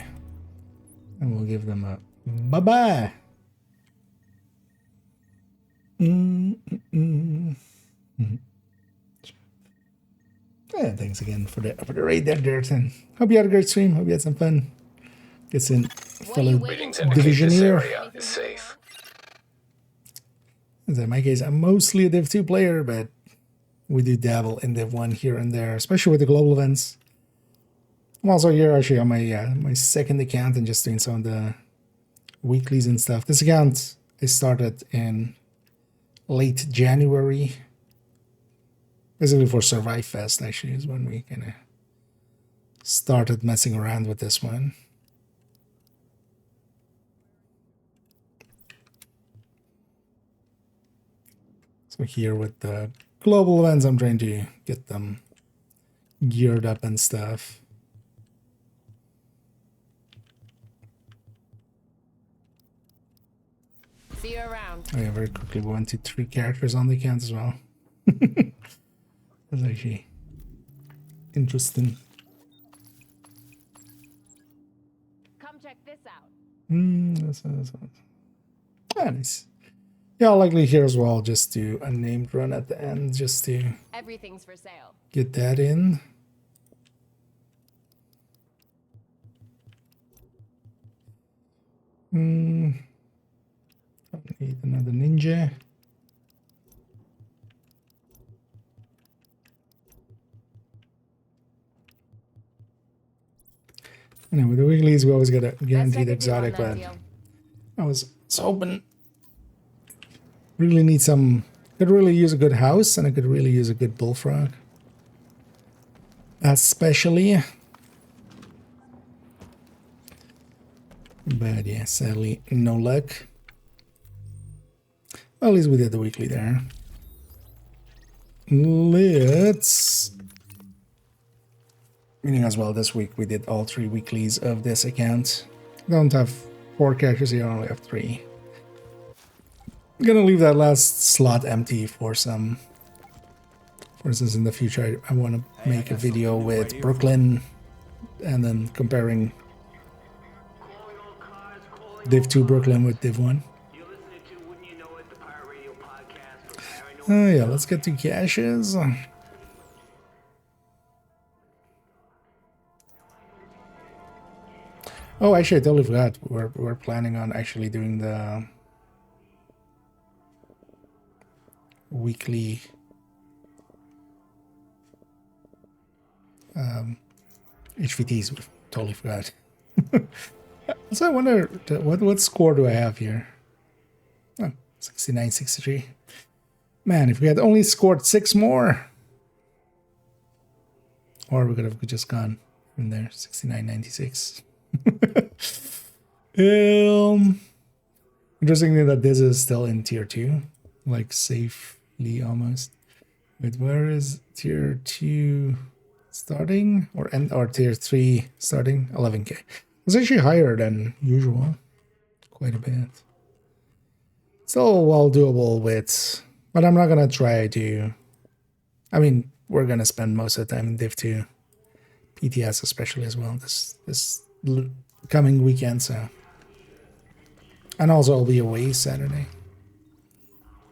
And we'll give them a bye-bye. Yeah, thanks again for the raid there, Dirton. Hope you had a great stream. Hope you had some fun. Get some fellow Readings indicate this Divisioneer. area is safe. As in my case, I'm mostly a Div 2 player, but we do dabble in Div 1 here and there, especially with the global events. I'm also here actually on my second account and just doing some of the weeklies and stuff. This account I started in late January. Basically for Survive Fest, actually, is when we kind of started messing around with this one. So here with the global events, I'm trying to get them geared up and stuff. See you around. Oh yeah, very quickly we went to 3 characters on the account as well. That's actually interesting. Come check this out. Nice. Yeah, I'll likely here as well, just do a named run at the end, just to Everything's for sale. get that in. Don't need another ninja. Anyway, with the weeklies, we always get a guaranteed exotic, but I was hoping really need some, could really use a good house, and I could really use a good bullfrog. Especially. But yeah, sadly, no luck. Well, at least we did the weekly there. Let's... Meaning as well, this week we did all 3 weeklies of this account. Don't have 4 characters here, I only have 3. I'm gonna leave that last slot empty for some... For instance, in the future, I want to make a video with Brooklyn and then comparing Div 2 Brooklyn with Div 1. Oh yeah, let's get to caches. Oh, actually, I totally forgot. We're planning on actually doing the weekly HVTs. We totally forgot. So I wonder what score do I have here? Oh, 69-63. Man, if we had only scored 6 more, or we could have just gone from there. 69-96. Interesting that this is still in tier 2, like safely almost. Wait, where is tier 2 starting or end, or tier 3 starting? 11k. It's actually higher than usual, quite a bit. Still well doable with, but I'm not gonna try to. I mean, we're gonna spend most of the time in Div 2, PTS especially as well this coming weekend. So, and also I'll be away Saturday,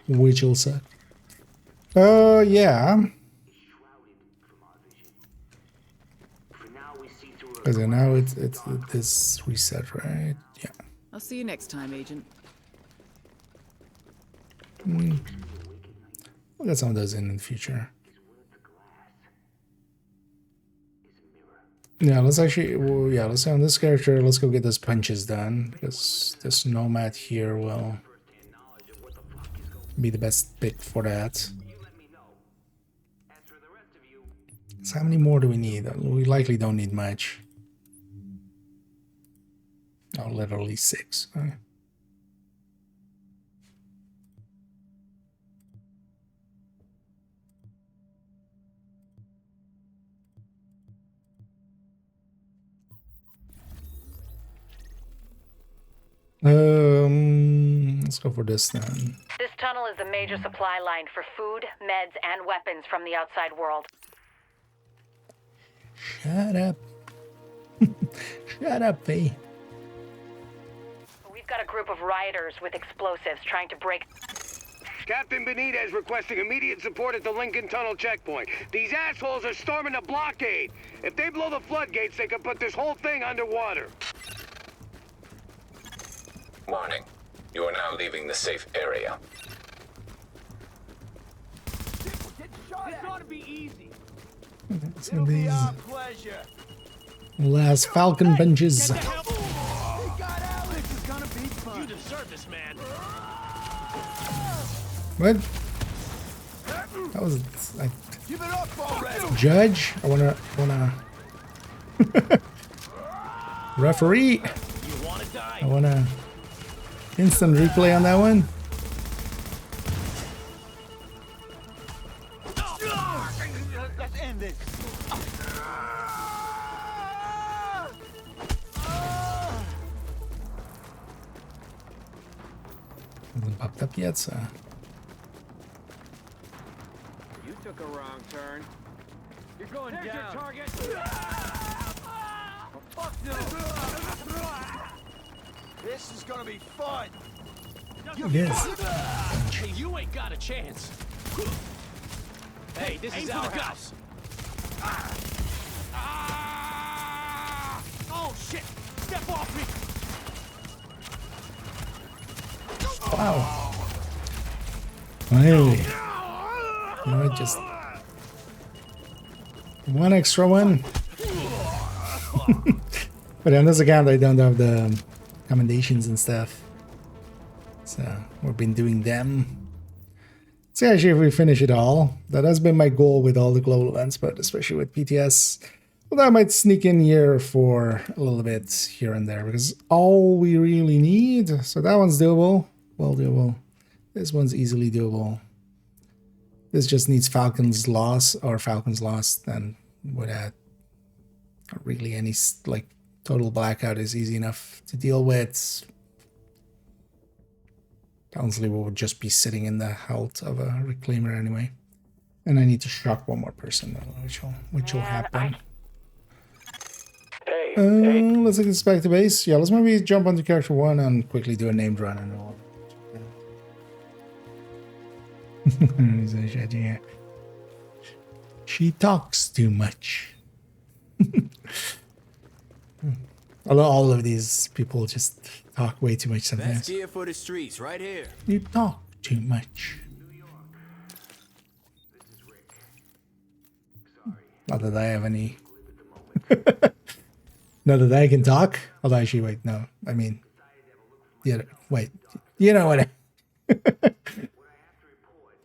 which will suck. Yeah. Because now it's this reset, right? Yeah. I'll see you next time, Agent. We'll get some of those in the future. Yeah, let's actually, well, yeah, let's on this character, let's go get those punches done, because this nomad here will be the best pick for that. So how many more do we need? We likely don't need much. Oh, literally 6. Okay. Let's go for this then. This tunnel is the major supply line for food, meds, and weapons from the outside world. Shut up. Shut up, Faye. We've got a group of rioters with explosives trying to break... Captain Benitez requesting immediate support at the Lincoln Tunnel checkpoint. These assholes are storming the blockade. If they blow the floodgates, they can put this whole thing underwater. Warning. You are now leaving the safe area. This ought to be easy. So these Pleasure. last Falcon benches. This is gonna be fun. You deserve this, man. What? That was like Give it up already. judge. I wanna referee. You wanna die? I wanna instant replay on that one. Let's end this. Hasn't popped up yet, so. You took a wrong turn. You're going down. Your target. Oh, fuck no. This is gonna be fun. Yes. Hey, you ain't got a chance. Hey, this is our house. Oh shit! Step off me. Wow. Finally. You know, just one extra one. But on this account, I don't have the commendations and stuff. So we've been doing them. See, actually, if we finish it all, that has been my goal with all the global events, but especially with PTS. Well, I might sneak in here for a little bit here and there, because all we really need. So that one's doable. Well doable. This one's easily doable. This just needs Falcon's Loss or Falcon's Lost, and without really any, like, total blackout is easy enough to deal with. Honestly, we would just be sitting in the health of a reclaimer anyway. And I need to shock one more person, which will happen. Let's take this back to base. Yeah, let's maybe jump onto character 1 and quickly do a named run and all. She talks too much. Although all of these people just talk way too much sometimes. Best gear for the streets, right here. You talk too much. Not that I have any. Not that I can talk. Although actually, wait, no. I mean, yeah, wait. You know what?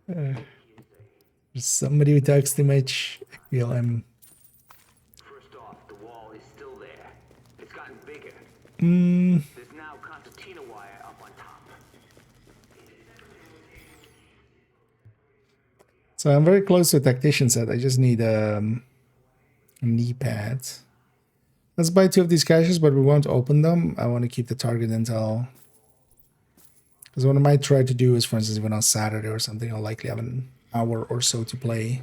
There's somebody who talks too much. I feel I'm. First off, the wall is still there. It's gotten bigger. There's now concertina wire up on top. So I'm very close to a tactician set. I just need knee pads. Let's buy 2 of these caches, but we won't open them. I want to keep the target intel. Because what I might try to do is, for instance, even on Saturday or something, I'll likely have an hour or so to play.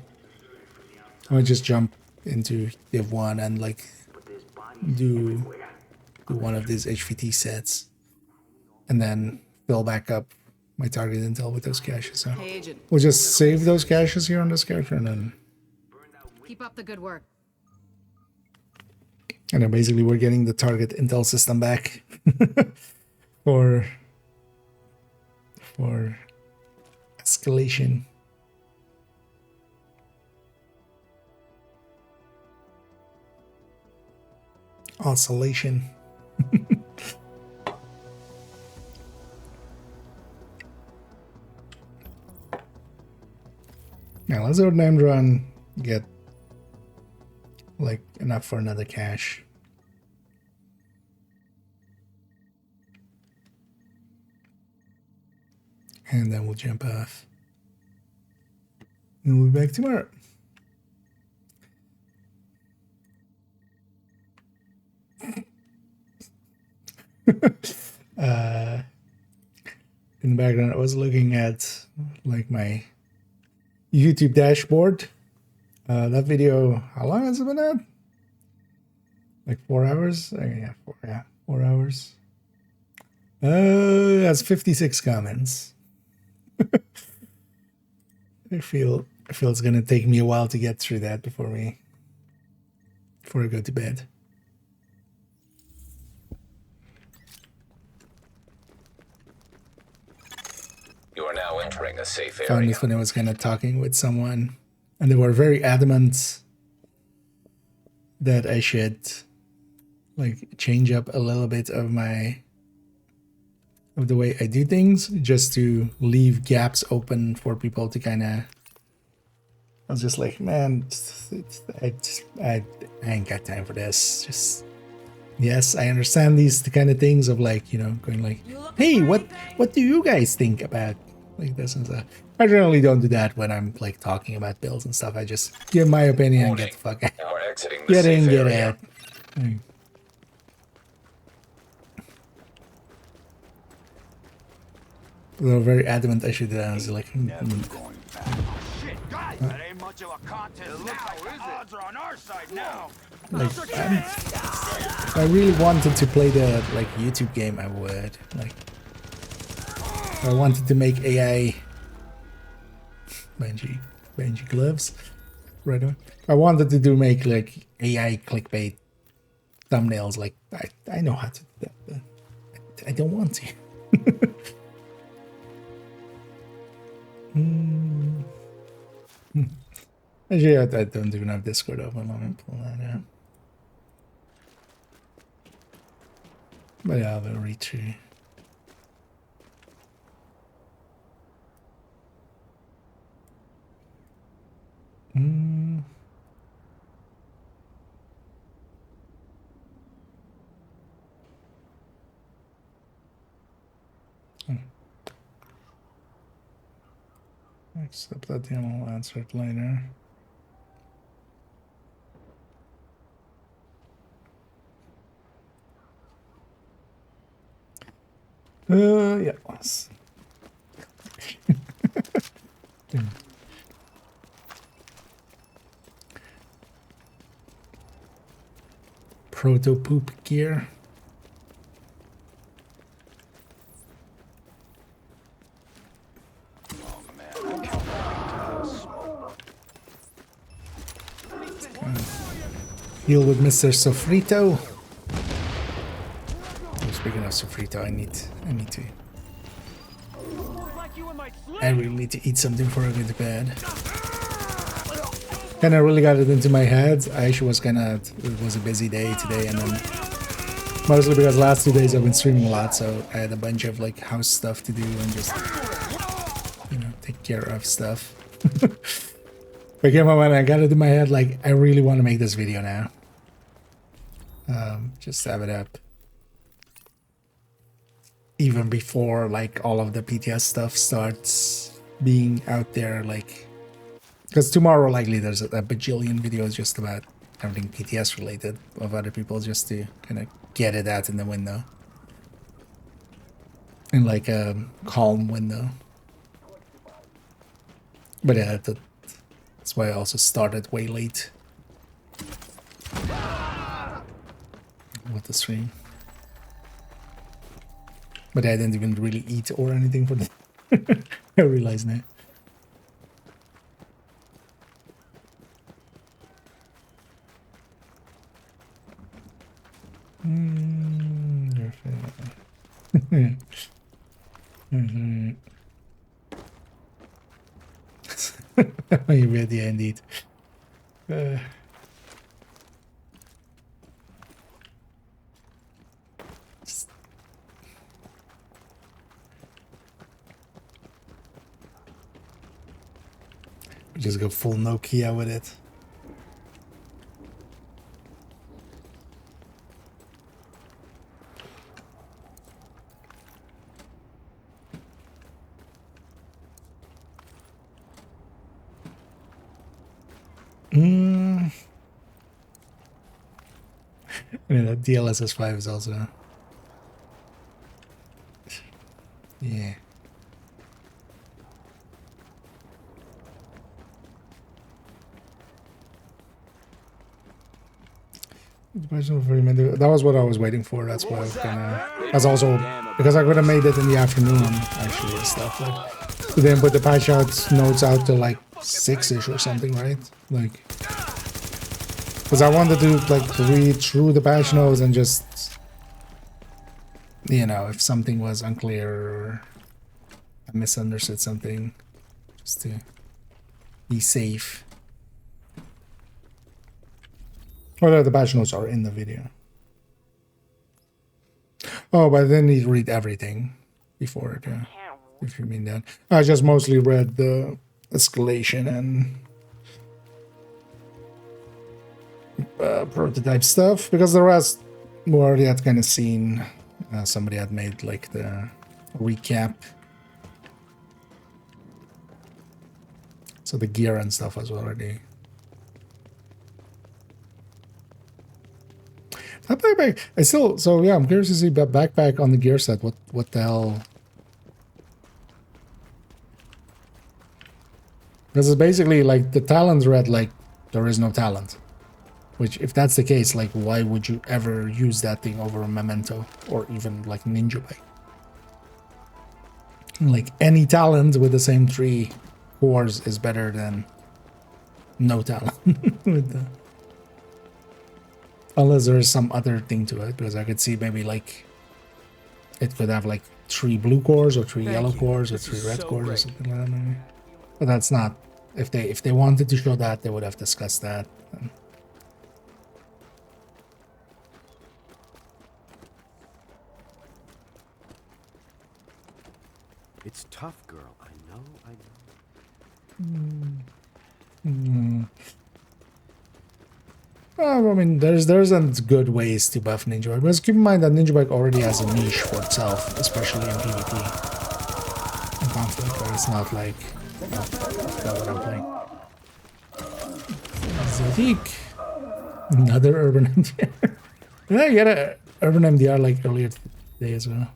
I might just jump into Div 1 and like do one of these HVT sets. And then fill back up my target intel with those caches. So Hey, Agent. we'll just save those caches here on this character and then... Keep up the good work. And then basically we're getting the target intel system back for escalation. Oscillation. Now let's do a named run, get like enough for another cache. And then we'll jump off. And we'll be back tomorrow. In the background, I was looking at like my YouTube dashboard. That video, how long has it been at? Like 4 hours? Yeah, 4 hours. That's 56 comments. I feel it's gonna take me a while to get through that before I go to bed. You are now entering a safe area. Found this when I was kind of talking with someone, and they were very adamant that I should like change up a little bit of the way I do things, just to leave gaps open for people to kind of. I was just like, man, I ain't got time for this. Just yes, I understand the kind of things of like, you know, going like, hey, what do you guys think about like this and stuff. I generally don't do that when I'm like talking about builds and stuff. I just give my opinion and get the fuck out. Now we're exiting the Get in, safe get area. out. They were very adamant I should do that. I was like, Shit, guys, that ain't much of a contest now. The odds are on our side now. like if I really wanted to play the like YouTube game, I would. Like, if I wanted to make AI Benji gloves. Right on. I wanted to make like AI clickbait thumbnails. Like I know how to do that, but I don't want to. Actually, I don't even have Discord open. Let me pull that out. But yeah, I'll read through. Except that the will answer it later. Yeah. Proto poop gear. Deal with Mr. Sofrito. Oh, speaking of Sofrito, I need to. I really need to eat something before I go to bed. And I really got it into my head. I actually was it was a busy day today, and then mostly because last 2 days I've been streaming a lot, so I had a bunch of like house stuff to do and just, you know, take care of stuff. But came on when I got it in my head, like I really want to make this video now. Just have it up even before like all of the PTS stuff starts being out there, like because tomorrow likely there's a bajillion videos just about everything PTS related of other people, just to kind of get it out in the window in like a calm window. But yeah, that's why I also started way late with the stream. But I didn't even really eat or anything for the I realize now. You read, yeah, indeed. Just go full Nokia with it. I mean, that DLSS5 is also... Yeah. That was what I was waiting for. That's why I was gonna... That's also... Because I could have made it in the afternoon, actually, and stuff. Like, we didn't put the patch notes out till like 6-ish or something, right? Like... Because I wanted to like read through the patch notes and just, you know, if something was unclear or I misunderstood something, just to be safe. Well, the patch notes are in the video. Oh, but then you read everything before it, if you mean that. I just mostly read the escalation and prototype stuff, because the rest we already had kind of seen. Somebody had made like the recap So the gear and stuff was already. That backpack, I still, so yeah, I'm curious to see that backpack on the gear set. What the hell? Because it's basically like the talents read like there is no talent. Which, if that's the case, like why would you ever use that thing over a memento or even like ninja bike? Like any talent with the same 3 cores is better than no talent. With the... Unless there is some other thing to it, because I could see maybe like it could have like 3 blue cores or 3 yellow cores or 3 red cores or something like that. Maybe. But that's not. If they wanted to show that, they would have discussed that. It's tough, girl. I know. I mean, there's good ways to buff Ninja Bike. But keep in mind that Ninja Bike already has a niche for itself, especially in PvP. In conflict, where it's not like that's what I'm playing. Zadik. Another urban MDR. Did I get an urban MDR like earlier today as well?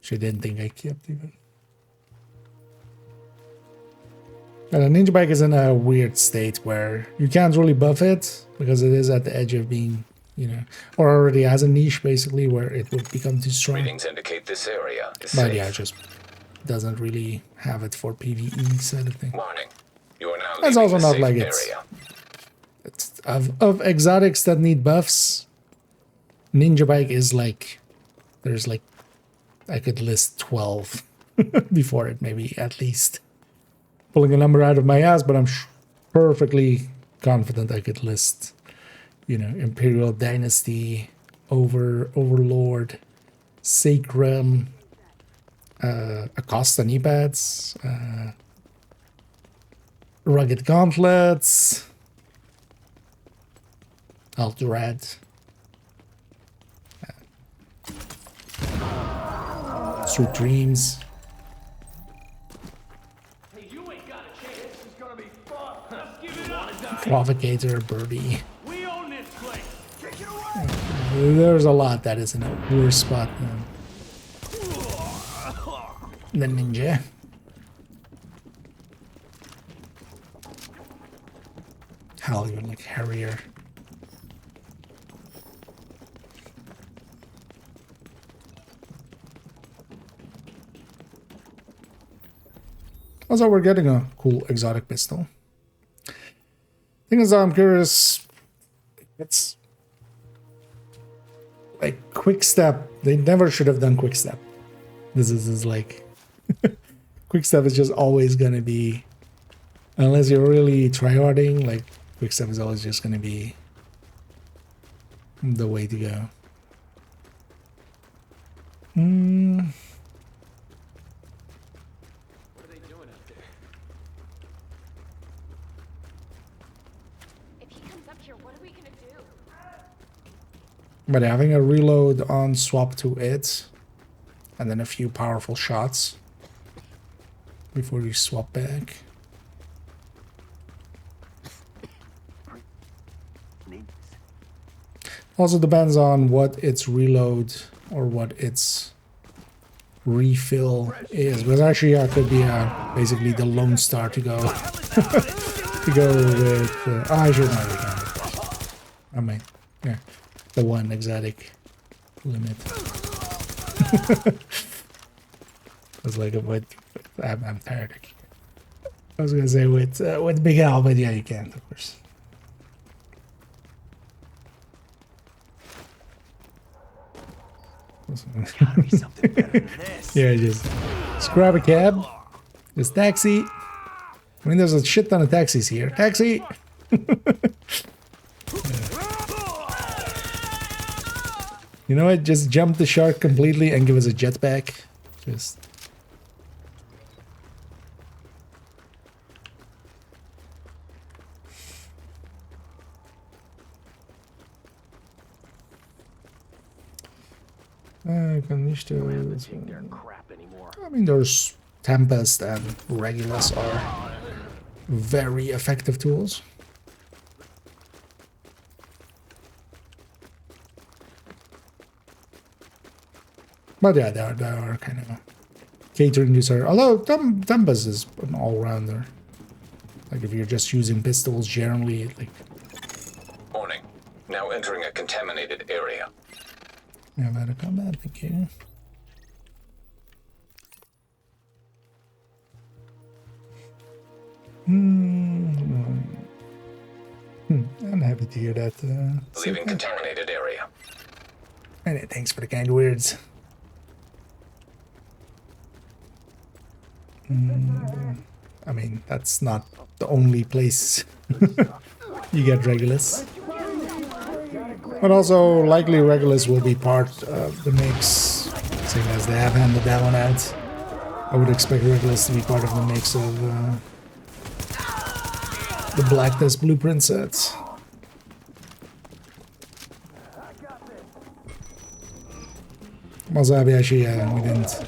She didn't think I kept even. And a Ninja Bike is in a weird state where you can't really buff it because it is at the edge of being, you know, or already has a niche basically where it would become too strong. Readings indicate this area is But safe. yeah, it just doesn't really have it for PvE side of things. Warning. You are now It's leaving also the not safe like area. it's of exotics that need buffs. Ninja Bike is like, there's like, I could list 12 before it, maybe at least. Pulling a number out of my ass, but I'm perfectly confident I could list, you know, Imperial Dynasty, Overlord, Sacrum, Acosta knee pads, Rugged Gauntlets, Alturad, Sweet Dreams. Provocator, Birdie. We own this place. There's a lot that is in a worse spot than Ninja. Hell, even like Harrier. Also, we're getting a cool exotic pistol. Thing is, I'm curious. It's like quick step. They never should have done quick step. This is like quick step is just always gonna be, unless you're really tryharding. Like quick step is always just gonna be the way to go. But having a reload on swap to it, and then a few powerful shots before you swap back. Also depends on what its reload or what its refill is. But actually, yeah, it could be basically the Lone Star to go to go with. I should know again. I mean, yeah. The one exotic limit. It's like with I'm tired. I was gonna say with Big Al, but yeah, you can't, of course. Gotta be something better than this. Yeah, just grab a cab, just taxi. I mean, there's a shit ton of taxis here. Taxi. You know what? Just jump the shark completely and give us a jetpack. Just. I mean, there's Tempest and Regulus are very effective tools. But yeah, they are kind of catering to her. Although Tempest is an all-rounder. Like if you're just using pistols generally, like... Warning. Now entering a contaminated area. Yeah, better combat, thank you. I'm happy to hear that. Leaving contaminated area. And thanks for the kind words. I mean, that's not the only place you get Regulus. But also, likely Regulus will be part of the mix, seeing as they have handed that one out. I would expect Regulus to be part of the mix of the Black Death Blueprint sets. Wasabi, actually, yeah, we didn't.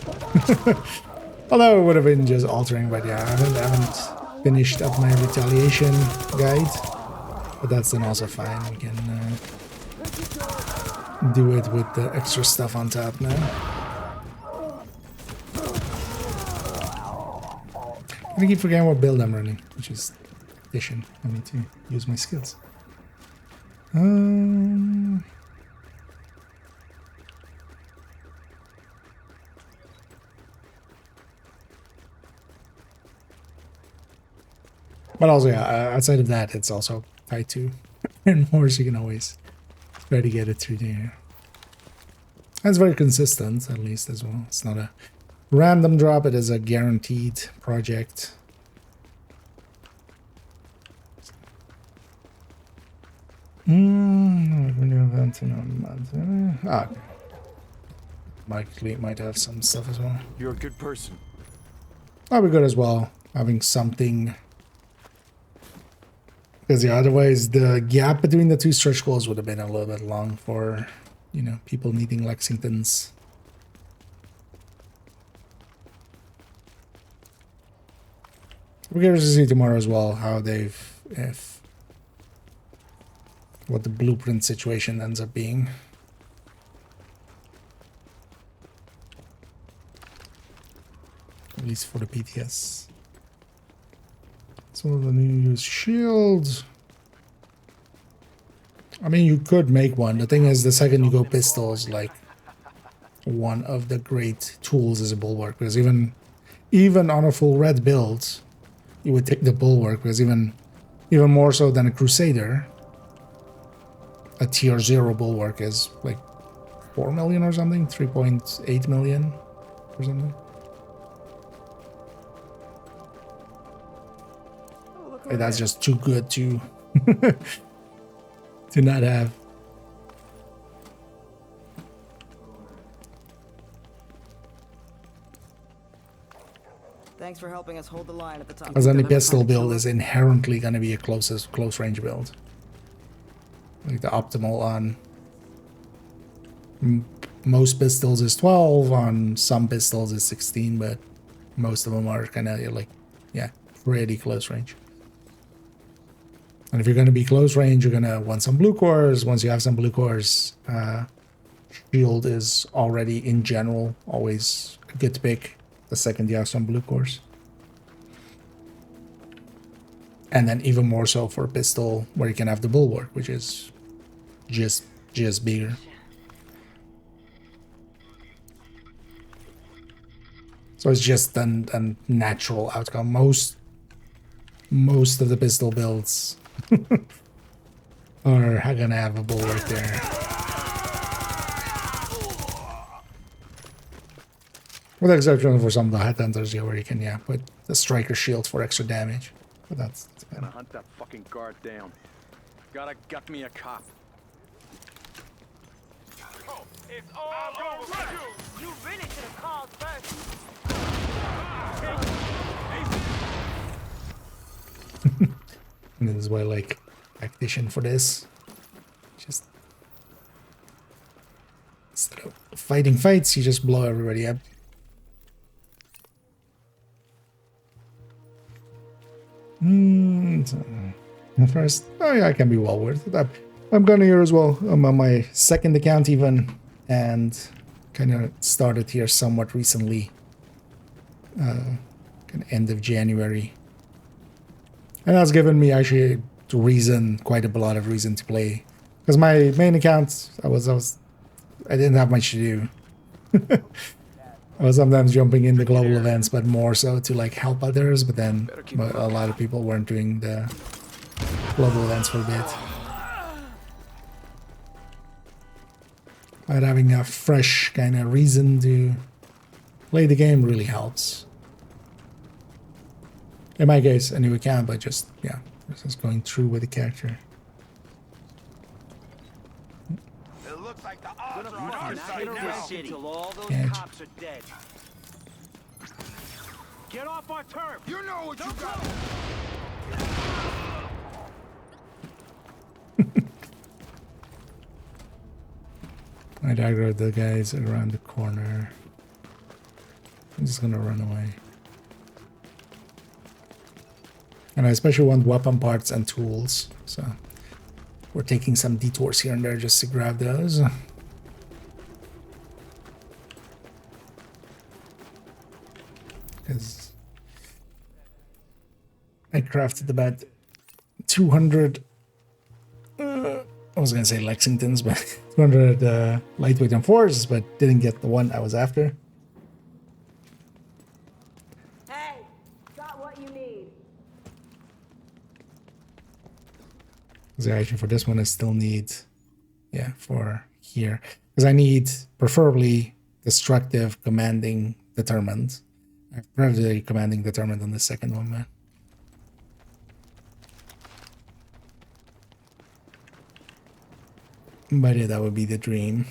Although it would have been just altering, but yeah, I haven't finished up my retaliation guide. But that's then also fine. We can do it with the extra stuff on top now. I keep forgetting what build I'm running, which is addition. I need to use my skills. But also, yeah, outside of that, it's also tied to and more, so you can always try to get it through there. And it's very consistent, at least, as well. It's not a random drop, it is a guaranteed project. Okay. Might have some stuff as well. You're a good person. That'll be good as well, having something. Because yeah, otherwise the gap between the two stretch goals would have been a little bit long for, you know, people needing Lexingtons. We're curious to see tomorrow as well how what the blueprint situation ends up being. At least for the PTS. Some of the new shields. I mean, you could make one. The thing is, the second you go pistols, like, one of the great tools is a bulwark. Because even on a full red build, you would take the bulwark. Because even more so than a Crusader, a tier 0 bulwark is like 4 million or something, 3.8 million or something. Like, that's just too good to to not have. Thanks for helping us hold the line at the top. Because any pistol build is inherently going to be a close range build. Like the optimal on most pistols is 12, on some pistols is 16, but most of them are kind of like, yeah, pretty close range. And if you're going to be close range, you're going to want some blue cores. Once you have some blue cores, shield is already, in general, always a good pick the second you have some blue cores. And then even more so for a pistol where you can have the bulwark, which is just bigger. So it's just a natural outcome. Most of the pistol builds are gonna have a bulwark there. With the exception for some of the headhunters here where you can, yeah, put the striker shield for extra damage. But that's gonna hunt that fucking guard down. Gotta gut me a cop. Oh, it's all over you. You really should have called first. And this is why I like tactician for this. Just instead of fighting fights, you just blow everybody up. First, oh yeah, it can be well worth it. I'm gonna here as well. I'm on my second account even, and kind of started here somewhat recently, kind of end of January, and that's given me actually quite a lot of reason to play, because my main account I didn't have much to do. I was sometimes jumping in the global events, but more so to like help others. But then a lot of people weren't doing the global events for a bit. But having a fresh kind of reason to play the game really helps. In my case, a new account, but just, yeah, just going through with the character. It looks like the odds are on our side now. Until all those Edge. cops are dead. Get off our turf! You know what you got. I aggroed the guys around the corner. I'm just gonna run away. And I especially want weapon parts and tools, so we're taking some detours here and there just to grab those. Because I crafted about 200 I was gonna say Lexingtons, but 200 lightweight M4s, but didn't get the one I was after. Hey, got what you need. So actually for this one I still need, yeah, for here, because I need preferably destructive, commanding, determined. Preferably commanding, determined on the second one, man. But yeah, that would be the dream.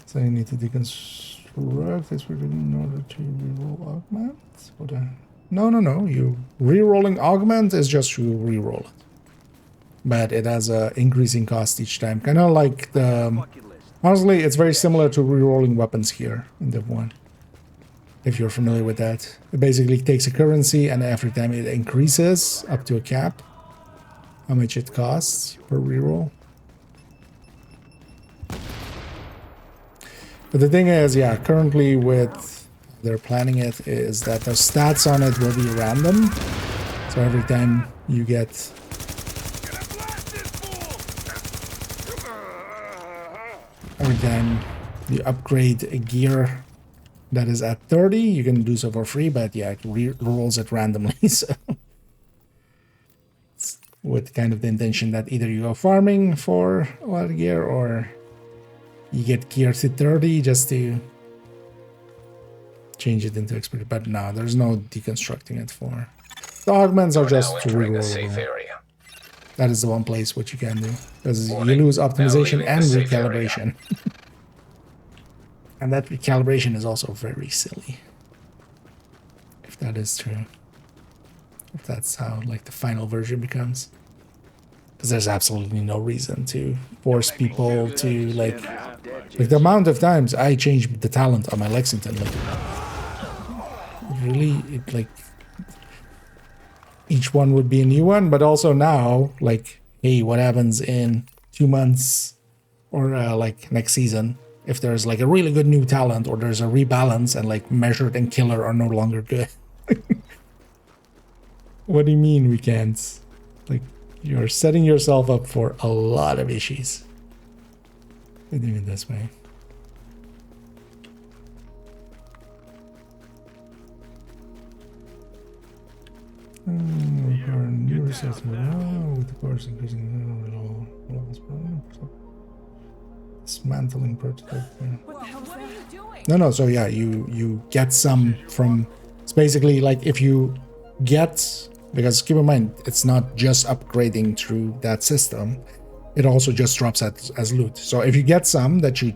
So I need to deconstruct this in order to reroll augment? No. You rerolling augment is just you reroll it. But it has a increasing cost each time. Kind of like the... Honestly, it's very similar to rerolling weapons here in Div 1. If you're familiar with that. It basically takes a currency and every time it increases up to a cap, how much it costs per reroll. But the thing is, yeah, currently with they're planning it is that the stats on it will be random. So every time you get you upgrade a gear that is at 30, you can do so for free, but yeah, it rolls it randomly. So with kind of the intention that either you go farming for a lot of gear or you get gear to 30 just to change it into expert. But no, there's no deconstructing it for. The augments are just to reroll. That is the one place which you can do, because you lose optimization and recalibration. And that recalibration is also very silly. If that is true. If that's how like the final version becomes. Because there's absolutely no reason to force people to like the amount of times I changed the talent on my Lexington, like really like each one would be a new one, but also now like, hey, what happens in 2 months or like next season if there's like a really good new talent or there's a rebalance and like measured and killer are no longer good? What do you mean we can't? Like, you're setting yourself up for a lot of issues. Doing it this way. With the course increasing dismantling prototype. What the hell is that? No, so yeah, you get some from. It's basically like if you get, because keep in mind it's not just upgrading through that system, it also just drops as loot. So if you get some that you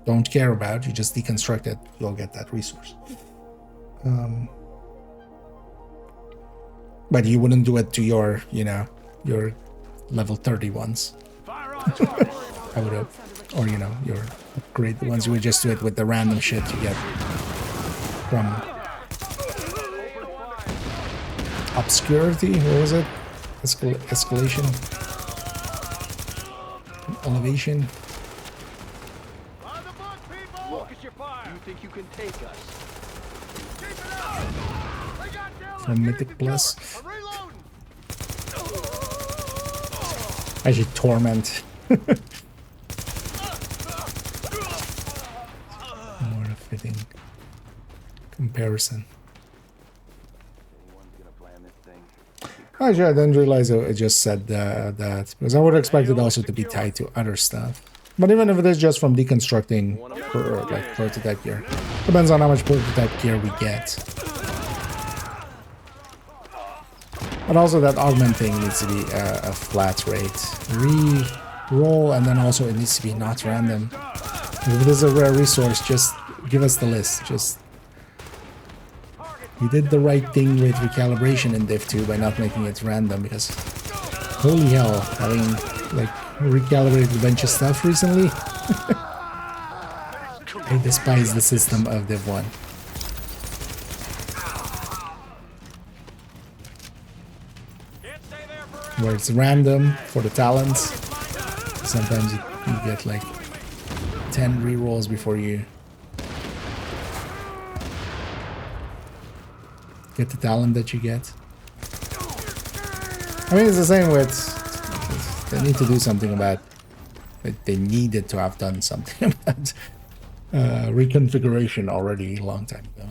don't care about, you just deconstruct it, you'll get that resource. But you wouldn't do it to your, you know, your level 30 ones. I would hope. Or, you know, your upgrade ones, you would just do it with the random shit you get. from obscurity. What was it? Escalation, elevation. Look at your fire. You think you can take us? From Mythic Plus. Actually, Torment. More fitting comparison. Actually, I didn't realize it just said that, because I would expect it also to be tied to other stuff. But even if it is just from deconstructing like prototype gear, depends on how much prototype gear we get. But also that augment thing needs to be a flat rate. Re-roll, and then also it needs to be not random. If it is a rare resource, just give us the list. Just we did the right thing with recalibration in Div 2 by not making it random, because holy hell, having like recalibrated a bunch of stuff recently. I despise the system of Div 1. Where it's random for the talents. Sometimes you get like 10 rerolls before you get the talent that you get. I mean, it's the same with... They need to do something about... They needed to have done something about reconfiguration already a long time ago.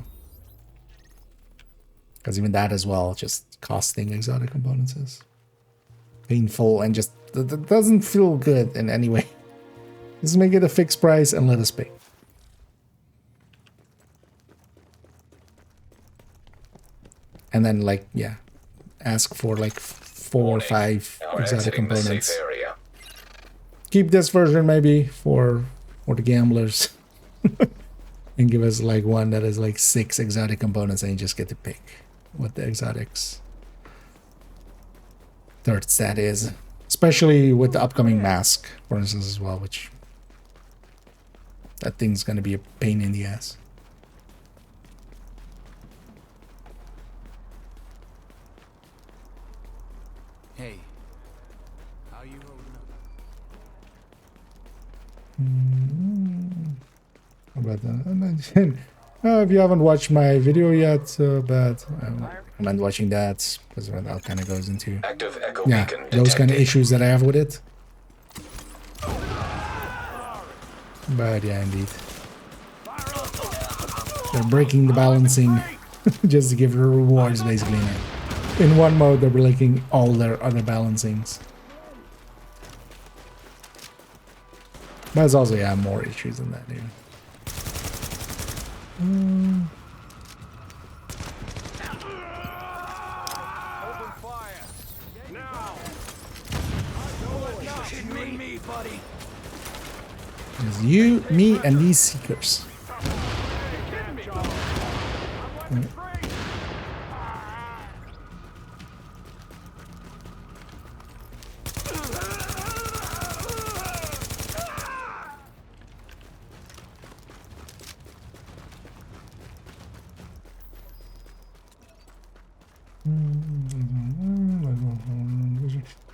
Because even that as well, just costing exotic components is painful and just doesn't feel good in any way. Just make it a fixed price and let us pay. And then, like, yeah, ask for like 4 or 5 exotic components. Keep this version maybe for the gamblers. And give us like one that is like 6 exotic components, and you just get to pick what the exotics third stat is. Especially with the upcoming mask, for instance, as well, which that thing's gonna be a pain in the ass. Hey, how you holding up? How about that? If you haven't watched my video yet, but I recommend watching that, because that kind of goes into those kind of issues that I have with it. But yeah, indeed, they're breaking the balancing just to give her rewards, basically. In one mode, they're breaking all their other balancings. But there's also, yeah, more issues than that, even. There's you, me, and these seekers.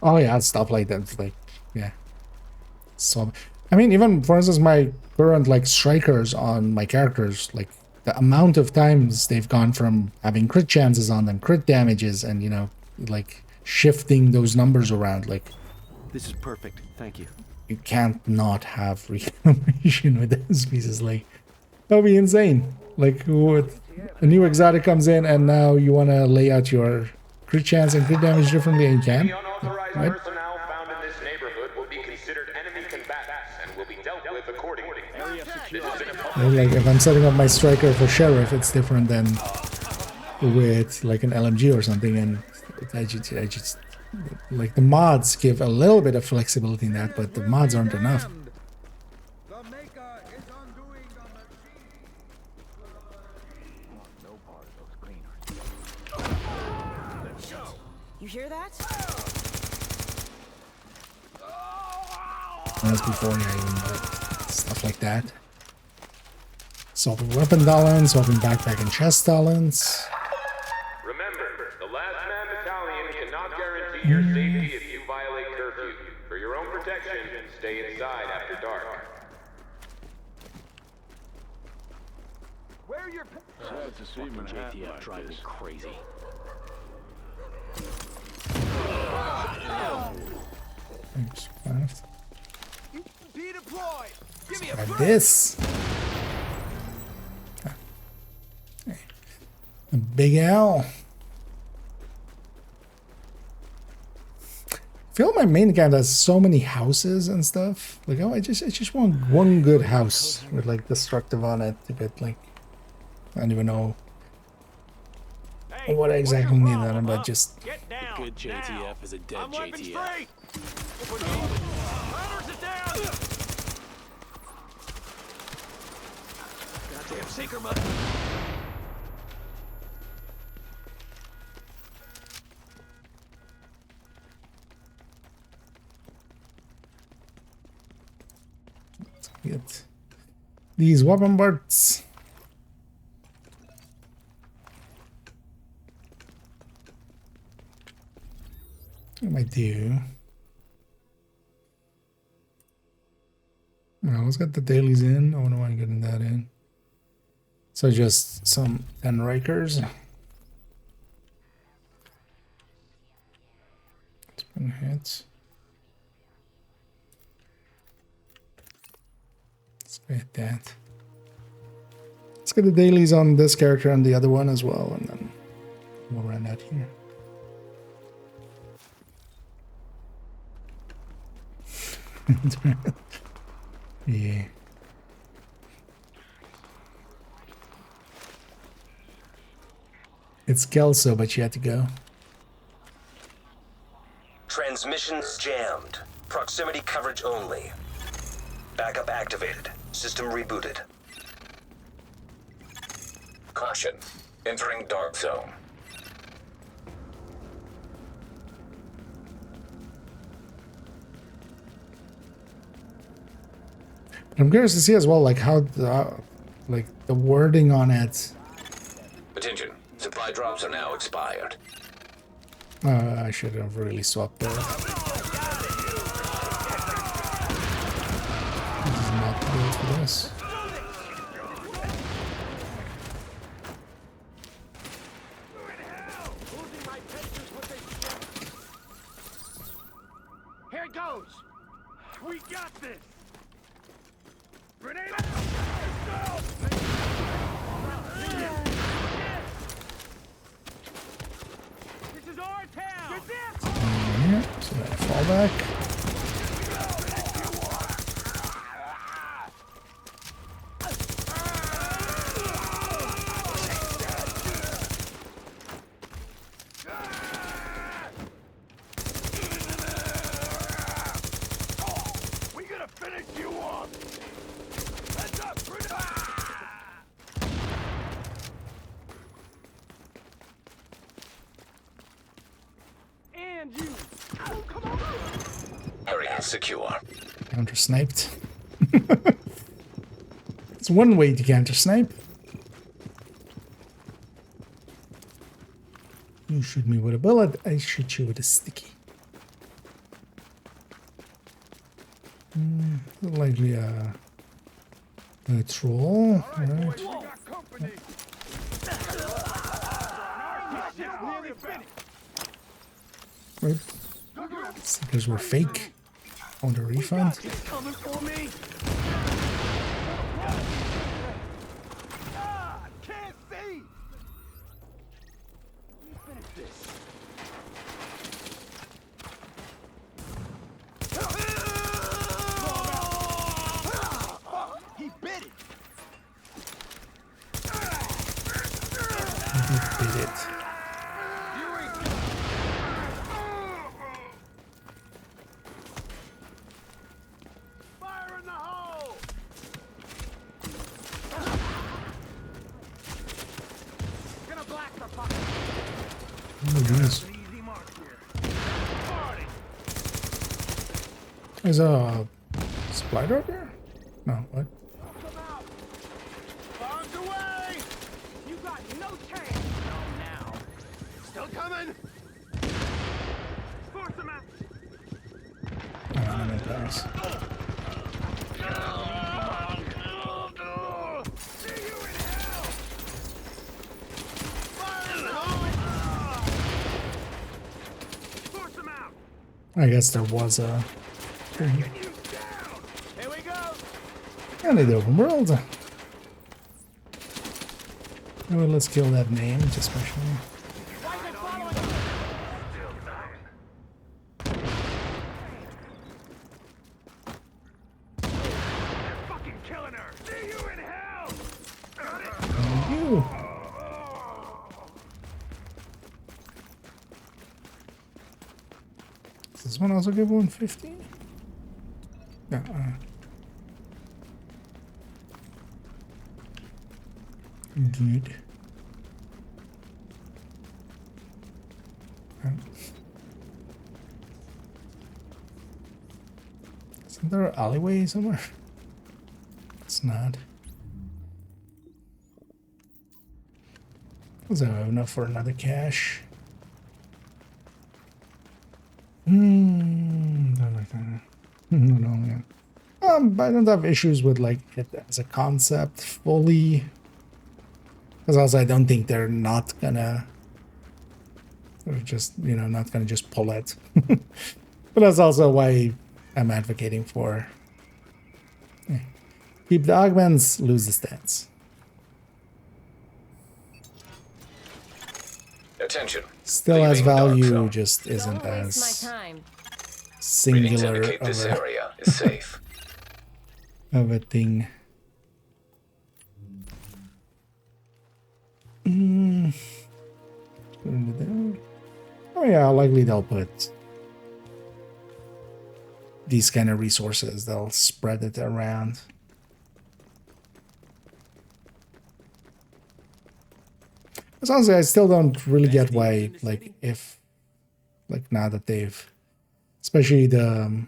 Oh yeah, stuff like that. Like, yeah. So, I mean, even for instance, my current like strikers on my characters, like the amount of times they've gone from having crit chances on them, crit damages, and you know, like shifting those numbers around. Like, this is perfect. Thank you. You can't not have recalibration with those pieces. Like, that'll be insane. Like, what? A new exotic comes in, and now you want to lay out your crit chance and crit damage differently, and you can. Right? Personnel found in this neighborhood will be considered enemy combatants and will be dealt with accordingly. Like, if I'm setting up my striker for sheriff, it's different than with like an LMG or something, and I just like the mods give a little bit of flexibility in that, but the mods aren't enough. You hear that? That's before, yeah, even like stuff like that. Swapping weapon talents, swapping backpack and chest talents. Remember, the last man battalion cannot guarantee your safety if you violate curfew. For your own protection, stay inside after dark. Where are your... Sad to see JTF driving me crazy. Thanks, fast. Deploy. Give me a Like this. A big L. I feel my main account has so many houses and stuff. Like, oh, I just want one good house with like destructive on it. A bit like, I don't even know what I exactly need on it, but just Good JTF is a dead JTF. Goddamn sinker mother. get these weapon parts. What am I do? Well, let's get the dailies in. Oh, no, I'm getting that in. So just some 10 Rikers. Spin hits. Let's get that. Let's get the dailies on this character and the other one as well, and then we'll run that here. Yeah. It's Kelso, but you had to go. Transmissions jammed. Proximity coverage only. Backup activated. System rebooted. Caution. Entering dark zone. I'm curious to see as well, like how the wording on it. Attention. Supply drops are now expired. I should have really swapped that. This is not good for this. Here it goes. We got this. Grenade! This is our town. Yeah, so that fall back. We gonna finish you off. Let's up, and you. Oh, come on. Area secure. Counter sniped. It's one way to counter snipe. You shoot me with a bullet, I shoot you with a sticky. Likely a troll. Right. Wait. Stickers were fake. I want a refund. Coming for me. Can't see. Finish this. He bit it. He bit it. Fire in the hole. Gonna black the fucker. Oh, goodness. Easy mark here. There's a supply drop here? No, what? chance. No, now. Still coming. Force them out. I guess there was a... Here we go. And the open world. Well, let's kill that name, especially. Fucking killing her. See you in hell. You. Does this one also give 150? No. Good. Isn't there an alleyway somewhere? It's not. Was that enough for another cache? Don't like that. No, yeah. I don't have issues with like it as a concept fully. Because also I don't think they're not gonna, or just, you know, not gonna just pull it. But that's also why I'm advocating for keep the augments, lose the stats. Attention. Still has Leaving dark value, zone. just isn't Don't waste as my time. Readings singular indicate this area is safe. of a thing. Oh yeah, likely they'll put these kind of resources. They'll spread it around. As honestly, I still don't really get why, like, if, like, now that they've, especially the,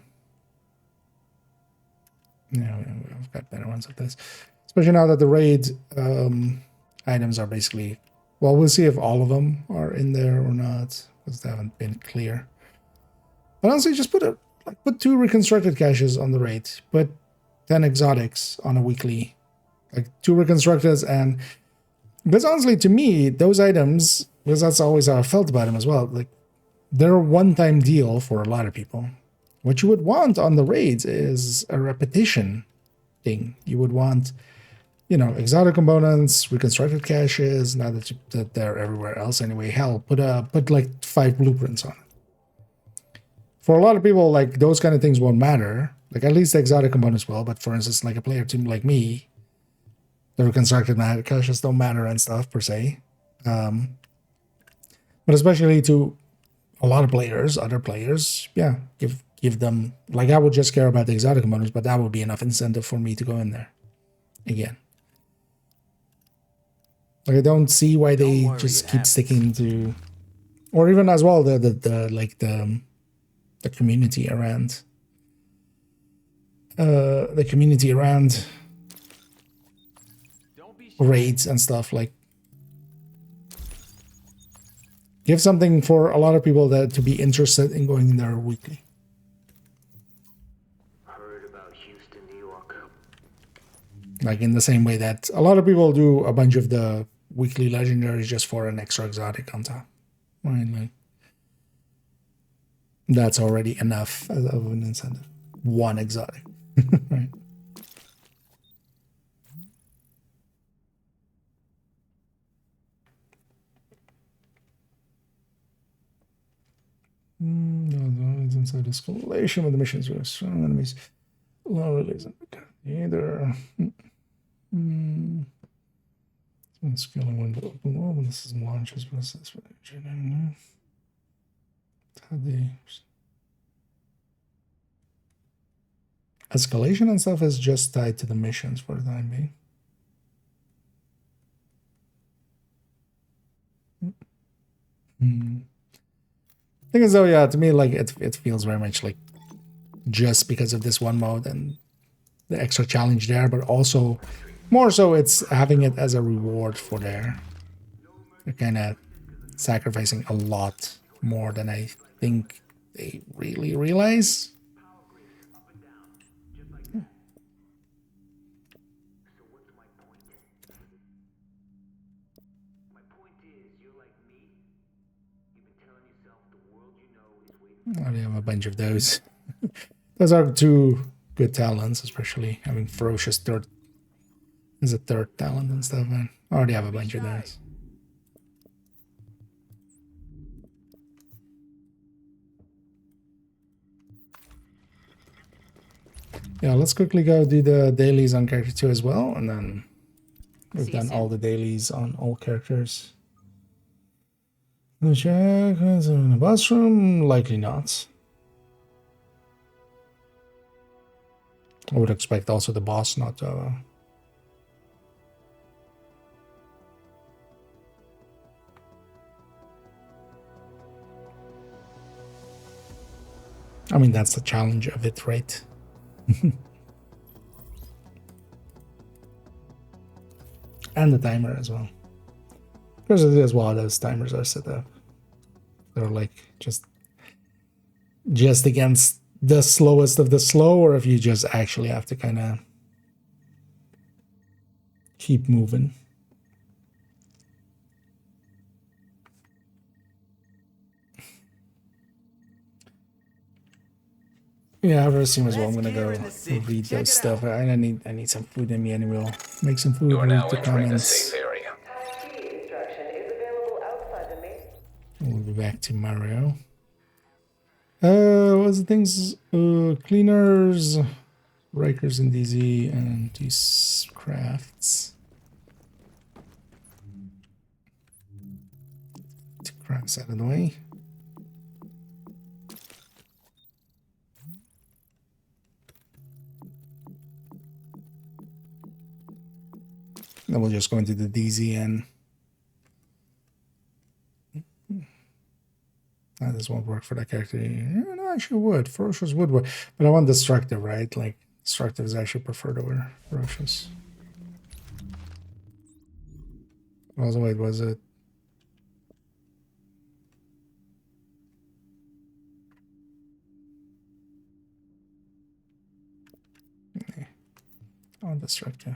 you know, I've got better ones like this. Especially now that the raid items are basically, well, we'll see if all of them are in there or not, because they haven't been clear. But honestly, just put put 2 reconstructed caches on the raid, put 10 exotics on a weekly, like 2 reconstructeds, and because honestly, to me, those items, because that's always how I felt about them as well, like they're a one-time deal for a lot of people. What you would want on the raids is a repetition thing. You would want, you know, exotic components, reconstructed caches. Now that they're everywhere else anyway, hell, put like 5 blueprints on it. For a lot of people, like those kind of things won't matter. Like at least the exotic components will. But for instance, like a player team like me, the reconstructed caches don't matter and stuff per se. But especially to a lot of players, other players, yeah, give them, like I would just care about the exotic components, but that would be enough incentive for me to go in there again. Like I don't see why they just keep sticking to, or even as well the community around raids and stuff. Like give something for a lot of people that to be interested in going in there weekly. Like in the same way that a lot of people do a bunch of the weekly legendaries just for an extra exotic on top. Right? Like that's already enough of an incentive. 1 exotic. Right? No, inside escalation with the missions with strong enemies. Low release either. Scaling window open wall when this is launches process for escalation and stuff is just tied to the missions for the time being. Thing is though, yeah, to me like it feels very much like just because of this one mode and the extra challenge there, but also more so it's having it as a reward for there. They're kind of sacrificing a lot more than I think they really realize. Oh, they have a bunch of those. Those are two good talents, especially having ferocious third as a third talent and stuff. And I already have a bunch of those. Yeah, let's quickly go do the dailies on character 2 as well, and then we've done all the dailies on all characters. Check in the boss room, likely not. I would expect also the boss not to. I mean, that's the challenge of it, right? And the timer as well. Because it is while those timers are set up. They're like just against the slowest of the slow, or if you just actually have to kind of keep moving. Yeah, I've seen as well. I'm gonna go read those stuff. I need some food in me, and we'll make some food. You are now read the entering the comments. safe area. We'll be back to Mario. What's the things? Cleaners, Rikers and DZ, and these crafts. Two crafts out of the way. Then we'll just go into the DZ and this won't work for that character. Yeah, no, actually would. Ferocious would work. But I want destructive, right? Like destructive is actually preferred over ferocious. Also, wait, was it? Okay. Oh, destructive.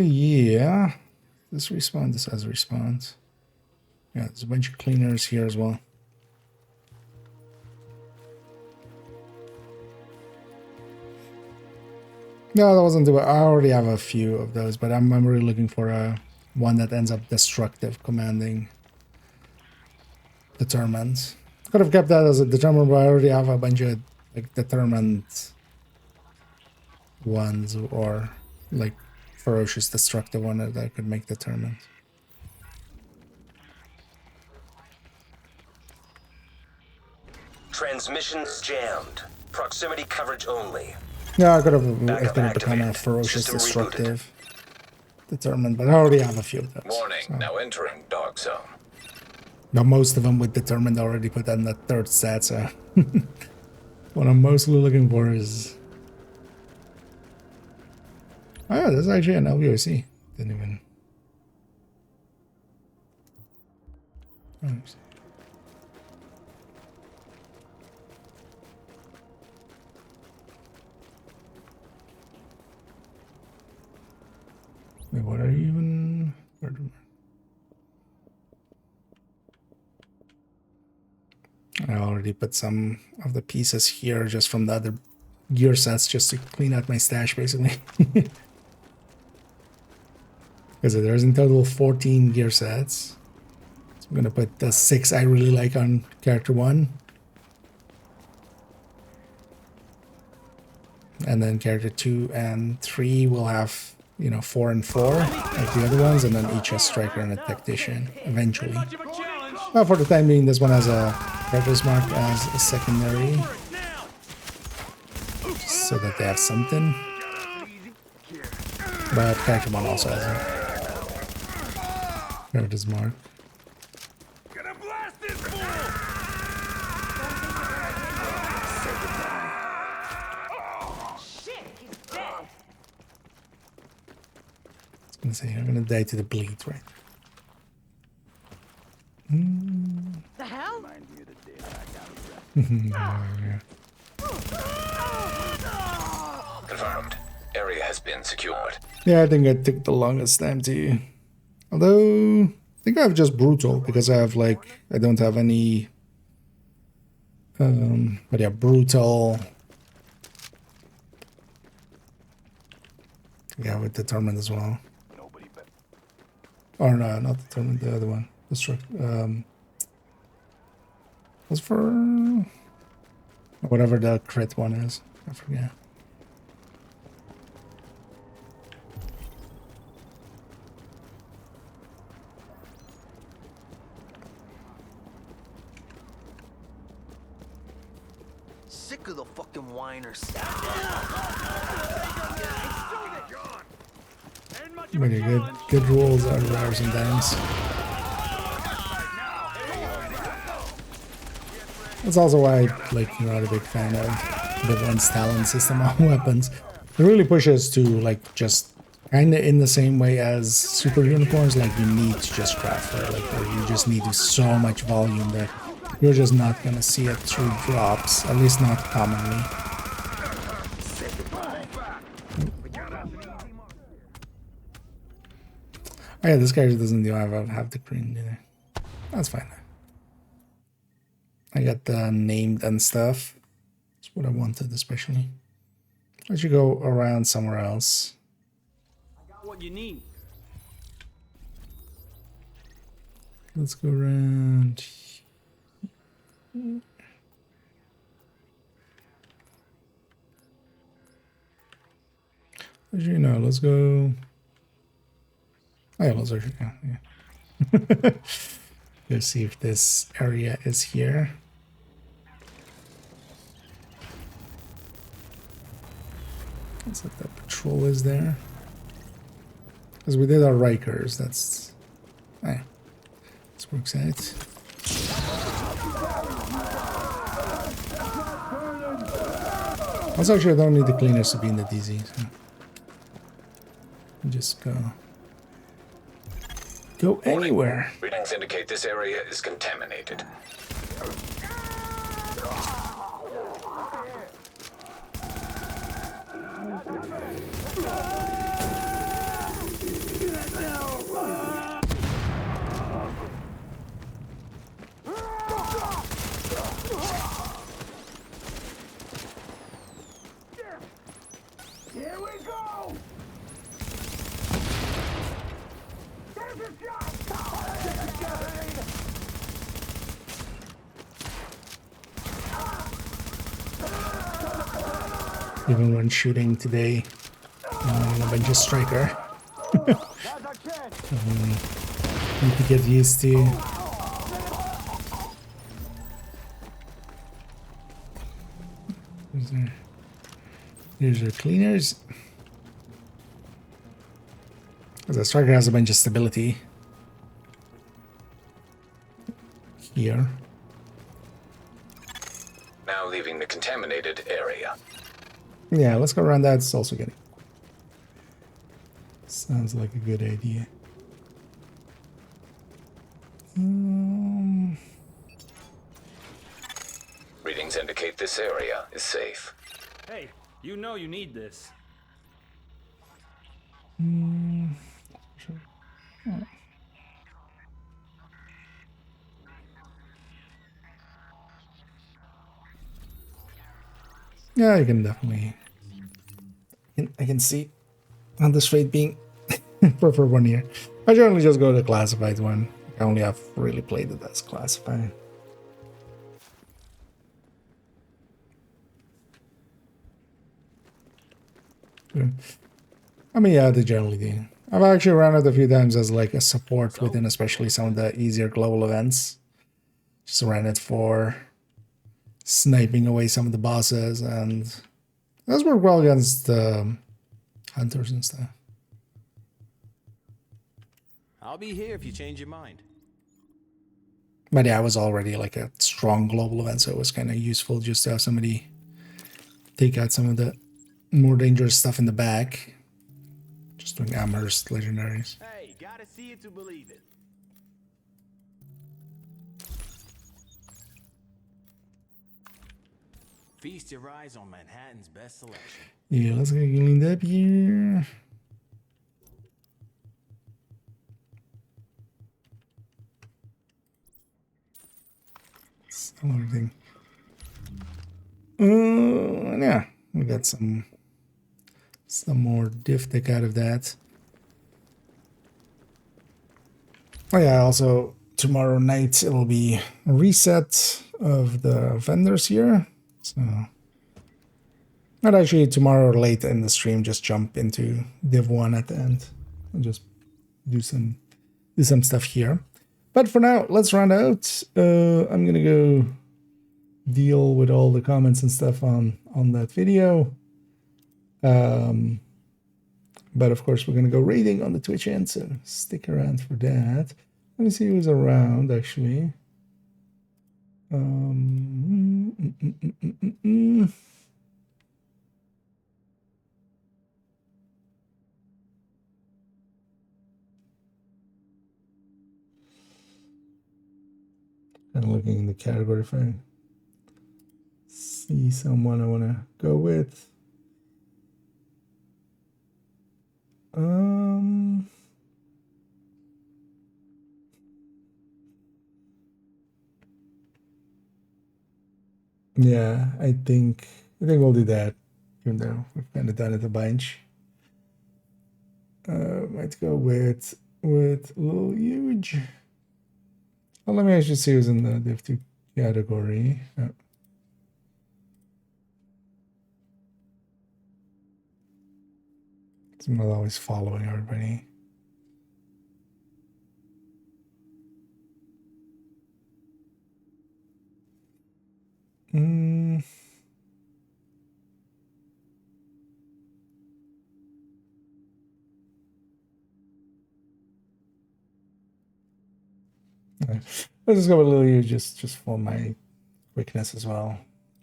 Yeah. This respawn, this has respawns. Yeah, there's a bunch of cleaners here as well. No, that wasn't the way. I already have a few of those, but I'm really looking for a one that ends up destructive, commanding determined. Could have kept that as a determined, but I already have a bunch of like determined ones, or like ferocious destructive one that I could make determined. Transmissions jammed. Proximity coverage only. Yeah, I could have become a ferocious destructive determined, but I already have a few of those. Warning, So. now entering dog zone. But most of them with determined already put on the third stat, so what I'm mostly looking for is... Oh yeah, there's actually an LVOC. Didn't even... Oops. Wait, what are you even... I already put some of the pieces here just from the other gear sets just to clean out my stash, basically. Because there's in total 14 gear sets. So I'm going to put the 6 I really like on character 1. And then character 2 and 3 will have, you know, 4 and 4 like the other ones, and then each a striker and a tactician eventually. Well, for the time being, this one has a purpose mark as a secondary, so that they have something. But character 1 also has a purpose mark. gonna say I'm gonna die to the bleed, right? The hell? Confirmed. Area has been secured. Yeah, I think I took the longest time to. Although I think I have just brutal because I have like I don't have any. But yeah, brutal. Yeah, with determined as well. Or no, not determined. The other one. Was for whatever the crit one is. I forget. Sick of the fucking whiners. Really good rolls are rare sometimes. That's also why I'm not a big fan of the one's talent system on weapons. It really pushes to like just kind of in the same way as super unicorns. Like you need to just craft for or you just need so much volume that you're just not gonna see it through drops, at least not commonly. Oh yeah, this guy doesn't have the green either. That's fine. I got the named and stuff. That's what I wanted, especially. I should go around somewhere else. I got what you need. Let's go around. Actually, no, let's go. Oh, yeah, let's actually go. Yeah. Let's see if this area is here. Looks like that patrol is there. Because we did our Rikers, that's... Oh, yeah. This works out. Also, actually, I don't need the cleaners to be in the DZ, so... Just go anywhere. Readings indicate this area is contaminated. Here we go! Even when shooting today, I'm a bunch of striker. Need to get used to. Here's our cleaners. Because the striker has a bunch of stability. Here. Now leaving the contaminated area. Yeah, let's go around that. It's also good. Sounds like a good idea. Readings indicate this area is safe. Hey, you know you need this. Yeah, I can definitely. I can see on this rate being for 1 year. I generally just go to the classified one. I only have really played it as classified. Yeah. I mean, yeah, they generally do. I've actually run it a few times as like a support within especially some of the easier global events. Just ran it for sniping away some of the bosses, and those work well against hunters and stuff. I'll be here if you change your mind. But yeah, I was already like a strong global event, so it was kind of useful just to have somebody take out some of the more dangerous stuff in the back. Just doing Amherst legendaries. Hey, gotta see it to believe it. Feast your eyes on Manhattan's best selection. Yeah, let's get cleaned up here. Sell everything. Yeah, we got some more diptych out of that. Oh yeah, also tomorrow night it'll be a reset of the vendors here. So not actually tomorrow late in the stream, just jump into Div 1 at the end and just do some stuff here. But for now, let's round out. I'm gonna go deal with all the comments and stuff on that video. But of course, we're gonna go raiding on the Twitch end, so stick around for that. Let me see who's around actually. Kind of looking in the category if I see someone I want to go with. Yeah, I think we'll do that, even though we've kind of done it a bunch. Might go with Little Huge. Well, let me actually see who's in the Div 2 category. I'm not always following everybody. Let's just go with Little U just for my quickness as well.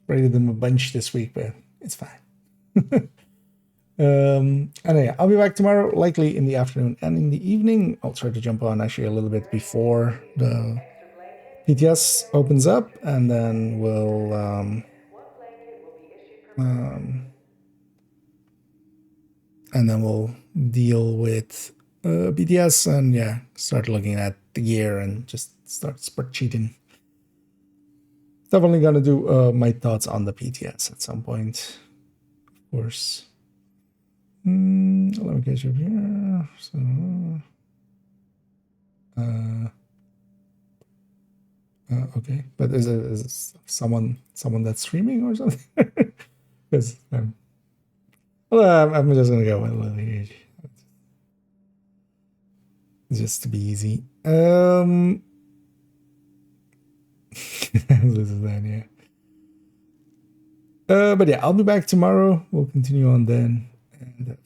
Rated them a bunch this week, but it's fine. And yeah, I'll be back tomorrow, likely in the afternoon and in the evening. I'll try to jump on actually a little bit before the PTS opens up, and then we'll deal with BTS and yeah, start looking at the gear and just start cheating. Definitely gonna do my thoughts on the PTS at some point, of course. Let me catch up here. So, okay, but is it someone that's streaming or something? Because I'm just gonna go with a little huge, just to be easy. This is that, yeah. But yeah, I'll be back tomorrow. We'll continue on then. And have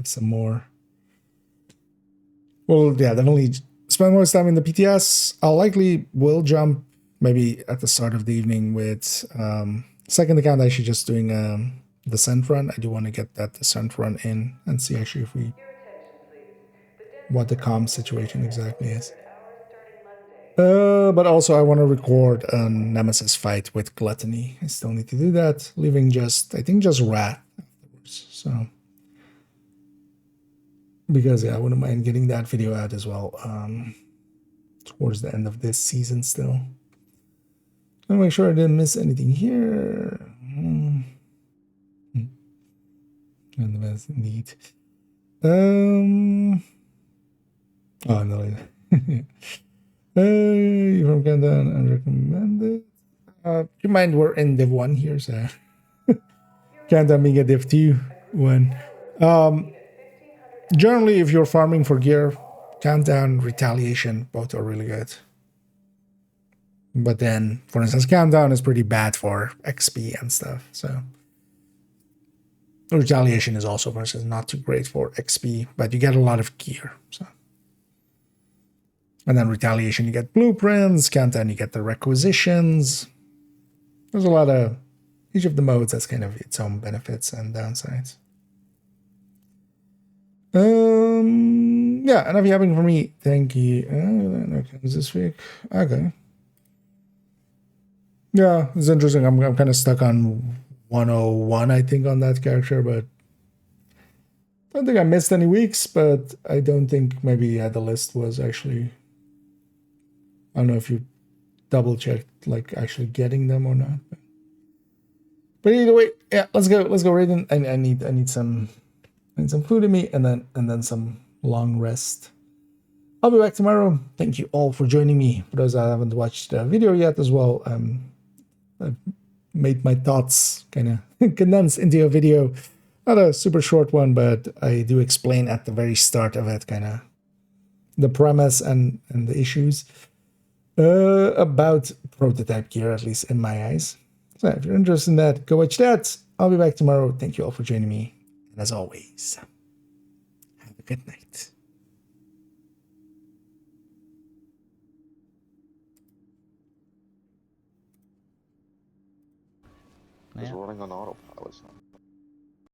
some more. Well, yeah, definitely spend more time in the PTS. I'll likely will jump maybe at the start of the evening with second account actually just doing the Descent run. I do want to get that Descent run in and see actually if what the comm situation exactly is. But also I want to record a Nemesis fight with Gluttony. I still need to do that, leaving just Rat afterwards. So because yeah, I wouldn't mind getting that video out as well towards the end of this season still. I'll make sure I didn't miss anything here. And the best indeed. Oh no. You from Canada and recommended. You mind we're in Div 1 here, so Canada being a Div 2 one. Generally, if you're farming for gear, Countdown, Retaliation, both are really good. But then, for instance, Countdown is pretty bad for XP and stuff, so Retaliation is also, for instance, not too great for XP, but you get a lot of gear, so. And then Retaliation, you get blueprints. Countdown, you get the requisitions. There's a lot of, each of the modes has kind of its own benefits and downsides. yeah, enough yapping for me. Thank you. No comes this week. Okay. Yeah, it's interesting. I'm kind of stuck on 101, I think, on that character, but I don't think I missed any weeks, but I don't think maybe the list was actually, I don't know if you double checked like actually getting them or not. But either way, yeah, let's go right in. I need some food in me and then some long rest. I'll be back tomorrow. Thank you all for joining me. For those that haven't watched the video yet as well, I've made my thoughts kind of condensed into a video. Not a super short one, but I do explain at the very start of it kind of the premise and the issues about prototype gear, at least in my eyes. So if you're interested in that, go watch that. I'll be back tomorrow. Thank you all for joining me. And as always, have a good night. It's running on autopilot now.